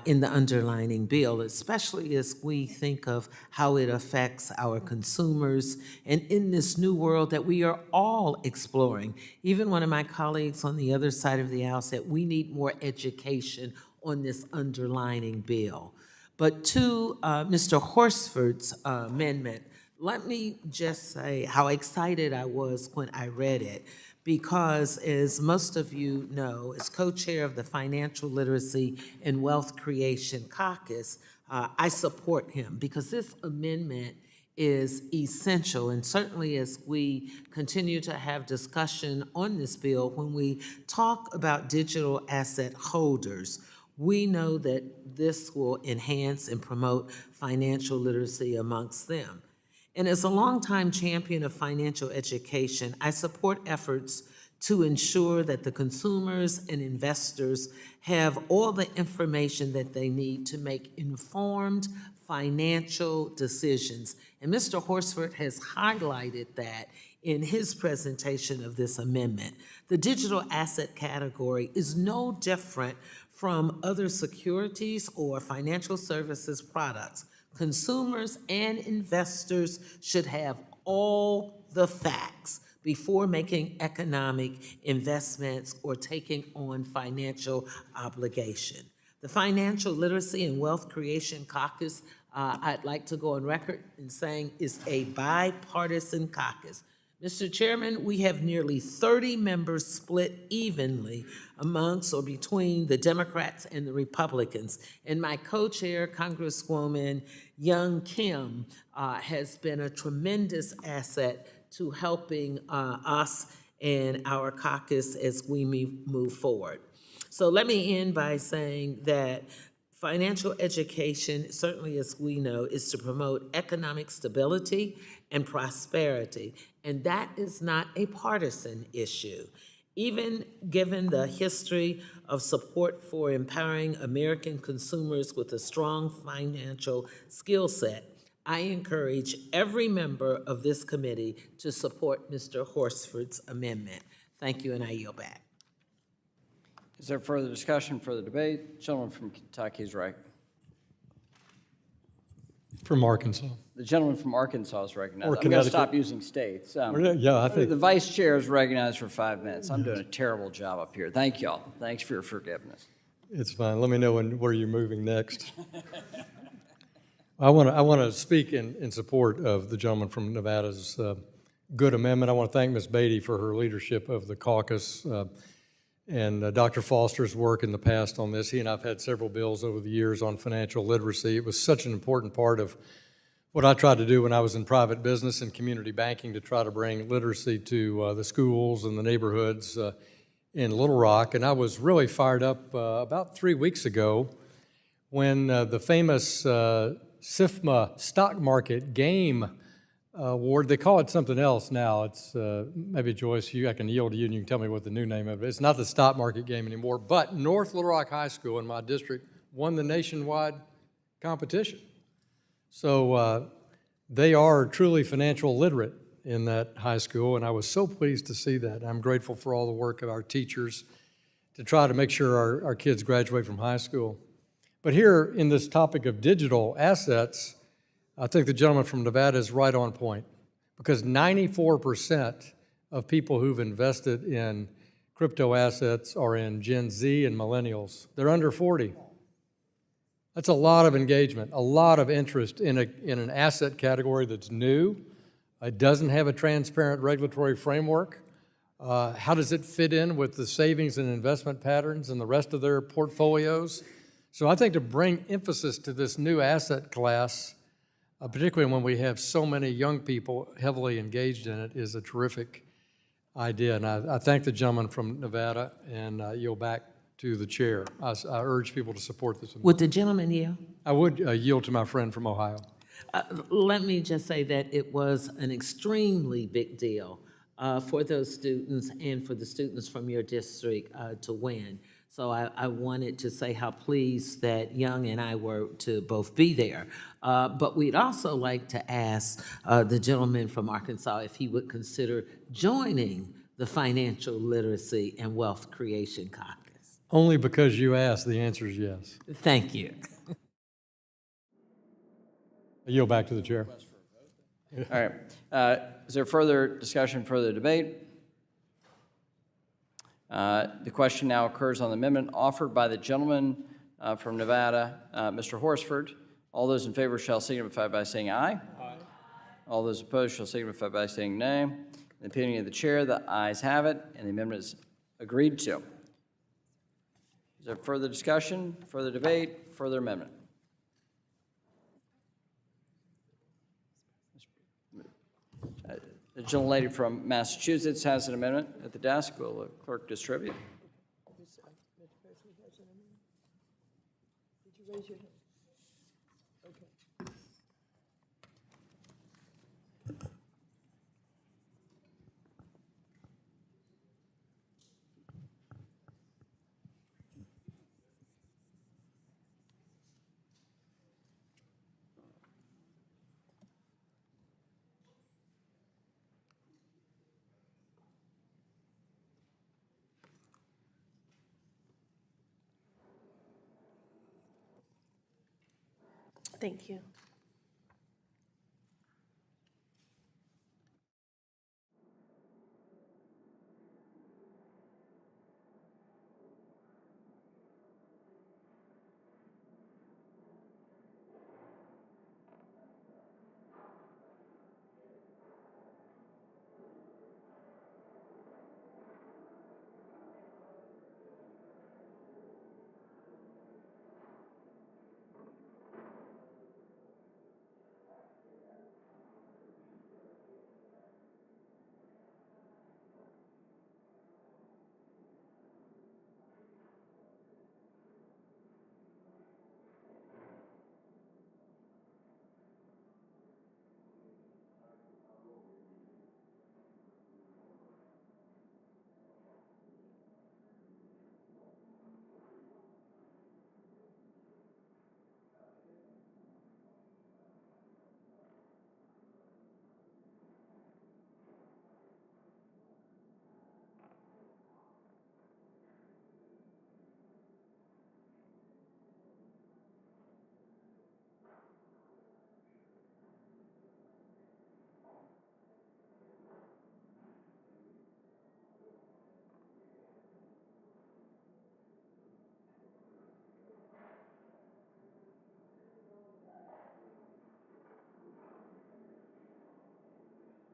in the underlining bill, especially as we think of how it affects our consumers and in this new world that we are all exploring. Even one of my colleagues on the other side of the aisle said we need more education on this underlining bill. But to Mr. Horsford's amendment, let me just say how excited I was when I read it, because as most of you know, as co-chair of the Financial Literacy and Wealth Creation Caucus, I support him because this amendment is essential. And certainly as we continue to have discussion on this bill, when we talk about digital asset holders, we know that this will enhance and promote financial literacy amongst them. And as a longtime champion of financial education, I support efforts to ensure that the consumers and investors have all the information that they need to make informed financial decisions. And Mr. Horsford has highlighted that in his presentation of this amendment. The digital asset category is no different from other securities or financial services products. Consumers and investors should have all the facts before making economic investments or taking on financial obligation. The Financial Literacy and Wealth Creation Caucus, I'd like to go on record in saying, is a bipartisan caucus. Mr. Chairman, we have nearly 30 members split evenly amongst or between the Democrats and the Republicans. And my co-chair, Congresswoman Young Kim, has been a tremendous asset to helping us and our caucus as we move forward. So let me end by saying that financial education, certainly as we know, is to promote economic stability and prosperity, and that is not a partisan issue. Even given the history of support for empowering American consumers with a strong financial skill set, I encourage every member of this committee to support Mr. Horsford's amendment. Thank you, and I yield back. Is there further discussion, further debate? Gentleman from Kentucky is right. From Arkansas. The gentleman from Arkansas is recognized. Or I'm going to Connecticut. stop using states. Yeah, I think. The vice chair is recognized for 5 minutes. I'm doing a terrible job up here. Thank y'all. Thanks for your forgiveness. It's fine. Let me know where you're moving next. I want to speak in support of the gentleman from Nevada's good amendment. I want to thank Ms. Beatty for her leadership of the caucus. and Dr. Foster's work in the past on this. He and I have had several bills over the years on financial literacy. It was such an important part of what I tried to do when I was in private business and community banking to try to bring literacy to the schools and the neighborhoods in Little Rock. And I was really fired up about 3 weeks ago when the famous SIFMA stock market game award, they call it something else now. It's maybe Joyce, I can yield to you and you can tell me what the new name of it is. It's not the stock market game anymore, but North Little Rock High School in my district won the nationwide competition. So they are truly financial literate in that high school, and I was so pleased to see that. I'm grateful for all the work of our teachers to try to make sure our kids graduate from high school. But here in this topic of digital assets, I think the gentleman from Nevada is right on point, because 94% of people who've invested in crypto assets are in Gen Z and millennials. They're under 40. That's a lot of engagement, a lot of interest in an asset category that's new. It doesn't have a transparent regulatory framework. How does it fit in with the savings and investment patterns and the rest of their portfolios? So I think to bring emphasis to this new asset class, particularly when we have so many young people heavily engaged in it, is a terrific idea. And I thank the gentleman from Nevada and yield back to the chair. I urge people to support this. Would the gentleman yield? I would yield to my friend from Ohio. Let me just say that it was an extremely big deal for those students and for the students from your district to win. So I wanted to say how pleased that Young and I were to both be there. But we'd also like to ask the gentleman from Arkansas if he would consider joining the Financial Literacy and Wealth Creation Caucus. Only because you asked, the answer is yes. Thank you. I yield back to the chair. All right. Is there further discussion, further debate? The question now occurs on the amendment offered by the gentleman from Nevada, Mr. Horsford. All those in favor shall signify by saying aye. Aye. All those opposed shall signify by saying nay. In the opinion of the chair, the ayes have it, and the amendment is agreed to. Is there further discussion, further debate, further amendment? The gentlelady from Massachusetts has an amendment at the desk. Will the clerk distribute? Did you raise your hand? Okay. Thank you.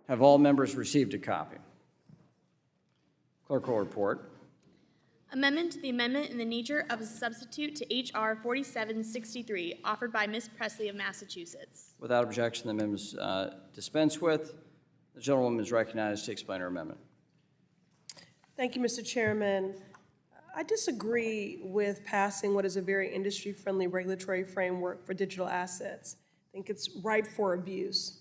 Have all members received a copy? Clerk will report. Amendment to the amendment in the nature of a substitute to H.R. 4763, offered by Ms. Presley of Massachusetts. Without objection, the amendment is dispensed with. The gentlewoman is recognized to explain her amendment. Thank you, Mr. Chairman. I disagree with passing what is a very industry-friendly regulatory framework for digital assets. I think it's ripe for abuse.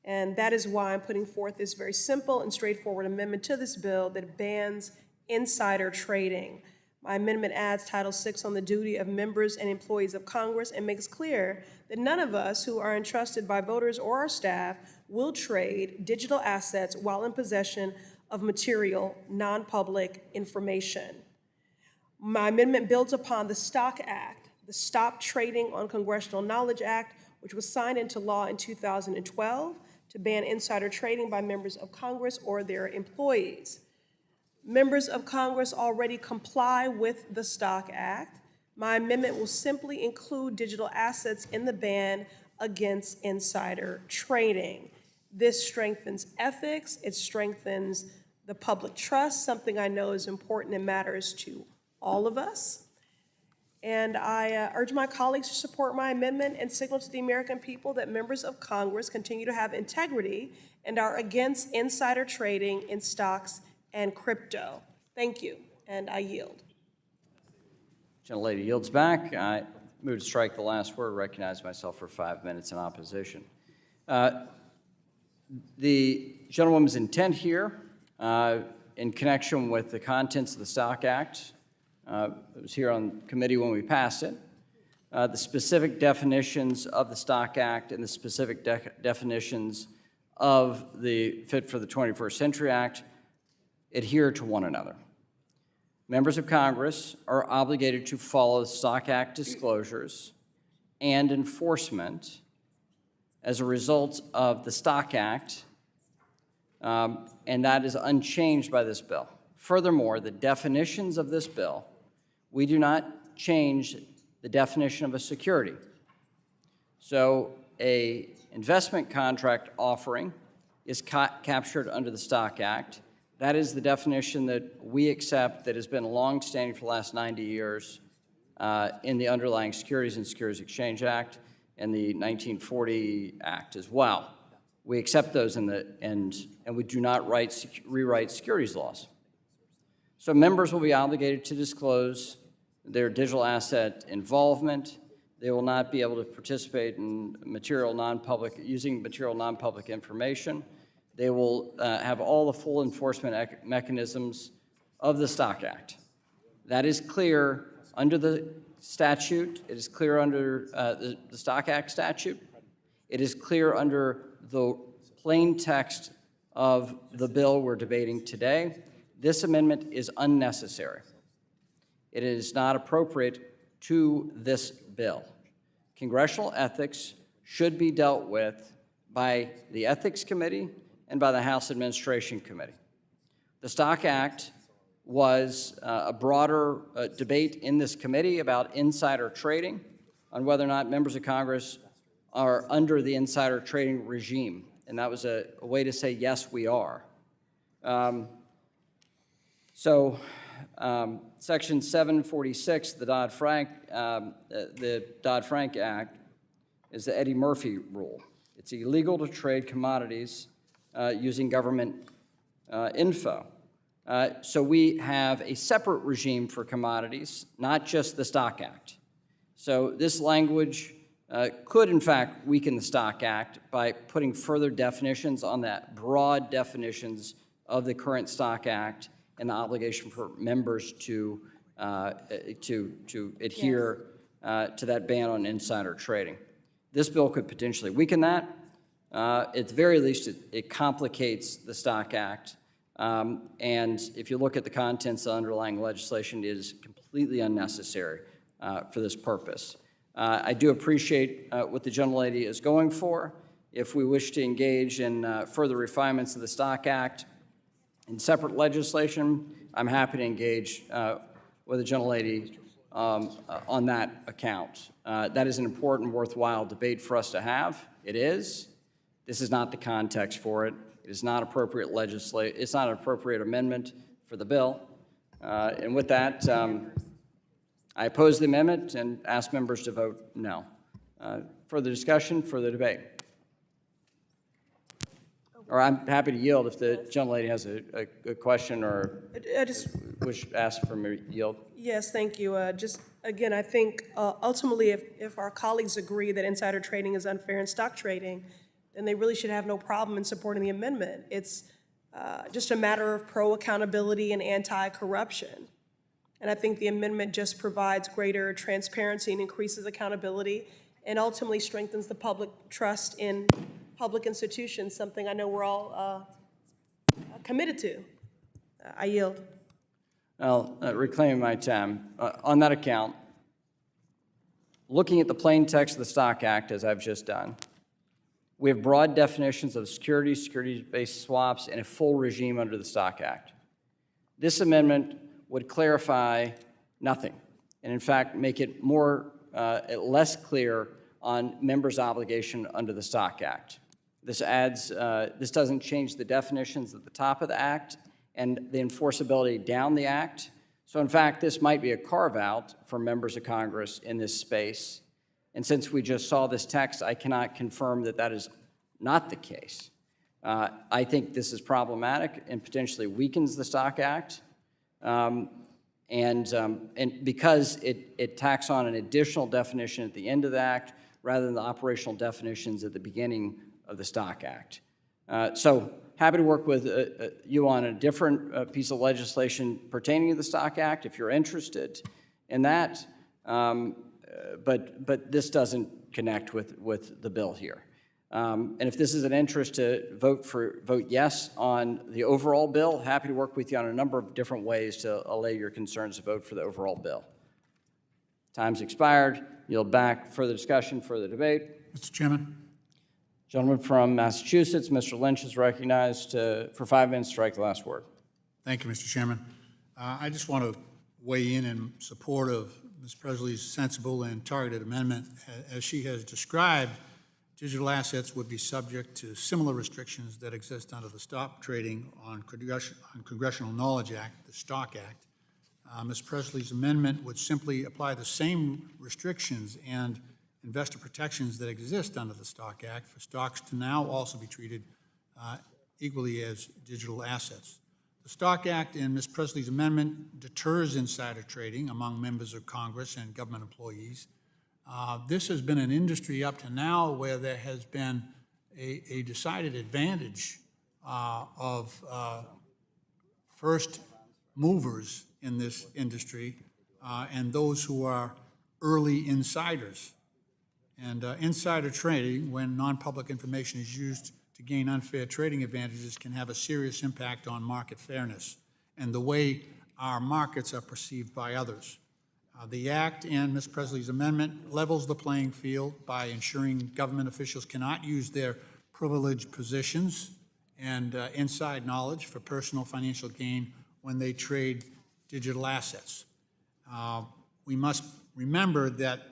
And that is why I'm putting forth this very simple and straightforward amendment to this bill that bans insider trading. My amendment adds Title VI on the duty of members and employees of Congress and makes clear that none of us who are entrusted by voters or our staff will trade digital assets while in possession of material, non-public information. My amendment builds upon the Stock Act, the Stop Trading on Congressional Knowledge Act, which was signed into law in 2012 to ban insider trading by members of Congress or their employees. Members of Congress already comply with the Stock Act. My amendment will simply include digital assets in the ban against insider trading. This strengthens ethics, it strengthens the public trust, something I know is important and matters to all of us. And I urge my colleagues to support my amendment and signal to the American people that members of Congress continue to have integrity and are against insider trading in stocks and crypto. Thank you, and I yield. Gentlelady yields back. I move to strike the last word, recognize myself for 5 minutes in opposition. The gentlewoman's intent here, in connection with the contents of the Stock Act, it was here on committee when we passed it, the specific definitions of the Stock Act and the specific definitions of the Fit for the 21st Century Act adhere to one another. Members of Congress are obligated to follow the Stock Act disclosures and enforcement as a result of the Stock Act, and that is unchanged by this bill. Furthermore, the definitions of this bill, we do not change the definition of a security. So an investment contract offering is captured under the Stock Act. That is the definition that we accept that has been longstanding for the last 90 years in the underlying Securities and Securities Exchange Act and the 1940 Act as well. We accept those and we do not rewrite securities laws. So members will be obligated to disclose their digital asset involvement. They will not be able to participate in using material non-public information. They will have all the full enforcement mechanisms of the Stock Act. That is clear under the statute. It is clear under the Stock Act statute. It is clear under the plain text of the bill we're debating today. This amendment is unnecessary. It is not appropriate to this bill. Congressional ethics should be dealt with by the Ethics Committee and by the House Administration Committee. The Stock Act was a broader debate in this committee about insider trading, on whether or not members of Congress are under the insider trading regime. And that was a way to say, yes, we are. Section 746, the Dodd-Frank Act, is the Eddie Murphy rule. It's illegal to trade commodities using government info. So we have a separate regime for commodities, not just the Stock Act. So this language could, in fact, weaken the Stock Act by putting further definitions on that broad definitions of the current Stock Act and the obligation for members to adhere to that ban on insider trading. This bill could potentially weaken that. At the very least, it complicates the Stock Act. And if you look at the contents of the underlying legislation, it is completely unnecessary for this purpose. I do appreciate what the gentlelady is going for. If we wish to engage in further refinements of the Stock Act in separate legislation, I'm happy to engage with the gentlelady on that account. That is an important, worthwhile debate for us to have. It is. This is not the context for it. It is not appropriate it's not an appropriate amendment for the bill. And with that, I oppose the amendment and ask members to vote no. Further discussion, further debate? Or I'm happy to yield if the gentlelady has a question or I just, wish to ask for me to yield. yes, thank you. Just, again, I think ultimately if our colleagues agree that insider trading is unfair in stock trading, then they really should have no problem in supporting the amendment. It's just a matter of pro-accountability and anti-corruption. And I think the amendment just provides greater transparency and increases accountability and ultimately strengthens the public trust in public institutions, something I know we're all committed to. I yield. Well, reclaiming my time, on that account, looking at the plain text of the Stock Act, as I've just done, we have broad definitions of securities, securities-based swaps, and a full regime under the Stock Act. This amendment would clarify nothing, and in fact, make it less clear on members' obligation under the Stock Act. This doesn't change the definitions at the top of the Act and the enforceability down the Act. So in fact, this might be a carve-out for members of Congress in this space. And since we just saw this text, I cannot confirm that that is not the case. I think this is problematic and potentially weakens the Stock Act. And because it tacks on an additional definition at the end of the Act rather than the operational definitions at the beginning of the Stock Act. So happy to work with you on a different piece of legislation pertaining to the Stock Act if you're interested in that. But this doesn't connect with the bill here. And if this is an interest to vote yes on the overall bill, happy to work with you on a number of different ways to allay your concerns to vote for the overall bill. Time's expired. Yield back. Further discussion, further debate. Mr. Chairman. Gentleman from Massachusetts, Mr. Lynch is recognized for 5 minutes to strike the last word. Thank you, Mr. Chairman. I just want to weigh in support of Ms. Presley's sensible and targeted amendment. As she has described, digital assets would be subject to similar restrictions that exist under the Stop Trading on Congressional Knowledge Act, the STOCK Act. Ms. Presley's amendment would simply apply the same restrictions and investor protections that exist under the STOCK Act for stocks to now also be treated equally as digital assets. The STOCK Act and Ms. Presley's amendment deters insider trading among members of Congress and government employees. This has been an industry up to now where there has been a decided advantage of first movers in this industry and those who are early insiders. And insider trading, when non-public information is used to gain unfair trading advantages, can have a serious impact on market fairness and the way our markets are perceived by others. The Act and Ms. Presley's amendment levels the playing field by ensuring government officials cannot use their privileged positions and inside knowledge for personal financial gain when they trade digital assets. We must remember that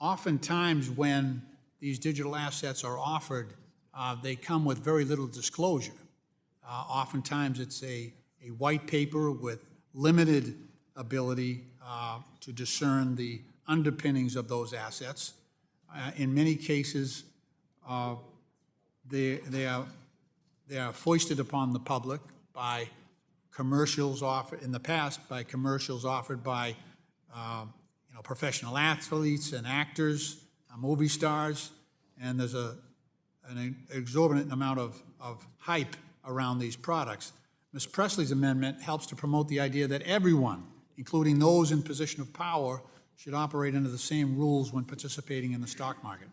oftentimes when these digital assets are offered, they come with very little disclosure. Oftentimes it's a white paper with limited ability to discern the underpinnings of those assets. In many cases, they are foisted upon the public by commercials offered in the past, by commercials offered by professional athletes and actors, movie stars, and there's an exorbitant amount of hype around these products. Ms. Presley's amendment helps to promote the idea that everyone, including those in position of power, should operate under the same rules when participating in the stock market.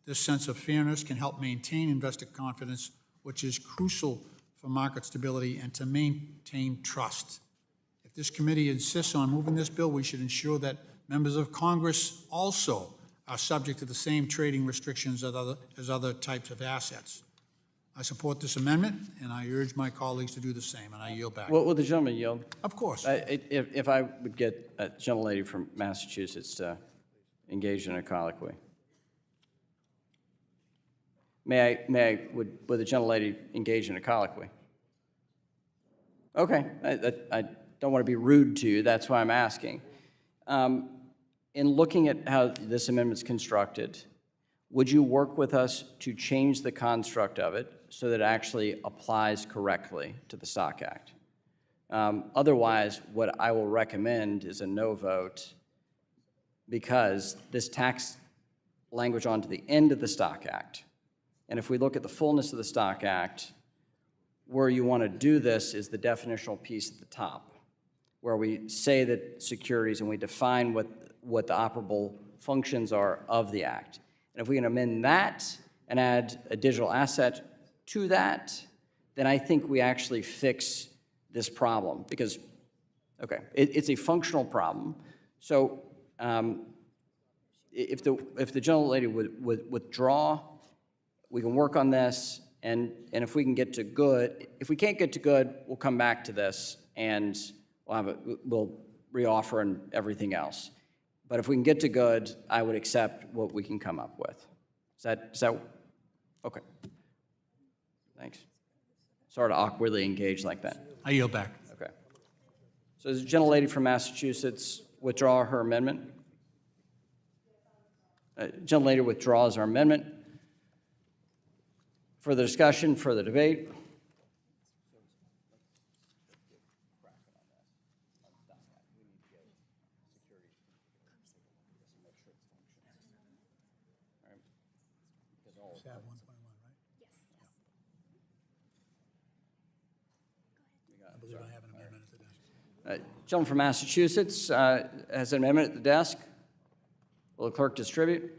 This sense of fairness can help maintain investor confidence, which is crucial for market stability and to maintain trust. If this committee insists on moving this bill, we should ensure that members of Congress also are subject to the same trading restrictions as other types of assets. I support this amendment, and I urge my colleagues to do the same, and I yield back. Will the gentleman yield? Of course. If I would get a gentlelady from Massachusetts to engage in a colloquy. Would the gentlelady engage in a colloquy? Okay, don't want to be rude to you, that's why I'm asking. In looking at how this amendment's constructed, would you work with us to change the construct of it so that it actually applies correctly to the Stock Act? Otherwise, what I will recommend is a no vote, because this tax language onto the end of the Stock Act, and if we look at the fullness of the Stock Act, where you want to do this is the definitional piece at the top, where we say that securities and we define what the operable functions are of the Act. And if we can amend that and add a digital asset to that, then I think we actually fix this problem, because, okay, it's a functional problem. So if the gentlelady would withdraw, we can work on this, and if we can get to good, if we can't get to good, we'll come back to this and we'll reoffer and everything else. But if we can get to good, I would accept what we can come up with. Is that okay? Thanks. Sorry to awkwardly engage like that. I yield back. Okay. So does the gentlelady from Massachusetts withdraw her amendment? Gentlelady withdraws her amendment. Further discussion, further debate? Gentleman from Massachusetts has an amendment at the desk. Will the clerk distribute?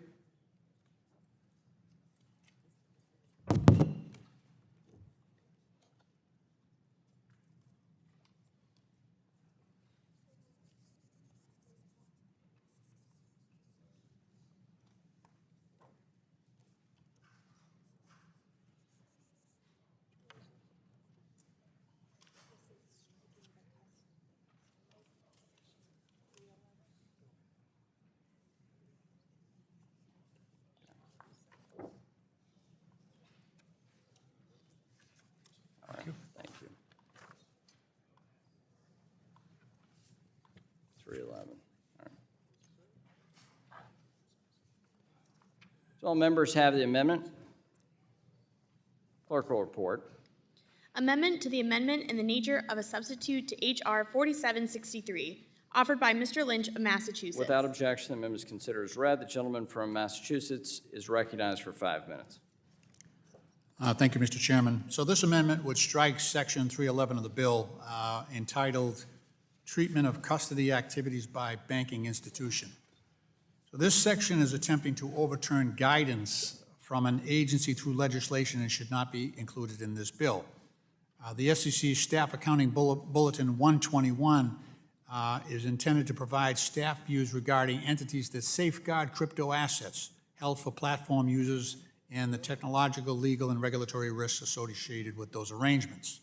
Thank you. 311. All right. So all members have the amendment. Clerk will report. Amendment to the amendment in the nature of a substitute to H.R. 4763, offered by Mr. Lynch of Massachusetts. Without objection, the amendment is considered as read. The gentleman from Massachusetts is recognized for 5 minutes. Thank you, Mr. Chairman. So this amendment would strike Section 311 of the bill entitled Treatment of Custody Activities by Banking Institution. So this section is attempting to overturn guidance from an agency through legislation and should not be included in this bill. The SEC Staff Accounting Bulletin 121 is intended to provide staff views regarding entities that safeguard crypto assets held for platform users and the technological, legal, and regulatory risks associated with those arrangements.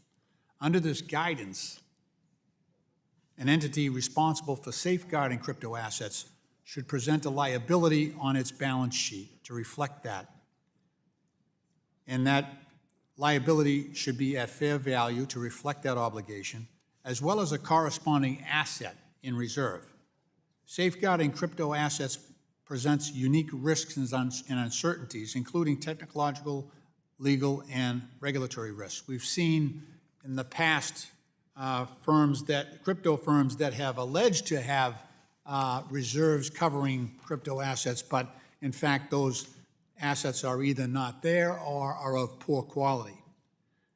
Under this guidance, an entity responsible for safeguarding crypto assets should present a liability on its balance sheet to reflect that. And that liability should be at fair value to reflect that obligation, as well as a corresponding asset in reserve. Safeguarding crypto assets presents unique risks and uncertainties, including technological, legal, and regulatory risks. We've seen in the past crypto firms that have alleged to have reserves covering crypto assets, but in fact those assets are either not there or are of poor quality.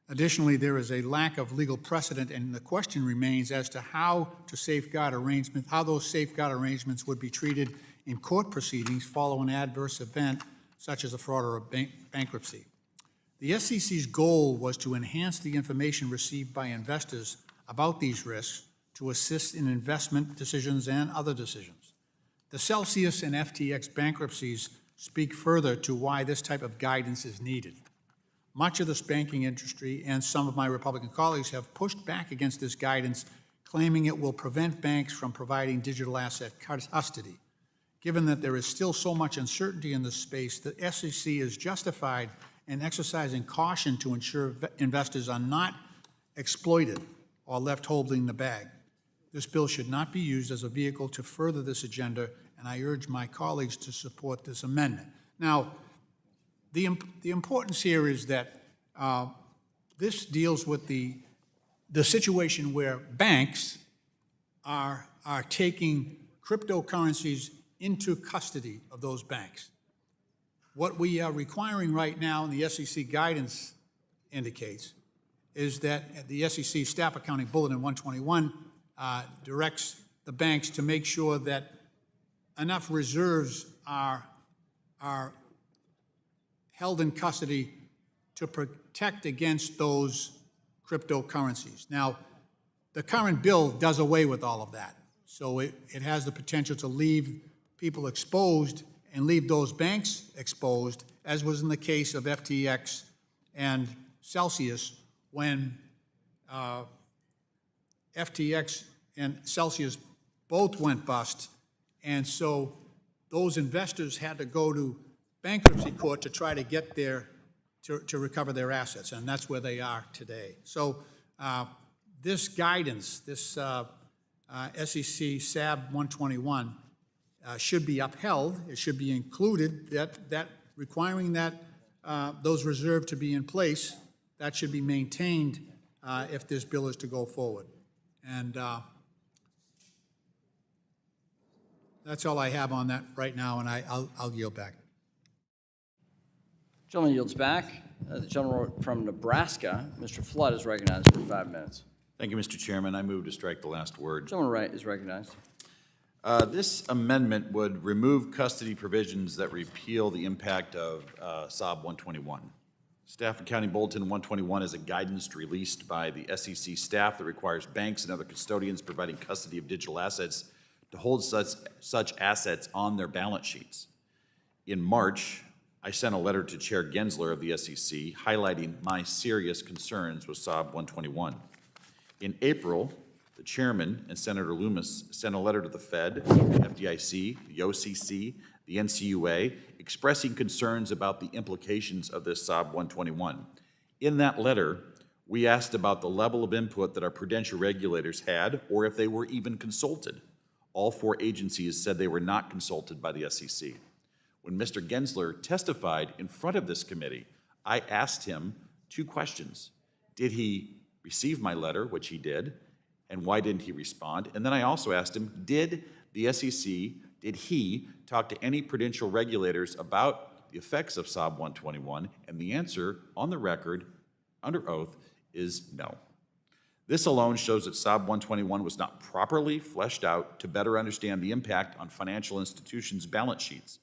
Additionally, there is a lack of legal precedent, and the question remains as to how those safeguard arrangements would be treated in court proceedings following an adverse event such as a fraud or a bankruptcy. The SEC's goal was to enhance the information received by investors about these risks to assist in investment decisions and other decisions. The Celsius and FTX bankruptcies speak further to why this type of guidance is needed. Much of this banking industry and some of my Republican colleagues have pushed back against this guidance, claiming it will prevent banks from providing digital asset custody. Given that there is still so much uncertainty in this space, the SEC is justified in exercising caution to ensure investors are not exploited or left holding the bag. This bill should not be used as a vehicle to further this agenda, and I urge my colleagues to support this amendment. Now, the importance here is that this deals with the situation where banks are taking cryptocurrencies into custody of those banks. What we are requiring right now, and the SEC guidance indicates, is that the SEC Staff Accounting Bulletin 121 directs the banks to make sure that enough reserves are held in custody to protect against those cryptocurrencies. Now, the current bill does away with all of that. So it has the potential to leave people exposed and leave those banks exposed, as was in the case of FTX and Celsius, when FTX and Celsius both went bust. And so those investors had to go to bankruptcy court to try to get to recover their assets, and that's where they are today. So this guidance, this SEC SAB 121, should be upheld. It should be included, that requiring that those reserves to be in place, that should be maintained if this bill is to go forward. And that's all I have on that right now, and I'll yield back. Gentleman yields back. The gentleman from Nebraska, Mr. Flood, is recognized for 5 minutes. Thank you, Mr. Chairman. I move to strike the last word. Gentleman is recognized. This amendment would remove custody provisions that repeal the impact of SOB 121. Staff Accounting Bulletin 121 is a guidance released by the SEC staff that requires banks and other custodians providing custody of digital assets to hold such assets on their balance sheets. In March, I sent a letter to Chair Gensler of the SEC highlighting my serious concerns with SOB 121. In April, the chairman and Senator Loomis sent a letter to the Fed, the FDIC, the OCC, the NCUA, expressing concerns about the implications of this SOB 121. In that letter, we asked about the level of input that our prudential regulators had, or if they were even consulted. All 4 agencies said they were not consulted by the SEC. When Mr. Gensler testified in front of this committee, I asked him 2 questions. Did he receive my letter, which he did, and why didn't he respond? And then I also asked him, did the SEC, did he talk to any prudential regulators about the effects of SOB 121? And the answer, on the record, under oath, is no. This alone shows that SOB 121 was not properly fleshed out to better understand the impact on financial institutions' balance sheets.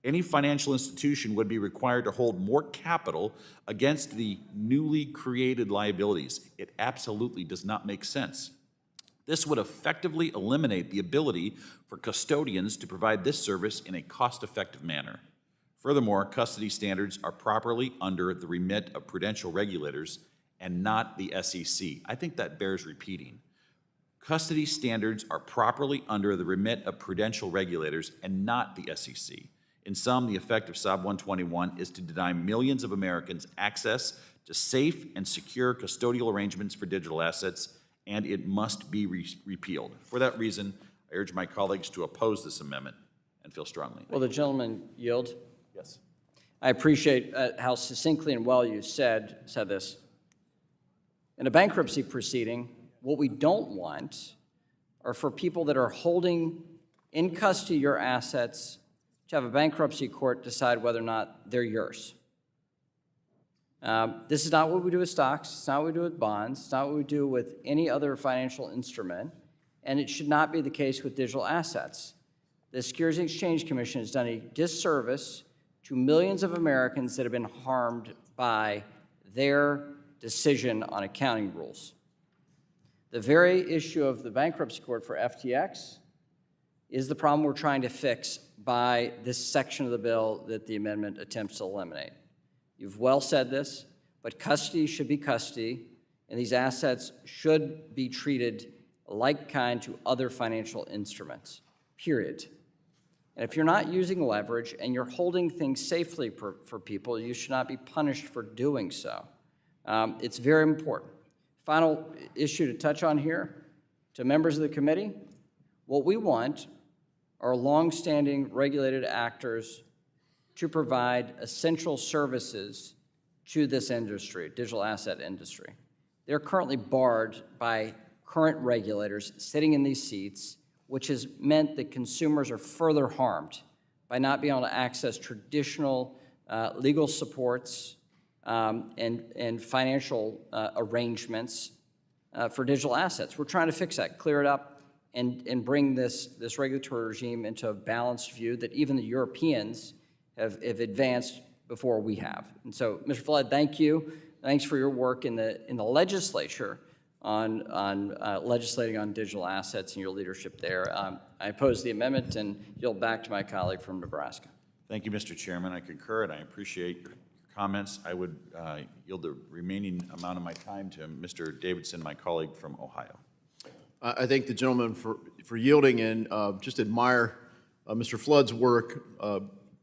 Any financial institution would be required to hold more capital against the newly created liabilities. It absolutely does not make sense. This would effectively eliminate the ability for custodians to provide this service in a cost-effective manner. Furthermore, custody standards are properly under the remit of prudential regulators and not the SEC. I think that bears repeating. Custody standards are properly under the remit of prudential regulators and not the SEC. In sum, the effect of SOB 121 is to deny millions of Americans access to safe and secure custodial arrangements for digital assets, and it must be repealed. For that reason, I urge my colleagues to oppose this amendment and feel strongly. Will the gentleman yield? Yes. I appreciate how succinctly and well you said this. In a bankruptcy proceeding, what we don't want are for people that are holding in custody your assets to have a bankruptcy court decide whether or not they're yours. This is not what we do with stocks. It's not what we do with bonds. It's not what we do with any other financial instrument. And it should not be the case with digital assets. The Securities and Exchange Commission has done a disservice to millions of Americans that have been harmed by their decision on accounting rules. The very issue of the bankruptcy court for FTX is the problem we're trying to fix by this section of the bill that the amendment attempts to eliminate. You've well said this, but custody should be custody, and these assets should be treated like kind to other financial instruments, period. And if you're not using leverage and you're holding things safely for people, you should not be punished for doing so. It's very important. Final issue to touch on here To members of the committee, what we want are longstanding regulated actors to provide essential services to this industry, digital asset industry. They're currently barred by current regulators sitting in these seats, which has meant that consumers are further harmed by not being able to access traditional legal supports and financial arrangements for digital assets. We're trying to fix that, clear it up, and bring this regulatory regime into a balanced view that even the Europeans have advanced before we have. And so, Mr. Flood, thank you. Thanks for your work in the legislature on legislating on digital assets and your leadership there. I oppose the amendment and yield back to my colleague from Nebraska. Thank you, Mr. Chairman. I concur, and I appreciate your comments. I would yield the remaining amount of my time to Mr. Davidson, my colleague from Ohio. I thank the gentleman for yielding and just admire Mr. Flood's work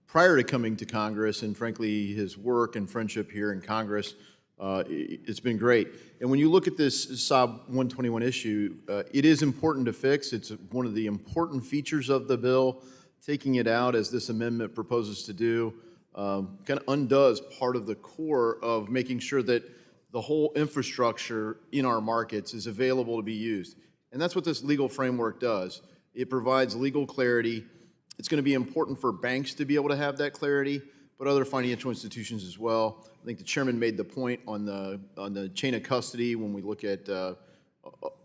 prior to coming to Congress, and frankly, his work and friendship here in Congress. It's been great. And when you look at this SOB 121 issue, it is important to fix. It's one of the important features of the bill. Taking it out, as this amendment proposes to do, kind of undoes part of the core of making sure that the whole infrastructure in our markets is available to be used. And that's what this legal framework does. It provides legal clarity. It's going to be important for banks to be able to have that clarity, but other financial institutions as well. I think the chairman made the point on the chain of custody when we look at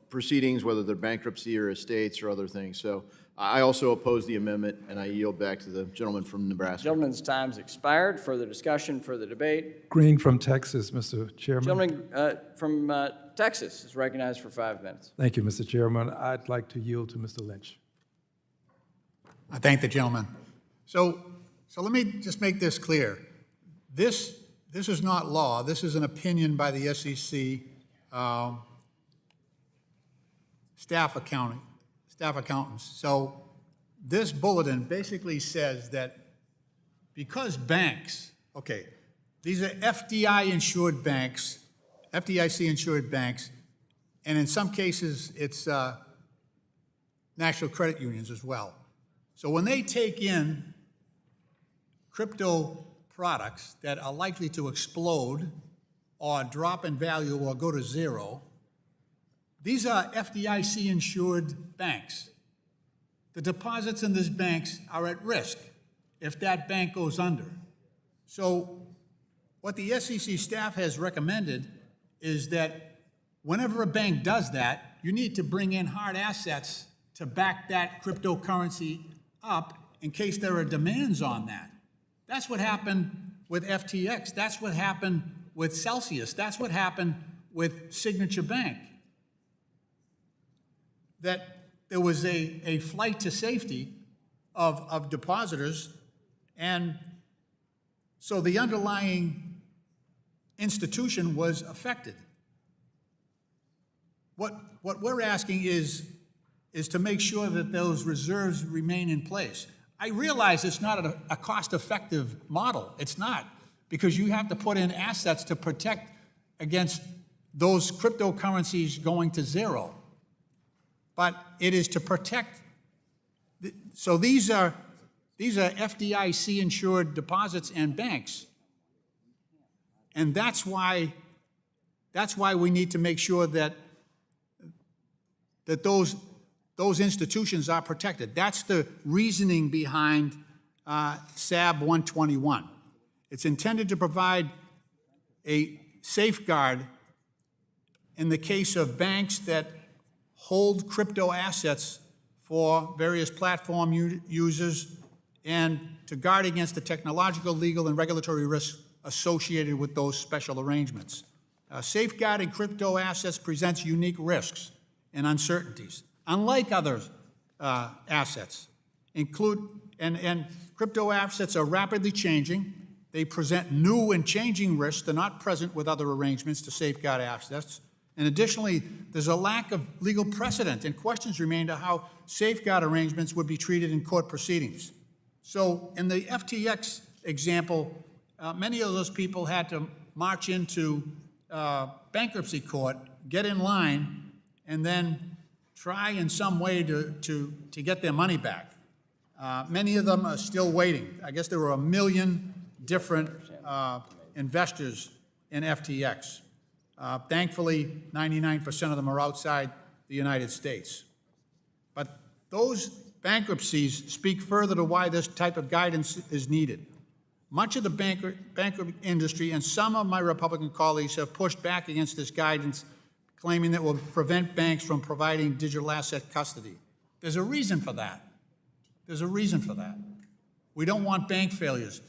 proceedings, whether they're bankruptcy or estates or other things. So I also oppose the amendment, and I yield back to the gentleman from Nebraska. Gentleman's time's expired. Further discussion, further debate. Green from Texas, Mr. Chairman. Gentleman from Texas is recognized for 5 minutes. Thank you, Mr. Chairman. I'd like to yield to Mr. Lynch. I thank the gentleman. So let me just make this clear. This is not law. This is an opinion by the SEC staff accountants. So this bulletin basically says that because banks, okay, these are FDIC-insured banks, and in some cases, it's national credit unions as well. So when they take in crypto products that are likely to explode or drop in value or go to zero, these are FDIC-insured banks. The deposits in these banks are at risk if that bank goes under. So what the SEC staff has recommended is that whenever a bank does that, you need to bring in hard assets to back that cryptocurrency up in case there are demands on that. That's what happened with FTX. That's what happened with Celsius. That's what happened with Signature Bank. That there was a flight to safety of depositors, and so the underlying institution was affected. What we're asking is to make sure that those reserves remain in place. I realize it's not a cost-effective model. It's not, because you have to put in assets to protect against those cryptocurrencies going to zero. But it is to protect. So these are FDIC-insured deposits and banks, and that's why we need to make sure that those institutions are protected. That's the reasoning behind SAB 121. It's intended to provide a safeguard in the case of banks that hold crypto assets for various platform users and to guard against the technological, legal, and regulatory risks associated with those special arrangements. Safeguarding crypto assets presents unique risks and uncertainties, unlike other assets. And crypto assets are rapidly changing. They present new and changing risks. They're not present with other arrangements to safeguard assets. And additionally, there's a lack of legal precedent, and questions remain to how safeguard arrangements would be treated in court proceedings. So in the FTX example, many of those people had to march into bankruptcy court, get in line, and then try in some way to get their money back. Many of them are still waiting. I guess there were 1 million different investors in FTX. Thankfully, 99% of them are outside the United States. But those bankruptcies speak further to why this type of guidance is needed. Much of the bankruptcy industry and some of my Republican colleagues have pushed back against this guidance, claiming that it will prevent banks from providing digital asset custody. There's a reason for that. There's a reason for that. We don't want bank failures.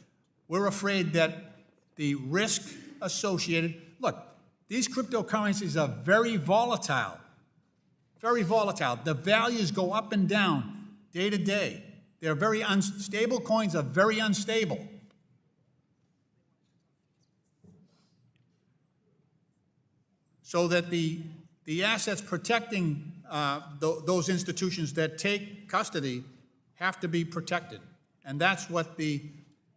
We're afraid that the risk associated, look, these cryptocurrencies are very volatile. Very volatile. The values go up and down day to day. They're very unstable. Coins are very unstable. So that the assets protecting those institutions that take custody have to be protected. And that's what the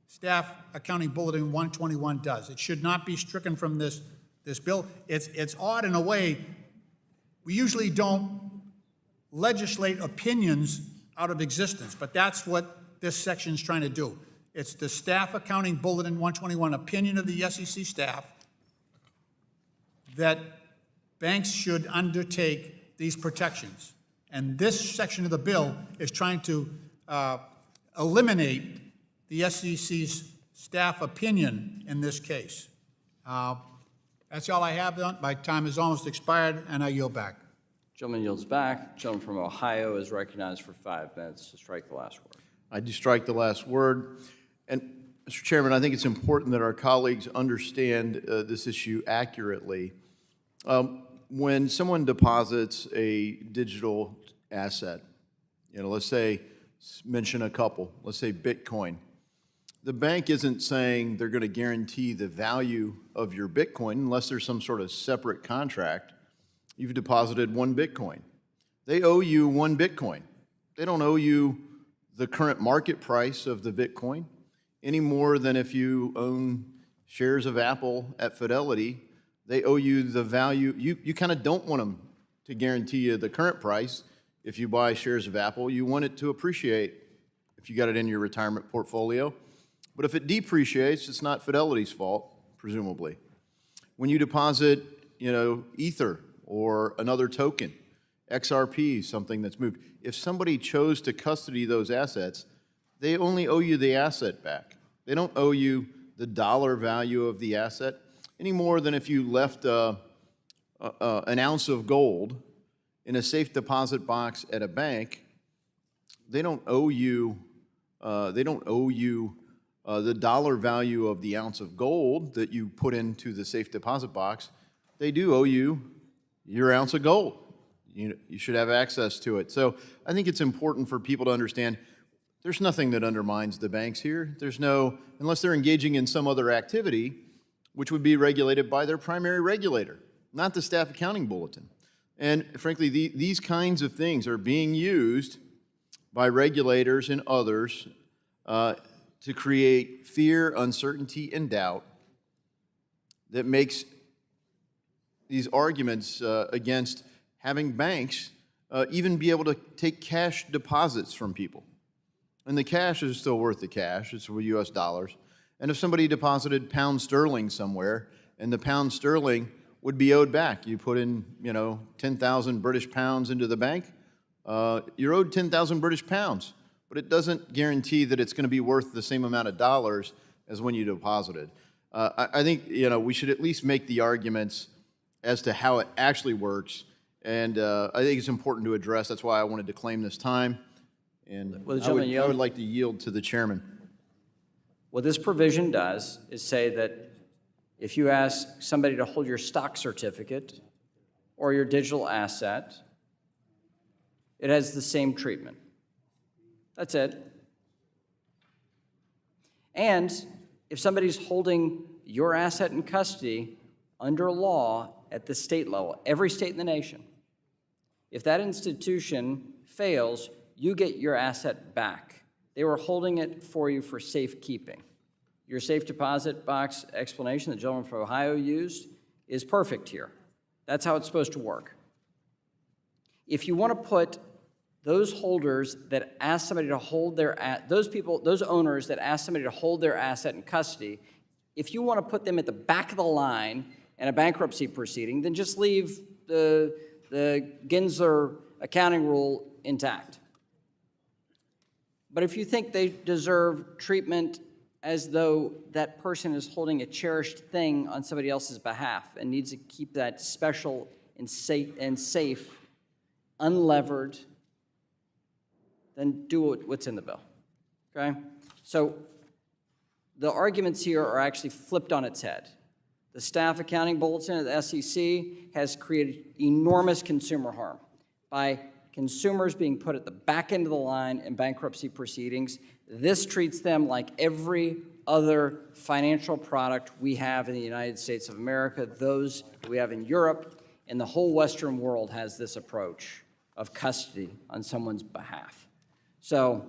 Staff Accounting Bulletin 121 does. It should not be stricken from this bill. It's odd in a way. We usually don't legislate opinions out of existence, but that's what this section is trying to do. It's the Staff Accounting Bulletin 121 opinion of the SEC staff that banks should undertake these protections. And this section of the bill is trying to eliminate the SEC's staff opinion in this case. That's all I have. My time has almost expired, and I yield back. Gentleman yields back. Gentleman from Ohio is recognized for 5 minutes to strike the last word. I do strike the last word. And, Mr. Chairman, I think it's important that our colleagues understand this issue accurately. When someone deposits a digital asset, let's say, mention a couple, let's say Bitcoin, the bank isn't saying they're going to guarantee the value of your Bitcoin unless there's some sort of separate contract. You've deposited 1 Bitcoin. They owe you 1 Bitcoin. They don't owe you the current market price of the Bitcoin any more than if you own shares of Apple at Fidelity. They owe you the value. You kind of don't want them to guarantee you the current price. If you buy shares of Apple, you want it to appreciate if you got it in your retirement portfolio. But if it depreciates, it's not Fidelity's fault, presumably. When you deposit, Ether or another token, XRP, something that's moved, if somebody chose to custody those assets, they only owe you the asset back. They don't owe you the dollar value of the asset any more than if you left an ounce of gold in a safe deposit box at a bank. They don't owe you. The dollar value of the ounce of gold that you put into the safe deposit box. They do owe you your ounce of gold. You should have access to it. So I think it's important for people to understand there's nothing that undermines the banks here. Unless they're engaging in some other activity, which would be regulated by their primary regulator, not the Staff Accounting Bulletin. And frankly, these kinds of things are being used by regulators and others to create fear, uncertainty, and doubt that makes these arguments against having banks even be able to take cash deposits from people. And the cash is still worth the cash. It's US dollars. And if somebody deposited pound sterling somewhere, and the pound sterling would be owed back, you put in, 10,000 British pounds into the bank, you're owed 10,000 British pounds. But it doesn't guarantee that it's going to be worth the same amount of dollars as when you deposited. I think, we should at least make the arguments as to how it actually works. And I think it's important to address. That's why I wanted to claim this time. And I would like to yield to the chairman. What this provision does is say that if you ask somebody to hold your stock certificate or your digital asset, it has the same treatment. That's it. And if somebody's holding your asset in custody under law at the state level, every state in the nation, if that institution fails, you get your asset back. They were holding it for you for safekeeping. Your safe deposit box explanation the gentleman from Ohio used is perfect here. That's how it's supposed to work. If you want to put those holders that ask somebody to hold those owners that ask somebody to hold their asset in custody, if you want to put them at the back of the line in a bankruptcy proceeding, then just leave the Gensler accounting rule intact. But if you think they deserve treatment as though that person is holding a cherished thing on somebody else's behalf and needs to keep that special and safe, unlevered, then do what's in the bill, okay? So the arguments here are actually flipped on its head. The staff accounting bulletin at the SEC has created enormous consumer harm by consumers being put at the back end of the line in bankruptcy proceedings. This treats them like every other financial product we have in the United States of America, those we have in Europe, and the whole Western world has this approach of custody on someone's behalf. So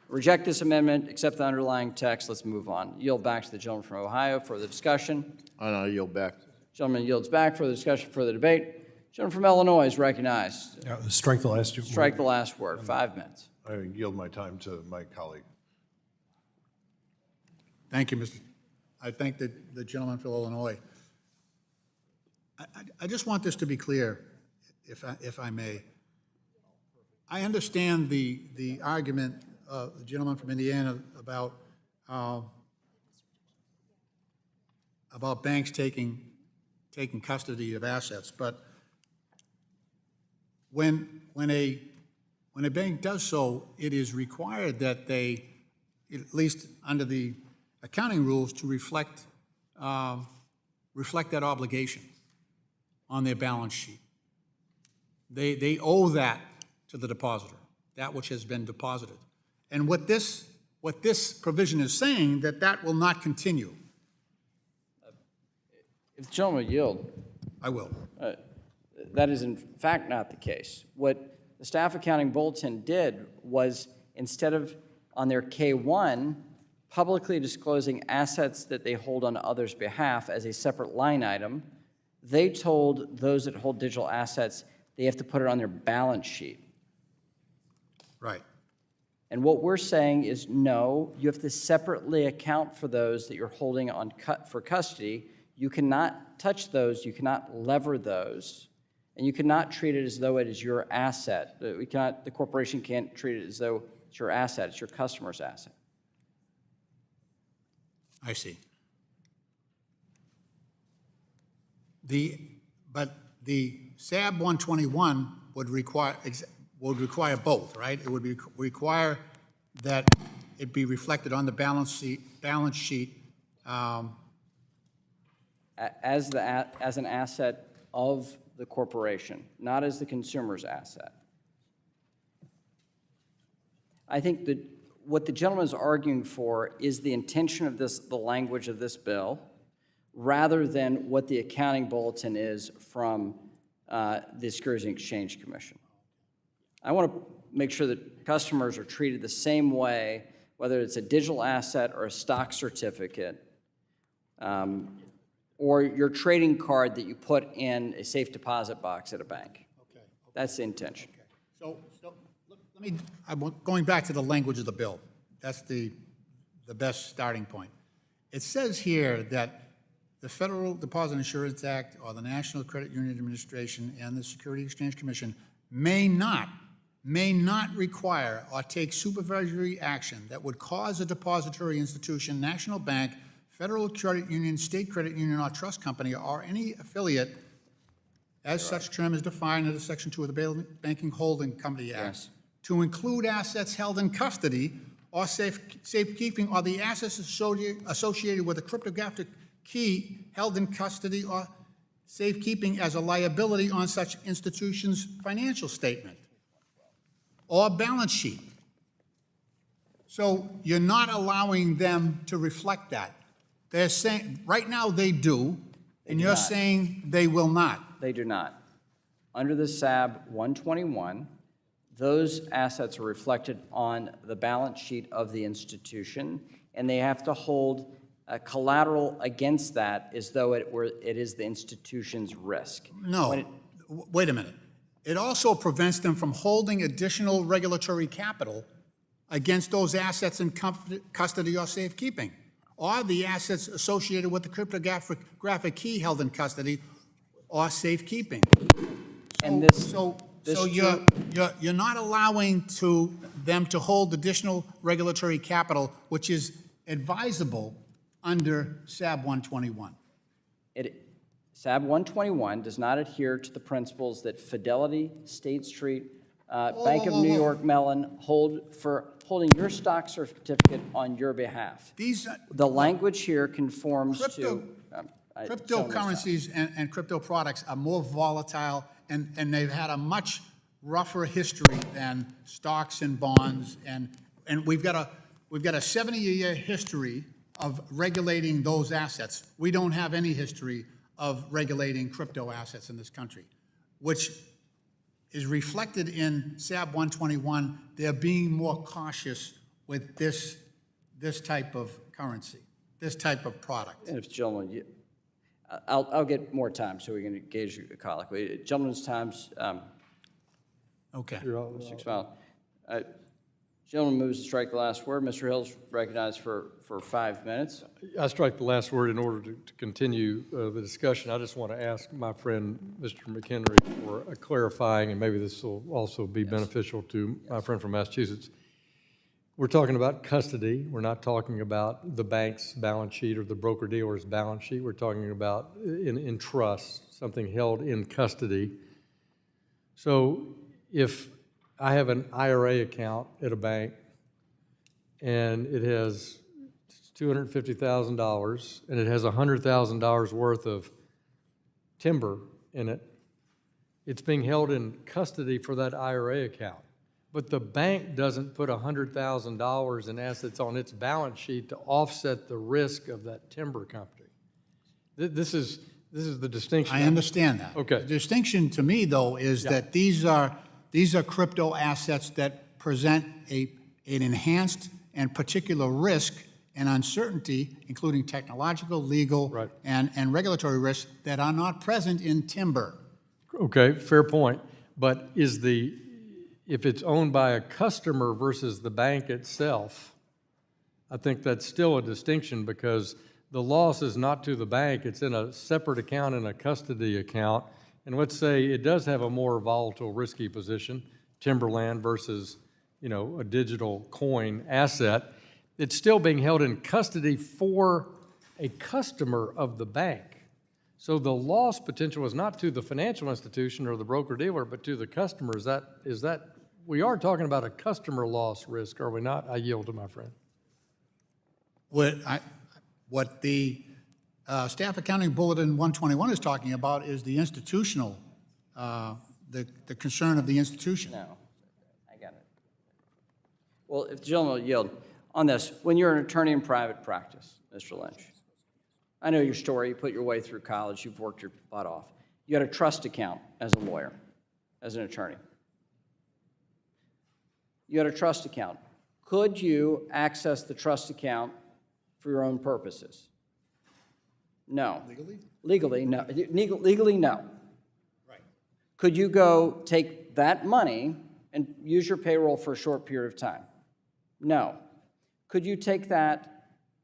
reject this amendment, accept the underlying text, let's move on. Yield back to the gentleman from Ohio for the discussion. I yield back. Gentleman yields back for the discussion, for the debate. Gentleman from Illinois is recognized. Strike the last word. Strike the last word, 5 minutes. I yield my time to my colleague. Thank you, Mr. I thank the gentleman from Illinois. I just want this to be clear, if I may. I understand the argument of the gentleman from Indiana about banks taking custody of assets, but when a bank does so, it is required that they, at least under the accounting rules, to reflect that obligation on their balance sheet. They owe that to the depositor, that which has been deposited. And what this provision is saying, that will not continue. If the gentleman will yield. I will. That is in fact not the case. What the staff accounting bulletin did was, instead of on their K-1 publicly disclosing assets that they hold on others' behalf as a separate line item, they told those that hold digital assets they have to put it on their balance sheet. Right. And what we're saying is, no, you have to separately account for those that you're holding on for custody. You cannot touch those, you cannot lever those, and you cannot treat it as though it is your asset. The corporation can't treat it as though it's your asset, it's your customer's asset. I see. But the SAB 121 would require both, right? It would require that it be reflected on the balance sheet as an asset of the corporation, not as the consumer's asset. I think that what the gentleman is arguing for is the intention of the language of this bill, rather than what the accounting bulletin is from the Securities and Exchange Commission. I want to make sure that customers are treated the same way, whether it's a digital asset or a stock certificate, or your trading card that you put in a safe deposit box at a bank. Okay. That's the intention. Okay. So going back to the language of the bill. That's the best starting point. It says here that the Federal Deposit Insurance Act or the National Credit Union Administration and the Securities and Exchange Commission may not require or take supervisory action that would cause a depository institution, national bank, federal credit union, state credit union, or trust company, or any affiliate, as such term is defined under Section 2 of the Banking Holding Company Act, to include assets held in custody or safekeeping, or the assets associated with a cryptographic key held in custody or safekeeping as a liability on such institution's financial statement or balance sheet. So you're not allowing them to reflect that. They're saying, right now they do, and you're saying they will not. They do not. Under the SAB 121, those assets are reflected on the balance sheet of the institution, and they have to hold collateral against that as though it is the institution's risk. No, wait a minute. It also prevents them from holding additional regulatory capital against those assets in custody or safekeeping, or the assets associated with the cryptographic key held in custody or safekeeping. And this, So this you're not allowing them to hold additional regulatory capital, which is advisable under SAB 121. SAB 121 does not adhere to the principles that Fidelity, State Street, Bank of New York Mellon hold for holding your stock certificate on your behalf. The language here conforms to... Cryptocurrencies and crypto products are more volatile, and they've had a much rougher history than stocks and bonds, and we've got a 70-year history of regulating those assets. We don't have any history of regulating crypto assets in this country, which is reflected in SAB 121. They're being more cautious with this type of currency, this type of product. And if gentlemen, I'll get more time so we can engage a colleague. Gentlemen's times. Okay. 6 miles. Gentleman moves to strike the last word. Mr. Hill's recognized for 5 minutes. I strike the last word in order to continue the discussion. I just want to ask my friend, Mr. McHenry, for a clarifying, and maybe this will also be beneficial to my friend from Massachusetts. We're talking about custody. We're not talking about the bank's balance sheet or the broker-dealer's balance sheet. We're talking about in trust, something held in custody. So if I have an IRA account at a bank, and it has $250,000, and it has $100,000 worth of timber in it. It's being held in custody for that IRA account. But the bank doesn't put $100,000 in assets on its balance sheet to offset the risk of that timber company. This is the distinction. I understand that. Okay. The distinction to me, though, is that these are crypto assets that present an enhanced and particular risk and uncertainty, including technological, legal, and regulatory risks that are not present in timber. Okay, fair point. But if it's owned by a customer versus the bank itself, I think that's still a distinction, because the loss is not to the bank. It's in a separate account, in a custody account. And let's say it does have a more volatile, risky position, timberland versus, a digital coin asset. It's still being held in custody for a customer of the bank. So the loss potential is not to the financial institution or the broker-dealer, but to the customer. Is that we are talking about a customer loss risk, are we not? I yield to my friend. What the Staff Accounting Bulletin 121 is talking about is the institutional, the concern of the institution. No, I got it. Well, if the gentleman will yield on this, when you're an attorney in private practice, Mr. Lynch, I know your story. You put your way through college. You've worked your butt off. You had a trust account as a lawyer, as an attorney. You had a trust account. Could you access the trust account for your own purposes? No. Legally? Legally, no. Legally, no. Right. Could you go take that money and use your payroll for a short period of time? No. Could you take that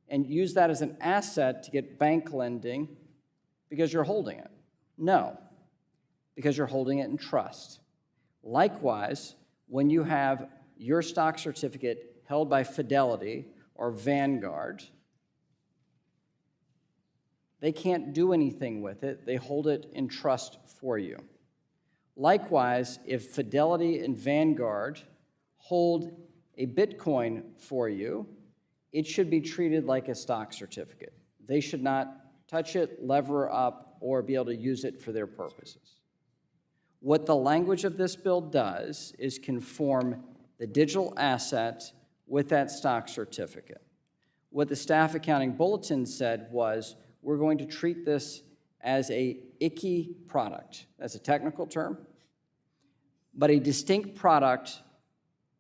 and use that as an asset to get bank lending because you're holding it? No, because you're holding it in trust. Likewise, when you have your stock certificate held by Fidelity or Vanguard, they can't do anything with it. They hold it in trust for you. Likewise, if Fidelity and Vanguard hold a Bitcoin for you, it should be treated like a stock certificate. They should not touch it, lever up, or be able to use it for their purposes. What the language of this bill does is conform the digital asset with that stock certificate. What the Staff Accounting Bulletin said was, we're going to treat this as a icky product. That's a technical term, but a distinct product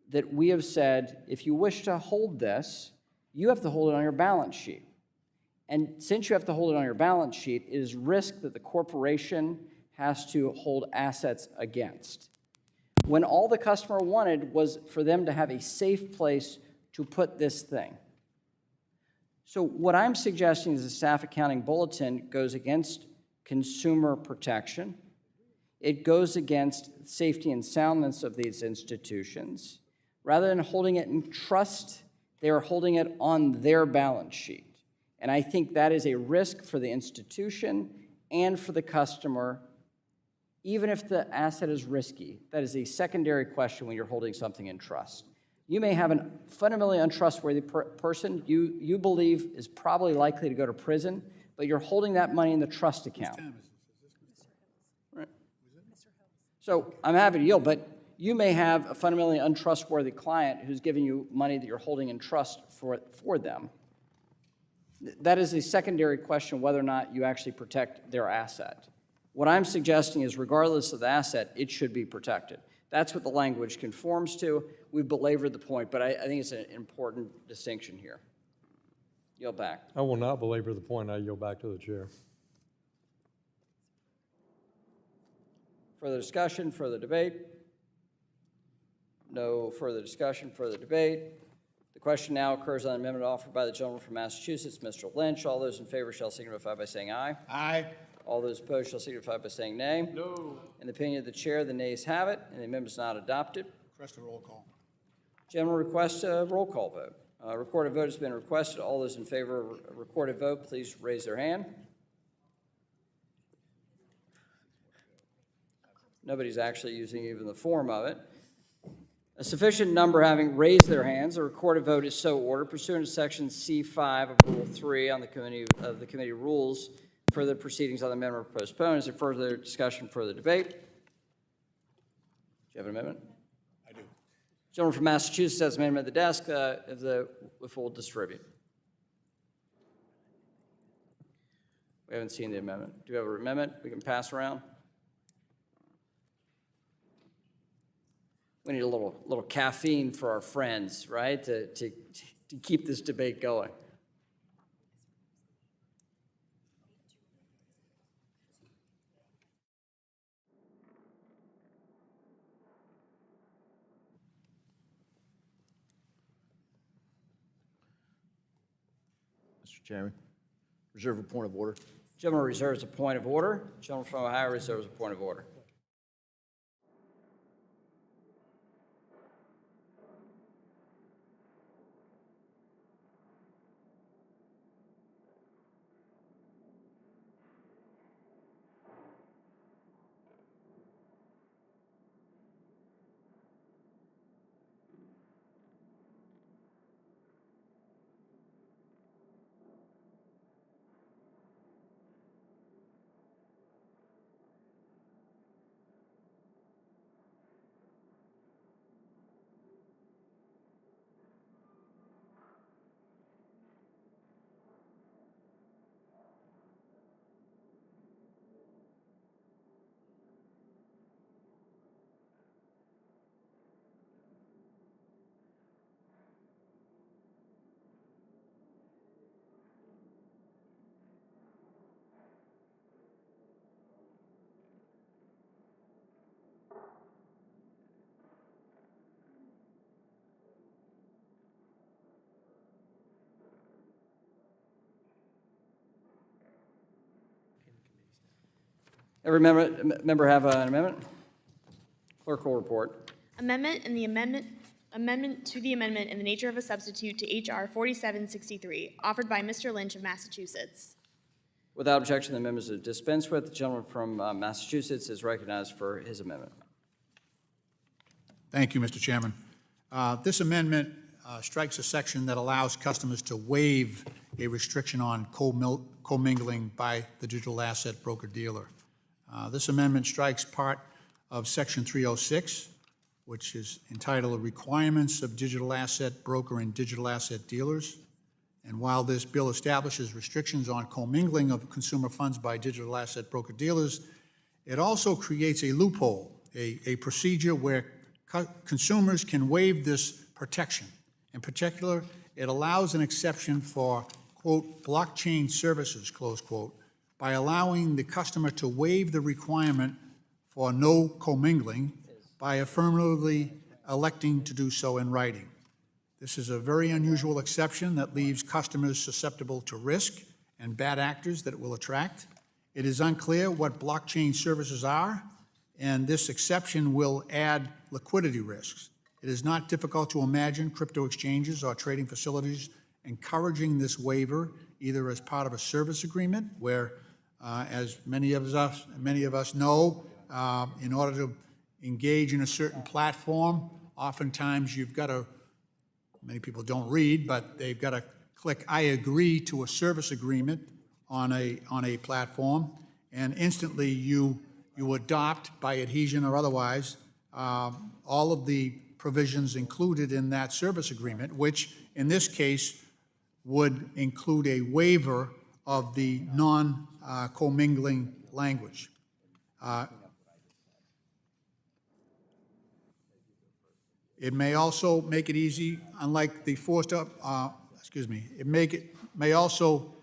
that we have said, if you wish to hold this, you have to hold it on your balance sheet. And since you have to hold it on your balance sheet, it is risk that the corporation has to hold assets against. when all the customer wanted was for them to have a safe place to put this thing. So what I'm suggesting is the staff accounting bulletin goes against consumer protection. It goes against safety and soundness of these institutions. Rather than holding it in trust, they are holding it on their balance sheet. And I think that is a risk for the institution and for the customer, even if the asset is risky. That is a secondary question when you're holding something in trust. You may have a fundamentally untrustworthy person you believe is probably likely to go to prison, but you're holding that money in the trust account. Right. So I'm happy to yield, but you may have a fundamentally untrustworthy client who's giving you money that you're holding in trust for them. That is a secondary question whether or not you actually protect their asset. What I'm suggesting is regardless of the asset, it should be protected. That's what the language conforms to. We've belabored the point, but I think it's an important distinction here. Yield back. I will not belabor the point. I yield back to the chair. Further discussion, further debate? No further discussion, further debate. The question now occurs on an amendment offered by the gentleman from Massachusetts, Mr. Lynch. All those in favor shall signify by saying aye. Aye. All those opposed shall signify by saying nay. No. In the opinion of the chair, the nays have it, and the amendment is not adopted. Request a roll call. Gentleman requests a roll call vote. Recorded vote has been requested. All those in favor of a recorded vote, please raise their hand. Nobody's actually using even the form of it. A sufficient number having raised their hands, a recorded vote is so ordered pursuant to Section C5 of Rule 3 on the committee rules. Further proceedings on the amendment are postponed. Is there further discussion, further debate? Do you have an amendment? I do. Gentleman from Massachusetts has an amendment at the desk. If we'll distribute. We haven't seen the amendment. Do you have an amendment we can pass around? We need a little caffeine for our friends, right, to keep this debate going. Mr. Chairman, reserve a point of order. Gentleman reserves a point of order. Gentleman from Ohio reserves a point of order. Every member have an amendment? Clerk will report. Amendment to the amendment in the nature of a substitute to H.R. 4763, offered by Mr. Lynch of Massachusetts. Without objection, the amendment is dispensed with. The gentleman from Massachusetts is recognized for his amendment. Thank you, Mr. Chairman. This amendment strikes a section that allows customers to waive a restriction on commingling by the digital asset broker-dealer. This amendment strikes part of Section 306, which is entitled Requirements of Digital Asset Broker and Digital Asset Dealers. And while this bill establishes restrictions on commingling of consumer funds by digital asset broker-dealers, it also creates a loophole, a procedure where consumers can waive this protection. In particular, it allows an exception for, quote, blockchain services, close quote, by allowing the customer to waive the requirement for no commingling by affirmatively electing to do so in writing. This is a very unusual exception that leaves customers susceptible to risk and bad actors that it will attract. It is unclear what blockchain services are, and this exception will add liquidity risks. It is not difficult to imagine crypto exchanges or trading facilities encouraging this waiver, either as part of a service agreement, where, as many of us know, in order to engage in a certain platform, oftentimes you've got to, many people don't read, but they've got to click "I agree" to a service agreement on a platform, and instantly you adopt, by adhesion or otherwise, all of the provisions included in that service agreement, which in this case would include a waiver of the non-commingling language. It may also make it easy, unlike the forced up, may also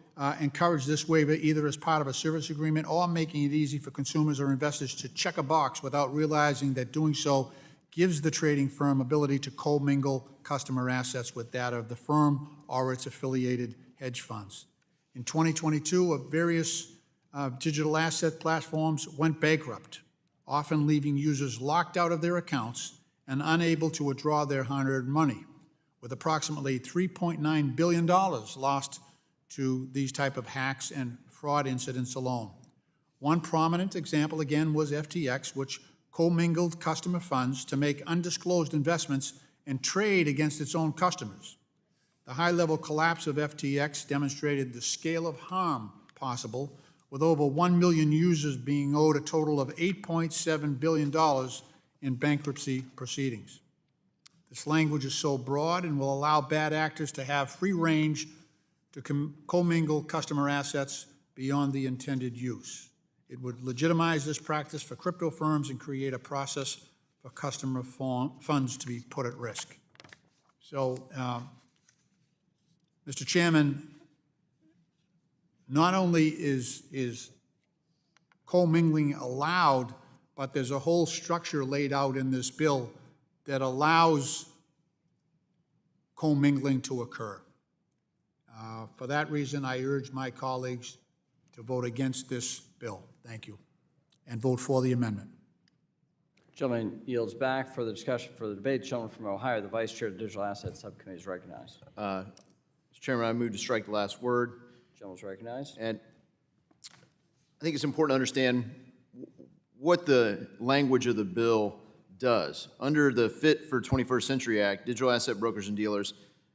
encourage this waiver either as part of a service agreement or making it easy for consumers or investors to check a box without realizing that doing so gives the trading firm ability to commingle customer assets with that of the firm or its affiliated hedge funds. In 2022, various digital asset platforms went bankrupt, often leaving users locked out of their accounts and unable to withdraw their hard-earned money, with approximately $3.9 billion lost to these type of hacks and fraud incidents alone. One prominent example, again, was FTX, which commingled customer funds to make undisclosed investments and trade against its own customers. The high-level collapse of FTX demonstrated the scale of harm possible, with over 1 million users being owed a total of $8.7 billion in bankruptcy proceedings. This language is so broad and will allow bad actors to have free range to commingle customer assets beyond the intended use. It would legitimize this practice for crypto firms and create a process for customer funds to be put at risk. So, Mr. Chairman, not only is commingling allowed, but there's a whole structure laid out in this bill that allows commingling to occur. For that reason, I urge my colleagues to vote against this bill. Thank you. And vote for the amendment. Gentleman yields back for the discussion, for the debate. Gentleman from Ohio, the Vice Chair of the Digital Assets Subcommittee is recognized. Mr. Chairman, I move to strike the last word. Gentleman's recognized. And I think it's important to understand what the language of the bill does. Under the Fit for 21st Century Act, digital asset brokers and dealers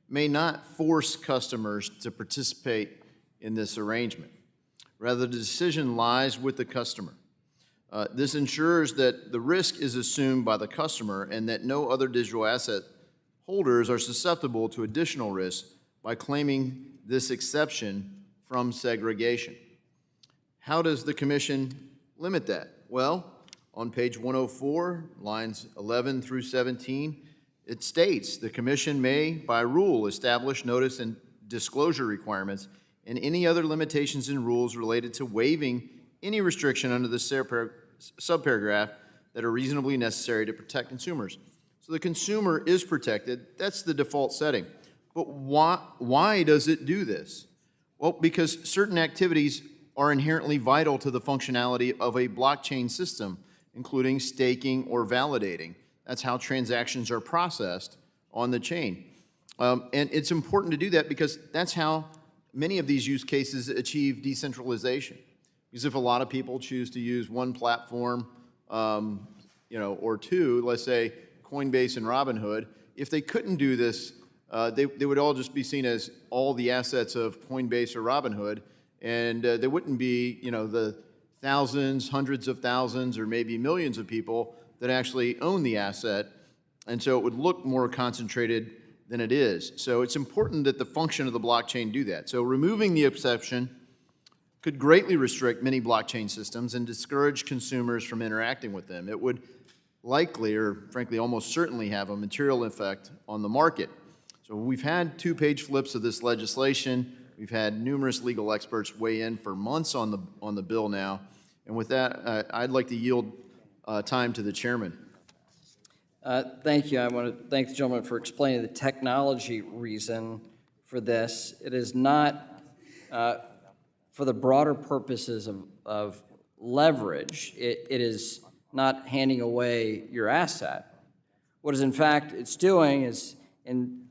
may not force customers to participate in this arrangement. Rather, the decision lies with the customer. This ensures that the risk is assumed by the customer and that no other digital asset holders are susceptible to additional risk by claiming this exception from segregation. How does the Commission limit that? Well, on page 104, lines 11 through 17, it states the Commission may, by rule, establish notice and disclosure requirements and any other limitations and rules related to waiving any restriction under the subparagraph that are reasonably necessary to protect consumers. So the consumer is protected. That's the default setting. But why does it do this? Well, because certain activities are inherently vital to the functionality of a blockchain system, including staking or validating. That's how transactions are processed on the chain. And it's important to do that because that's how many of these use cases achieve decentralization. Because if a lot of people choose to use one platform, or two, let's say Coinbase and Robinhood, if they couldn't do this, they would all just be seen as all the assets of Coinbase or Robinhood, and there wouldn't be, the thousands, hundreds of thousands, or maybe millions of people that actually own the asset, and so it would look more concentrated than it is. So it's important that the function of the blockchain do that. So removing the exception could greatly restrict many blockchain systems and discourage consumers from interacting with them. It would likely, or frankly almost certainly, have a material effect on the market. So we've had two-page flips of this legislation. We've had numerous legal experts weigh in for months on the bill now. And with that, I'd like to yield time to the chairman. Thank you. I want to thank the gentleman for explaining the technology reason for this. It is not for the broader purposes of leverage. It is not handing away your asset. What is in fact it's doing is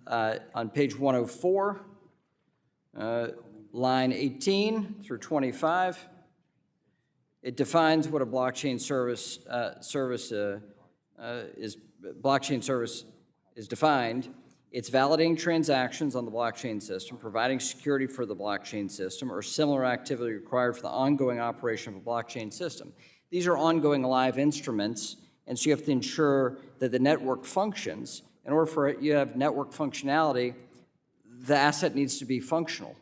on page 104, line 18 through 25, it defines what a blockchain service is defined. It's validating transactions on the blockchain system, providing security for the blockchain system, or similar activity required for the ongoing operation of a blockchain system. These are ongoing live instruments, and so you have to ensure that the network functions. In order for you to have network functionality, the asset needs to be functional.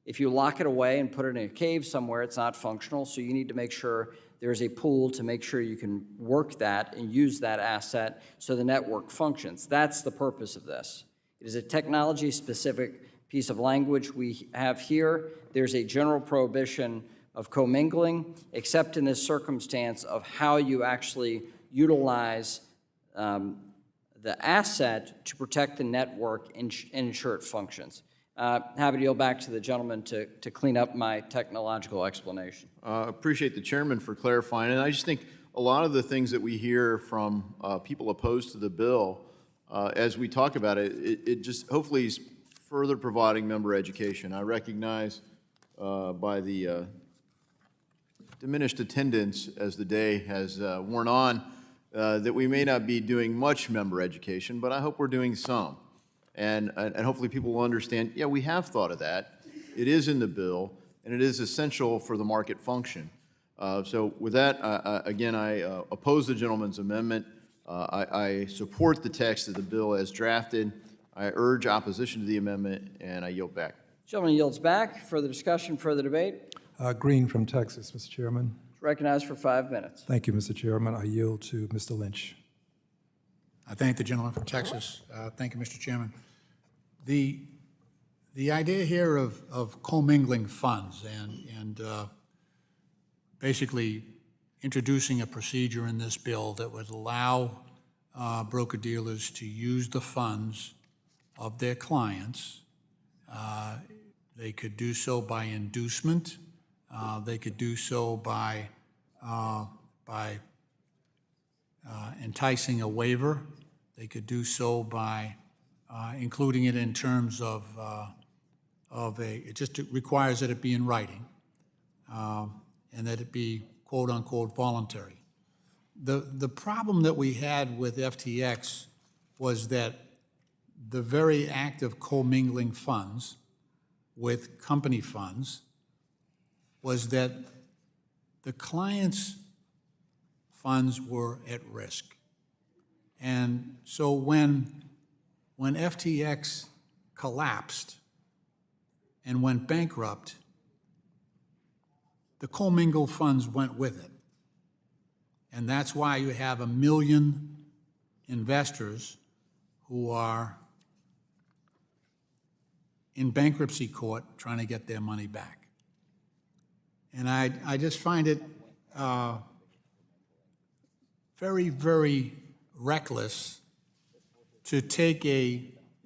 If you lock it away and put it in a cave somewhere, it's not functional, so you need to make sure there's a pool to make sure you can work that and use that asset so the network functions. That's the purpose of this. It is a technology-specific piece of language we have here. There's a general prohibition of commingling, except in this circumstance of how you actually utilize the asset to protect the network and ensure it functions. Happy to yield back to the gentleman to clean up my technological explanation. Appreciate the chairman for clarifying. And I just think a lot of the things that we hear from people opposed to the bill, as we talk about it, it just hopefully is further providing member education. I recognize by the diminished attendance as the day has worn on that we may not be doing much member education, but I hope we're doing some. And hopefully people will understand, yeah, we have thought of that. It is in the bill, and it is essential for the market function. So with that, again, I oppose the gentleman's amendment. I support the text of the bill as drafted. I urge opposition to the amendment, and I yield back. Gentleman yields back. Further discussion, further debate. Green from Texas, Mr. Chairman. Recognized for 5 minutes. Thank you, Mr. Chairman. I yield to Mr. Lynch. I thank the gentleman from Texas. Thank you, Mr. Chairman. The idea here of commingling funds and basically introducing a procedure in this bill that would allow broker-dealers to use the funds of their clients. They could do so by inducement. They could do so by enticing a waiver. They could do so by including it in terms of it just requires that it be in writing and that it be quote-unquote voluntary. The problem that we had with FTX was that the very act of commingling funds with company funds was that the client's funds were at risk. And so when FTX collapsed and went bankrupt, the commingled funds went with it. And that's why you have 1 million investors who are in bankruptcy court trying to get their money back. And I just find it very, very reckless to take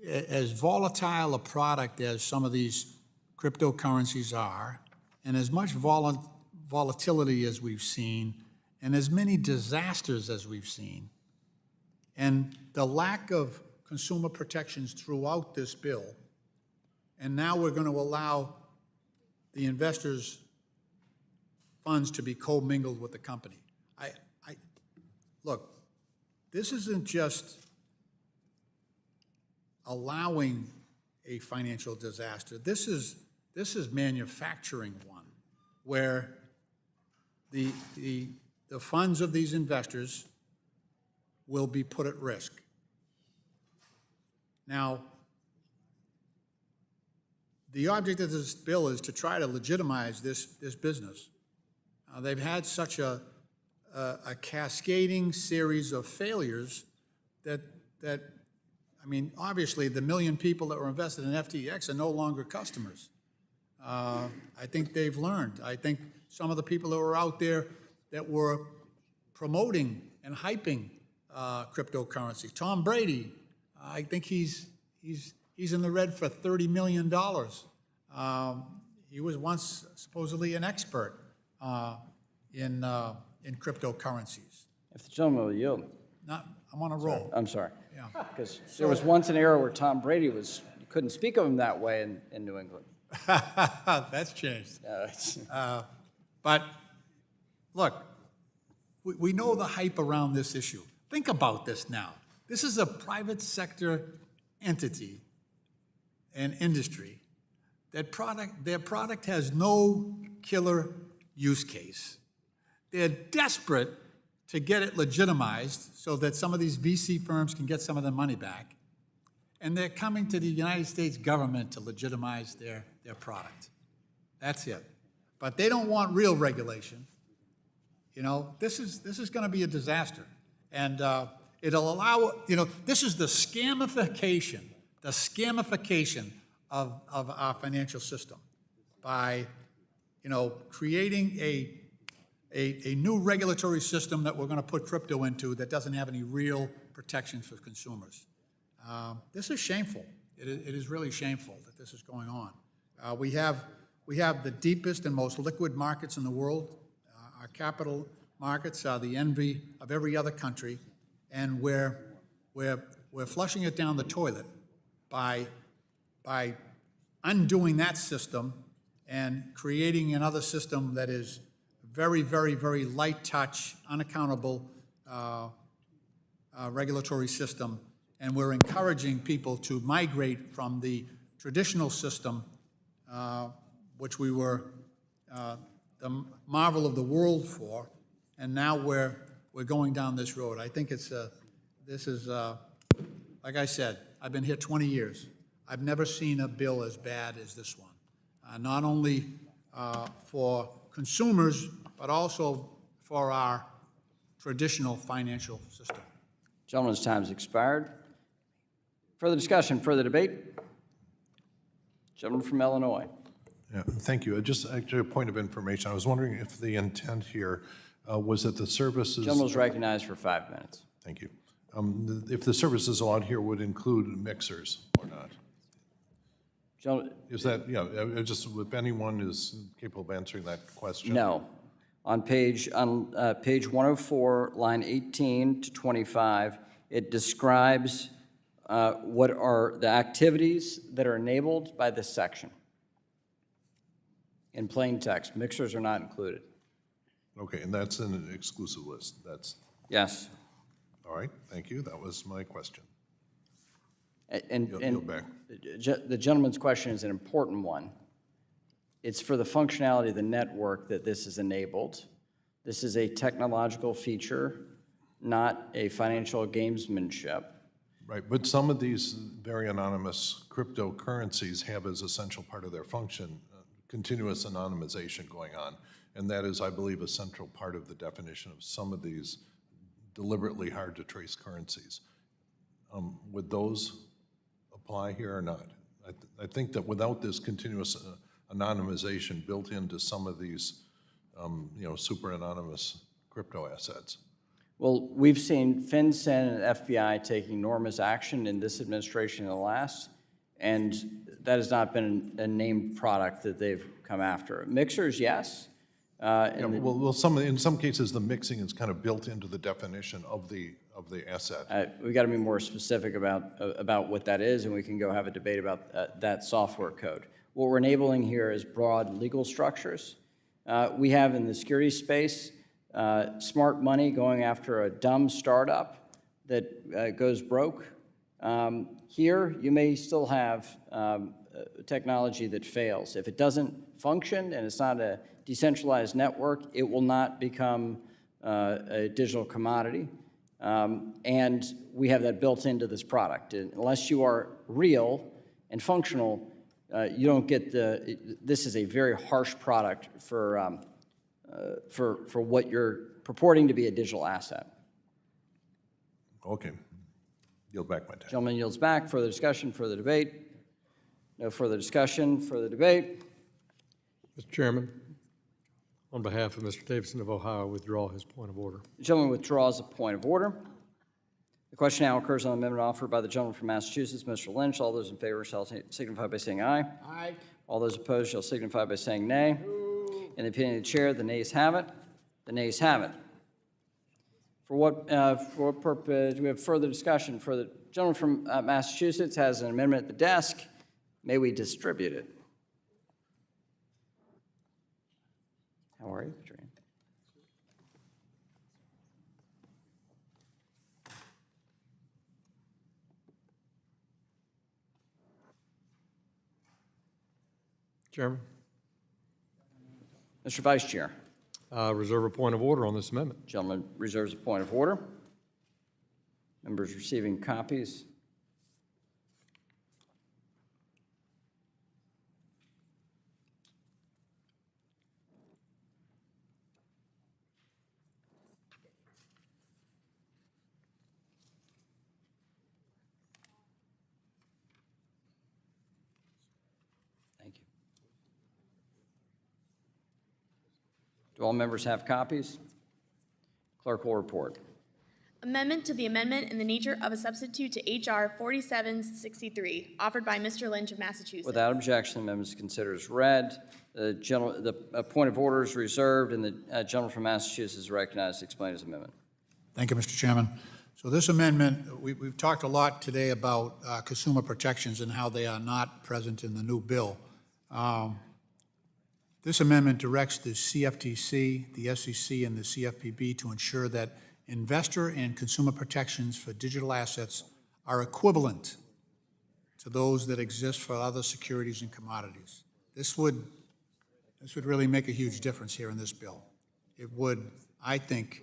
as volatile a product as some of these cryptocurrencies are, and as much volatility as we've seen, and as many disasters as we've seen, and the lack of consumer protections throughout this bill, and now we're going to allow the investors' funds to be commingled with the company. Look, this isn't just allowing a financial disaster. This is manufacturing one, where the funds of these investors will be put at risk. Now, the object of this bill is to try to legitimize this business. They've had such a cascading series of failures that I mean, obviously, the 1 million people that were invested in FTX are no longer customers. I think they've learned. I think some of the people that were out there that were promoting and hyping cryptocurrency. Tom Brady, I think he's in the red for $30 million. He was once supposedly an expert in cryptocurrencies. If the gentleman will yield. I'm on a roll. I'm sorry. Yeah. Because there was once an era where Tom Brady you couldn't speak of him that way in New England. That's changed. But look, we know the hype around this issue. Think about this now. This is a private sector entity and industry. Their product has no killer use case. They're desperate to get it legitimized so that some of these VC firms can get some of their money back. And they're coming to the United States government to legitimize their product. That's it. But they don't want real regulation. You know, this is going to be a disaster. And it'll allow, this is the scamification of our financial system by, creating a new regulatory system that we're going to put crypto into that doesn't have any real protection for consumers. This is shameful. It is really shameful that this is going on. We have the deepest and most liquid markets in the world. Our capital markets are the envy of every other country, and we're flushing it down the toilet by undoing that system and creating another system that is very, very, very light touch, unaccountable regulatory system. And we're encouraging people to migrate from the traditional system, which we were the marvel of the world for, and now we're going down this road. I think this is, like I said, I've been here 20 years. I've never seen a bill as bad as this one, not only for consumers, but also for our traditional financial system. Gentleman's time has expired. Further discussion, further debate? Gentleman from Illinois. Yeah, thank you. Just actually a point of information. I was wondering if the intent here was that the services... Gentleman is recognized for 5 minutes. Thank you. If the services allowed here would include mixers or not? Is that, just if anyone is capable of answering that question? No. On page 104, line 18 to 25, it describes what are the activities that are enabled by this section. In plain text, mixers are not included. Okay, and that's in an exclusive list. Yes. All right, thank you. That was my question. And Yield back. The gentleman's question is an important one. It's for the functionality of the network that this is enabled. This is a technological feature, not a financial gamesmanship. Right, but some of these very anonymous cryptocurrencies have as essential part of their function continuous anonymization going on. And that is, I believe, a central part of the definition of some of these deliberately hard to trace currencies. Would those apply here or not? I think that without this continuous anonymization built into some of these, super anonymous crypto assets. Well, we've seen FinCEN and FBI taking enormous action in this administration in the last, and that has not been a named product that they've come after. Mixers, yes. In some cases, the mixing is kind of built into the definition of the asset. We've got to be more specific about what that is, and we can go have a debate about that software code. What we're enabling here is broad legal structures. We have in the security space smart money going after a dumb startup that goes broke. Here, you may still have technology that fails. If it doesn't function and it's not a decentralized network, it will not become a digital commodity. And we have that built into this product. Unless you are real and functional, you don't get this is a very harsh product for what you're purporting to be a digital asset. Okay. Yield back my time. Gentleman yields back. Further discussion, further debate? No further discussion, further debate? Mr. Chairman, on behalf of Mr. Davidson of Ohio, I withdraw his point of order. The gentleman withdraws a point of order. The question now occurs on the amendment offered by the gentleman from Massachusetts, Mr. Lynch. All those in favor shall signify by saying aye. Aye. All those opposed shall signify by saying nay. In the opinion of the chair, the nays have it. The nays have it. For what purpose? Do we have further discussion? For the gentleman from Massachusetts has an amendment at the desk. May we distribute it? How are you, Adrian? Chairman, Mr. Vice Chair. reserve a point of order on this amendment. Gentleman reserves a point of order. Members receiving copies. Thank you. Do all members have copies? Clerk will report. Amendment to the amendment in the nature of a substitute to H.R. 4763, offered by Mr. Lynch of Massachusetts. Without objection, the amendment is considered as read. The point of order is reserved, and the gentleman from Massachusetts is recognized to explain his amendment. Thank you, Mr. Chairman. So this amendment, we've talked a lot today about consumer protections and how they are not present in the new bill. This amendment directs the CFTC, the SEC, and the CFPB to ensure that investor and consumer protections for digital assets are equivalent to those that exist for other securities and commodities. This would really make a huge difference here in this bill. It would, I think,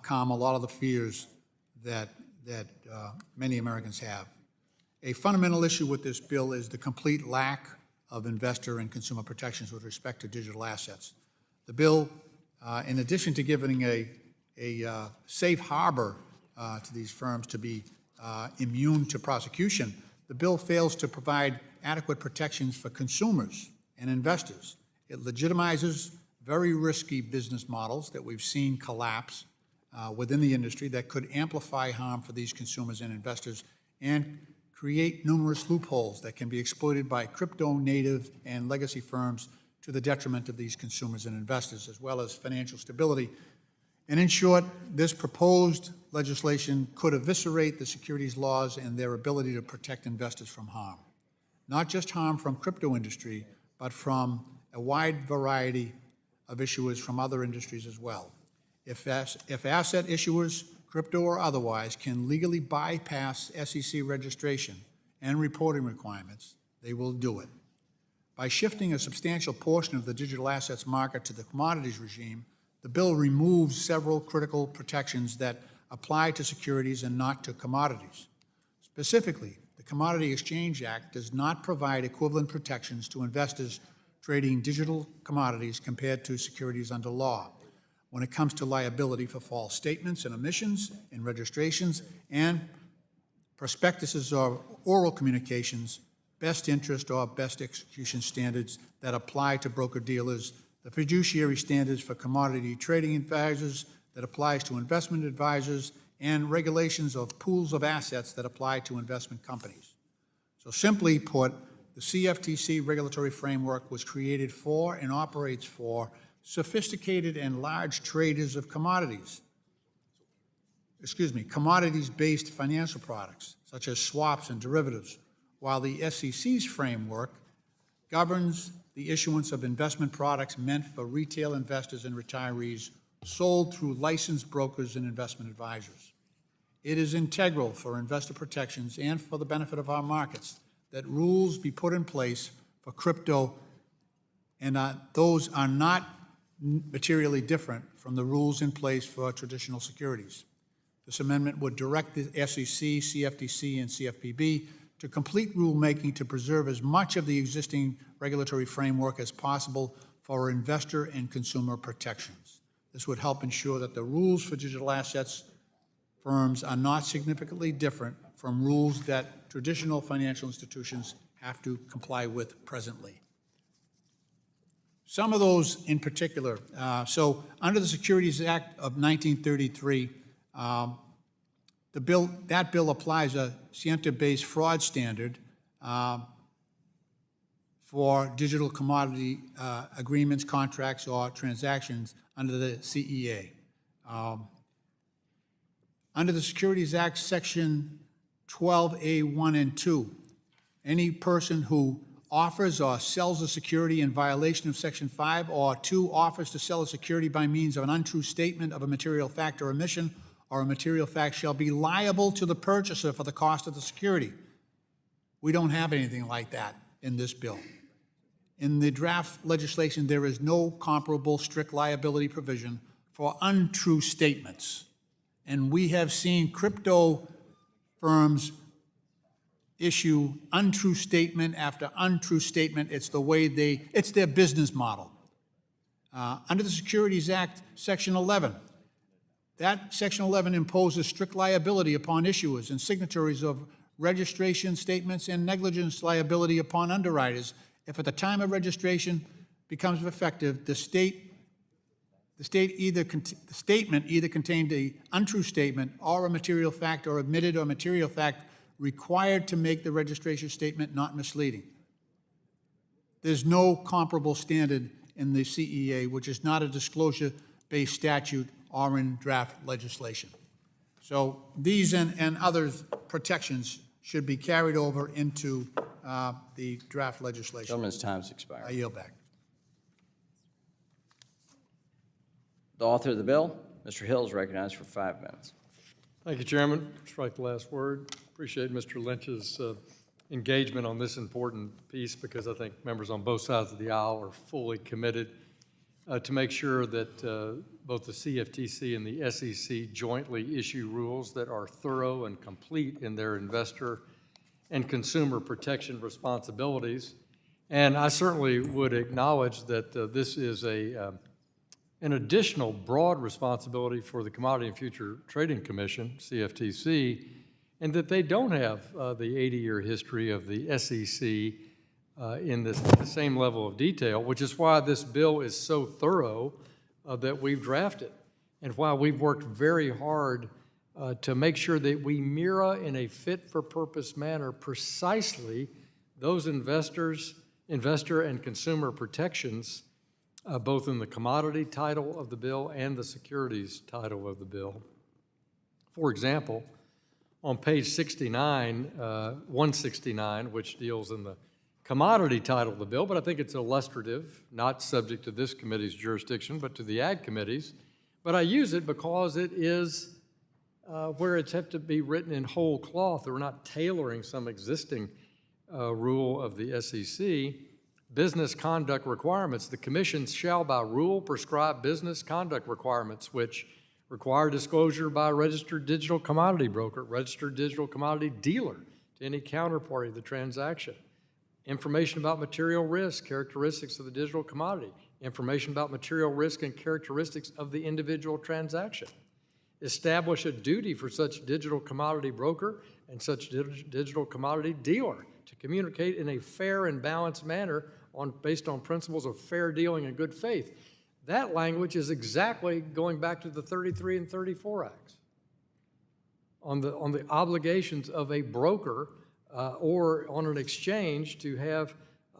calm a lot of the fears that many Americans have. A fundamental issue with this bill is the complete lack of investor and consumer protections with respect to digital assets. The bill, in addition to giving a safe harbor to these firms to be immune to prosecution, the bill fails to provide adequate protections for consumers and investors. It legitimizes very risky business models that we've seen collapse within the industry that could amplify harm for these consumers and investors and create numerous loopholes that can be exploited by crypto-native and legacy firms to the detriment of these consumers and investors, as well as financial stability. And in short, this proposed legislation could eviscerate the securities laws and their ability to protect investors from harm. Not just harm from crypto industry, but from a wide variety of issuers from other industries as well. If asset issuers, crypto or otherwise, can legally bypass SEC registration and reporting requirements, they will do it. By shifting a substantial portion of the digital assets market to the commodities regime, the bill removes several critical protections that apply to securities and not to commodities. Specifically, the Commodity Exchange Act does not provide equivalent protections to investors trading digital commodities compared to securities under law when it comes to liability for false statements and omissions in registrations and prospectuses or oral communications, best interest or best execution standards that apply to broker-dealers, the fiduciary standards for commodity trading advisors that applies to investment advisors, and regulations of pools of assets that apply to investment companies. So simply put, the CFTC regulatory framework was created for and operates for sophisticated and large traders of commodities-based financial products, such as swaps and derivatives, while the SEC's framework governs the issuance of investment products meant for retail investors and retirees sold through licensed brokers and investment advisors. It is integral for investor protections and for the benefit of our markets that rules be put in place for crypto, and those are not materially different from the rules in place for traditional securities. This amendment would direct the SEC, CFTC, and CFPB to complete rulemaking to preserve as much of the existing regulatory framework as possible for investor and consumer protections. This would help ensure that the rules for digital assets firms are not significantly different from rules that traditional financial institutions have to comply with presently. Some of those in particular, so under the Securities Act of 1933, that bill applies a scienter-based fraud standard for digital commodity agreements, contracts, or transactions under the CEA. Under the Securities Act, Section 12A1 and 2, any person who offers or sells a security in violation of Section 5, or 2, offers to sell a security by means of an untrue statement of a material fact or omission, or a material fact, shall be liable to the purchaser for the cost of the security. We don't have anything like that in this bill. In the draft legislation, there is no comparable strict liability provision for untrue statements. And we have seen crypto firms issue untrue statement after untrue statement. It's the way it's their business model. Under the Securities Act, Section 11, that Section 11 imposes strict liability upon issuers and signatories of registration statements and negligence liability upon underwriters if at the time of registration becomes effective, the statement either contained an untrue statement or a material fact, or omitted a material fact required to make the registration statement not misleading. There's no comparable standard in the CEA, which is not a disclosure-based statute or in draft legislation. So these and other protections should be carried over into the draft legislation. Gentleman's time's expired. I yield back. The author of the bill, Mr. Hill, is recognized for 5 minutes. Thank you, Chairman. Strike the last word. Appreciate Mr. Lynch's engagement on this important piece, because I think members on both sides of the aisle are fully committed to make sure that both the CFTC and the SEC jointly issue rules that are thorough and complete in their investor and consumer protection responsibilities. And I certainly would acknowledge that this is an additional broad responsibility for the Commodity and Future Trading Commission, CFTC, and that they don't have the 80-year history of the SEC in the same level of detail, which is why this bill is so thorough that we've drafted, and why we've worked very hard to make sure that we mirror in a fit-for-purpose manner precisely those investor and consumer protections, both in the commodity title of the bill and the securities title of the bill. For example, on page 69, 169, which deals in the commodity title of the bill, but I think it's illustrative, not subject to this committee's jurisdiction, but to the Ag Committee's. But I use it because it is where it's have to be written in whole cloth. We're not tailoring some existing rule of the SEC. Business conduct requirements. The commission shall by rule prescribe business conduct requirements, which require disclosure by a registered digital commodity broker, registered digital commodity dealer to any counterparty of the transaction. Information about material risk, characteristics of the digital commodity. Information about material risk and characteristics of the individual transaction. Establish a duty for such digital commodity broker and such digital commodity dealer to communicate in a fair and balanced manner based on principles of fair dealing and good faith. That language is exactly going back to the 33 and 34 Acts on the obligations of a broker or on an exchange to have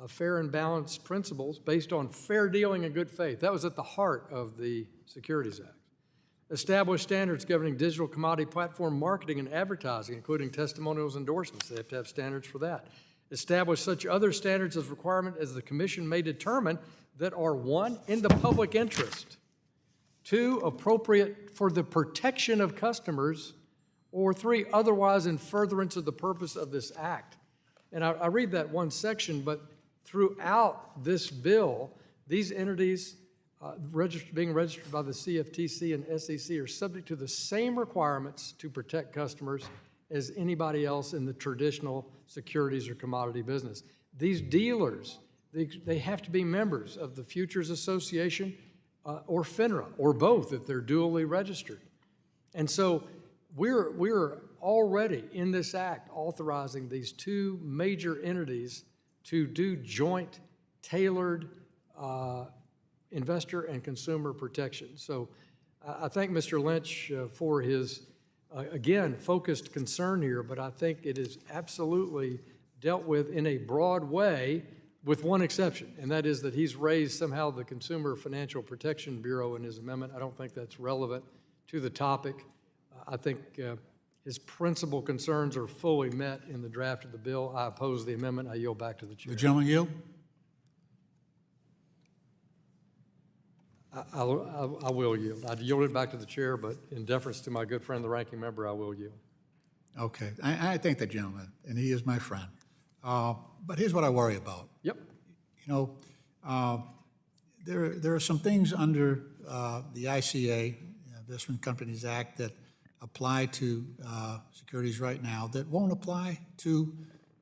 fair and balanced principles based on fair dealing and good faith. That was at the heart of the Securities Act. Establish standards governing digital commodity platform marketing and advertising, including testimonials and endorsements. They have to have standards for that. Establish such other standards as requirement as the commission may determine that are 1, in the public interest, 2, appropriate for the protection of customers, or 3, otherwise in furtherance of the purpose of this act. And I read that one section, but throughout this bill, these entities being registered by the CFTC and SEC are subject to the same requirements to protect customers as anybody else in the traditional securities or commodity business. These dealers, they have to be members of the Futures Association or FINRA, or both if they're duly registered. And so we're already in this act authorizing these 2 major entities to do joint, tailored investor and consumer protection. So I thank Mr. Lynch for his again, focused concern here, but I think it is absolutely dealt with in a broad way, with one exception, and that is that he's raised somehow the Consumer Financial Protection Bureau in his amendment. I don't think that's relevant to the topic. I think his principal concerns are fully met in the draft of the bill. I oppose the amendment. I yield back to the chair. The gentleman yield? I will yield. I yield it back to the chair, but in deference to my good friend, the ranking member, I will yield. Okay, I thank the gentleman, and he is my friend. But here's what I worry about. Yep. You know, there are some things under the ICA, Investment Companies Act, that apply to securities right now that won't apply to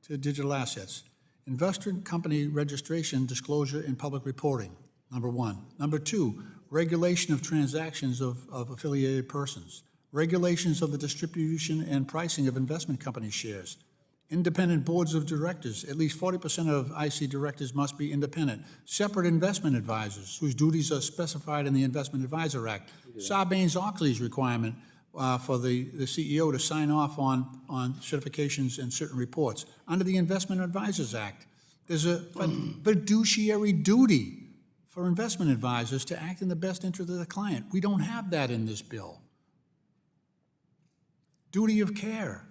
digital assets. Investment company registration, disclosure, and public reporting, number one. Number two, regulation of transactions of affiliated persons. Regulations of the distribution and pricing of investment company shares. Independent boards of directors. At least 40% of IC directors must be independent. Separate investment advisors whose duties are specified in the Investment Advisor Act. Sarbanes-Oxley's requirement for the CEO to sign off on certifications and certain reports. Under the Investment Advisors Act, there's a fiduciary duty for investment advisors to act in the best interest of the client. We don't have that in this bill. Duty of care.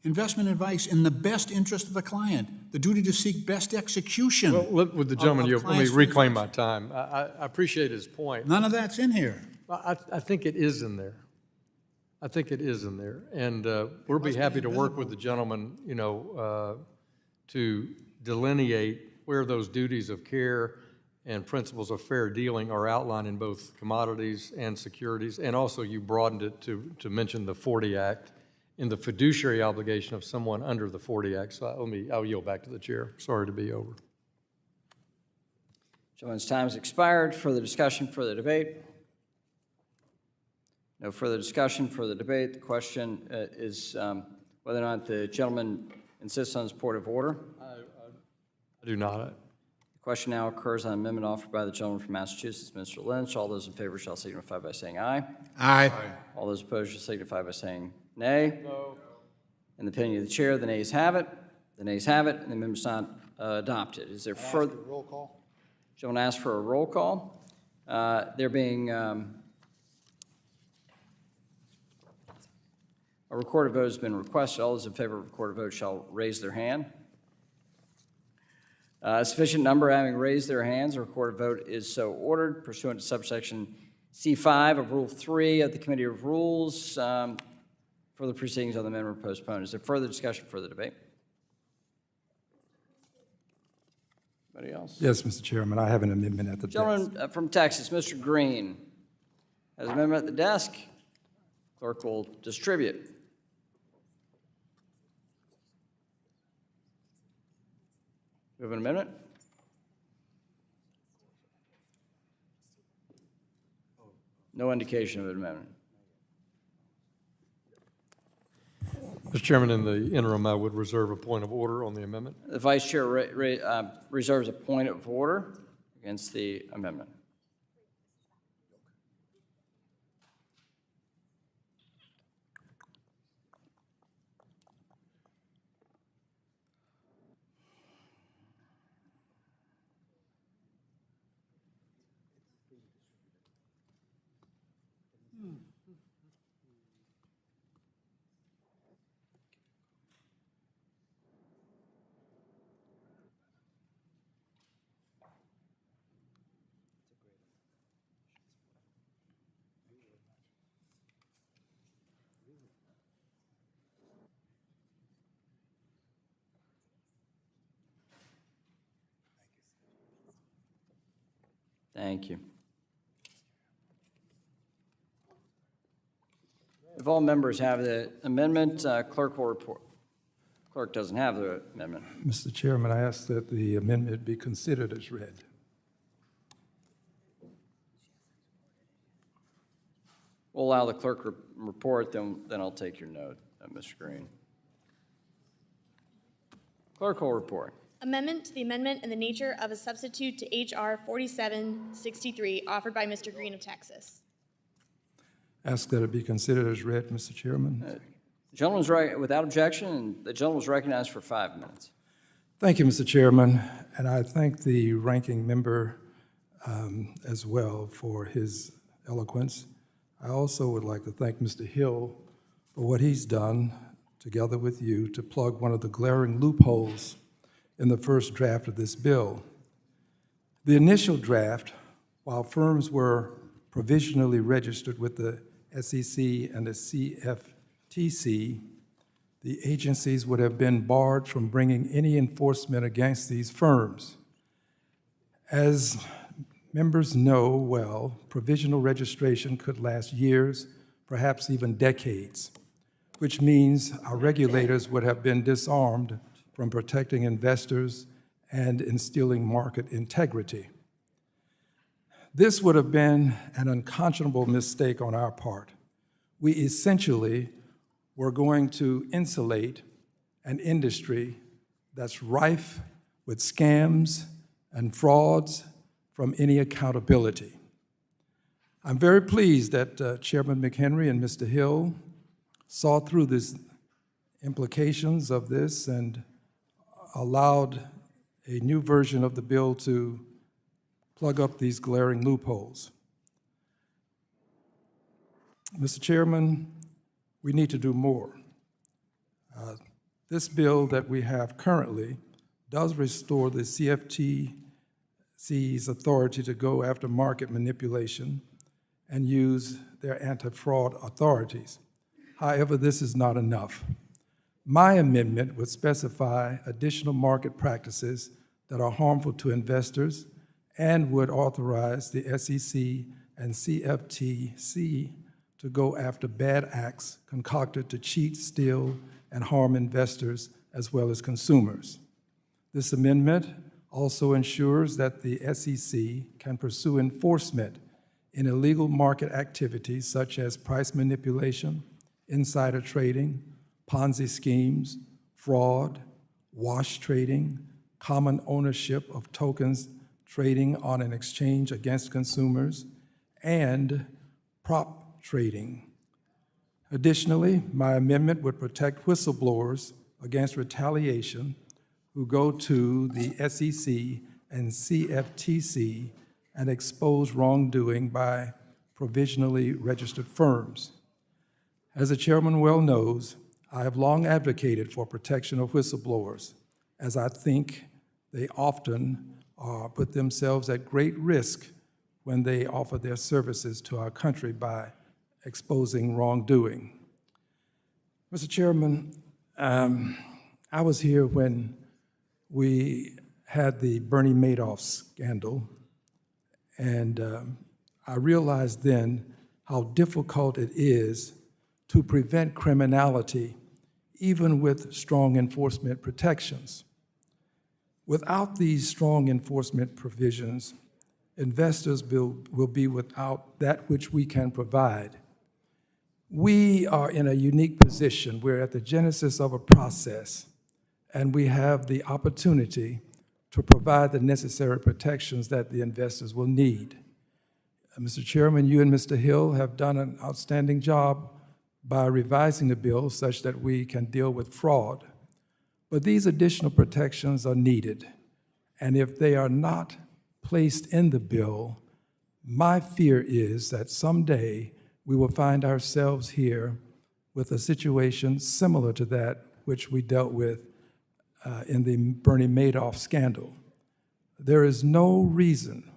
Investment advice in the best interest of the client, the duty to seek best execution. Well, with the gentleman, let me reclaim my time. I appreciate his point. None of that's in here. I think it is in there. I think it is in there. And we'll be happy to work with the gentleman, you know, to delineate where those duties of care and principles of fair dealing are outlined in both commodities and securities. And also you broadened it to mention the 40 Act in the fiduciary obligation of someone under the 40 Act. So I'll yield back to the chair. Sorry to be over. Gentleman's time has expired. Further discussion, further debate? No further discussion, further debate. The question is whether or not the gentleman insists on his point of order. I do not. The question now occurs on an amendment offered by the gentleman from Massachusetts, Mr. Lynch. All those in favor shall signify by saying aye. Aye. All those opposed shall signify by saying nay. No. In the opinion of the chair, the nays have it. The nays have it, and the amendment is not adopted. Is there further? Roll call. Gentleman asked for a roll call. There being a recorded vote has been requested. All those in favor of a recorded vote shall raise their hand. A sufficient number having raised their hands, a recorded vote is so ordered pursuant to subsection C5 of Rule 3 of the Committee of Rules. Further proceedings on the amendment postponed. Is there further discussion, further debate? Anybody else? Yes, Mr. Chairman, I have an amendment at the desk. Gentleman from Texas, Mr. Green, has an amendment at the desk. Clerk will distribute. We have an amendment? No indication of an amendment. Mr. Chairman, in the interim, I would reserve a point of order on the amendment. The Vice Chair reserves a point of order against the amendment. Thank you. If all members have the amendment, clerk will report. Clerk doesn't have the amendment. Mr. Chairman, I ask that the amendment be considered as read. We'll allow the clerk report, then I'll take your note, Mr. Green. Clerk will report. Amendment to the amendment in the nature of a substitute to H.R. 4763, offered by Mr. Green of Texas. Ask that it be considered as read, Mr. Chairman. The gentleman's right, without objection, and the gentleman's recognized for 5 minutes. Thank you, Mr. Chairman, and I thank the ranking member as well for his eloquence. I also would like to thank Mr. Hill for what he's done, together with you, to plug one of the glaring loopholes in the first draft of this bill. The initial draft, while firms were provisionally registered with the SEC and the CFTC, the agencies would have been barred from bringing any enforcement against these firms. As members know well, provisional registration could last years, perhaps even decades, which means our regulators would have been disarmed from protecting investors and instilling market integrity. This would have been an unconscionable mistake on our part. We essentially were going to insulate an industry that's rife with scams and frauds from any accountability. I'm very pleased that Chairman McHenry and Mr. Hill saw through the implications of this and allowed a new version of the bill to plug up these glaring loopholes. Mr. Chairman, we need to do more. This bill that we have currently does restore the CFTC's authority to go after market manipulation and use their anti-fraud authorities. However, this is not enough. My amendment would specify additional market practices that are harmful to investors and would authorize the SEC and CFTC to go after bad acts concocted to cheat, steal, and harm investors as well as consumers. This amendment also ensures that the SEC can pursue enforcement in illegal market activities such as price manipulation, insider trading, Ponzi schemes, fraud, wash trading, common ownership of tokens trading on an exchange against consumers, and prop trading. Additionally, my amendment would protect whistleblowers against retaliation who go to the SEC and CFTC and expose wrongdoing by provisionally registered firms. As the chairman well knows, I have long advocated for protection of whistleblowers, as I think they often put themselves at great risk when they offer their services to our country by exposing wrongdoing. Mr. Chairman, I was here when we had the Bernie Madoff scandal, and I realized then how difficult it is to prevent criminality, even with strong enforcement protections. Without these strong enforcement provisions, investors will be without that which we can provide. We are in a unique position. We're at the genesis of a process, and we have the opportunity to provide the necessary protections that the investors will need. Mr. Chairman, you and Mr. Hill have done an outstanding job by revising the bill such that we can deal with fraud. But these additional protections are needed, and if they are not placed in the bill, my fear is that someday we will find ourselves here with a situation similar to that which we dealt with in the Bernie Madoff scandal. There is no reason,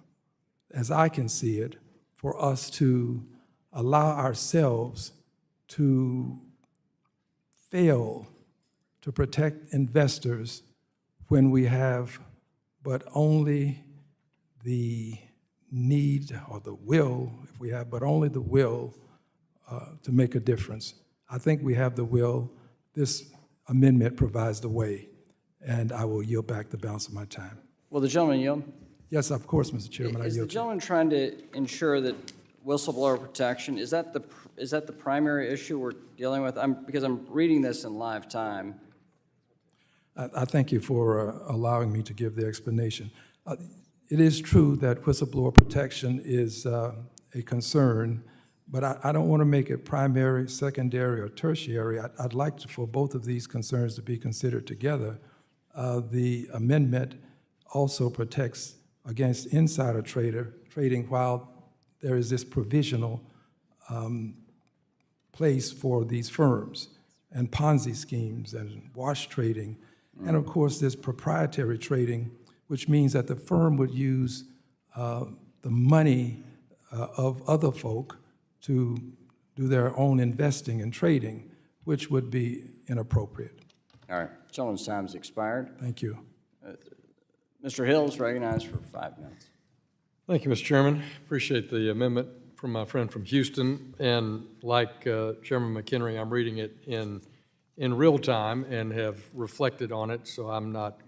as I can see it, for us to allow ourselves to fail to protect investors when we have but only the need or the will, if we have but only the will to make a difference. I think we have the will. This amendment provides the way, and I will yield back the balance of my time. Will the gentleman yield? Yes, of course, Mr. Chairman, I Is the yield. gentleman trying to ensure that whistleblower protection, is that the primary issue we're dealing with? Because I'm reading this in live time. I thank you for allowing me to give the explanation. It is true that whistleblower protection is a concern, but I don't want to make it primary, secondary, or tertiary. I'd like for both of these concerns to be considered together. The amendment also protects against insider trading while there is this provisional place for these firms, and Ponzi schemes and wash trading. And of course, there's proprietary trading, which means that the firm would use the money of other folk to do their own investing and trading, which would be inappropriate. All right, gentleman's time has expired. Thank you. Mr. Hill is recognized for 5 minutes. Thank you, Mr. Chairman. Appreciate the amendment from my friend from Houston. And like Chairman McHenry, I'm reading it in real time and have reflected on it, so I'm not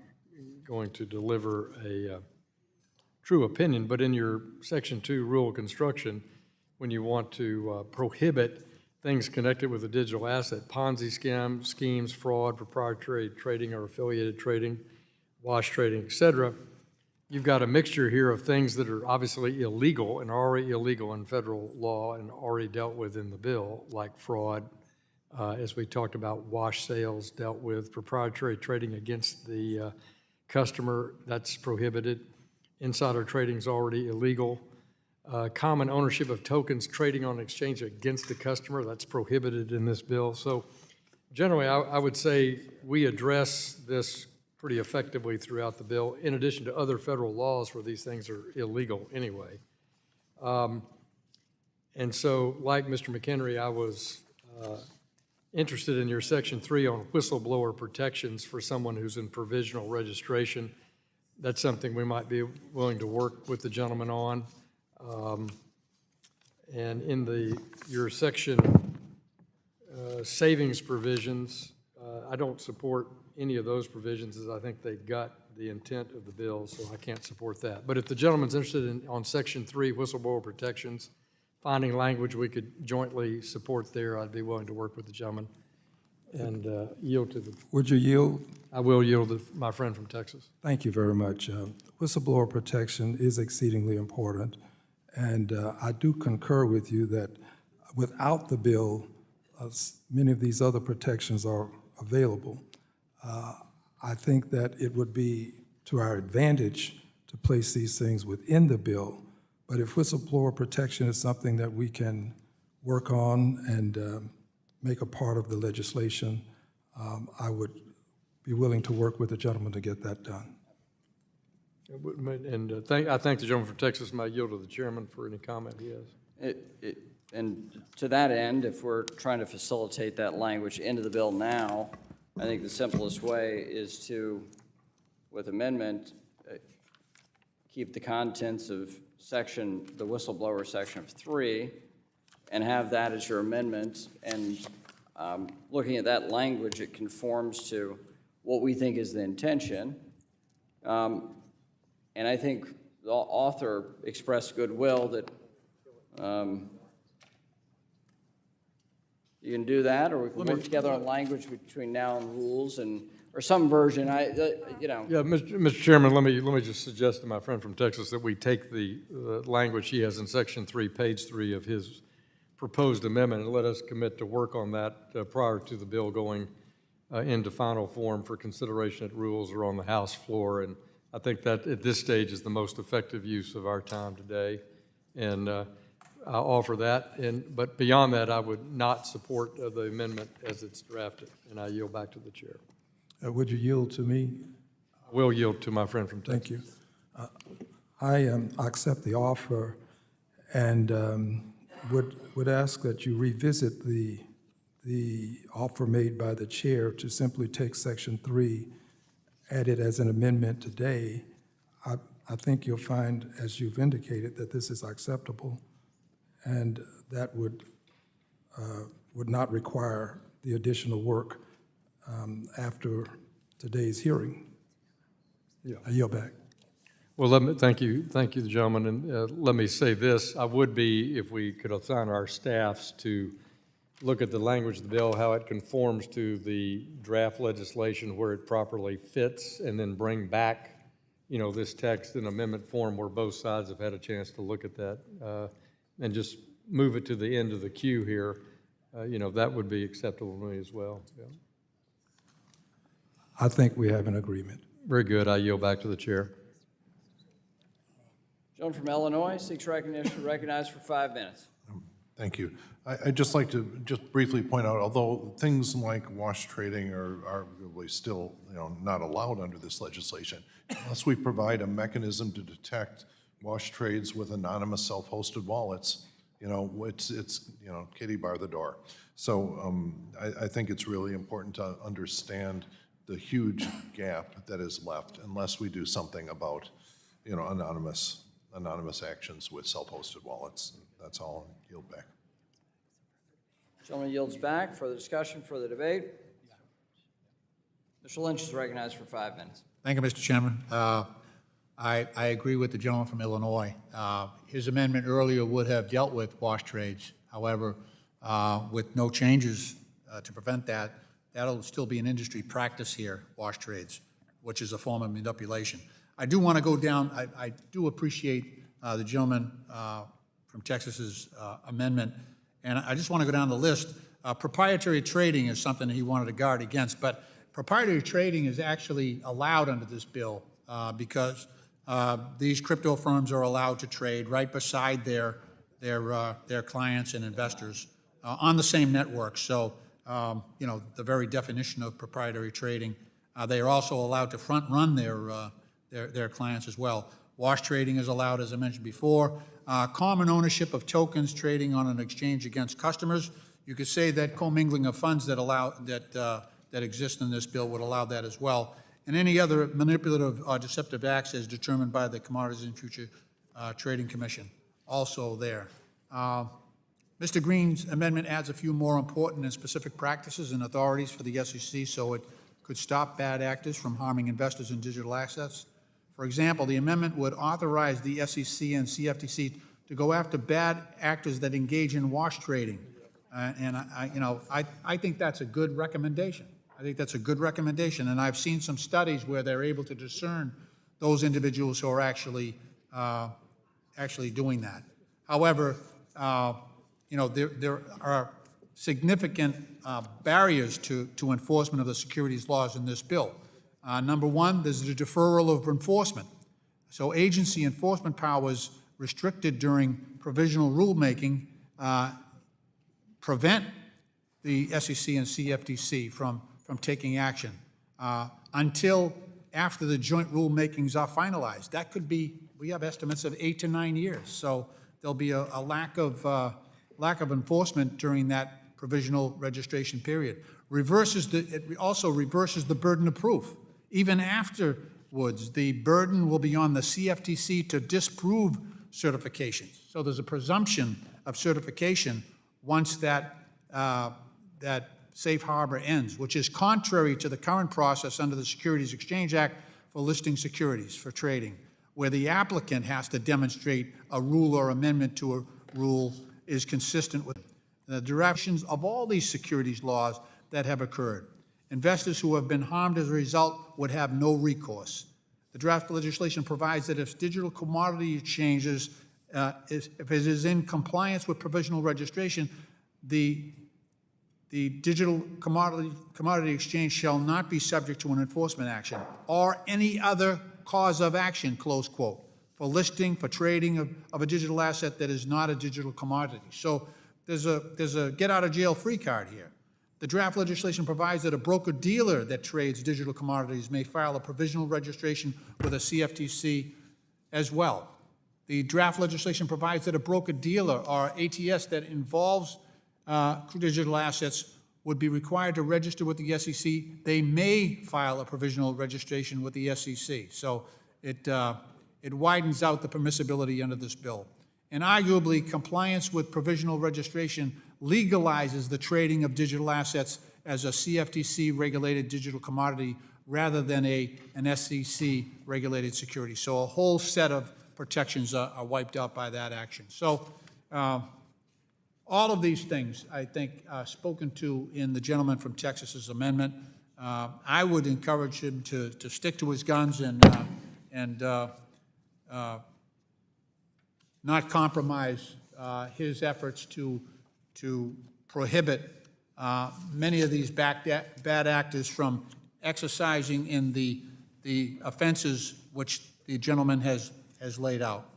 going to deliver a true opinion. But in your Section 2 rule of construction, when you want to prohibit things connected with a digital asset, Ponzi schemes, fraud, proprietary trading or affiliated trading, wash trading, et cetera, you've got a mixture here of things that are obviously illegal and already illegal in federal law and already dealt with in the bill, like fraud, as we talked about, wash sales dealt with, proprietary trading against the customer, that's prohibited. Insider trading is already illegal. Common ownership of tokens trading on exchange against the customer, that's prohibited in this bill. So generally, I would say we address this pretty effectively throughout the bill, in addition to other federal laws where these things are illegal anyway. And so, like Mr. McHenry, I was interested in your Section 3 on whistleblower protections for someone who's in provisional registration. That's something we might be willing to work with the gentleman on. And in your section savings provisions, I don't support any of those provisions, as I think they gut the intent of the bill, so I can't support that. But if the gentleman's interested on Section 3, whistleblower protections, finding language we could jointly support there, I'd be willing to work with the gentleman and yield to the... Would you yield? I will yield to my friend from Texas. Thank you very much. Whistleblower protection is exceedingly important, and I do concur with you that without the bill, many of these other protections are available. I think that it would be to our advantage to place these things within the bill, but if whistleblower protection is something that we can work on and make a part of the legislation, I would be willing to work with the gentleman to get that done. And I thank the gentleman from Texas. My yield to the chairman for any comment he has. And to that end, if we're trying to facilitate that language into the bill now, I think the simplest way is to, with amendment, keep the contents of the whistleblower section of 3, and have that as your amendment. And looking at that language, it conforms to what we think is the intention. And I think the author expressed goodwill that you can do that, or we can work together on language between now and rules, or some version. Yeah, Mr. Chairman, let me just suggest to my friend from Texas that we take the language he has in Section 3, page 3 of his proposed amendment, and let us commit to work on that prior to the bill going into final form for consideration at rules or on the House floor. And I think that at this stage is the most effective use of our time today. And I'll offer that. But beyond that, I would not support the amendment as it's drafted. And I yield back to the chair. Would you yield to me? I will yield to my friend from Texas. Thank you. I accept the offer and would ask that you revisit the offer made by the chair to simply take Section 3, add it as an amendment today. I think you'll find, as you've indicated, that this is acceptable, and that would not require the additional work after today's hearing. Yeah. I yield back. Well, thank you, the gentleman, and let me say this. I would be, if we could assign our staffs to look at the language of the bill, how it conforms to the draft legislation where it properly fits, and then bring back, this text in amendment form where both sides have had a chance to look at that, and just move it to the end of the queue here, that would be acceptable to me as well. Yeah. I think we have an agreement. Very good. I yield back to the chair. Gentleman from Illinois seeks recognition, recognized for 5 minutes. Thank you. I'd just like to just briefly point out, although things like wash trading are arguably still, not allowed under this legislation, unless we provide a mechanism to detect wash trades with anonymous self-hosted wallets, it's kitty bar the door. So I think it's really important to understand the huge gap that is left unless we do something about, anonymous actions with self-hosted wallets. That's all. I'll yield back. Gentleman yields back. Further discussion, further debate. Mr. Lynch is recognized for 5 minutes. Thank you, Mr. Chairman. I agree with the gentleman from Illinois. His amendment earlier would have dealt with wash trades. However, with no changes to prevent that, that'll still be an industry practice here, wash trades, which is a form of manipulation. I do want to go down, I do appreciate the gentleman from Texas's amendment, and I just want to go down the list. Proprietary trading is something that he wanted to guard against, but proprietary trading is actually allowed under this bill because these crypto firms are allowed to trade right beside their clients and investors on the same network. So, the very definition of proprietary trading. They are also allowed to front run their clients as well. Wash trading is allowed, as I mentioned before. Common ownership of tokens trading on an exchange against customers. You could say that commingling of funds that exist in this bill would allow that as well. And any other manipulative or deceptive acts as determined by the Commodities and Future Trading Commission, also there. Mr. Green's amendment adds a few more important and specific practices and authorities for the SEC so it could stop bad actors from harming investors in digital assets. For example, the amendment would authorize the SEC and CFTC to go after bad actors that engage in wash trading. And I think that's a good recommendation. I think that's a good recommendation, and I've seen some studies where they're able to discern those individuals who are actually doing that. However, there are significant barriers to enforcement of the securities laws in this bill. Number one, there's the deferral of enforcement. So agency enforcement powers restricted during provisional rulemaking prevent the SEC and CFTC from taking action until after the joint rulemakings are finalized. That could be, we have estimates of 8 to 9 years. So there'll be a lack of enforcement during that provisional registration period. It also reverses the burden of proof. Even afterwards, the burden will be on the CFTC to disprove certifications. So there's a presumption of certification once that safe harbor ends, which is contrary to the current process under the Securities Exchange Act for listing securities for trading, where the applicant has to demonstrate a rule or amendment to a rule is consistent with the directions of all these securities laws that have occurred. Investors who have been harmed as a result would have no recourse. The draft legislation provides that if digital commodity exchanges, if it is in compliance with provisional registration, the digital commodity exchange shall not be subject to an enforcement action or any other cause of action, close quote, for listing, for trading of a digital asset that is not a digital commodity. So there's a get-out-of-jail-free card here. The draft legislation provides that a broker-dealer that trades digital commodities may file a provisional registration with a CFTC as well. The draft legislation provides that a broker-dealer or ATS that involves digital assets would be required to register with the SEC. They may file a provisional registration with the SEC. So it widens out the permissibility under this bill. And arguably, compliance with provisional registration legalizes the trading of digital assets as a CFTC-regulated digital commodity rather than an SEC-regulated security. So a whole set of protections are wiped out by that action. So all of these things, I think, spoken to in the gentleman from Texas's amendment. I would encourage him to stick to his guns and not compromise his efforts to prohibit many of these bad actors from exercising in the offenses which the gentleman has laid out.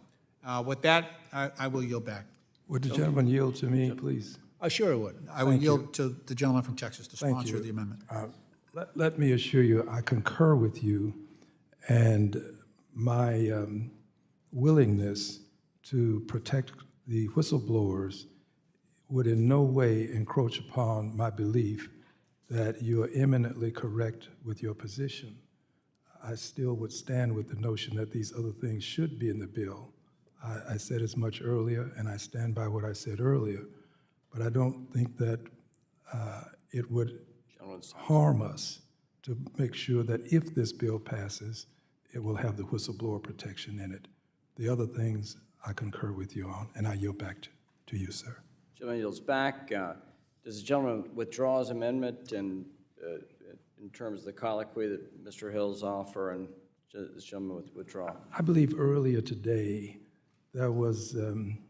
With that, I will yield back. Would the gentleman yield to me, please? Sure I would. I would Thank yield you. to the gentleman from Texas to Thank sponsor you. the amendment. Let me assure you, I concur with you, and my willingness to protect the whistleblowers would in no way encroach upon my belief that you are eminently correct with your position. I still would stand with the notion that these other things should be in the bill. I said as much earlier, and I stand by what I said earlier, but I don't think that it would harm us to make sure that if this bill passes, it will have the whistleblower protection in it. The other things I concur with you on, and I yield back to you, sir. Gentleman yields back. Does the gentleman withdraw his amendment in terms of the colloquy that Mr. Hill's offer, and does the gentleman withdraw? I believe earlier today there was.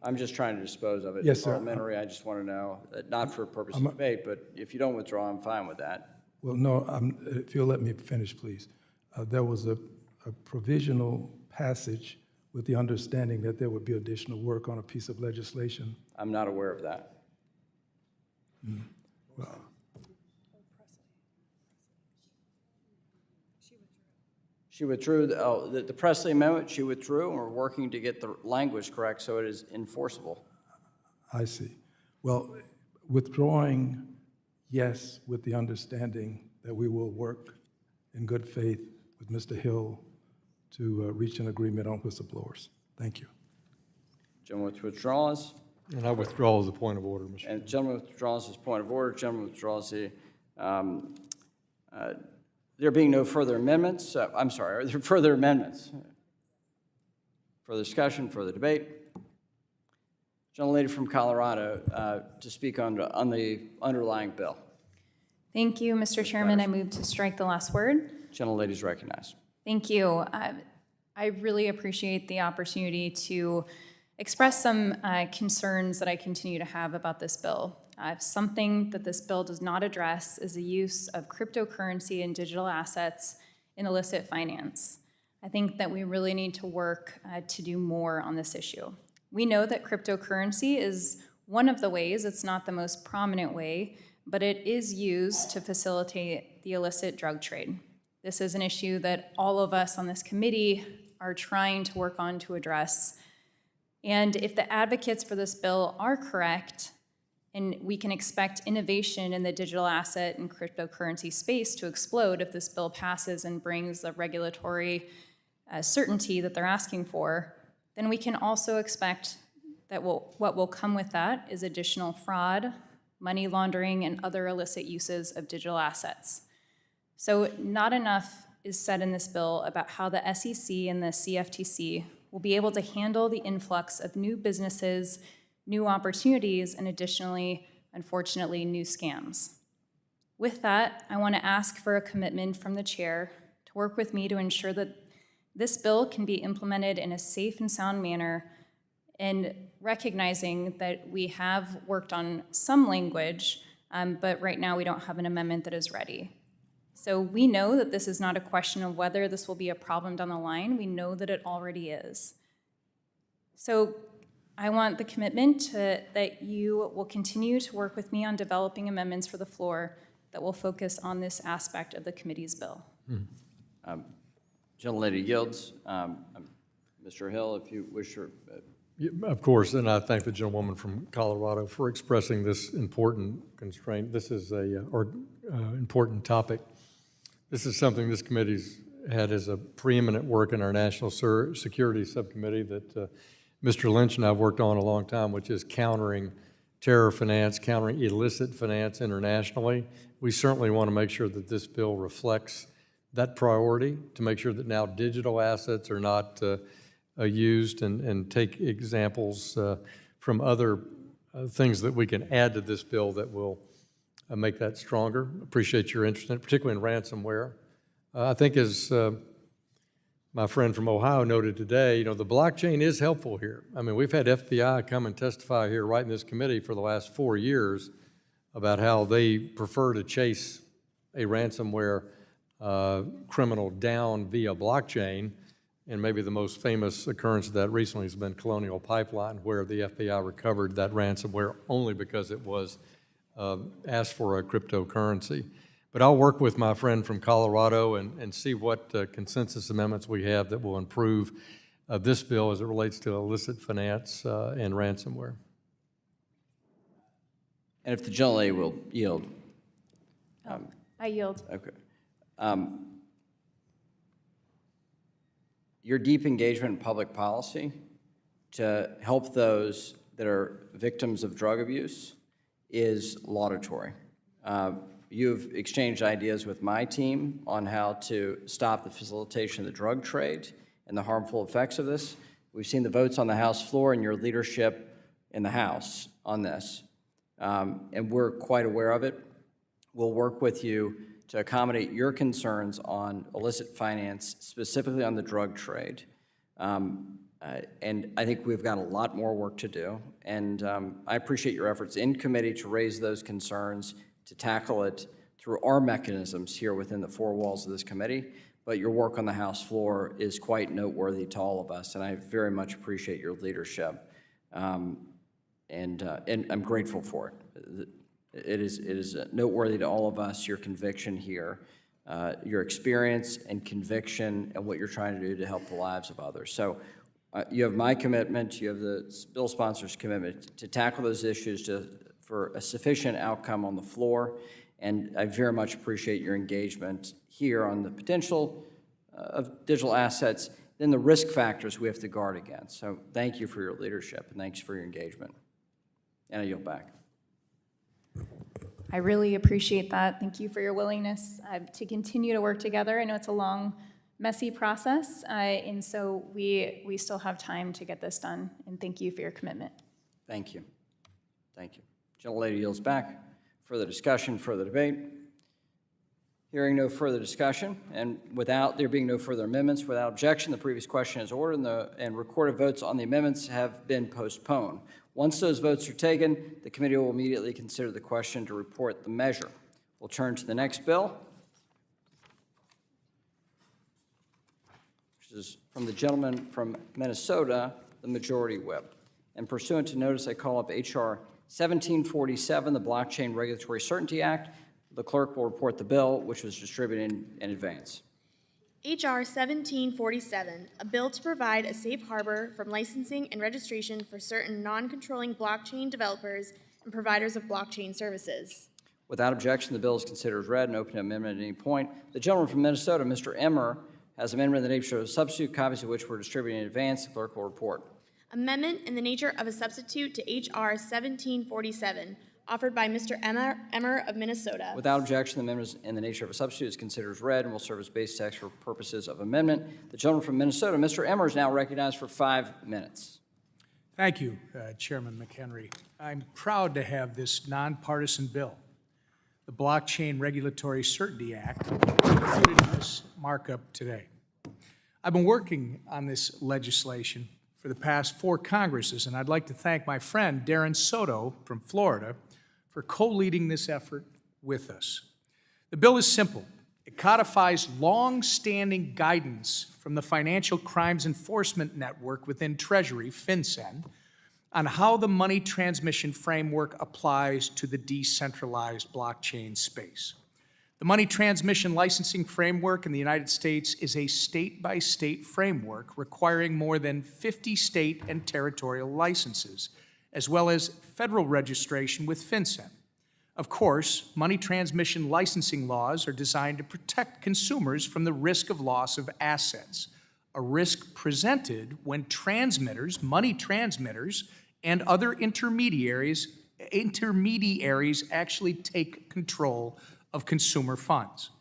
I'm just trying to dispose of it. Yes, sir. Parliamentary, I just want to know, not for purpose of debate, but if you don't withdraw, I'm fine with that. Well, no, if you'll let me finish, please. There was a provisional passage with the understanding that there would be additional work on a piece of legislation. I'm not aware of that. Well, She withdrew, the Presley Amendment, she withdrew, and we're working to get the language correct so it is enforceable. I see. Well, withdrawing, yes, with the understanding that we will work in good faith with Mr. Hill to reach an agreement on whistleblowers. Thank you. Gentleman withdraws. And I withdraw as a point of order, Mr. And gentleman withdraws his point of order. Gentleman withdraws the, there being no further amendments, I'm sorry, are there further amendments? Further discussion, further debate? Gentlelady from Colorado to speak on the underlying bill. Thank you, Mr. Chairman. I move to strike the last word. Gentlelady is recognized. Thank you. I really appreciate the opportunity to express some concerns that I continue to have about this bill. Something that this bill does not address is the use of cryptocurrency and digital assets in illicit finance. I think that we really need to work to do more on this issue. We know that cryptocurrency is one of the ways, it's not the most prominent way, but it is used to facilitate the illicit drug trade. This is an issue that all of us on this committee are trying to work on to address. And if the advocates for this bill are correct, and we can expect innovation in the digital asset and cryptocurrency space to explode if this bill passes and brings the regulatory certainty that they're asking for, then we can also expect that what will come with that is additional fraud, money laundering, and other illicit uses of digital assets. So not enough is said in this bill about how the SEC and the CFTC will be able to handle the influx of new businesses, new opportunities, and additionally, unfortunately, new scams. With that, I want to ask for a commitment from the chair to work with me to ensure that this bill can be implemented in a safe and sound manner, and recognizing that we have worked on some language, but right now we don't have an amendment that is ready. So we know that this is not a question of whether this will be a problem down the line. We know that it already is. So I want the commitment that you will continue to work with me on developing amendments for the floor that will focus on this aspect of the committee's bill. Gentlelady yields. Mr. Hill, if you wish to. Of course, and I thank the gentlewoman from Colorado for expressing this important constraint. This is important topic. This is something this committee's had as a preeminent work in our National Security Subcommittee that Mr. Lynch and I have worked on a long time, which is countering terror finance, countering illicit finance internationally. We certainly want to make sure that this bill reflects that priority, to make sure that now digital assets are not used, and take examples from other things that we can add to this bill that will make that stronger. Appreciate your interest in it, particularly in ransomware. I think as my friend from Ohio noted today, the blockchain is helpful here. I mean, we've had FBI come and testify here right in this committee for the last 4 years about how they prefer to chase a ransomware criminal down via blockchain. And maybe the most famous occurrence of that recently has been Colonial Pipeline, where the FBI recovered that ransomware only because it was asked for a cryptocurrency. But I'll work with my friend from Colorado and see what consensus amendments we have that will improve this bill as it relates to illicit finance and ransomware. And if the gentlelady will yield. I yield. Okay. Your deep engagement in public policy to help those that are victims of drug abuse is laudatory. You've exchanged ideas with my team on how to stop the facilitation of the drug trade and the harmful effects of this. We've seen the votes on the House floor and your leadership in the House on this, and we're quite aware of it. We'll work with you to accommodate your concerns on illicit finance, specifically on the drug trade. And I think we've got a lot more work to do. And I appreciate your efforts in committee to raise those concerns, to tackle it through our mechanisms here within the four walls of this committee. But your work on the House floor is quite noteworthy to all of us, and I very much appreciate your leadership. And I'm grateful for it. It is noteworthy to all of us, your conviction here, your experience and conviction, and what you're trying to do to help the lives of others. So you have my commitment, you have the bill sponsor's commitment to tackle those issues for a sufficient outcome on the floor, and I very much appreciate your engagement here on the potential of digital assets, then the risk factors we have to guard against. So thank you for your leadership, and thanks for your engagement. And I yield back. I really appreciate that. Thank you for your willingness to continue to work together. I know it's a long, messy process, and so we still have time to get this done, and thank you for your commitment. Thank you. Thank you. Gentlelady yields back. Further discussion, further debate. Hearing no further discussion, and without there being no further amendments, without objection, the previous question is ordered, and recorded votes on the amendments have been postponed. Once those votes are taken, the committee will immediately consider the question to report the measure. We'll turn to the next bill, which is from the gentleman from Minnesota, the Majority Whip. And pursuant to notice, I call up H.R. 1747, the Blockchain Regulatory Certainty Act. The clerk will report the bill, which was distributed in advance. H.R. 1747, a bill to provide a safe harbor from licensing and registration for certain non-controlling blockchain developers and providers of blockchain services. Without objection, the bill is considered as read and open to amendment at any point. The gentleman from Minnesota, Mr. Emmer, has an amendment in the nature of a substitute, copies of which were distributed in advance. The clerk will report. Amendment in the nature of a substitute to H.R. 1747, offered by Mr. Emmer of Minnesota. Without objection, the amendment in the nature of a substitute is considered as read and will serve as base text for purposes of amendment. The gentleman from Minnesota, Mr. Emmer, is now recognized for 5 minutes. Thank you, Chairman McHenry. I'm proud to have this nonpartisan bill, the Blockchain Regulatory Certainty Act, included in this markup today. I've been working on this legislation for the past 4 Congresses, and I'd like to thank my friend Darren Soto from Florida for co-leading this effort with us. The bill is simple. It codifies long-standing guidance from the Financial Crimes Enforcement Network within Treasury, FinCEN, on how the money transmission framework applies to the decentralized blockchain space. The money transmission licensing framework in the United States is a state-by-state framework requiring more than 50 state and territorial licenses, as well as federal registration with FinCEN. Of course, money transmission licensing laws are designed to protect consumers from the risk of loss of assets, a risk presented when transmitters, money transmitters, and other intermediaries actually take control of consumer funds.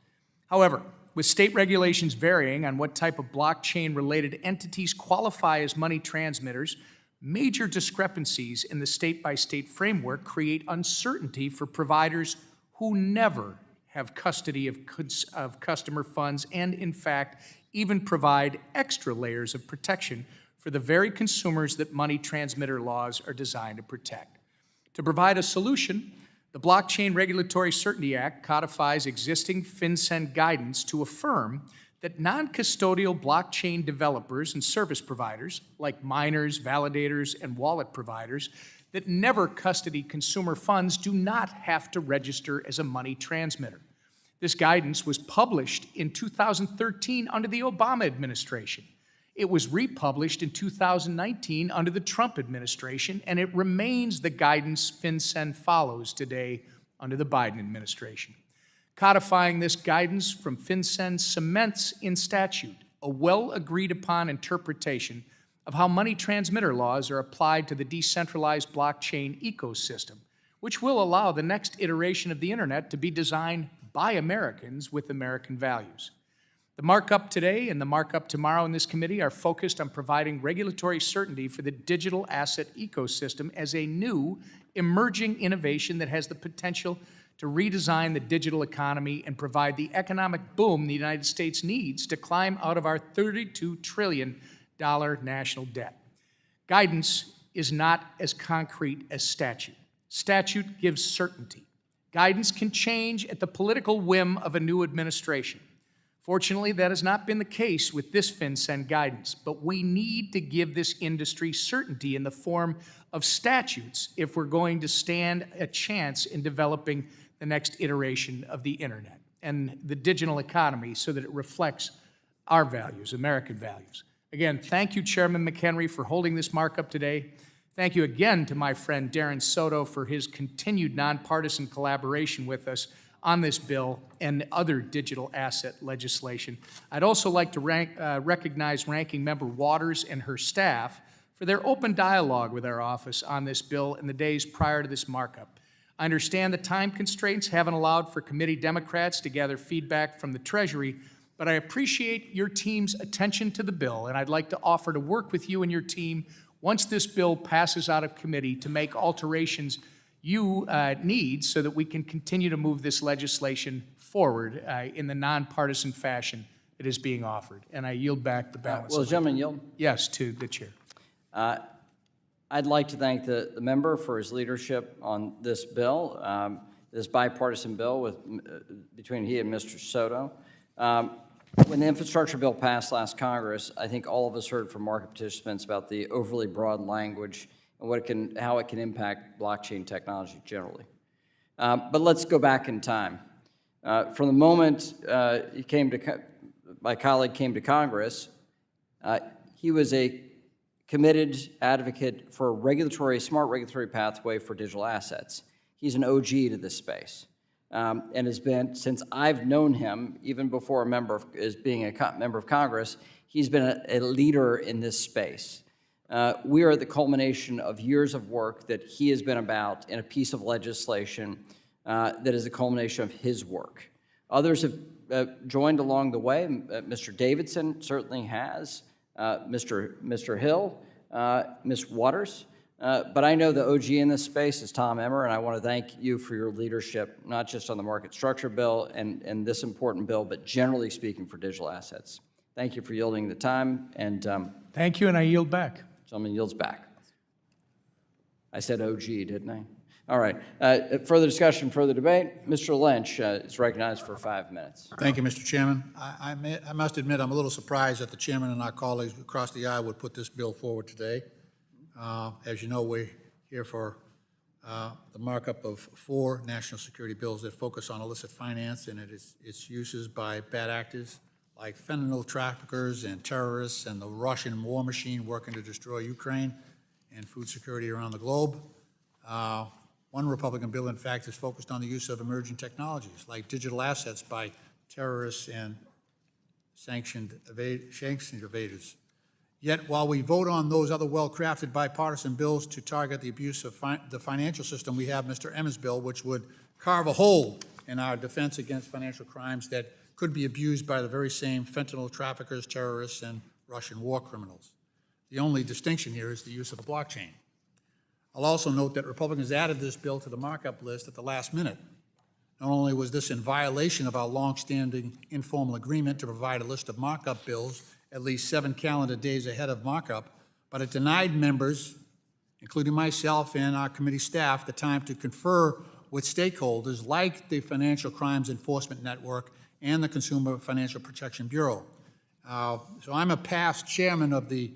However, with state regulations varying on what type of blockchain-related entities qualify as money transmitters, major discrepancies in the state-by-state framework create uncertainty for providers who never have custody of customer funds and, in fact, even provide extra layers of protection for the very consumers that money transmitter laws are designed to protect. To provide a solution, the Blockchain Regulatory Certainty Act codifies existing FinCEN guidance to affirm that non-custodial blockchain developers and service providers, like miners, validators, and wallet providers, that never custody consumer funds do not have to register as a money transmitter. This guidance was published in 2013 under the Obama administration. It was republished in 2019 under the Trump administration, and it remains the guidance FinCEN follows today under the Biden administration. Codifying this guidance from FinCEN cements in statute a well-agreed-upon interpretation of how money transmitter laws are applied to the decentralized blockchain ecosystem, which will allow the next iteration of the internet to be designed by Americans with American values. The markup today and the markup tomorrow in this committee are focused on providing regulatory certainty for the digital asset ecosystem as a new, emerging innovation that has the potential to redesign the digital economy and provide the economic boom the United States needs to climb out of our $32 trillion national debt. Guidance is not as concrete as statute. Statute gives certainty. Guidance can change at the political whim of a new administration. Fortunately, that has not been the case with this FinCEN guidance, but we need to give this industry certainty in the form of statutes if we're going to stand a chance in developing the next iteration of the internet and the digital economy so that it reflects our values, American values. Again, thank you, Chairman McHenry, for holding this markup today. Thank you again to my friend Darren Soto for his continued nonpartisan collaboration with us on this bill and other digital asset legislation. I'd also like to recognize Ranking Member Waters and her staff for their open dialogue with our office on this bill in the days prior to this markup. I understand the time constraints haven't allowed for committee Democrats to gather feedback from the Treasury, but I appreciate your team's attention to the bill, and I'd like to offer to work with you and your team once this bill passes out of committee to make alterations you need so that we can continue to move this legislation forward in the nonpartisan fashion that is being offered. And I yield back the balance. Will the gentleman yield? Yes, to the chair. I'd like to thank the member for his leadership on this bill, this bipartisan bill between he and Mr. Soto. When the infrastructure bill passed last Congress, I think all of us heard from market participants about the overly broad language and how it can impact blockchain technology generally. But let's go back in time. From the moment my colleague came to Congress, he was a committed advocate for a smart regulatory pathway for digital assets. He's an OG to this space. And has been, since I've known him, even before being a member of Congress, he's been a leader in this space. We are at the culmination of years of work that he has been about in a piece of legislation that is a culmination of his work. Others have joined along the way. Mr. Davidson certainly has, Mr. Hill, Ms. Waters. But I know the OG in this space is Tom Emmer, and I want to thank you for your leadership, not just on the market structure bill and this important bill, but generally speaking for digital assets. Thank you for yielding the time. And thank you, and I yield back. Gentleman yields back. I said OG, didn't I? All right. Further discussion, further debate. Mr. Lynch is recognized for 5 minutes. Thank you, Mr. Chairman. I must admit I'm a little surprised that the chairman and our colleagues across the aisle would put this bill forward today. As you know, we're here for the markup of 4 national security bills that focus on illicit finance and its uses by bad actors like fentanyl traffickers and terrorists and the Russian war machine working to destroy Ukraine and food security around the globe. One Republican bill, in fact, is focused on the use of emerging technologies like digital assets by terrorists and sanctioned evaders. Yet, while we vote on those other well-crafted bipartisan bills to target the abuse of the financial system, we have Mr. Emmer's bill, which would carve a hole in our defense against financial crimes that could be abused by the very same fentanyl traffickers, terrorists, and Russian war criminals. The only distinction here is the use of the blockchain. I'll also note that Republicans added this bill to the markup list at the last minute. Not only was this in violation of our longstanding informal agreement to provide a list of markup bills at least 7 calendar days ahead of markup, but it denied members, including myself and our committee staff, the time to confer with stakeholders like the Financial Crimes Enforcement Network and the Consumer Financial Protection Bureau. So I'm a past chairman of the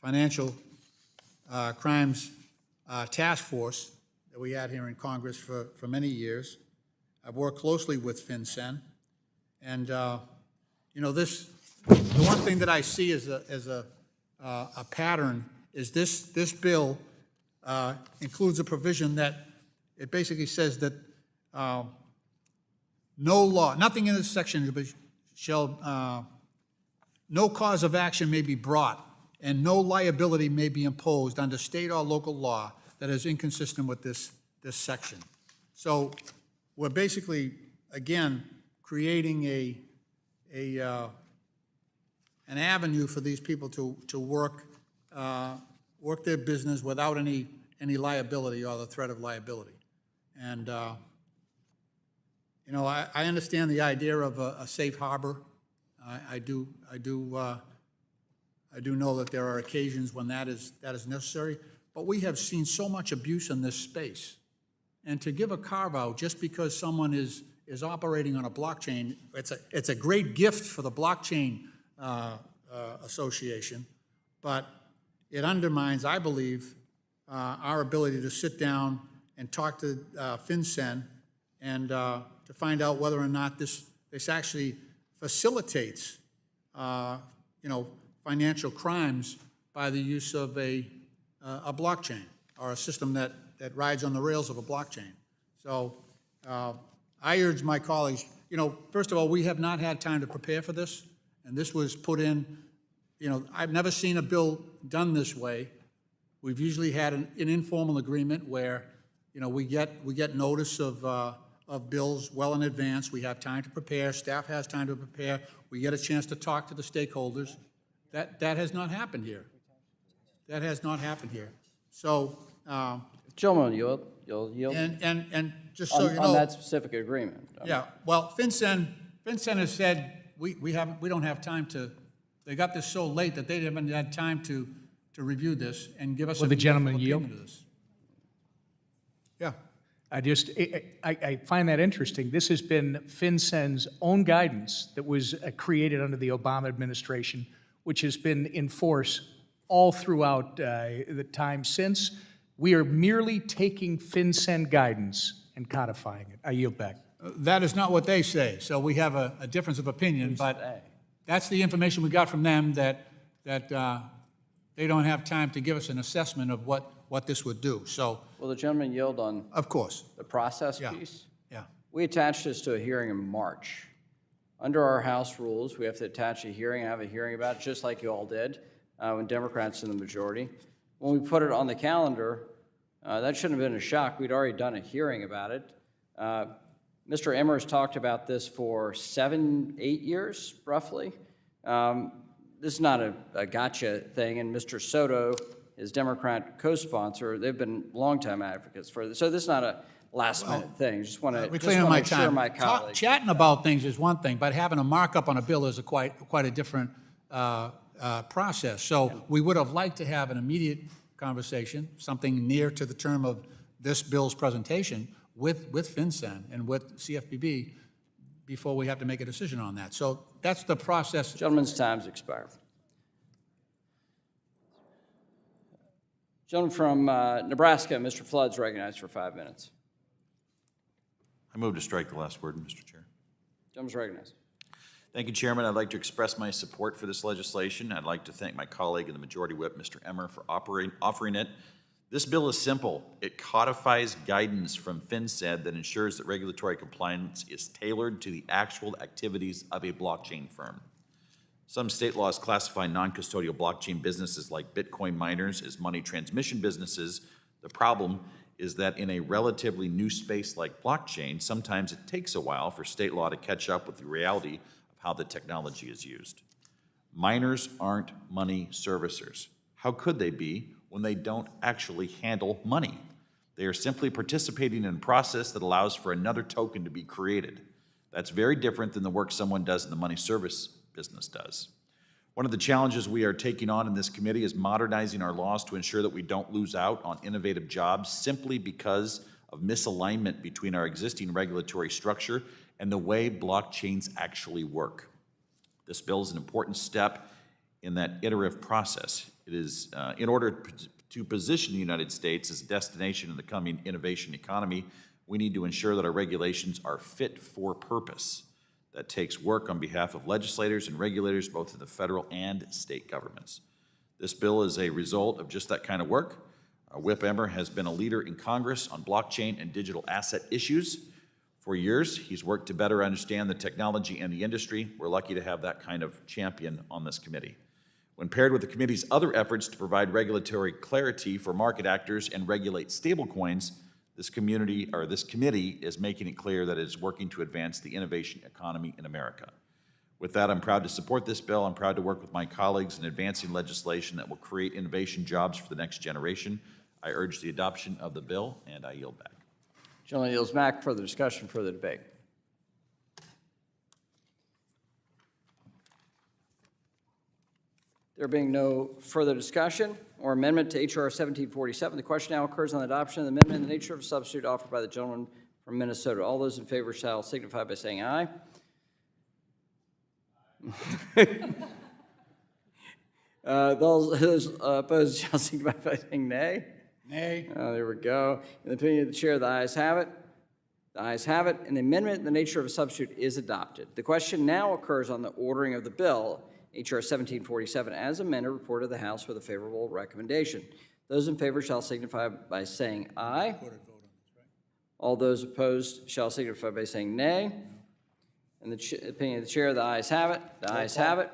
Financial Crimes Task Force that we had here in Congress for many years. I've worked closely with FinCEN, and you know, the one thing that I see as a pattern is this bill includes a provision that it basically says that no law, nothing in this section shall, no cause of action may be brought and no liability may be imposed under state or local law that is inconsistent with this section. So we're basically, again, creating an avenue for these people to work their business without any liability or the threat of liability. And you know, I understand the idea of a safe harbor. I do know that there are occasions when that is necessary, but we have seen so much abuse in this space. And to give a carve-out just because someone is operating on a blockchain, it's a great gift for the blockchain association, but it undermines, I believe, our ability to sit down and talk to FinCEN and to find out whether or not this actually facilitates, you know, financial crimes by the use of a blockchain or a system that rides on the rails of a blockchain. So I urge my colleagues, you know, first of all, we have not had time to prepare for this, and this was put in, you know, I've never seen a bill done this way. We've usually had an informal agreement where, you know, we get notice of bills well in advance. We have time to prepare. Staff has time to prepare. We get a chance to talk to the stakeholders. That has not happened here. That has not happened here. So, Gentlemen, you'll yield? and just so you know, on that specific agreement. yeah. Well, FinCEN has said we don't have time to. They got this so late that they haven't had time to review this and give us. Will the gentleman yield? Opinion to this. Yeah. I find that interesting. This has been FinCEN's own guidance that was created under the Obama administration, which has been in force all throughout the time since. We are merely taking FinCEN guidance and codifying it. I yield back. That is not what they say, so we have a difference of opinion, but that's the information we got from them, that they don't have time to give us an assessment of what this would do, so. Will the gentleman yield on? Of course. The process Yeah. piece? Yeah. We attached this to a hearing in March. Under our House rules, we have to attach a hearing and have a hearing about it, just like you all did when Democrats in the majority. When we put it on the calendar, that shouldn't have been a shock. We'd already done a hearing about it. Mr. Emmer's talked about this for 7-8 years, roughly. This is not a gotcha thing, and Mr. Soto, his Democrat co-sponsor, they've been longtime advocates for this. So this is not a last-minute thing. Just want to Reclaiming my assure time. my colleagues. Chatting about things is one thing, but having a markup on a bill is quite a different process. So we would have liked to have an immediate conversation, something near to the term of this bill's presentation with FinCEN and with CFPB before we have to make a decision on that. So that's the process. Gentleman's time's expired. Gentleman from Nebraska, Mr. Flood's recognized for 5 minutes. I move to strike the last word, Mr. Chair. Gentleman's recognized. Thank you, Chairman. I'd like to express my support for this legislation. I'd like to thank my colleague and the Majority Whip, Mr. Emmer, for offering it. This bill is simple. It codifies guidance from FinCEN that ensures that regulatory compliance is tailored to the actual activities of a blockchain firm. Some state laws classify non-custodial blockchain businesses like Bitcoin miners as money transmission businesses. The problem is that in a relatively new space like blockchain, sometimes it takes a while for state law to catch up with the reality of how the technology is used. Miners aren't money servicers. How could they be when they don't actually handle money? They are simply participating in a process that allows for another token to be created. That's very different than the work someone does in the money service business does. One of the challenges we are taking on in this committee is modernizing our laws to ensure that we don't lose out on innovative jobs simply because of misalignment between our existing regulatory structure and the way blockchains actually work. This bill is an important step in that iterative process. It is in order to position the United States as a destination in the coming innovation economy, we need to ensure that our regulations are fit for purpose. That takes work on behalf of legislators and regulators, both in the federal and state governments. This bill is a result of just that kind of work. Whip Emmer has been a leader in Congress on blockchain and digital asset issues. For years, he's worked to better understand the technology and the industry. We're lucky to have that kind of champion on this committee. When paired with the committee's other efforts to provide regulatory clarity for market actors and regulate stablecoins, this committee is making it clear that it is working to advance the innovation economy in America. With that, I'm proud to support this bill. I'm proud to work with my colleagues in advancing legislation that will create innovation jobs for the next generation. I urge the adoption of the bill, and I yield back. Gentleman yields back. Further discussion, further debate. There being no further discussion or amendment to H.R. 1747, the question now occurs on the adoption of the amendment in the nature of a substitute offered by the gentleman from Minnesota. All those in favor shall signify by saying aye. Those opposed shall signify by saying nay. Nay. There we go. In the opinion of the chair, the ayes have it. The ayes have it, and the amendment in the nature of a substitute is adopted. The question now occurs on the ordering of the bill, H.R. 1747, as amended, reported to the House with a favorable recommendation. Those in favor shall signify by saying aye. All those opposed shall signify by saying nay. In the opinion of the chair, the ayes have it. The ayes have it.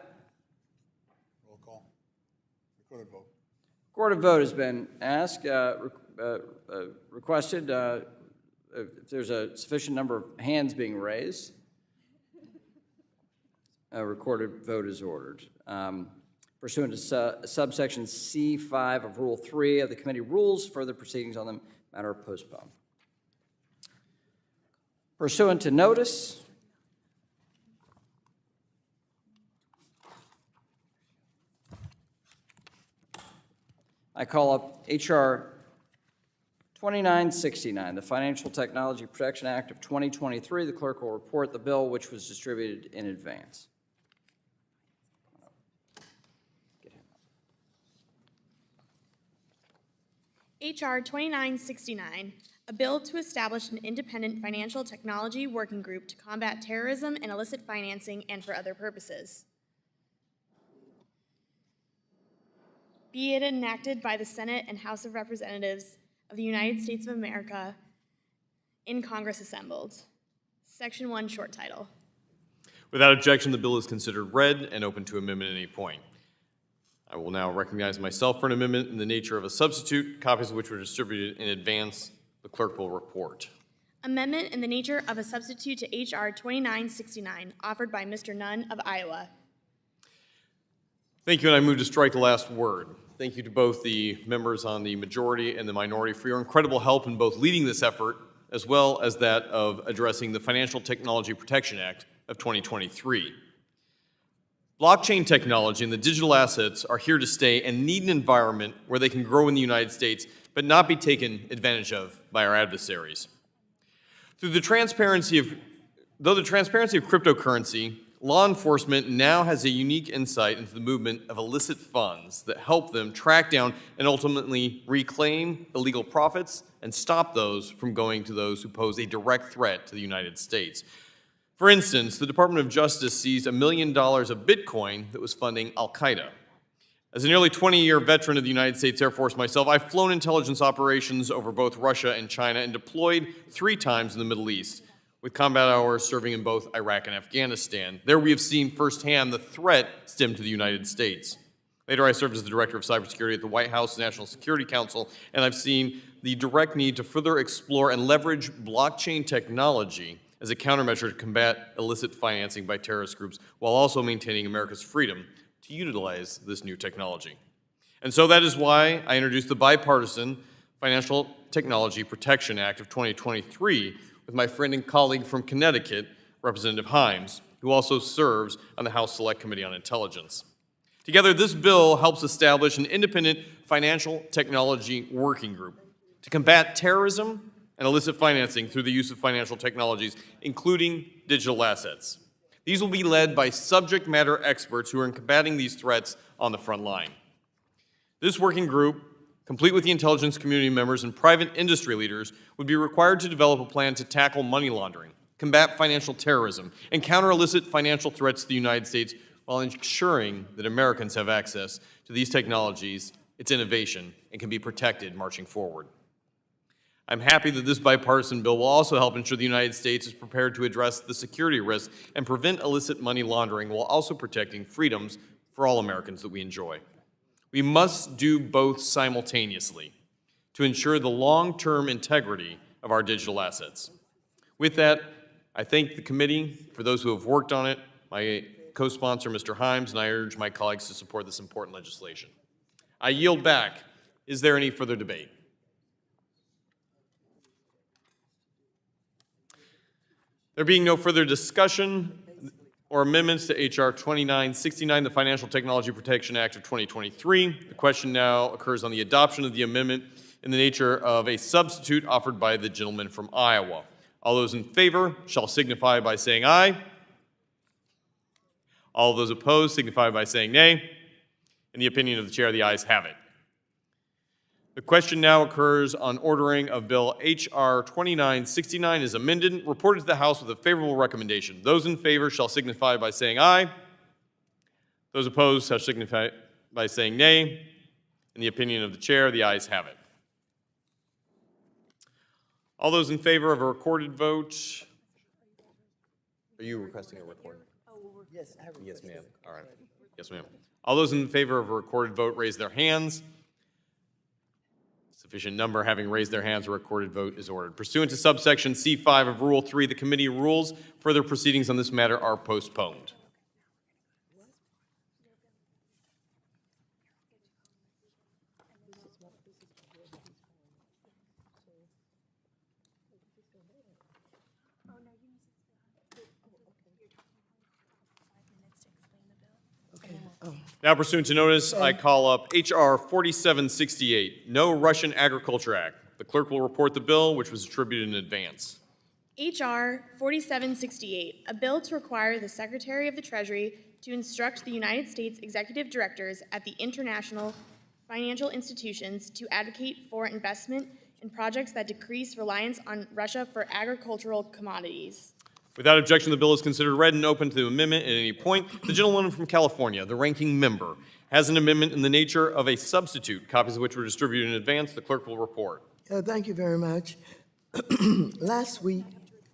Roll call. Recorded vote. Recorded vote has been asked, requested. If there's a sufficient number of hands being raised, a recorded vote is ordered. Pursuant to subsection C5 of Rule 3 of the committee rules, further proceedings on the matter are postponed. Pursuant to notice, I call up H.R. 2969, the Financial Technology Protection Act of 2023. The clerk will report the bill, which was distributed in advance. H.R. 2969, a bill to establish an independent financial technology working group to combat terrorism and illicit financing and for other purposes. Be it enacted by the Senate and House of Representatives of the United States of America in Congress assembled. Section 1, short title. Without objection, the bill is considered read and open to amendment at any point. I will now recognize myself for an amendment in the nature of a substitute, copies of which were distributed in advance. The clerk will report. Amendment in the nature of a substitute to H.R. 2969, offered by Mr. Nunn of Iowa. Thank you, and I move to strike the last word. Thank you to both the members on the majority and the minority for your incredible help in both leading this effort as well as that of addressing the Financial Technology Protection Act of 2023. Blockchain technology and the digital assets are here to stay and need an environment where they can grow in the United States but not be taken advantage of by our adversaries. Though the transparency of cryptocurrency, law enforcement now has a unique insight into the movement of illicit funds that help them track down and ultimately reclaim illegal profits and stop those from going to those who pose a direct threat to the United States. For instance, the Department of Justice seized $1 million of Bitcoin that was funding Al-Qaeda. As a nearly 20-year veteran of the United States Air Force myself, I've flown intelligence operations over both Russia and China and deployed 3 times in the Middle East, with combat hours serving in both Iraq and Afghanistan. There we have seen firsthand the threat stemmed to the United States. Later, I served as the Director of Cybersecurity at the White House National Security Council, and I've seen the direct need to further explore and leverage blockchain technology as a countermeasure to combat illicit financing by terrorist groups while also maintaining America's freedom to utilize this new technology. And so that is why I introduced the bipartisan Financial Technology Protection Act of 2023 with my friend and colleague from Connecticut, Representative Himes, who also serves on the House Select Committee on Intelligence. Together, this bill helps establish an independent financial technology working group to combat terrorism and illicit financing through the use of financial technologies, including digital assets. These will be led by subject matter experts who are combating these threats on the front line. This working group, complete with the intelligence community members and private industry leaders, would be required to develop a plan to tackle money laundering, combat financial terrorism, and counter illicit financial threats to the United States while ensuring that Americans have access to these technologies, its innovation, and can be protected marching forward. I'm happy that this bipartisan bill will also help ensure the United States is prepared to address the security risks and prevent illicit money laundering while also protecting freedoms for all Americans that we enjoy. We must do both simultaneously to ensure the long-term integrity of our digital assets. With that, I thank the committee for those who have worked on it, my co-sponsor, Mr. Himes, and I urge my colleagues to support this important legislation. I yield back. Is there any further debate? There being no further discussion or amendments to H.R. 2969, the Financial Technology Protection Act of 2023, the question now occurs on the adoption of the amendment in the nature of a substitute offered by the gentleman from Iowa. All those in favor shall signify by saying aye. All those opposed signify by saying nay. In the opinion of the chair, the ayes have it. The question now occurs on ordering of Bill H.R. 2969 as amended, reported to the House with a favorable recommendation. Those in favor shall signify by saying aye. Those opposed shall signify by saying nay. In the opinion of the chair, the ayes have it. All those in favor of a recorded vote, are you requesting a recorded? Yes, Yes, ma'am. All right. Yes, ma'am. All those in favor of a recorded vote, raise their hands. Sufficient number having raised their hands, a recorded vote is ordered. Pursuant to subsection C5 of Rule 3, the committee rules further proceedings on this matter are postponed. Now pursuant to notice, I call up H.R. 4768, No Russian Agriculture Act. The clerk will report the bill, which was distributed in advance. H.R. 4768, a bill to require the Secretary of the Treasury to instruct the United States executive directors at the international financial institutions to advocate for investment in projects that decrease reliance on Russia for agricultural commodities. Without objection, the bill is considered read and open to the amendment at any point. The gentleman from California, the ranking member, has an amendment in the nature of a substitute, copies of which were distributed in advance. The clerk will report. Thank you very much. Last week,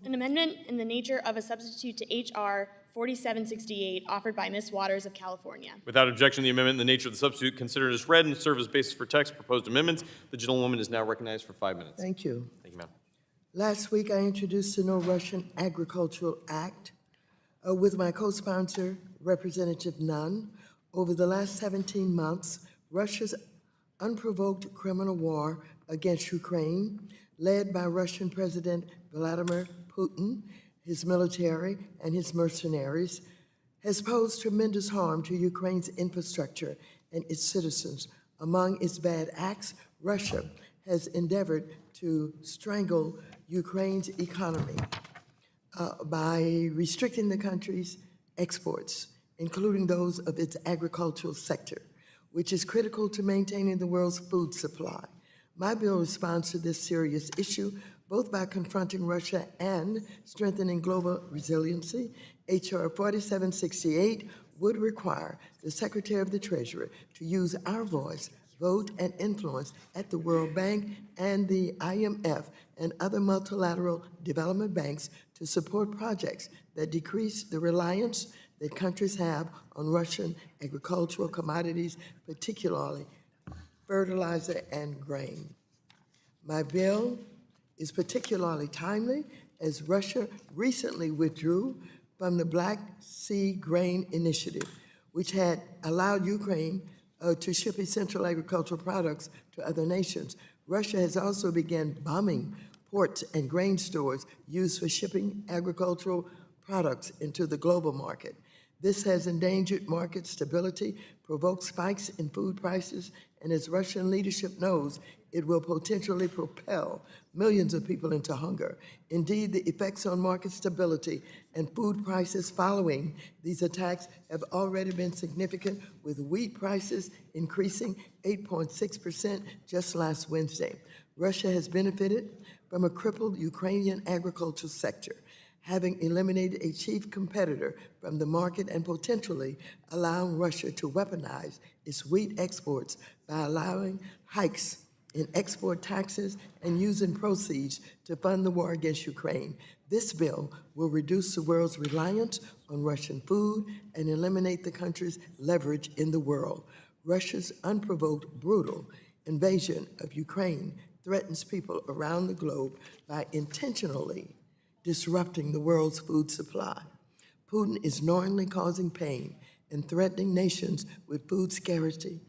An amendment in the nature of a substitute to H.R. 4768 offered by Ms. Waters of California. Without objection, the amendment in the nature of the substitute considered as read and serve as basis for text proposed amendments. The gentlewoman is now recognized for 5 minutes. thank you. Thank you, ma'am. Last week, I introduced the No Russian Agricultural Act with my co-sponsor, Representative Nunn. Over the last 17 months, Russia's unprovoked criminal war against Ukraine, led by Russian President Vladimir Putin, his military, and his mercenaries, has posed tremendous harm to Ukraine's infrastructure and its citizens. Among its bad acts, Russia has endeavored to strangle Ukraine's economy by restricting the country's exports, including those of its agricultural sector, which is critical to maintaining the world's food supply. My bill responds to this serious issue, both by confronting Russia and strengthening global resiliency. H.R. 4768 would require the Secretary of the Treasury to use our voice, vote, and influence at the World Bank and the IMF and other multilateral development banks to support projects that decrease the reliance that countries have on Russian agricultural commodities, particularly fertilizer and grain. My bill is particularly timely as Russia recently withdrew from the Black Sea Grain Initiative, which had allowed Ukraine to ship essential agricultural products to other nations. Russia has also begun bombing ports and grain stores used for shipping agricultural products into the global market. This has endangered market stability, provoked spikes in food prices, and as Russian leadership knows, it will potentially propel millions of people into hunger. Indeed, the effects on market stability and food prices following these attacks have already been significant, with wheat prices increasing 8.6% just last Wednesday. Russia has benefited from a crippled Ukrainian agricultural sector, having eliminated a chief competitor from the market and potentially allowing Russia to weaponize its wheat exports by allowing hikes in export taxes and using proceeds to fund the war against Ukraine. This bill will reduce the world's reliance on Russian food and eliminate the country's leverage in the world. Russia's unprovoked, brutal invasion of Ukraine threatens people around the globe by intentionally disrupting the world's food supply. Putin is knowingly causing pain and threatening nations with food scarcity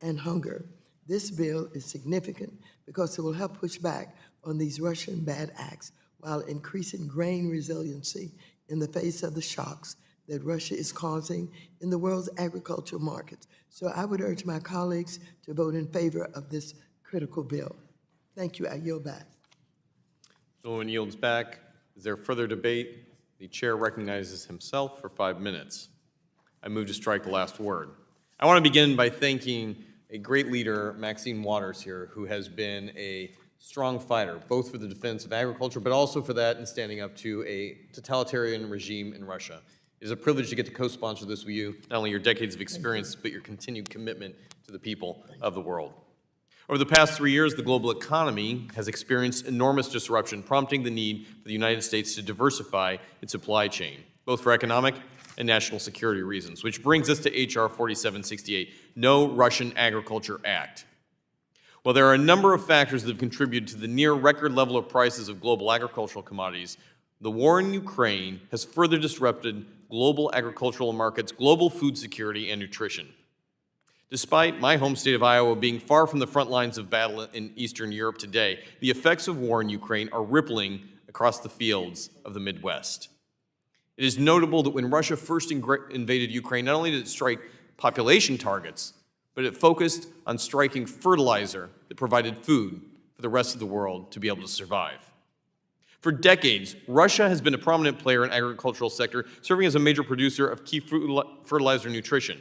and hunger. This bill is significant because it will help push back on these Russian bad acts while increasing grain resiliency in the face of the shocks that Russia is causing in the world's agricultural markets. So I would urge my colleagues to vote in favor of this critical bill. Thank you. I yield back. The woman yields back. Is there further debate? The chair recognizes himself for 5 minutes. I move to strike the last word. I want to begin by thanking a great leader, Maxine Waters here, who has been a strong fighter, both for the defense of agriculture, but also for that in standing up to a totalitarian regime in Russia. It is a privilege to get to co-sponsor this with you, not only your decades of experience, but your continued commitment to the people of the world. Over the past 3 years, the global economy has experienced enormous disruption, prompting the need for the United States to diversify its supply chain, both for economic and national security reasons, which brings us to H.R. 4768, No Russian Agriculture Act. While there are a number of factors that have contributed to the near record level of prices of global agricultural commodities, the war in Ukraine has further disrupted global agricultural markets, global food security, and nutrition. Despite my home state of Iowa being far from the front lines of battle in Eastern Europe today, the effects of war in Ukraine are rippling across the fields of the Midwest. It is notable that when Russia first invaded Ukraine, not only did it strike population targets, but it focused on striking fertilizer that provided food for the rest of the world to be able to survive. For decades, Russia has been a prominent player in the agricultural sector, serving as a major producer of key fertilizer nutrition.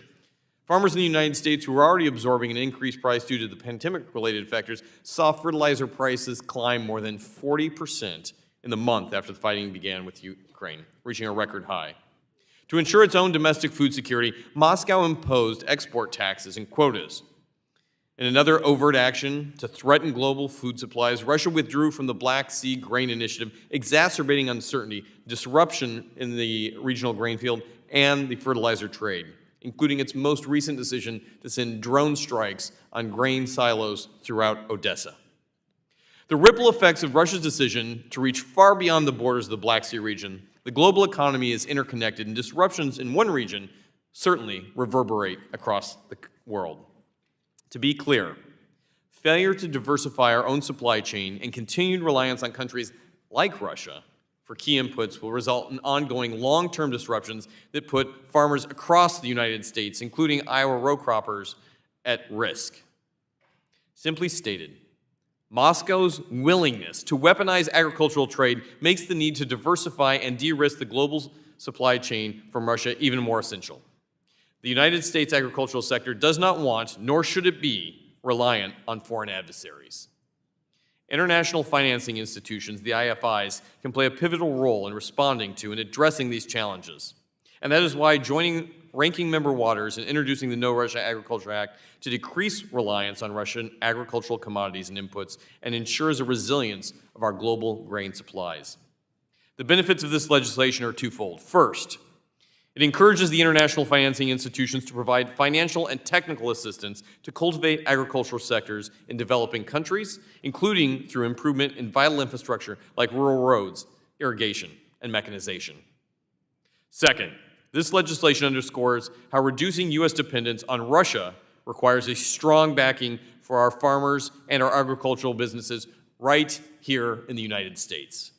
Farmers in the United States, who were already absorbing an increased price due to the pandemic-related factors, saw fertilizer prices climb more than 40% in the month after the fighting began with Ukraine, reaching a record high. To ensure its own domestic food security, Moscow imposed export taxes and quotas. In another overt action to threaten global food supplies, Russia withdrew from the Black Sea Grain Initiative, exacerbating uncertainty, disruption in the regional grain field, and the fertilizer trade, including its most recent decision to send drone strikes on grain silos throughout Odessa. The ripple effects of Russia's decision to reach far beyond the borders of the Black Sea region, the global economy is interconnected, and disruptions in one region certainly reverberate across the world. To be clear, failure to diversify our own supply chain and continued reliance on countries like Russia for key inputs will result in ongoing long-term disruptions that put farmers across the United States, including Iowa row croppers, at risk. Simply stated, Moscow's willingness to weaponize agricultural trade makes the need to diversify and de-risk the global supply chain from Russia even more essential. The United States agricultural sector does not want, nor should it be, reliant on foreign adversaries. International financing institutions, the IFIs, can play a pivotal role in responding to and addressing these challenges. And that is why joining Ranking Member Waters in introducing the No Russia Agriculture Act to decrease reliance on Russian agricultural commodities and inputs and ensures a resilience of our global grain supplies. The benefits of this legislation are twofold. First, it encourages the international financing institutions to provide financial and technical assistance to cultivate agricultural sectors in developing countries, including through improvement in vital infrastructure like rural roads, irrigation, and mechanization. Second, this legislation underscores how reducing U.S. dependence on Russia requires a strong backing for our farmers and our agricultural businesses right here in the United States.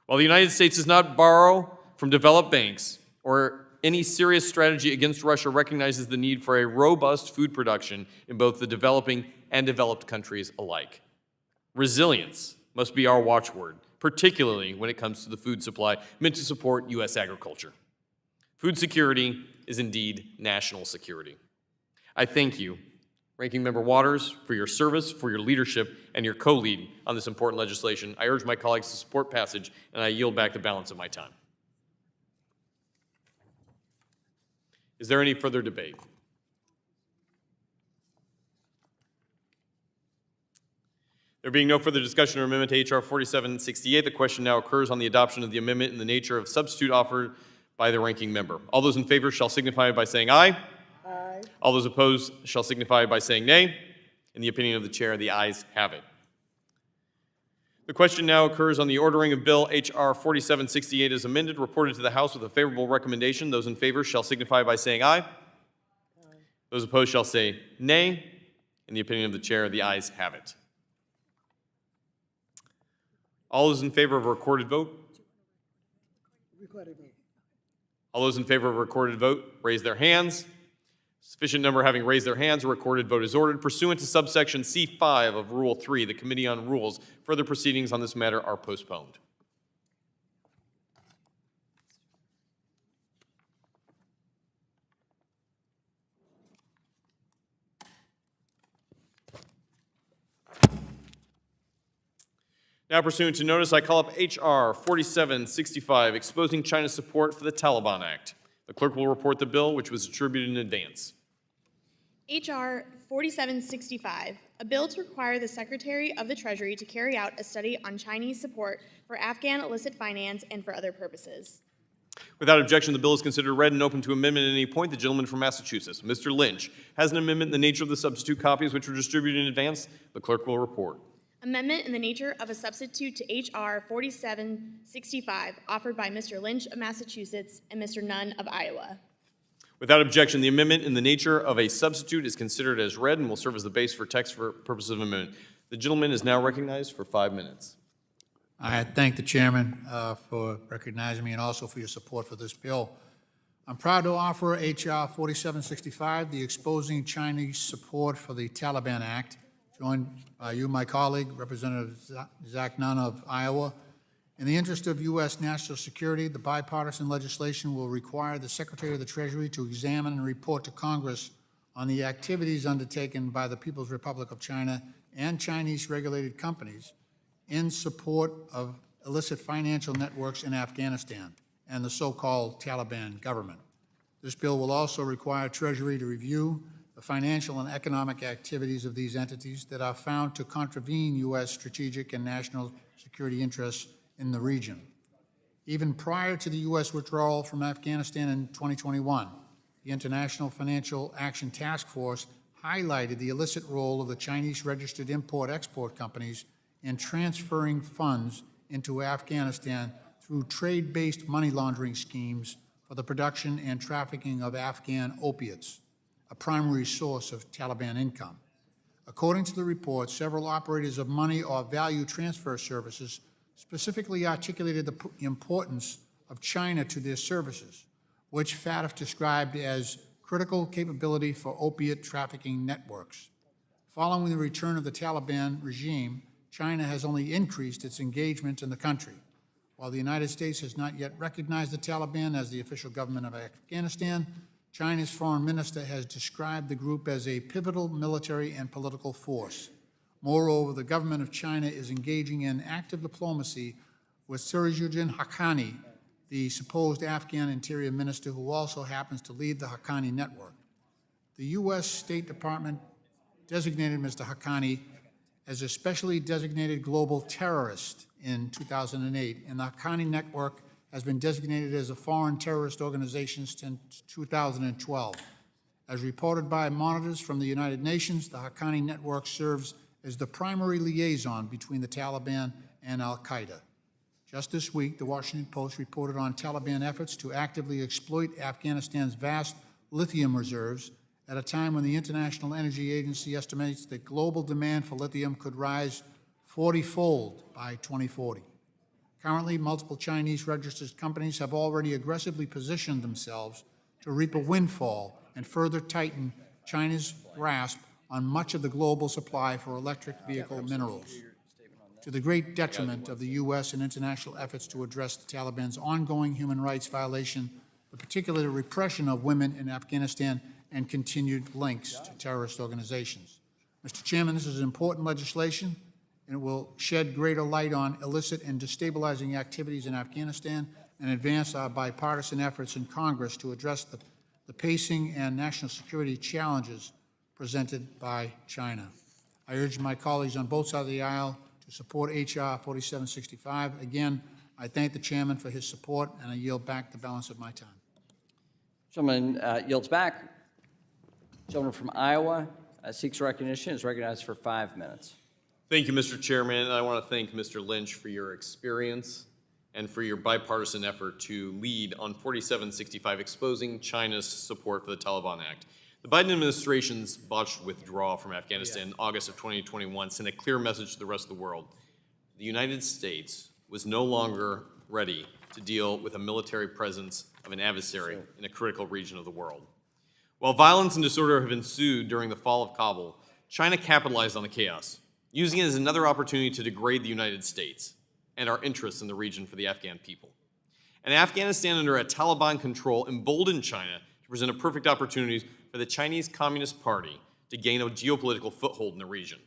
While the United States does not borrow from developed banks or any serious strategy against Russia recognizes the need for a robust food production in both the developing and developed countries alike. Resilience must be our watchword, particularly when it comes to the food supply meant to support U.S. agriculture. Food security is indeed national security. I thank you, Ranking Member Waters, for your service, for your leadership, and your co-lead on this important legislation. I urge my colleagues to support passage, and I yield back the balance of my time. Is there any further debate? There being no further discussion or amendment to H.R. 4768, the question now occurs on the adoption of the amendment in the nature of substitute offered by the ranking member. All those in favor shall signify by saying aye. Aye. All those opposed shall signify by saying nay. In the opinion of the chair, the ayes have it. The question now occurs on the ordering of Bill H.R. 4768 as amended, reported to the House with a favorable recommendation. Those in favor shall signify by saying aye. Aye. Those opposed shall say nay. In the opinion of the chair, the ayes have it. All those in favor of a recorded vote? All those in favor of a recorded vote, raise their hands. Sufficient number having raised their hands, a recorded vote is ordered. Pursuant to subsection C5 of Rule 3, the Committee on Rules, further proceedings on this matter are postponed. Now pursuant to notice, I call up H.R. 4765, exposing China's support for the Taliban Act. The clerk will report the bill, which was distributed in advance. H.R. 4765, a bill to require the Secretary of the Treasury to carry out a study on Chinese support for Afghan illicit finance and for other purposes. Without objection, the bill is considered read and open to amendment at any point. The gentleman from Massachusetts, Mr. Lynch, has an amendment in the nature of the substitute copies which were distributed in advance. The clerk will report. Amendment in the nature of a substitute to H.R. 4765, offered by Mr. Lynch of Massachusetts and Mr. Nunn of Iowa. Without objection, the amendment in the nature of a substitute is considered as read and will serve as the base for text for purposes of amendment. The gentleman is now recognized for 5 minutes. I thank the chairman for recognizing me and also for your support for this bill. I'm proud to offer H.R. 4765, the Exposing Chinese Support for the Taliban Act, joined by you, my colleague, Representative Zach Nunn of Iowa. In the interest of U.S. national security, the bipartisan legislation will require the Secretary of the Treasury to examine and report to Congress on the activities undertaken by the People's Republic of China and Chinese regulated companies in support of illicit financial networks in Afghanistan and the so-called Taliban government. This bill will also require Treasury to review the financial and economic activities of these entities that are found to contravene U.S. strategic and national security interests in the region. Even prior to the U.S. withdrawal from Afghanistan in 2021, the International Financial Action Task Force highlighted the illicit role of the Chinese registered import-export companies in transferring funds into Afghanistan through trade-based money laundering schemes for the production and trafficking of Afghan opiates, a primary source of Taliban income. According to the report, several operators of money or value transfer services specifically articulated the importance of China to their services, which FATF described as critical capability for opiate trafficking networks. Following the return of the Taliban regime, China has only increased its engagement in the country. While the United States has not yet recognized the Taliban as the official government of Afghanistan, China's foreign minister has described the group as a pivotal military and political force. Moreover, the government of China is engaging in active diplomacy with Sirajuddin Haqqani, the supposed Afghan interior minister who also happens to lead the Haqqani network. The U.S. State Department designated Mr. Haqqani as a specially designated global terrorist in 2008, and the Haqqani network has been designated as a foreign terrorist organization since 2012. As reported by monitors from the United Nations, the Haqqani network serves as the primary liaison between the Taliban and al-Qaeda. Just this week, the Washington Post reported on Taliban efforts to actively exploit Afghanistan's vast lithium reserves at a time when the International Energy Agency estimates that global demand for lithium could rise 40-fold by 2040. Currently, multiple Chinese registered companies have already aggressively positioned themselves to reap a windfall and further tighten China's grasp on much of the global supply for electric vehicle minerals, to the great detriment of the U.S. and international efforts to address the Taliban's ongoing human rights violation, the particular repression of women in Afghanistan, and continued links to terrorist organizations. Mr. Chairman, this is important legislation, and it will shed greater light on illicit and destabilizing activities in Afghanistan and advance our bipartisan efforts in Congress to address the pacing and national security challenges presented by China. I urge my colleagues on both sides of the aisle to support H.R. 4765. Again, I thank the chairman for his support, and I yield back the balance of my time. Gentleman yields back. Gentleman from Iowa seeks recognition, is recognized for 5 minutes. Thank you, Mr. Chairman. I want to thank Mr. Lynch for your experience and for your bipartisan effort to lead on 4765, exposing China's support for the Taliban Act. The Biden administration's botched withdrawal from Afghanistan in August of 2021 sent a clear message to the rest of the world. The United States was no longer ready to deal with a military presence of an adversary in a critical region of the world. While violence and disorder have ensued during the fall of Kabul, China capitalized on the chaos, using it as another opportunity to degrade the United States and our interests in the region for the Afghan people. And Afghanistan under a Taliban control emboldened China to present a perfect opportunity for the Chinese Communist Party to gain a geopolitical foothold in the region.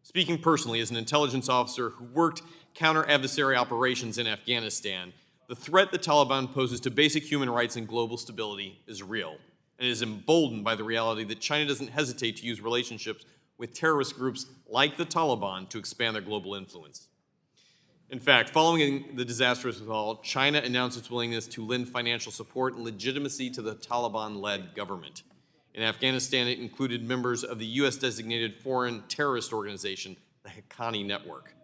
Speaking personally as an intelligence officer who worked counter-adversary operations in Afghanistan, the threat the Taliban poses to basic human rights and global stability is real, and is emboldened by the reality that China doesn't hesitate to use relationships with terrorist groups like the Taliban to expand their global influence. In fact, following the disastrous withdrawal, China announced its willingness to lend financial support and legitimacy to the Taliban-led government. In Afghanistan, it included members of the U.S.-designated foreign terrorist organization, the Haqqani Network.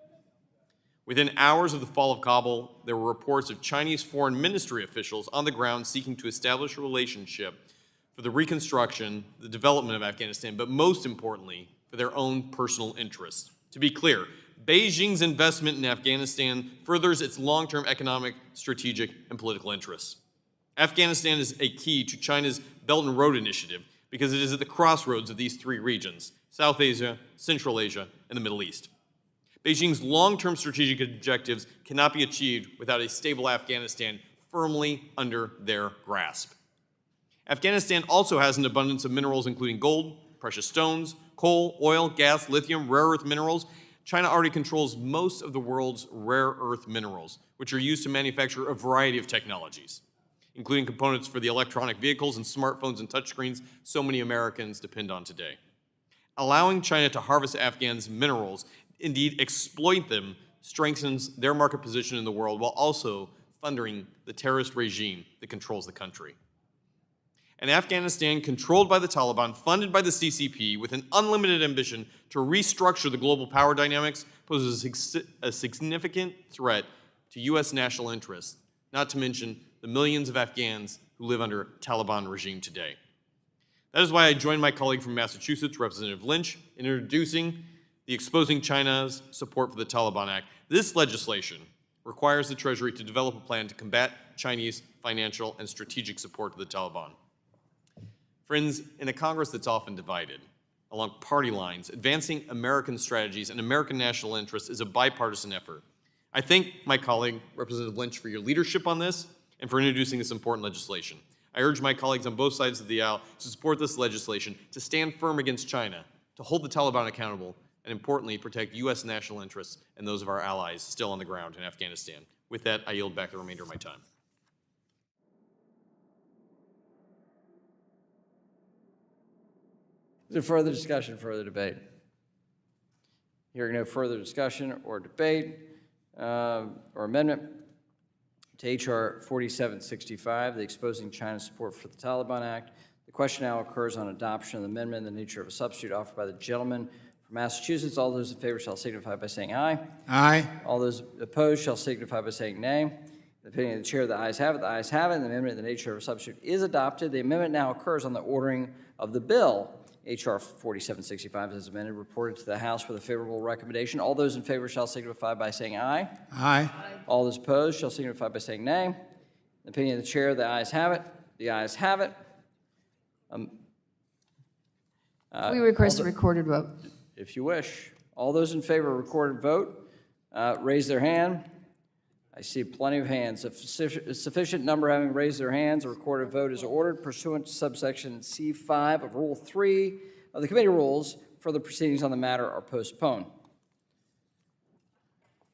Within hours of the fall of Kabul, there were reports of Chinese foreign ministry officials on the ground seeking to establish a relationship for the reconstruction, the development of Afghanistan, but most importantly, for their own personal interests. To be clear, Beijing's investment in Afghanistan furthers its long-term economic, strategic, and political interests. Afghanistan is a key to China's Belt and Road Initiative because it is at the crossroads of these three regions: South Asia, Central Asia, and the Middle East. Beijing's long-term strategic objectives cannot be achieved without a stable Afghanistan firmly under their grasp. Afghanistan also has an abundance of minerals including gold, precious stones, coal, oil, gas, lithium, rare earth minerals. China already controls most of the world's rare earth minerals, which are used to manufacture a variety of technologies, including components for the electronic vehicles and smartphones and touchscreens so many Americans depend on today. Allowing China to harvest Afghans' minerals, indeed exploit them, strengthens their market position in the world while also funding the terrorist regime that controls the country. And Afghanistan, controlled by the Taliban, funded by the CCP, with an unlimited ambition to restructure the global power dynamics, poses a significant threat to U.S. national interests, not to mention the millions of Afghans who live under Taliban regime today. That is why I joined my colleague from Massachusetts, Representative Lynch, in introducing the Exposing China's Support for the Taliban Act. This legislation requires the Treasury to develop a plan to combat Chinese financial and strategic support to the Taliban. Friends, in a Congress that's often divided along party lines, advancing American strategies and American national interests is a bipartisan effort. I thank my colleague, Representative Lynch, for your leadership on this and for introducing this important legislation. I urge my colleagues on both sides of the aisle to support this legislation, to stand firm against China, to hold the Taliban accountable, and importantly, protect U.S. national interests and those of our allies still on the ground in Afghanistan. With that, I yield back the remainder of my time. Is there further discussion, further debate? Hearing no further discussion or debate or amendment to H.R. 4765, the Exposing China's Support for the Taliban Act. The question now occurs on adoption of the amendment in the nature of a substitute offered by the gentleman from Massachusetts. All those in favor shall signify by saying aye. Aye. All those opposed shall signify by saying nay. The opinion of the chair, the ayes have it. The ayes have it. And the amendment in the nature of a substitute is adopted. The amendment now occurs on the ordering of the bill. H.R. 4765 is amended, reported to the House with a favorable recommendation. All those in favor shall signify by saying aye. Aye. All those opposed shall signify by saying nay. The opinion of the chair, the ayes have it. The ayes have it. We request a recorded vote. If you wish. All those in favor of recorded vote, raise their hand. I see plenty of hands. If a sufficient number having raised their hands, a recorded vote is ordered pursuant to subsection C5 of Rule 3 of the committee rules. Further proceedings on the matter are postponed.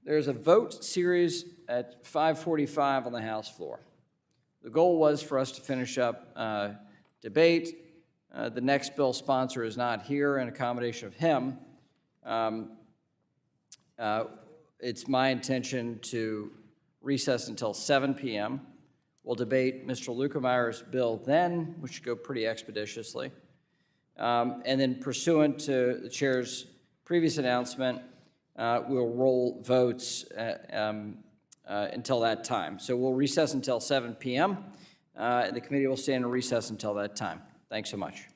There's a vote series at 5:45 on the House floor. The goal was for us to finish up debate. The next bill sponsor is not here in accommodation of him. It's my intention to recess until 7 p.m. We'll debate Mr. Lukemeier's bill then, which should go pretty expeditiously. And then pursuant to the chair's previous announcement, we'll roll votes until that time. So we'll recess until 7 p.m. And the committee will stand in recess until that time. Thanks so much.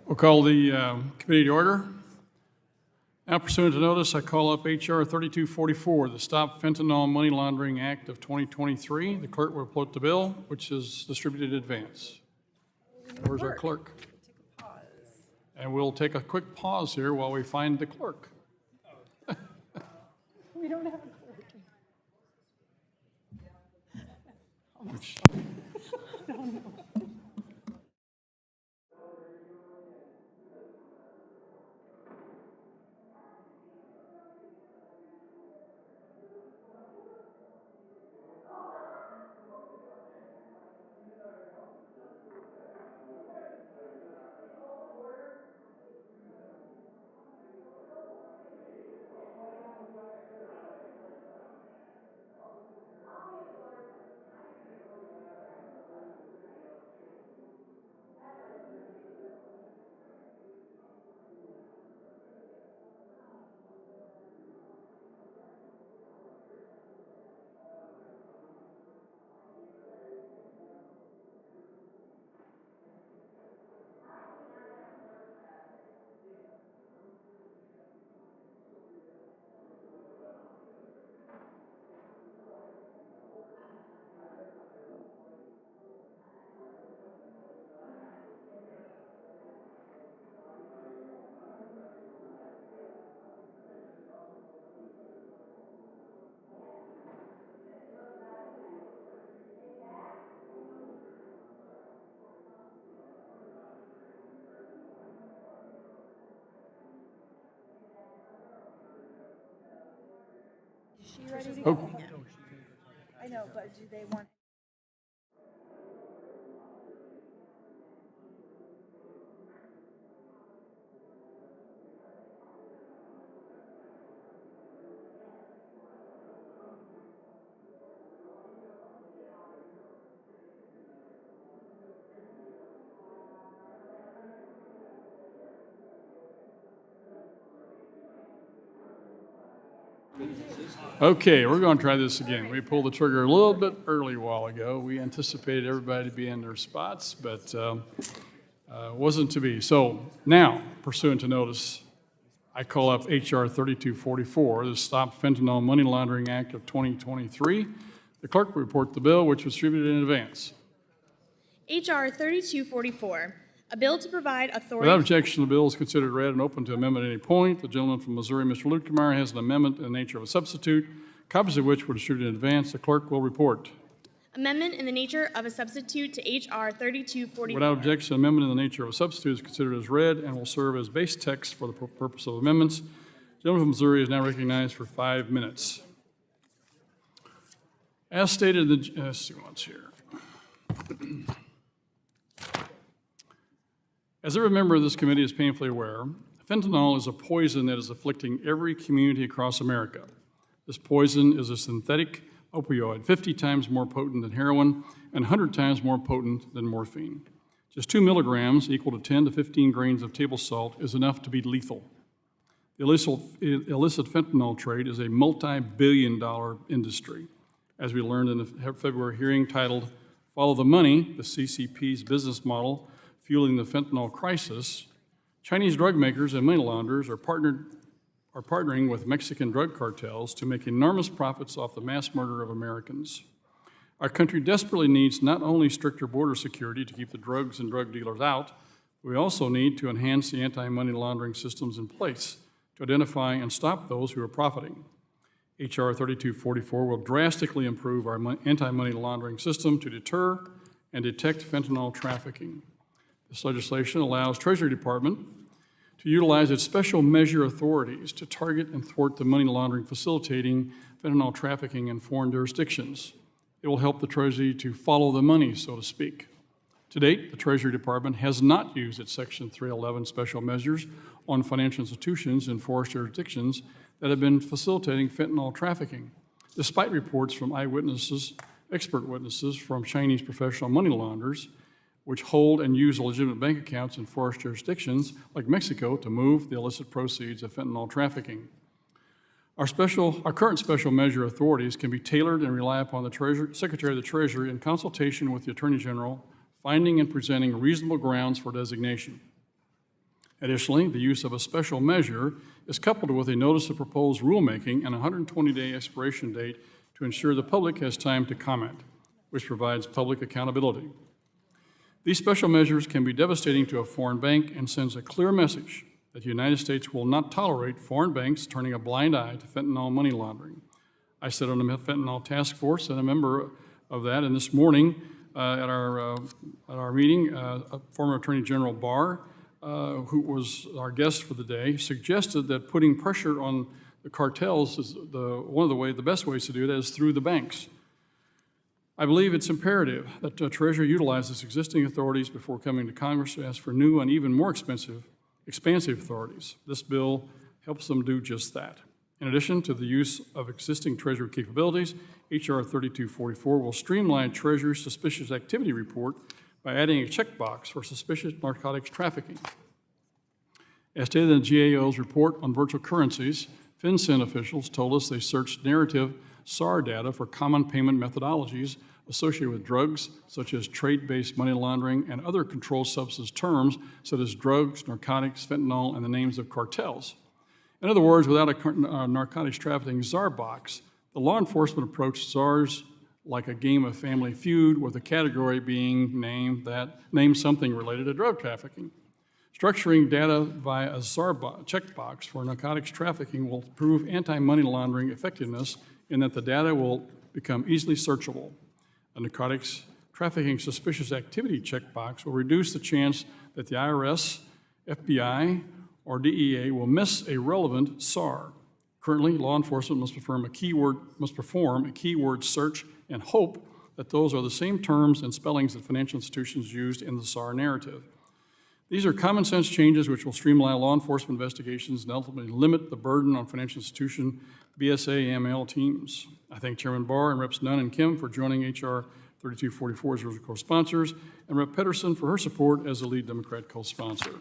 We'll call the committee to order. Now pursuant to notice, I call up H.R. 3244, the Stop Fentanyl Money Laundering Act of 2023. The clerk will report the bill, which is distributed in advance. Where's our clerk? And we'll take a quick pause here while we find the clerk. We don't have a clerk. I don't know. She ready to Oh. go? I know, but do they want? Okay, we're going to try this again. We pulled the trigger a little bit early a while ago. We anticipated everybody to be in their spots, but wasn't to be. So now, pursuant to notice, I call up H.R. 3244, the Stop Fentanyl Money Laundering Act of 2023. The clerk will report the bill, which was distributed in advance. H.R. 3244, a bill to provide authority. Without objection, the bill is considered read and open to amendment at any point. The gentleman from Missouri, Mr. Lukemeyer, has an amendment in the nature of a substitute, copies of which were distributed in advance. The clerk will report. Amendment in the nature of a substitute to H.R. 3244. Without objection, amendment in the nature of a substitute is considered as read and will serve as base text for the purpose of amendments. The gentleman from Missouri is now recognized for 5 minutes. As stated in the, let's see what's here. As every member of this committee is painfully aware, fentanyl is a poison that is afflicting every community across America. This poison is a synthetic opioid, 50 times more potent than heroin and 100 times more potent than morphine. Just 2 milligrams, equal to 10 to 15 grains of table salt, is enough to be lethal. The illicit fentanyl trade is a multi-billion-dollar industry. As we learned in the February hearing titled, Follow the Money, the CCP's business model fueling the fentanyl crisis, Chinese drug makers and money launderers are partnering with Mexican drug cartels to make enormous profits off the mass murder of Americans. Our country desperately needs not only stricter border security to keep the drugs and drug dealers out, but we also need to enhance the anti-money laundering systems in place to identify and stop those who are profiting. H.R. 3244 will drastically improve our anti-money laundering system to deter and detect fentanyl trafficking. This legislation allows Treasury Department to utilize its special measure authorities to target and thwart the money laundering facilitating fentanyl trafficking in foreign jurisdictions. It will help the Treasury to follow the money, so to speak. To date, the Treasury Department has not used its Section 311 special measures on financial institutions in forest jurisdictions that have been facilitating fentanyl trafficking, despite reports from eyewitnesses, expert witnesses from Chinese professional money launderers, which hold and use legitimate bank accounts in forest jurisdictions like Mexico to move the illicit proceeds of fentanyl trafficking. Our current special measure authorities can be tailored and rely upon the Secretary of the Treasury in consultation with the Attorney General, finding and presenting reasonable grounds for designation. Additionally, the use of a special measure is coupled with a notice of proposed rulemaking and a 120-day expiration date to ensure the public has time to comment, which provides public accountability. These special measures can be devastating to a foreign bank and sends a clear message that the United States will not tolerate foreign banks turning a blind eye to fentanyl money laundering. I sit on the fentanyl task force and a member of that, and this morning at our meeting, former Attorney General Barr, who was our guest for the day, suggested that putting pressure on the cartels is one of the best ways to do that is through the banks. I believe it's imperative that the Treasury utilizes existing authorities before coming to Congress to ask for new and even more expansive authorities. This bill helps them do just that. In addition to the use of existing Treasury capabilities, H.R. 3244 will streamline Treasury's suspicious activity report by adding a checkbox for suspicious narcotics trafficking. As stated in the GAO's report on virtual currencies, FinCEN officials told us they searched narrative SAR data for common payment methodologies associated with drugs, such as trade-based money laundering and other controlled substance terms, such as drugs, narcotics, fentanyl, and the names of cartels. In other words, without a narcotics trafficking czar box, the law enforcement approached czars like a game of Family Feud, with a category being named something related to drug trafficking. Structuring data via a czar checkbox for narcotics trafficking will prove anti-money laundering effectiveness in that the data will become easily searchable. A narcotics trafficking suspicious activity checkbox will reduce the chance that the IRS, FBI, or DEA will miss a relevant SAR. Currently, law enforcement must perform a keyword search and hope that those are the same terms and spellings that financial institutions used in the SAR narrative. These are common sense changes which will streamline law enforcement investigations and ultimately limit the burden on financial institution BSA AML teams. I thank Chairman Barr and Reps Nunn and Kim for joining H.R. 3244 as co-sponsors, and Rep. Pedersen for her support as the lead Democrat co-sponsor.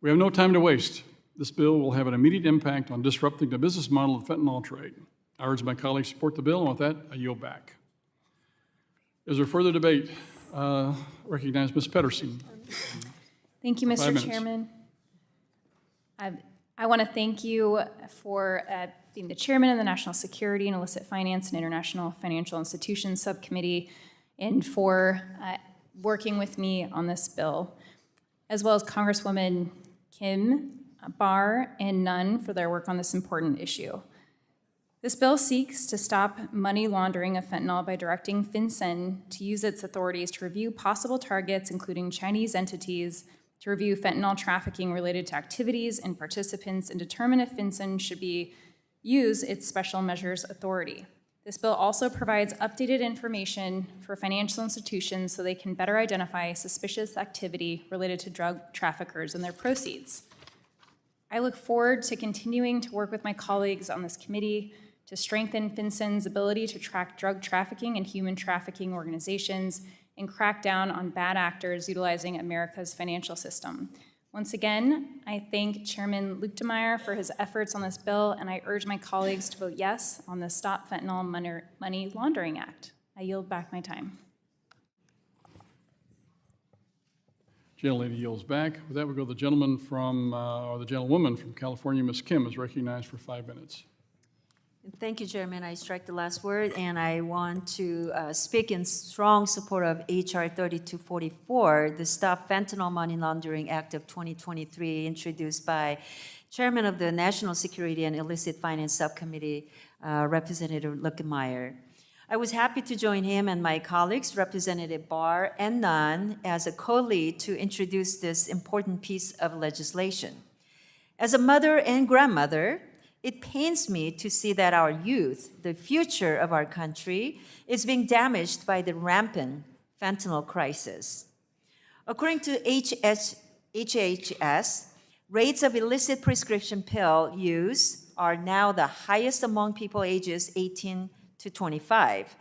We have no time to waste. This bill will have an immediate impact on disrupting the business model of the fentanyl trade. I urge my colleagues to support the bill, and with that, I yield back. Is there further debate? Recognize Ms. Pedersen. Thank you, 5 Mr. minutes. Chairman. I want to thank you for being the chairman of the National Security and Illicit Finance and International Financial Institutions Subcommittee and for working with me on this bill, as well as Congresswoman Kim, Barr, and Nunn for their work on this important issue. This bill seeks to stop money laundering of fentanyl by directing FinCEN to use its authorities to review possible targets, including Chinese entities, to review fentanyl trafficking related to activities and participants and determine if FinCEN should use its special measures authority. This bill also provides updated information for financial institutions so they can better identify suspicious activity related to drug traffickers and their proceeds. I look forward to continuing to work with my colleagues on this committee to strengthen FinCEN's ability to track drug trafficking and human trafficking organizations and crack down on bad actors utilizing America's financial system. Once again, I thank Chairman Luetkemeyer for his efforts on this bill, and I urge my colleagues to vote yes on the Stop Fentanyl Money Laundering Act. I yield back my time. Gentlelady yields back. With that, we go to the gentleman from, or the gentlewoman from California. Ms. Kim is recognized for 5 minutes. Thank you, Chairman. I strike the last word, and I want to speak in strong support of H.R. 3244, the Stop Fentanyl Money Laundering Act of 2023, introduced by Chairman of the National Security and Illicit Finance Subcommittee, Representative Luetkemeyer. I was happy to join him and my colleagues, Representative Barr and Nunn, as a co-lead to introduce this important piece of legislation. As a mother and grandmother, it pains me to see that our youth, the future of our country, is being damaged by the rampant fentanyl crisis. According to HHS, rates of illicit prescription pill use are now the highest among people ages 18 to 25.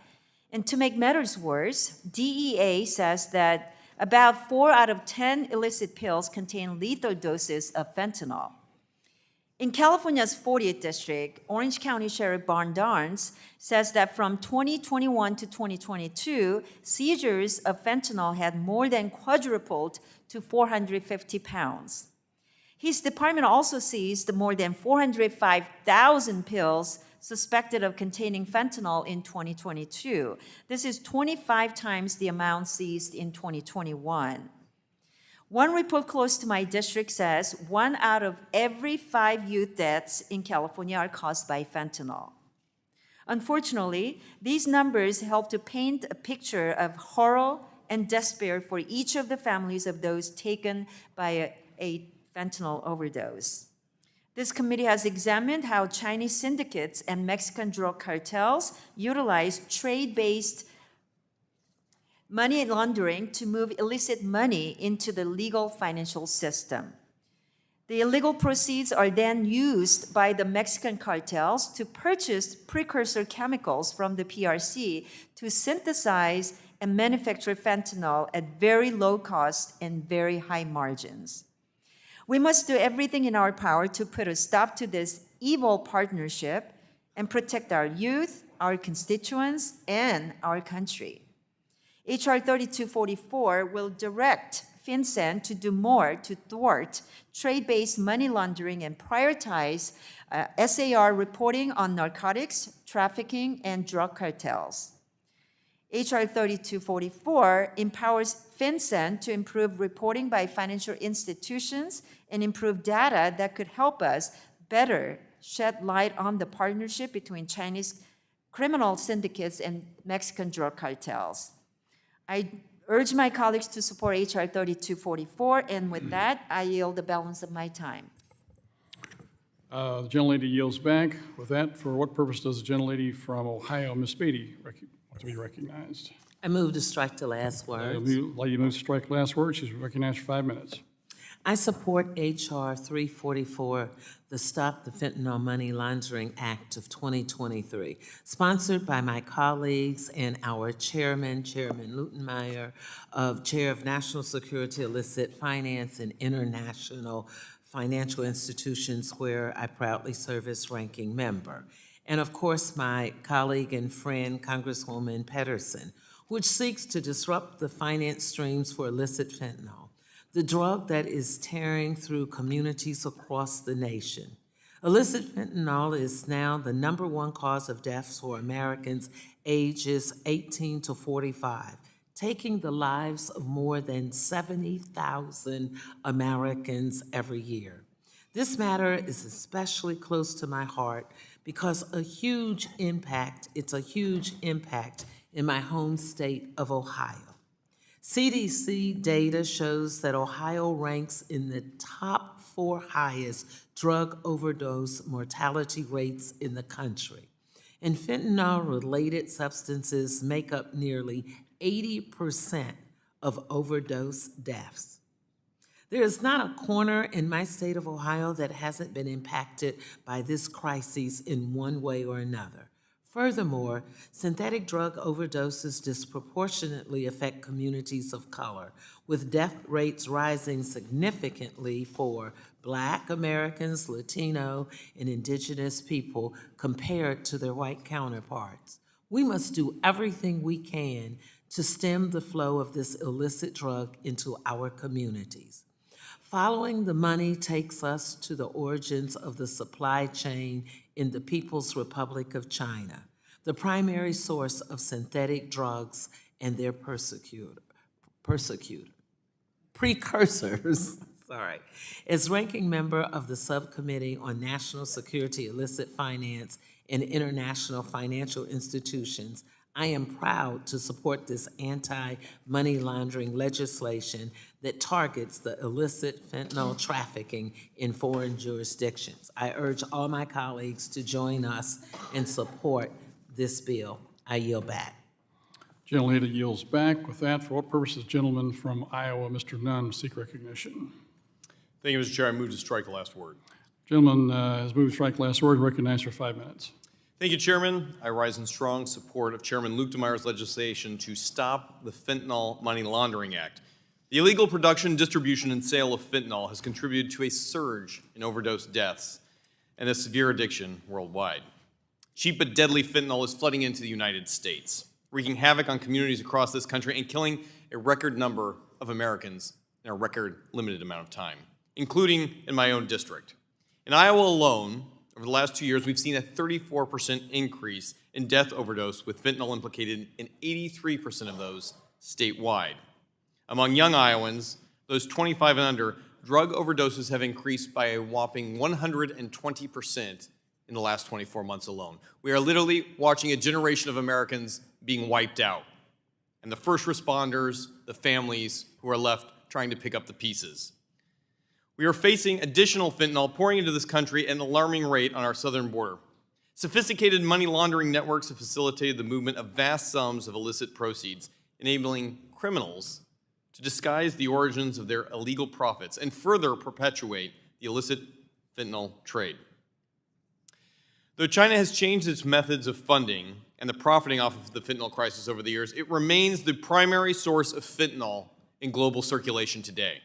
And to make matters worse, DEA says that about 4 out of 10 illicit pills contain lethal doses of fentanyl. In California's 40th District, Orange County Sheriff Barn Darnes says that from 2021 to 2022, seizures of fentanyl had more than quadrupled to 450 pounds. His department also seized more than 405,000 pills suspected of containing fentanyl in 2022. This is 25 times the amount seized in 2021. One report close to my district says 1 out of every 5 youth deaths in California are caused by fentanyl. Unfortunately, these numbers help to paint a picture of horror and despair for each of the families of those taken by a fentanyl overdose. This committee has examined how Chinese syndicates and Mexican drug cartels utilize trade-based money laundering to move illicit money into the legal financial system. The illegal proceeds are then used by the Mexican cartels to purchase precursor chemicals from the PRC to synthesize and manufacture fentanyl at very low cost and very high margins. We must do everything in our power to put a stop to this evil partnership and protect our youth, our constituents, and our country. H.R. 3244 will direct FinCEN to do more to thwart trade-based money laundering and prioritize SAR reporting on narcotics, trafficking, and drug cartels. H.R. 3244 empowers FinCEN to improve reporting by financial institutions and improve data that could help us better shed light on the partnership between Chinese criminal syndicates and Mexican drug cartels. I urge my colleagues to support H.R. 3244, and with that, I yield the balance of my time. The gentlelady yields back. With that, for what purpose does the gentlelady from Ohio, Ms. Beatty, want to be recognized? I move to strike the last words. Lady moves to strike last word. She's recognized for 5 minutes. I support H.R. 344, the Stop the Fentanyl Money Laundering Act of 2023, sponsored by my colleagues and our chairman, Chairman Lutenmeyer, Chair of National Security Illicit Finance and International Financial Institutions, where I proudly serve as ranking member. And of course, my colleague and friend, Congresswoman Pedersen, which seeks to disrupt the finance streams for illicit fentanyl, the drug that is tearing through communities across the nation. Illicit fentanyl is now the #1 cause of deaths for Americans ages 18 to 45, taking the lives of more than 70,000 Americans every year. This matter is especially close to my heart because it's a huge impact in my home state of Ohio. CDC data shows that Ohio ranks in the top 4 highest drug overdose mortality rates in the country. And fentanyl-related substances make up nearly 80% of overdose deaths. There is not a corner in my state of Ohio that hasn't been impacted by this crisis in one way or another. Furthermore, synthetic drug overdoses disproportionately affect communities of color, with death rates rising significantly for Black Americans, Latino, and Indigenous people compared to their white counterparts. We must do everything we can to stem the flow of this illicit drug into our communities. Following the money takes us to the origins of the supply chain in the People's Republic of China, the primary source of synthetic drugs and their precursors. As ranking member of the Subcommittee on National Security, Illicit Finance, and International Financial Institutions, I am proud to support this anti-money laundering legislation that targets the illicit fentanyl trafficking in foreign jurisdictions. I urge all my colleagues to join us and support this bill. I yield back. Gentlelady yields back. With that, for what purpose does the gentleman from Iowa, Mr. Nunn, seek recognition? Thank you, Mr. Chair. I move to strike the last word. Gentleman has moved to strike last word. Recognized for 5 minutes. Thank you, Chairman. I rise in strong support of Chairman Lutemeyer's legislation to stop the Fentanyl Money Laundering Act. The illegal production, distribution, and sale of fentanyl has contributed to a surge in overdose deaths and a severe addiction worldwide. Cheap but deadly fentanyl is flooding into the United States, wreaking havoc on communities across this country and killing a record number of Americans in a record limited amount of time. including in my own district. In Iowa alone, over the last 2 years, we've seen a 34% increase in death overdose with fentanyl implicated in 83% of those statewide. Among young Iowans, those 25 and under, drug overdoses have increased by a whopping 120% in the last 24 months alone. We are literally watching a generation of Americans being wiped out, and the first responders, the families who are left trying to pick up the pieces. We are facing additional fentanyl pouring into this country at an alarming rate on our southern border. Sophisticated money laundering networks have facilitated the movement of vast sums of illicit proceeds, enabling criminals to disguise the origins of their illegal profits and further perpetuate the illicit fentanyl trade. Though China has changed its methods of funding and the profiting off of the fentanyl crisis over the years, it remains the primary source of fentanyl in global circulation today.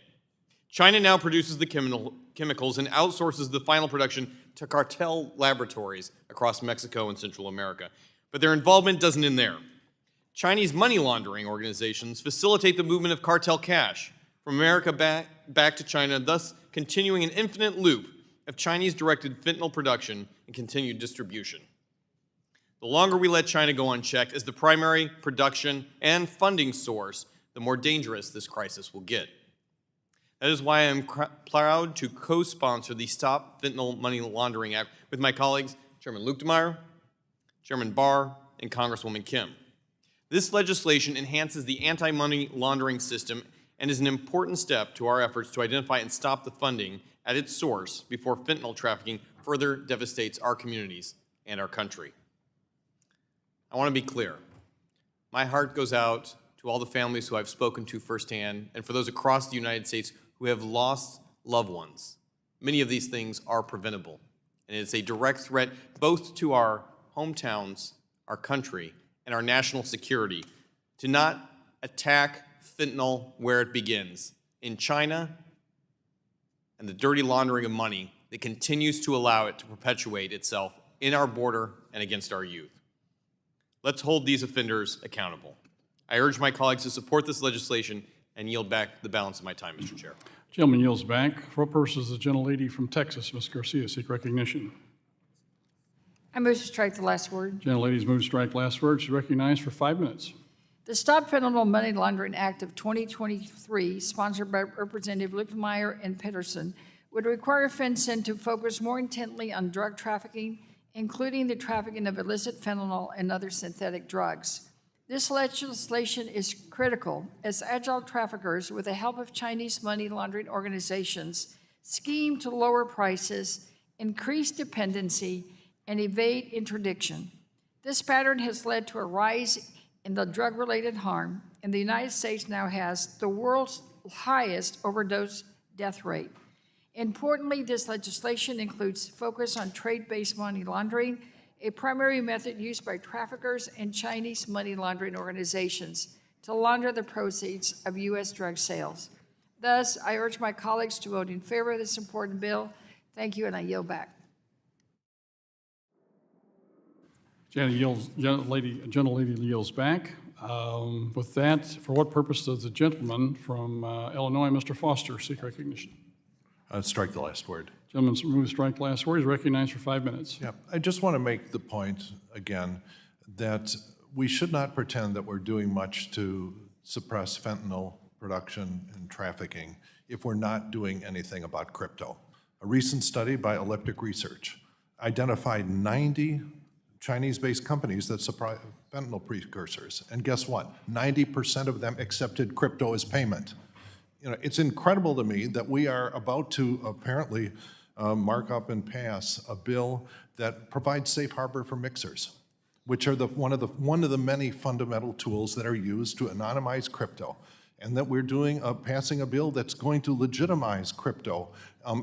China now produces the chemicals and outsources the final production to cartel laboratories across Mexico and Central America. But their involvement doesn't end there. Chinese money laundering organizations facilitate the movement of cartel cash from America back to China, thus continuing an infinite loop of Chinese-directed fentanyl production and continued distribution. The longer we let China go unchecked as the primary production and funding source, the more dangerous this crisis will get. That is why I am proud to co-sponsor the Stop Fentanyl Money Laundering Act with my colleagues, Chairman Lukemeyer, Chairman Barr, and Congresswoman Kim. This legislation enhances the anti-money laundering system and is an important step to our efforts to identify and stop the funding at its source before fentanyl trafficking further devastates our communities and our country. I want to be clear. My heart goes out to all the families who I've spoken to firsthand and for those across the United States who have lost loved ones. Many of these things are preventable, and it's a direct threat both to our hometowns, our country, and our national security to not attack fentanyl where it begins, in China and the dirty laundering of money that continues to allow it to perpetuate itself in our border and against our youth. Let's hold these offenders accountable. I urge my colleagues to support this legislation and yield back the balance of my time, Mr. Chair. Gentleman yields back. For what purpose does the gentlelady from Texas, Ms. Garcia, seek recognition? I move to strike the last word. Gentlelady's moved to strike last word. She's recognized for 5 minutes. The Stop Fentanyl Money Laundering Act of 2023, sponsored by Representative Lukemeyer and Pedersen, would require FinCEN to focus more intently on drug trafficking, including the trafficking of illicit fentanyl and other synthetic drugs. This legislation is critical as agile traffickers, with the help of Chinese money laundering organizations, scheme to lower prices, increase dependency, and evade interdiction. This pattern has led to a rise in the drug-related harm, and the United States now has the world's highest overdose death rate. Importantly, this legislation includes focus on trade-based money laundering, a primary method used by traffickers and Chinese money laundering organizations to launder the proceeds of U.S. drug sales. Thus, I urge my colleagues to vote in favor of this important bill. Thank you, and I yield back. Gentlelady yields back. With that, for what purpose does the gentleman from Illinois, Mr. Foster, seek recognition? Strike the last word. Gentleman moved to strike last word. He's recognized for 5 minutes. Yeah, I just want to make the point again that we should not pretend that we're doing much to suppress fentanyl production and trafficking if we're not doing anything about crypto. A recent study by Elliptic Research identified 90 Chinese-based companies that supply fentanyl precursors, and guess what? 90% of them accepted crypto as payment. You know, it's incredible to me that we are about to apparently mark up and pass a bill that provides safe harbor for mixers, which are one of the many fundamental tools that are used to anonymize crypto, and that we're passing a bill that's going to legitimize crypto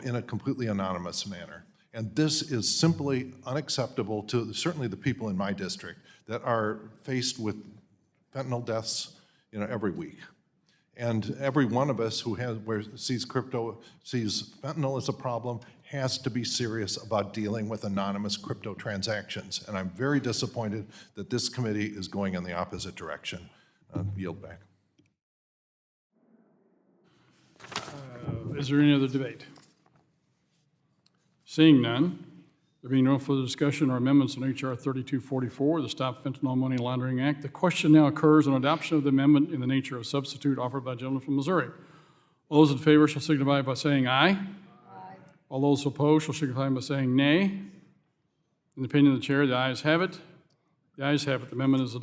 in a completely anonymous manner. And this is simply unacceptable to certainly the people in my district that are faced with fentanyl deaths, every week. And every one of us who sees fentanyl as a problem has to be serious about dealing with anonymous crypto transactions. And I'm very disappointed that this committee is going in the opposite direction. Yield back. Is there any other debate? Seeing none, there being no further discussion or amendments on H.R. 3244, the Stop Fentanyl Money Laundering Act, the question now occurs on adoption of the amendment in the nature of substitute offered by the gentleman from Missouri. All those in favor shall signify by saying aye. Aye. All those opposed shall signify by saying nay. In the opinion of the chair, the ayes have it. The ayes have it. The amendment is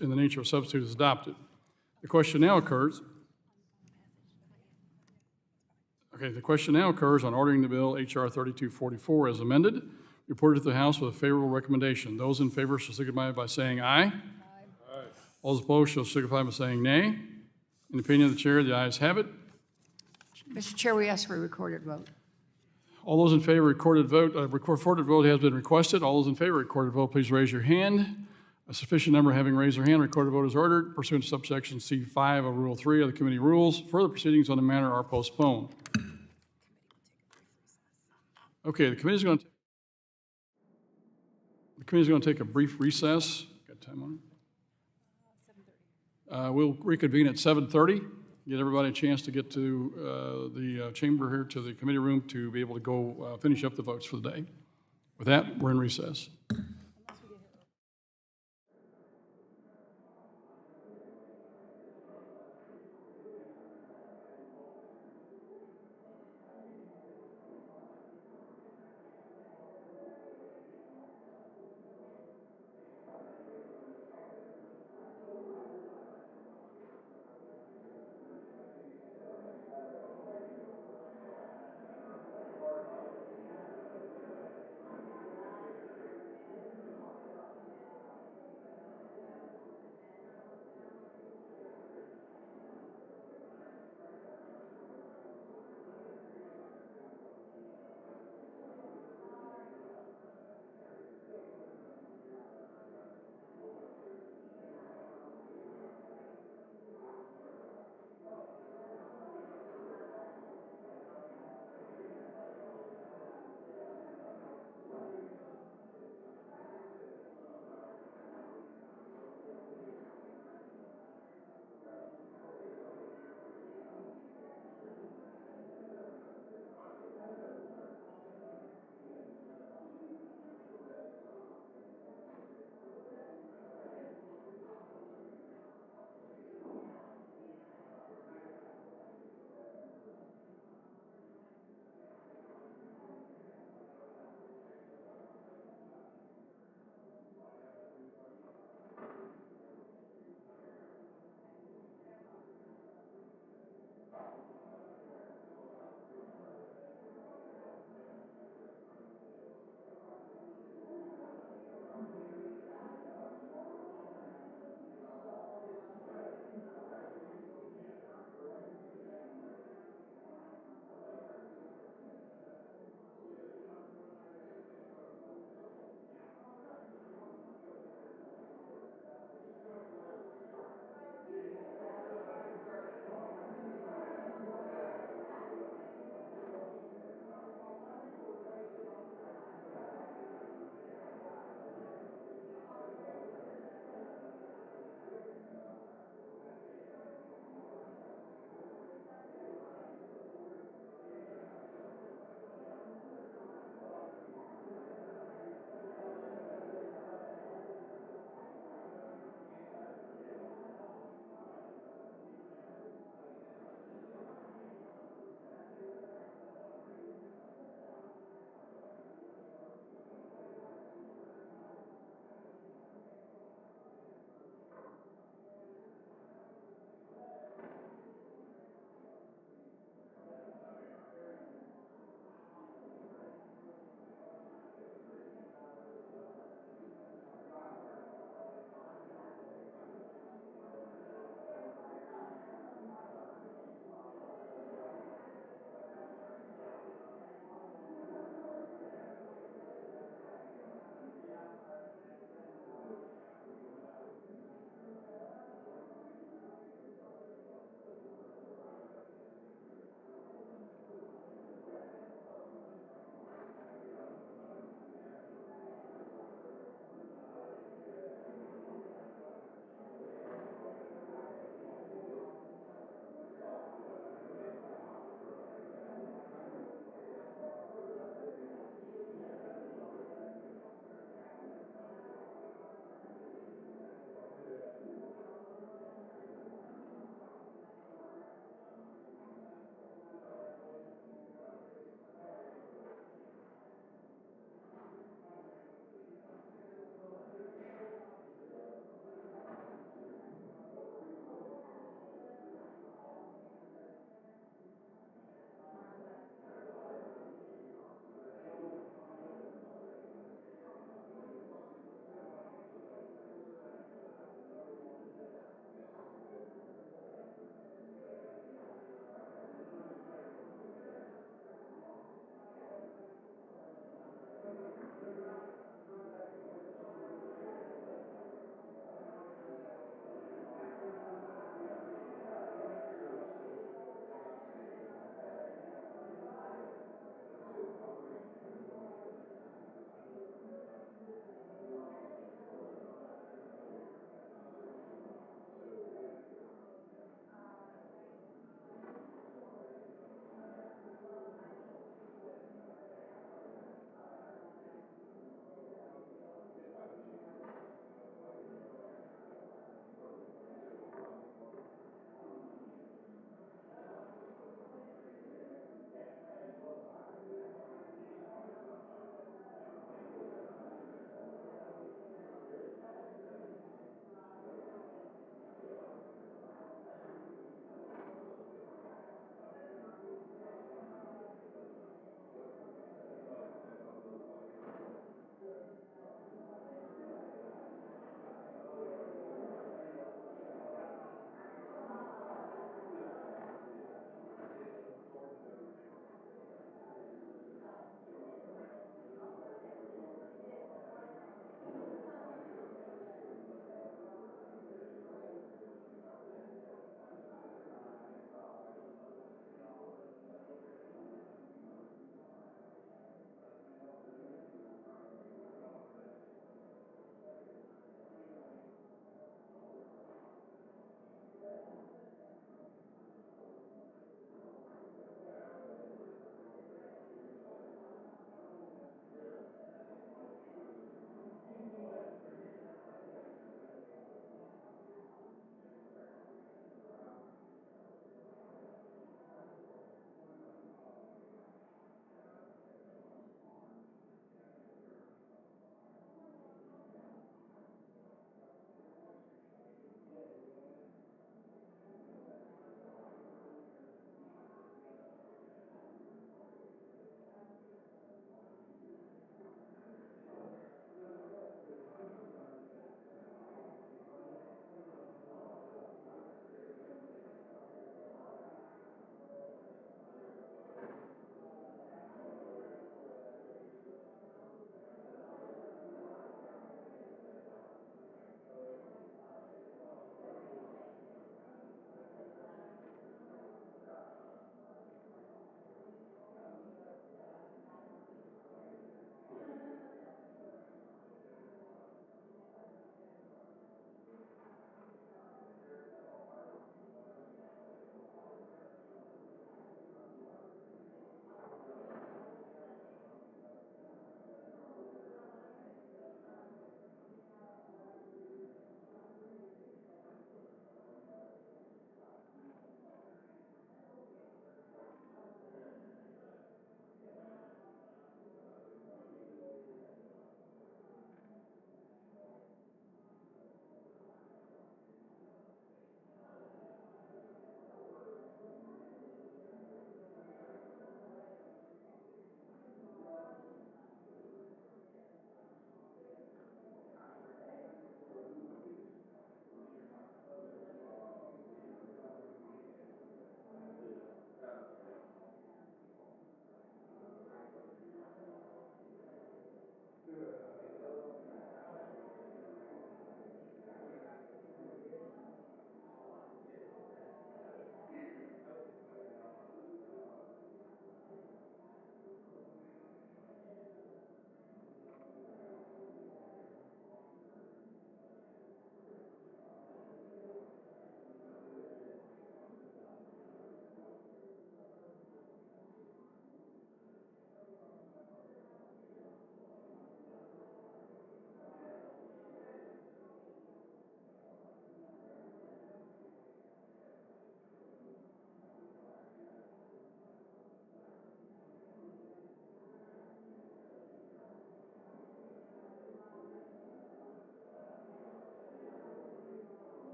in the nature of substitute is adopted. The question now occurs. Okay, the question now occurs on ordering the bill H.R. 3244 as amended, reported to the House with a favorable recommendation. Those in favor shall signify by saying aye. Aye. All those opposed shall signify by saying nay. In the opinion of the chair, the ayes have it. Mr. Chair, we ask for a recorded vote. All those in favor, recorded vote has been requested. All those in favor, recorded vote, please raise your hand. A sufficient number having raised their hand, recorded vote is ordered pursuant to subsection C5 of Rule 3 of the committee rules. Further proceedings on the matter are postponed. Okay, the committee's going to take a brief recess. Got time on it? We'll reconvene at 7:30. Get everybody a chance to get to the chamber here, to the committee room, to be able to go finish up the votes for the day. With that, we're in recess.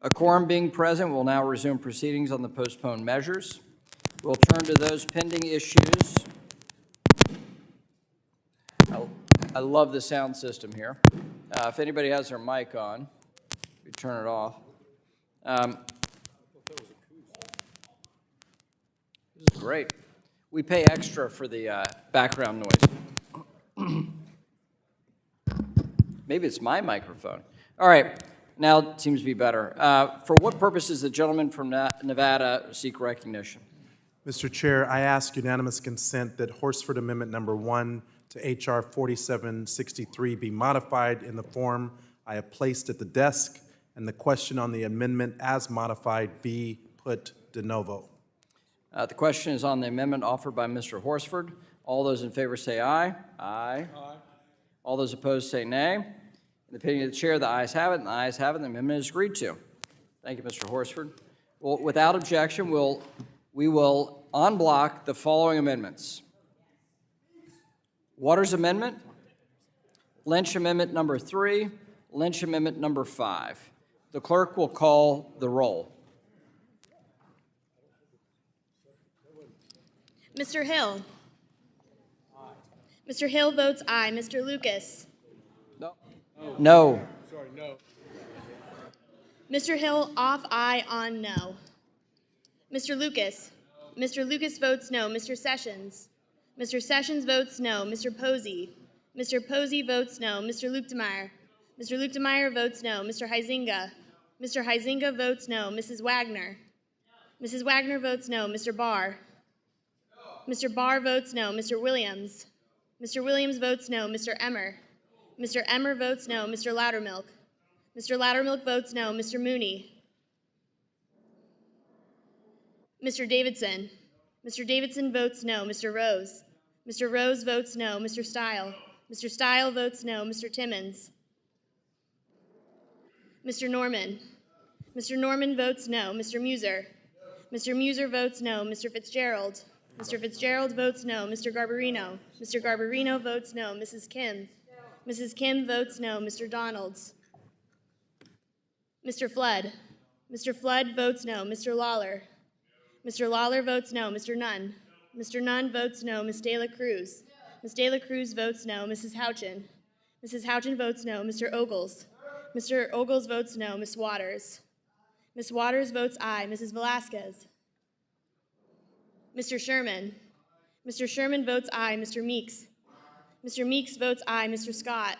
A quorum being present, we'll now resume proceedings on the postponed measures. We'll turn to those pending issues. I love the sound system here. If anybody has their mic on, we turn it off. This is great. We pay extra for the background noise. Maybe it's my microphone. All right, now it seems to be better. For what purpose does the gentleman from Nevada seek recognition? Mr. Chair, I ask unanimous consent that Horsford Amendment Number 1 to H.R. 4763 be modified in the form I have placed at the desk, and the question on the amendment as modified be put de novo. The question is on the amendment offered by Mr. Horsford. All those in favor say aye. Aye. All those opposed say nay. In the opinion of the chair, the ayes have it, and the ayes have it, and the amendment is agreed to. Thank you, Mr. Horsford. Well, without objection, we will en bloc the following amendments. Waters Amendment, Lynch Amendment number 3, Lynch Amendment number 5. The clerk will call the roll. Mr. Hill. Mr. Hill votes aye. Mr. Lucas. No. Sorry, no. Mr. Hill off aye on no. Mr. Lucas. Mr. Lucas votes no. Mr. Sessions. Mr. Sessions votes no. Mr. Posey. Mr. Posey votes no. Mr. Lukemeyer. Mr. Lukemeyer votes no. Mr. Huizinga. Mr. Huizinga votes no. Mrs. Wagner. Mrs. Wagner votes no. Mr. Barr. Mr. Barr votes no. Mr. Williams. Mr. Williams votes no. Mr. Emmer. Mr. Emmer votes no. Mr. Loudermilk. Mr. Loudermilk votes no. Mr. Mooney. Mr. Davidson. Mr. Davidson votes no. Mr. Rose. Mr. Rose votes no. Mr. Stile. Mr. Stile votes no. Mr. Timmons. Mr. Norman. Mr. Norman votes no. Mr. Muser. Mr. Muser votes no. Mr. Fitzgerald. Mr. Fitzgerald votes no. Mr. Garbarino. Mr. Garbarino votes no. Mrs. Kim. Mrs. Kim votes no. Mr. Donalds. Mr. Flood. Mr. Flood votes no. Mr. Lawler. Mr. Lawler votes no. Mr. Nunn. Mr. Nunn votes no. Ms. De La Cruz. Ms. De La Cruz votes no. Mrs. Houchin. Mrs. Houchin votes no. Mr. Ogles. Mr. Ogles votes no. Ms. Waters. Ms. Waters votes aye. Mrs. Velasquez. Mr. Sherman. Mr. Sherman votes aye. Mr. Meeks. Mr. Meeks votes aye. Mr. Scott.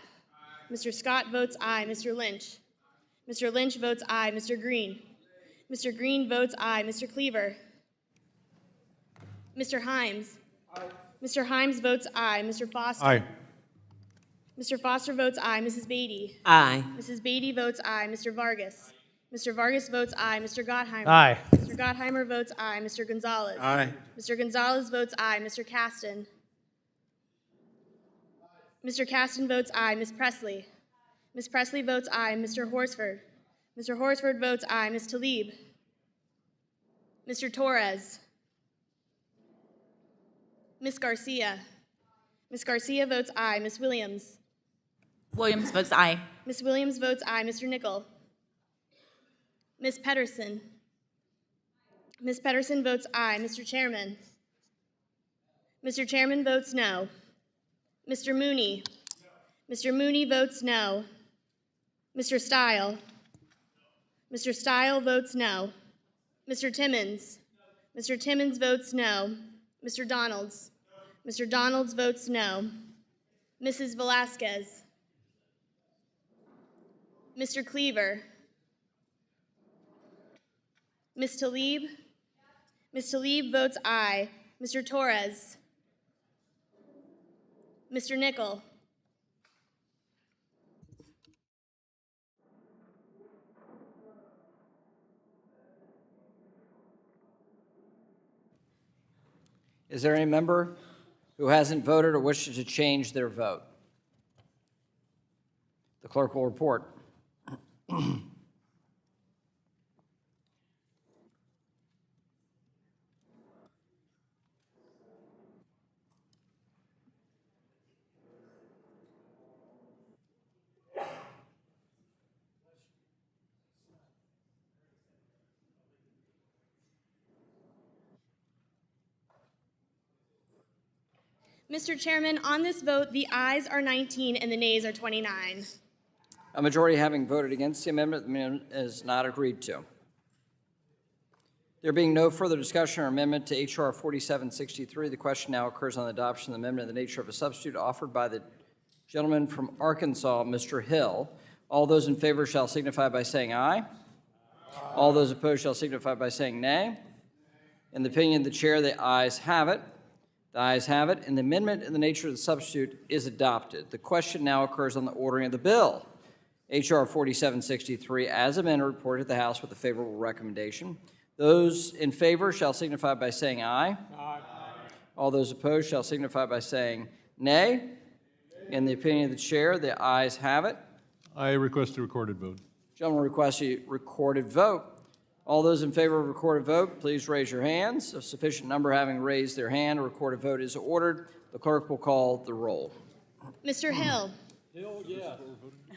Mr. Scott votes aye. Mr. Lynch. Mr. Lynch votes aye. Mr. Green. Mr. Green votes aye. Mr. Cleaver. Mr. Himes. Aye. Mr. Himes votes aye. Mr. Foster. Aye. Mr. Foster votes aye. Mrs. Beatty. Aye. Mrs. Beatty votes aye. Mr. Vargas. Mr. Vargas votes aye. Mr. Gottheimer. Aye. Mr. Gottheimer votes aye. Mr. Gonzalez. Aye. Mr. Gonzalez votes aye. Mr. Caston. Mr. Caston votes aye. Ms. Presley. Ms. Presley votes aye. Mr. Horsford. Mr. Horsford votes aye. Ms. Talib. Mr. Torres. Ms. Garcia. Ms. Garcia votes aye. Ms. Williams. Williams votes aye. Ms. Williams votes aye. Mr. Nickel. Ms. Pedersen. Ms. Pedersen votes aye. Mr. Chairman. Mr. Chairman votes no. Mr. Mooney. Mr. Mooney votes no. Mr. Stile. Mr. Stile votes no. Mr. Timmons. Mr. Timmons votes no. Mr. Donalds. Mr. Donalds votes no. Mrs. Velasquez. Mr. Cleaver. Ms. Talib. Ms. Talib votes aye. Mr. Torres. Mr. Nickel. Is there any member who hasn't voted or wishes to change their vote? The clerk will report. Mr. Chairman, on this vote, the ayes are 19 and the nays are 29. A majority having voted against the amendment is not agreed to. There being no further discussion or amendment to H.R. 4763, the question now occurs on the adoption of the amendment in the nature of a substitute offered by the gentleman from Arkansas, Mr. Hill. All those in favor shall signify by saying aye. All those opposed shall signify by saying nay. In the opinion of the chair, the ayes have it. The ayes have it, and the amendment in the nature of the substitute is adopted. The question now occurs on the ordering of the bill. H.R. 4763, as amended, reported to the House with a favorable recommendation. Those in favor shall signify by saying aye. Aye. All those opposed shall signify by saying nay. In the opinion of the chair, the ayes have it. I request a recorded vote. Gentleman requests a recorded vote. All those in favor of a recorded vote, please raise your hands. A sufficient number having raised their hand, a recorded vote is ordered. The clerk will call the roll. Mr. Hill. Hill, yes.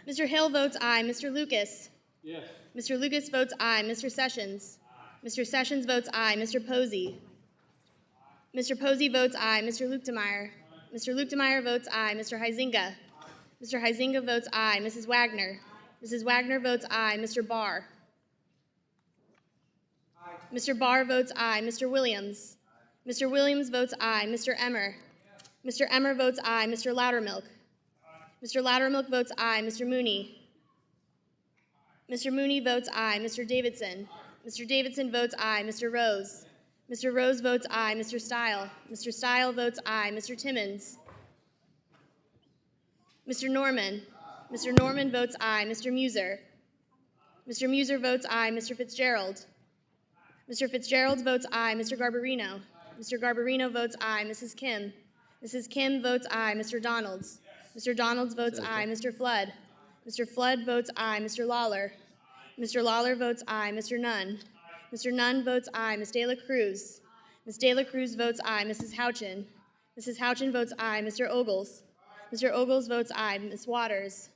Mr. Hill votes aye. Mr. Lucas. Yes. Mr. Lucas votes aye. Mr. Sessions. Mr. Sessions votes aye. Mr. Posey. Mr. Posey votes aye. Mr. Lukemeyer. Mr. Lukemeyer votes aye. Mr. Huizinga. Mr. Huizinga votes aye. Mrs. Wagner. Mrs. Wagner votes aye. Mr. Barr. Mr. Barr votes aye. Mr. Williams. Mr. Williams votes aye. Mr. Emmer. Mr. Emmer votes aye. Mr. Loudermilk. Mr. Loudermilk votes aye. Mr. Mooney. Mr. Mooney votes aye. Mr. Davidson. Mr. Davidson votes aye. Mr. Rose. Mr. Rose votes aye. Mr. Stile. Mr. Stile votes aye. Mr. Timmons. Mr. Norman. Mr. Norman votes aye. Mr. Muser. Mr. Muser votes aye. Mr. Fitzgerald. Mr. Fitzgerald votes aye. Mr. Garbarino. Mr. Garbarino votes aye. Mrs. Kim. Mrs. Kim votes aye. Mr. Donalds. Mr. Donalds votes aye. Mr. Flood. Mr. Flood votes aye. Mr. Lawler. Mr. Lawler votes aye. Mr. Nunn. Mr. Nunn votes aye. Ms. De La Cruz. Ms. De La Cruz votes aye. Mrs. Houchin. Mrs. Houchin votes aye. Mr. Ogles. Mr. Ogles votes aye. Ms. Waters.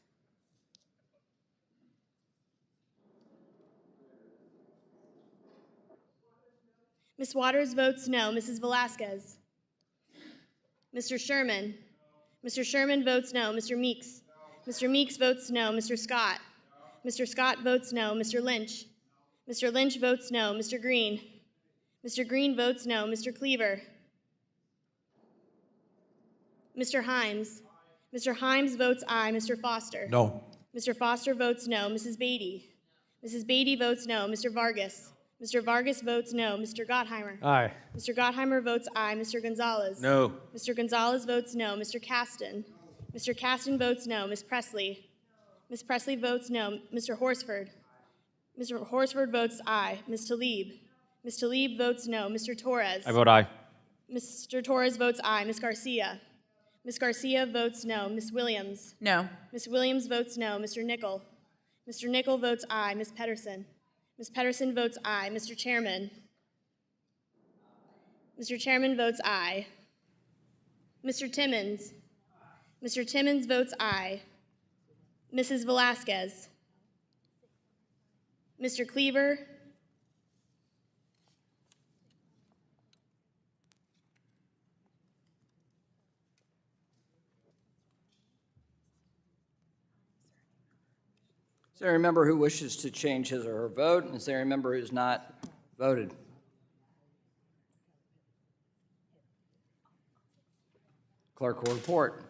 Ms. Waters votes no. Mrs. Velasquez. Mr. Sherman. Mr. Sherman votes no. Mr. Meeks. Mr. Meeks votes no. Mr. Scott. Mr. Scott votes no. Mr. Lynch. Mr. Lynch votes no. Mr. Green. Mr. Green votes no. Mr. Cleaver. Mr. Himes. Mr. Himes votes aye. Mr. Foster. No. Mr. Foster votes no. Mrs. Beatty. Mrs. Beatty votes no. Mr. Vargas. Mr. Vargas votes no. Mr. Gottheimer. Aye. Mr. Gottheimer votes aye. Mr. Gonzalez. No. Mr. Gonzalez votes no. Mr. Caston. Mr. Caston votes no. Ms. Presley. Ms. Presley votes no. Mr. Horsford. Mr. Horsford votes aye. Ms. Talib. Ms. Talib votes no. Mr. Torres. I vote aye. Mr. Torres votes aye. Ms. Garcia. Ms. Garcia votes no. Ms. Williams. No. Ms. Williams votes no. Mr. Nickel. Mr. Nickel votes aye. Ms. Pedersen. Ms. Pedersen votes aye. Mr. Chairman. Mr. Chairman votes aye. Mr. Timmons. Mr. Timmons votes aye. Mrs. Velasquez. Mr. Cleaver. Is there a member who wishes to change his or her vote? And is there a member who has not voted? Clerk will report.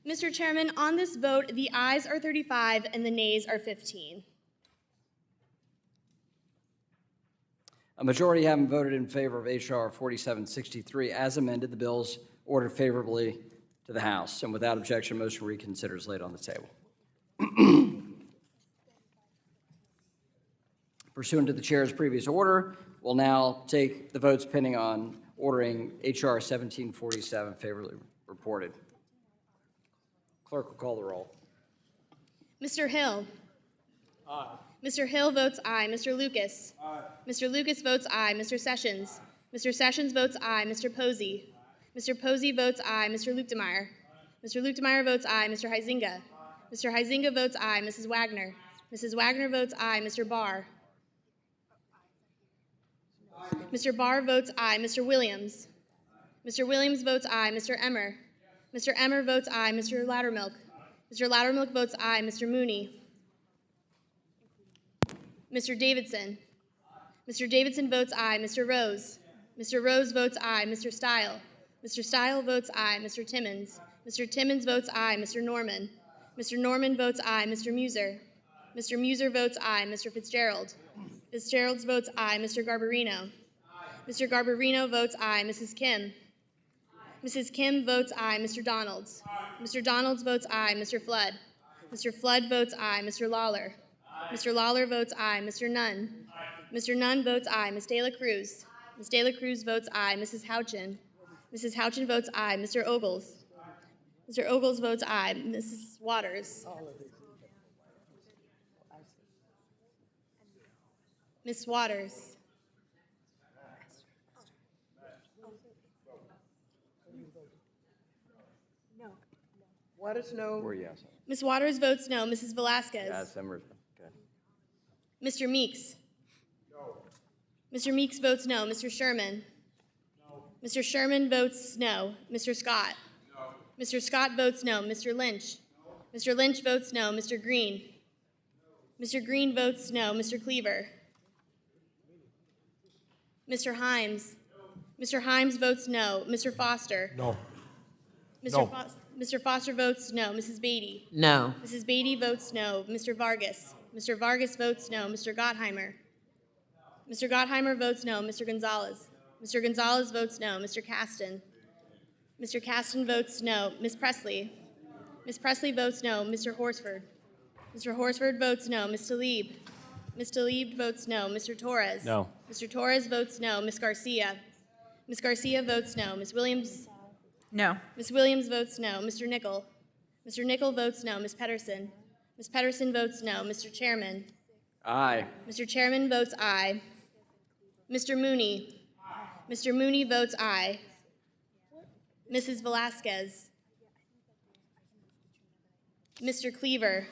Mr. Chairman, on this vote, the ayes are 35 and the nays are 15. A majority having voted in favor of H.R. 4763 as amended, the bill is ordered favorably to the House. And without objection, motion to reconsider is laid on the table. Pursuant to the chair's previous order, we'll now take the votes pending on ordering H.R. 1747 favorably reported. Clerk will call the roll. Mr. Hill. Aye. Mr. Hill votes aye. Mr. Lucas. Aye. Mr. Lucas votes aye. Mr. Sessions. Mr. Sessions votes aye. Mr. Posey. Mr. Posey votes aye. Mr. Lukemeyer. Mr. Lukemeyer votes aye. Mr. Huizinga. Mr. Huizinga votes aye. Mrs. Wagner. Mrs. Wagner votes aye. Mr. Barr. Mr. Barr votes aye. Mr. Williams. Mr. Williams votes aye. Mr. Emmer. Mr. Emmer votes aye. Mr. Loudermilk. Mr. Loudermilk votes aye. Mr. Mooney. Mr. Davidson. Mr. Davidson votes aye. Mr. Rose. Mr. Rose votes aye. Mr. Stile. Mr. Stile votes aye. Mr. Timmons. Mr. Timmons votes aye. Mr. Norman. Mr. Norman votes aye. Mr. Muser. Mr. Muser votes aye. Mr. Fitzgerald. Fitzgerald votes aye. Mr. Garbarino. Mr. Garbarino votes aye. Mrs. Kim. Mrs. Kim votes aye. Mr. Donalds. Mr. Donalds votes aye. Mr. Flood. Mr. Flood votes aye. Mr. Lawler. Mr. Lawler votes aye. Mr. Nunn. Mr. Nunn votes aye. Ms. De La Cruz. Ms. De La Cruz votes aye. Mrs. Houchin. Mrs. Houchin votes aye. Mr. Ogles. Mr. Ogles votes aye. Mrs. Waters. Ms. Waters. Waters, no. Or yes? Ms. Waters votes no. Mrs. Velasquez. Yes, Emmer's, okay. Mr. Meeks. Mr. Meeks votes no. Mr. Sherman. Mr. Sherman votes no. Mr. Scott. Mr. Scott votes no. Mr. Lynch. Mr. Lynch votes no. Mr. Green. Mr. Green votes no. Mr. Cleaver. Mr. Himes. Mr. Himes votes no. Mr. Foster. No. Mr. Foster votes no. Mrs. Beatty. No. Mrs. Beatty votes no. Mr. Vargas. Mr. Vargas votes no. Mr. Gottheimer. Mr. Gottheimer votes no. Mr. Gonzalez. Mr. Gonzalez votes no. Mr. Caston. Mr. Caston votes no. Ms. Presley. Ms. Presley votes no. Mr. Horsford. Mr. Horsford votes no. Ms. Talib. Ms. Talib votes no. Mr. Torres. No. Mr. Torres votes no. Ms. Garcia. Ms. Garcia votes no. Ms. Williams. No. Ms. Williams votes no. Mr. Nickel. Mr. Nickel votes no. Ms. Pedersen. Ms. Pedersen votes no. Mr. Chairman. Aye. Mr. Chairman votes aye. Mr. Mooney. Mr. Mooney votes aye. Mrs. Velasquez. Mr. Cleaver.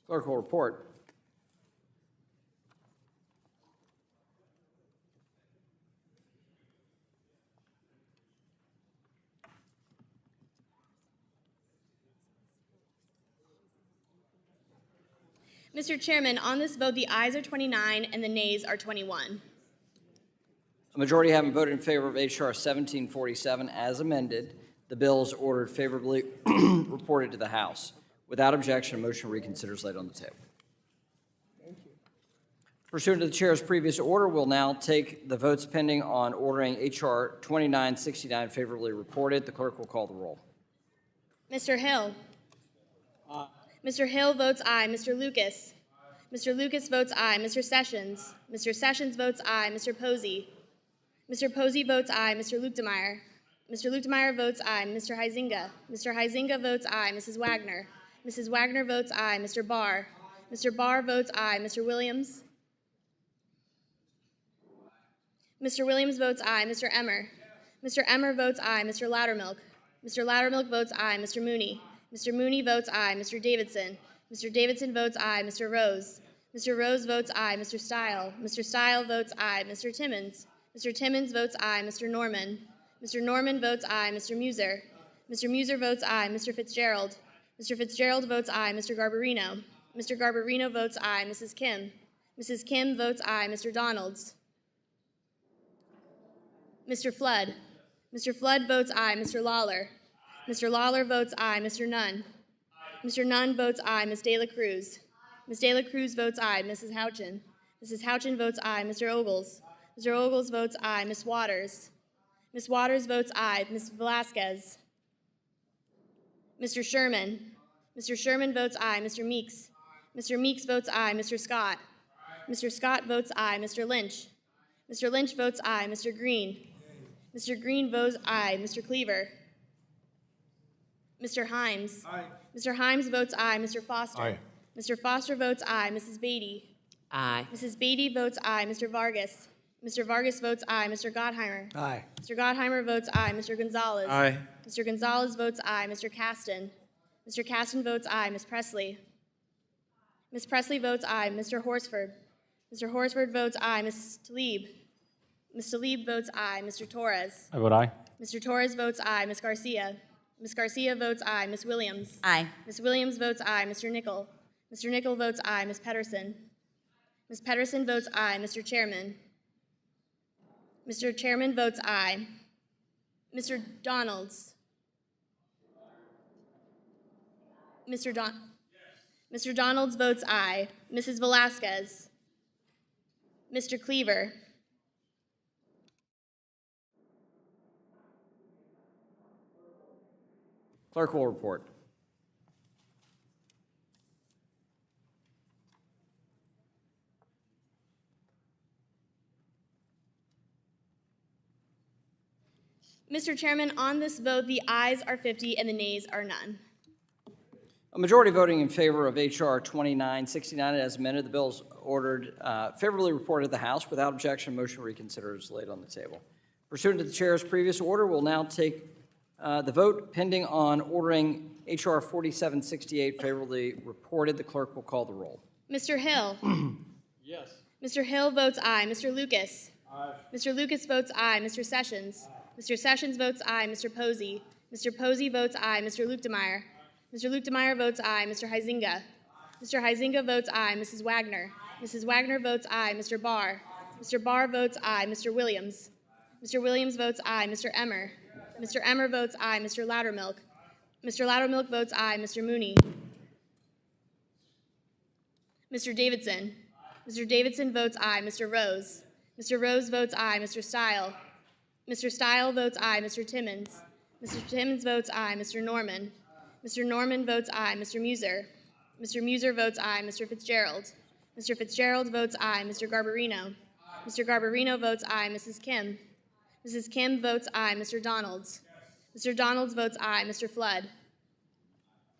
Clerk will report. Mr. Chairman, on this vote, the ayes are 29 and the nays are 21. A majority having voted in favor of H.R. 1747 as amended, the bill is ordered favorably reported to the House. Without objection, a motion to reconsider is laid on the table. Pursuant to the chair's previous order, we'll now take the votes pending on ordering H.R. 2969 favorably reported. The clerk will call the roll. Mr. Hill. Mr. Hill votes aye. Mr. Lucas. Mr. Lucas votes aye. Mr. Sessions. Mr. Sessions votes aye. Mr. Posey. Mr. Posey votes aye. Mr. Luetkemeyer. Mr. Luetkemeyer votes aye. Mr. Huizinga. Mr. Huizinga votes aye. Mrs. Wagner. Mrs. Wagner votes aye. Mr. Barr. Mr. Barr votes aye. Mr. Williams. Mr. Williams votes aye. Mr. Emmer. Mr. Emmer votes aye. Mr. Loudermilk. Mr. Loudermilk votes aye. Mr. Mooney. Mr. Mooney votes aye. Mr. Davidson. Mr. Davidson votes aye. Mr. Rose. Mr. Rose votes aye. Mr. Stile. Mr. Stile votes aye. Mr. Timmons. Mr. Timmons votes aye. Mr. Norman. Mr. Norman votes aye. Mr. Muser. Mr. Muser votes aye. Mr. Fitzgerald. Mr. Fitzgerald votes aye. Mr. Garbarino. Mr. Garbarino votes aye. Mrs. Kim. Mrs. Kim votes aye. Mr. Donalds. Mr. Flood. Mr. Flood votes aye. Mr. Lawler. Mr. Lawler votes aye. Mr. Nunn. Mr. Nunn votes aye. Ms. De La Cruz. Ms. De La Cruz votes aye. Mrs. Houchin. Mrs. Houchin votes aye. Mr. Ogles. Mr. Ogles votes aye. Ms. Waters. Ms. Waters votes aye. Ms. Velasquez. Mr. Sherman. Mr. Sherman votes aye. Mr. Meeks. Mr. Meeks votes aye. Mr. Scott. Mr. Scott votes aye. Mr. Lynch. Mr. Lynch votes aye. Mr. Green. Mr. Green votes aye. Mr. Cleaver. Mr. Himes. Aye. Mr. Himes votes aye. Mr. Foster. Aye. Mr. Foster votes aye. Mrs. Beatty. Aye. Mrs. Beatty votes aye. Mr. Vargas. Mr. Vargas votes aye. Mr. Gottheimer. Aye. Mr. Gottheimer votes aye. Mr. Gonzalez. Aye. Mr. Gonzalez votes aye. Mr. Caston. Mr. Caston votes aye. Ms. Presley? Ms. Presley votes aye. Mr. Horsford? Mr. Horsford votes aye. Ms. Talib? Ms. Talib votes aye. Mr. Torres? I vote aye. Mr. Torres votes aye. Ms. Garcia? Ms. Garcia votes aye. Ms. Williams? Aye. Ms. Williams votes aye. Mr. Nickel? Mr. Nickel votes aye. Ms. Pedersen? Ms. Pedersen votes aye. Mr. Chairman? Mr. Chairman votes aye. Mr. Donalds? Mr. Donalds votes aye. Mrs. Velasquez? Mr. Cleaver? Clerk will report. Mr. Chairman, on this vote, the ayes are 50 and the nays are none. A majority voting in favor of H.R. 2969 as amended, the bill is ordered favorably reported to the House. Without objection, motion to reconsider is laid on the table. Pursuant to the chair's previous order, we'll now take the vote pending on ordering H.R. 4768 favorably reported. The clerk will call the roll. Mr. Hill? Yes. Mr. Hill votes aye. Mr. Lucas? Aye. Mr. Lucas votes aye. Mr. Sessions? Mr. Sessions votes aye. Mr. Posey? Mr. Posey votes aye. Mr. Lukemeyer? Mr. Lukemeyer votes aye. Mr. Huizinga? Mr. Huizinga votes aye. Mrs. Wagner? Mrs. Wagner votes aye. Mr. Barr? Mr. Barr votes aye. Mr. Williams? Mr. Williams votes aye. Mr. Emmer? Mr. Emmer votes aye. Mr. Loudermilk? Mr. Loudermilk votes aye. Mr. Mooney? Mr. Davidson? Mr. Davidson votes aye. Mr. Rose? Mr. Rose votes aye. Mr. Stile? Mr. Stile votes aye. Mr. Timmons? Mr. Timmons votes aye. Mr. Norman? Mr. Norman votes aye. Mr. Muser? Mr. Muser votes aye. Mr. Fitzgerald? Mr. Fitzgerald votes aye. Mr. Garbarino? Mr. Garbarino votes aye. Mrs. Kim? Mrs. Kim votes aye. Mr. Donalds? Mr. Donalds votes aye. Mr. Flood?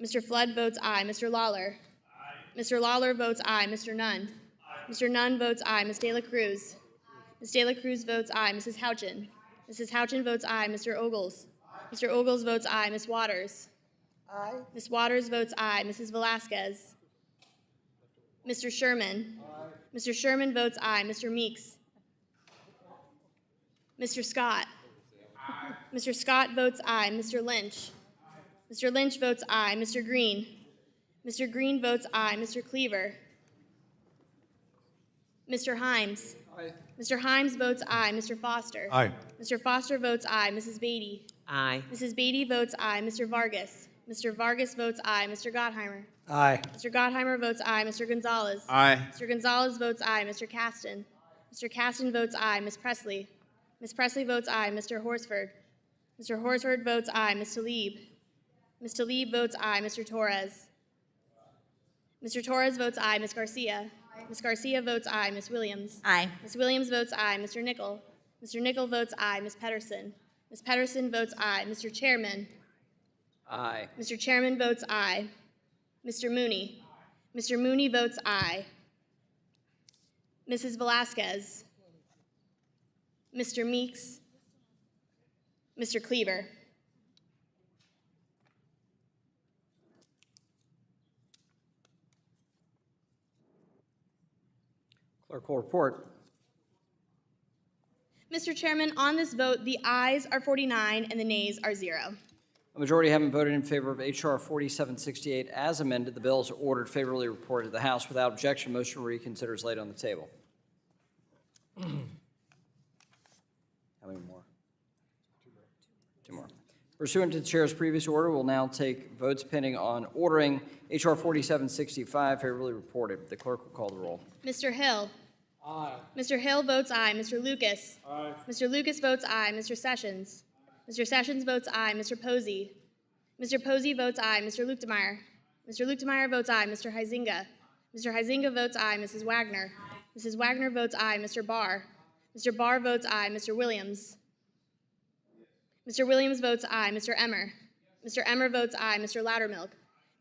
Mr. Flood votes aye. Mr. Lawler? Mr. Lawler votes aye. Mr. Nunn? Mr. Nunn votes aye. Ms. De La Cruz? Ms. De La Cruz votes aye. Mrs. Houchin? Mrs. Houchin votes aye. Mr. Ogles? Mr. Ogles votes aye. Ms. Waters? Aye. Ms. Waters votes aye. Mrs. Velasquez? Mr. Sherman? Mr. Sherman votes aye. Mr. Meeks? Mr. Scott? Mr. Scott votes aye. Mr. Lynch? Mr. Lynch votes aye. Mr. Green? Mr. Green votes aye. Mr. Cleaver? Mr. Himes? Mr. Himes votes aye. Mr. Foster? Aye. Mr. Foster votes aye. Mrs. Beatty? Aye. Mrs. Beatty votes aye. Mr. Vargas? Mr. Vargas votes aye. Mr. Gottheimer? Aye. Mr. Gottheimer votes aye. Mr. Gonzalez? Aye. Mr. Gonzalez votes aye. Mr. Caston? Mr. Caston votes aye. Ms. Presley? Ms. Presley votes aye. Mr. Horsford? Mr. Horsford votes aye. Ms. Talib? Ms. Talib votes aye. Mr. Torres? Mr. Torres votes aye. Ms. Garcia? Ms. Garcia votes aye. Ms. Williams? Aye. Ms. Williams votes aye. Mr. Nickel? Mr. Nickel votes aye. Ms. Pedersen? Ms. Pedersen votes aye. Mr. Chairman? Aye. Mr. Chairman votes aye. Mr. Mooney? Mr. Mooney votes aye. Mrs. Velasquez? Mr. Meeks? Mr. Cleaver? Clerk will report. Mr. Chairman, on this vote, the ayes are 49 and the nays are 0. A majority having voted in favor of H.R. 4768 as amended, the bill is ordered favorably reported to the House. Without objection, motion to reconsider is laid on the table. How many more? Two more. Pursuant to the chair's previous order, we'll now take votes pending on ordering H.R. 4765 favorably reported. The clerk will call the roll. Mr. Hill? Aye. Mr. Hill votes aye. Mr. Lucas? Aye. Mr. Lucas votes aye. Mr. Sessions? Mr. Sessions votes aye. Mr. Posey? Mr. Posey votes aye. Mr. Lukemeyer? Mr. Lukemeyer votes aye. Mr. Huizinga? Mr. Huizinga votes aye. Mrs. Wagner? Mrs. Wagner votes aye. Mr. Barr? Mr. Barr votes aye. Mr. Williams? Mr. Williams votes aye. Mr. Emmer? Mr. Emmer votes aye. Mr. Loudermilk?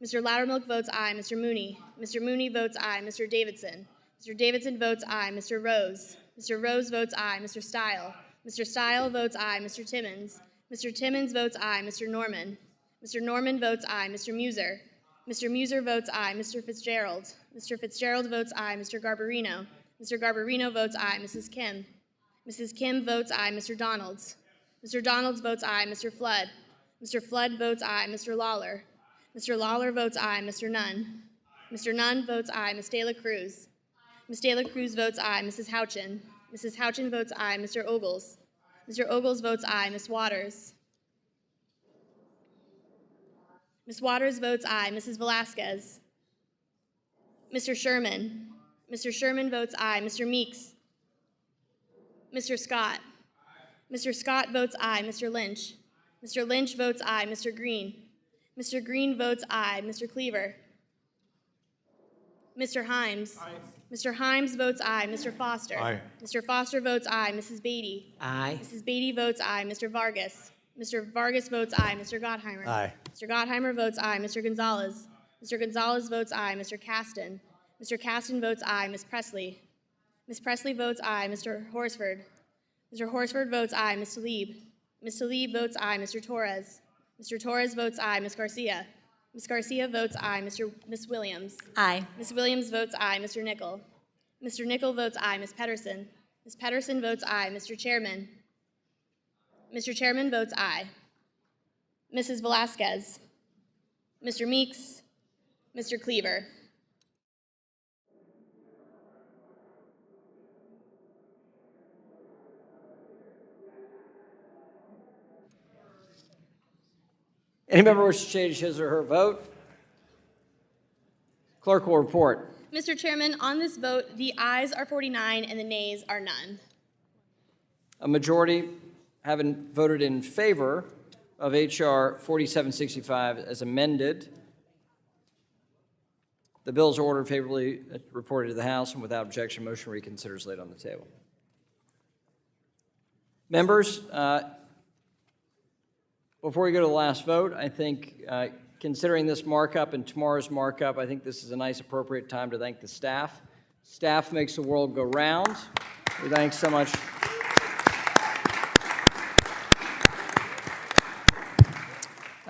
Mr. Loudermilk votes aye. Mr. Mooney? Mr. Mooney votes aye. Mr. Davidson? Mr. Davidson votes aye. Mr. Rose? Mr. Rose votes aye. Mr. Stile? Mr. Stile votes aye. Mr. Timmons? Mr. Timmons votes aye. Mr. Norman? Mr. Norman votes aye. Mr. Muser. Mr. Muser votes aye. Mr. Fitzgerald. Mr. Fitzgerald votes aye. Mr. Garbarino. Mr. Garbarino votes aye. Mrs. Kim. Mrs. Kim votes aye. Mr. Donalds. Mr. Donalds votes aye. Mr. Flood. Mr. Flood votes aye. Mr. Lawler. Mr. Lawler votes aye. Mr. Nunn. Mr. Nunn votes aye. Ms. De La Cruz. Ms. De La Cruz votes aye. Mrs. Houchin. Mrs. Houchin votes aye. Mr. Ogles. Mr. Ogles votes aye. Ms. Waters. Ms. Waters votes aye. Mrs. Velasquez. Mr. Sherman. Mr. Sherman votes aye. Mr. Meeks. Mr. Scott. Mr. Scott votes aye. Mr. Lynch. Mr. Lynch votes aye. Mr. Green. Mr. Green votes aye. Mr. Cleaver. Mr. Himes. Mr. Himes votes aye. Mr. Foster. Aye. Mr. Foster votes aye. Mrs. Beatty. Aye. Mrs. Beatty votes aye. Mr. Vargas. Mr. Vargas votes aye. Mr. Gottheimer. Aye. Mr. Gottheimer votes aye. Mr. Gonzalez. Mr. Gonzalez votes aye. Mr. Caston. Mr. Caston votes aye. Ms. Presley. Ms. Presley votes aye. Mr. Horsford. Mr. Horsford votes aye. Ms. Talib. Ms. Talib votes aye. Mr. Torres. Mr. Torres votes aye. Ms. Garcia. Ms. Garcia votes aye. Ms. Williams. Aye. Ms. Williams votes aye. Mr. Nickel. Mr. Nickel votes aye. Ms. Pedersen. Ms. Pedersen votes aye. Mr. Chairman. Mr. Chairman votes aye. Mrs. Velasquez. Mr. Meeks. Mr. Cleaver. Any member wish to change his or her vote? Clerk will report. Mr. Chairman, on this vote, the ayes are 49 and the nays are none. A majority having voted in favor of H.R. 4765 as amended. The bills are ordered favorably reported to the House, and without objection, motion reconsider is laid on the table. Members, before we go to the last vote, I think considering this markup and tomorrow's markup, I think this is a nice, appropriate time to thank the staff. Staff makes the world go round. We thank so much.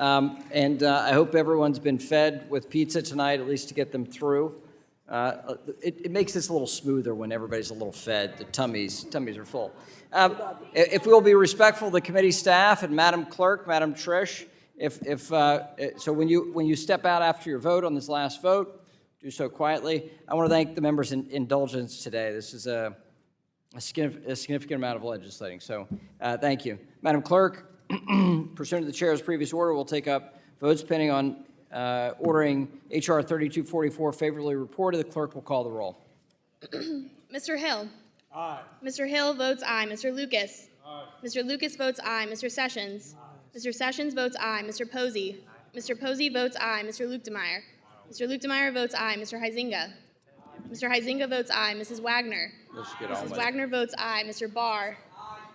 I hope everyone's been fed with pizza tonight, at least to get them through. It makes this a little smoother when everybody's a little fed. The tummies are full. If we'll be respectful of the committee staff and Madam Clerk, Madam Trish, so when you step out after your vote on this last vote, do so quietly. I want to thank the members' indulgence today. This is a significant amount of legislating, so thank you. Madam Clerk, pursuant to the chair's previous order, we'll take up votes pending on ordering H.R. 3244 favorably reported. The clerk will call the roll. Mr. Hill. Aye. Mr. Hill votes aye. Mr. Lucas. Aye. Mr. Lucas votes aye. Mr. Sessions. Aye. Mr. Sessions votes aye. Mr. Posey. Mr. Posey votes aye. Mr. Luchtenmeyer. Mr. Luchtenmeyer votes aye. Mr. Huizinga. Mr. Huizinga votes aye. Mrs. Wagner. Mrs. Wagner votes aye. Mr. Barr.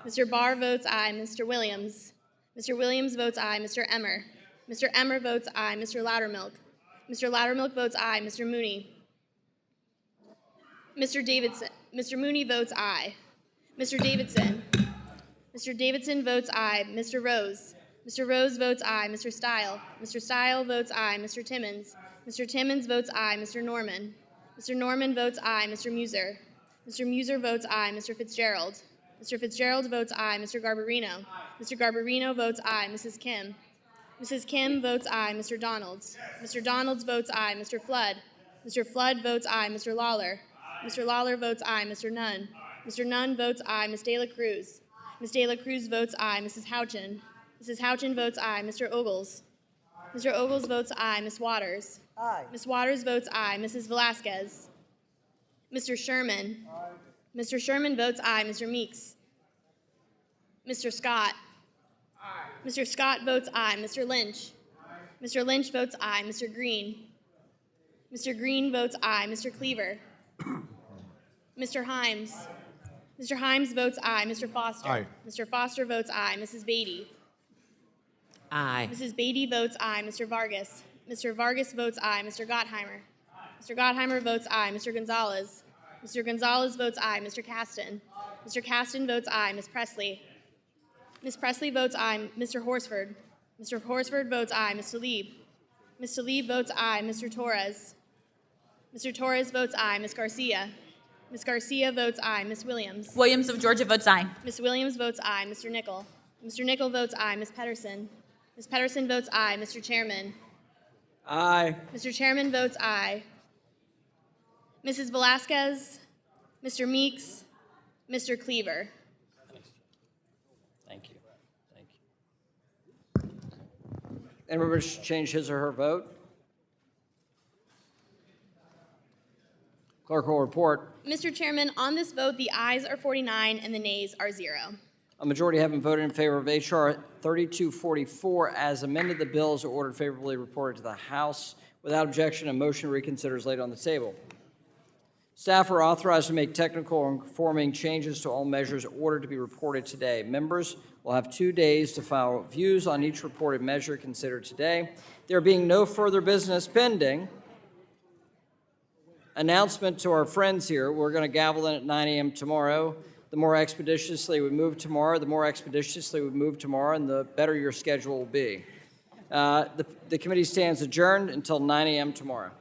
Mr. Barr votes aye. Mr. Williams. Mr. Williams votes aye. Mr. Emmer. Mr. Emmer votes aye. Mr. Loudermilk. Mr. Loudermilk votes aye. Mr. Mooney. Mr. Davidson. Mr. Mooney votes aye. Mr. Davidson. Mr. Davidson votes aye. Mr. Rose. Mr. Rose votes aye. Mr. Stile. Mr. Stile votes aye. Mr. Timmons. Mr. Timmons votes aye. Mr. Norman. Mr. Norman votes aye. Mr. Muser. Mr. Muser votes aye. Mr. Fitzgerald. Mr. Fitzgerald votes aye. Mr. Garbarino. Mr. Garbarino votes aye. Mrs. Kim. Mrs. Kim votes aye. Mr. Donalds. Mr. Donalds votes aye. Mr. Flood. Mr. Flood votes aye. Mr. Lawler. Mr. Lawler votes aye. Mr. Nunn. Mr. Nunn votes aye. Ms. De La Cruz. Ms. De La Cruz votes aye. Mrs. Houchin. Mrs. Houchin votes aye. Mr. Ogles. Mr. Ogles votes aye. Ms. Waters. Aye. Ms. Waters votes aye. Mrs. Velasquez. Mr. Sherman. Aye. Mr. Sherman votes aye. Mr. Meeks. Mr. Scott. Aye. Mr. Scott votes aye. Mr. Lynch. Aye. Mr. Lynch votes aye. Mr. Green. Mr. Green votes aye. Mr. Cleaver. Mr. Himes. Mr. Himes votes aye. Mr. Foster. Aye. Mr. Foster votes aye. Mrs. Beatty. Aye. Mrs. Beatty votes aye. Mr. Vargas. Mr. Vargas votes aye. Mr. Gottheimer. Mr. Gottheimer votes aye. Mr. Gonzalez. Mr. Gonzalez votes aye. Mr. Caston. Mr. Caston votes aye. Ms. Presley. Ms. Presley votes aye. Mr. Horsford. Mr. Horsford votes aye. Mr. Lieb? Mr. Lieb votes aye. Mr. Torres? Mr. Torres votes aye. Ms. Garcia? Ms. Garcia votes aye. Ms. Williams? Williams of Georgia votes aye. Ms. Williams votes aye. Mr. Nickel? Mr. Nickel votes aye. Ms. Pedersen? Ms. Pedersen votes aye. Mr. Chairman? Aye. Mr. Chairman votes aye. Mrs. Velasquez? Mr. Meeks? Mr. Cleaver? Thank you. Thank you. Anyone wish to change his or her vote? Clerk will report. Mr. Chairman, on this vote, the ayes are 49 and the nays are 0. A majority having voted in favor of H.R. 3244 as amended, the bills are ordered favorably reported to the House. Without objection, a motion to reconsider is laid on the table. Staff are authorized to make technical or conforming changes to all measures ordered to be reported today. Members will have 2 days to file views on each reported measure considered today. There being no further business pending, announcement to our friends here, we're going to gavel in at 9 a.m. tomorrow. The more expeditiously we move tomorrow, and the better your schedule will be. The committee stands adjourned until 9 a.m. tomorrow.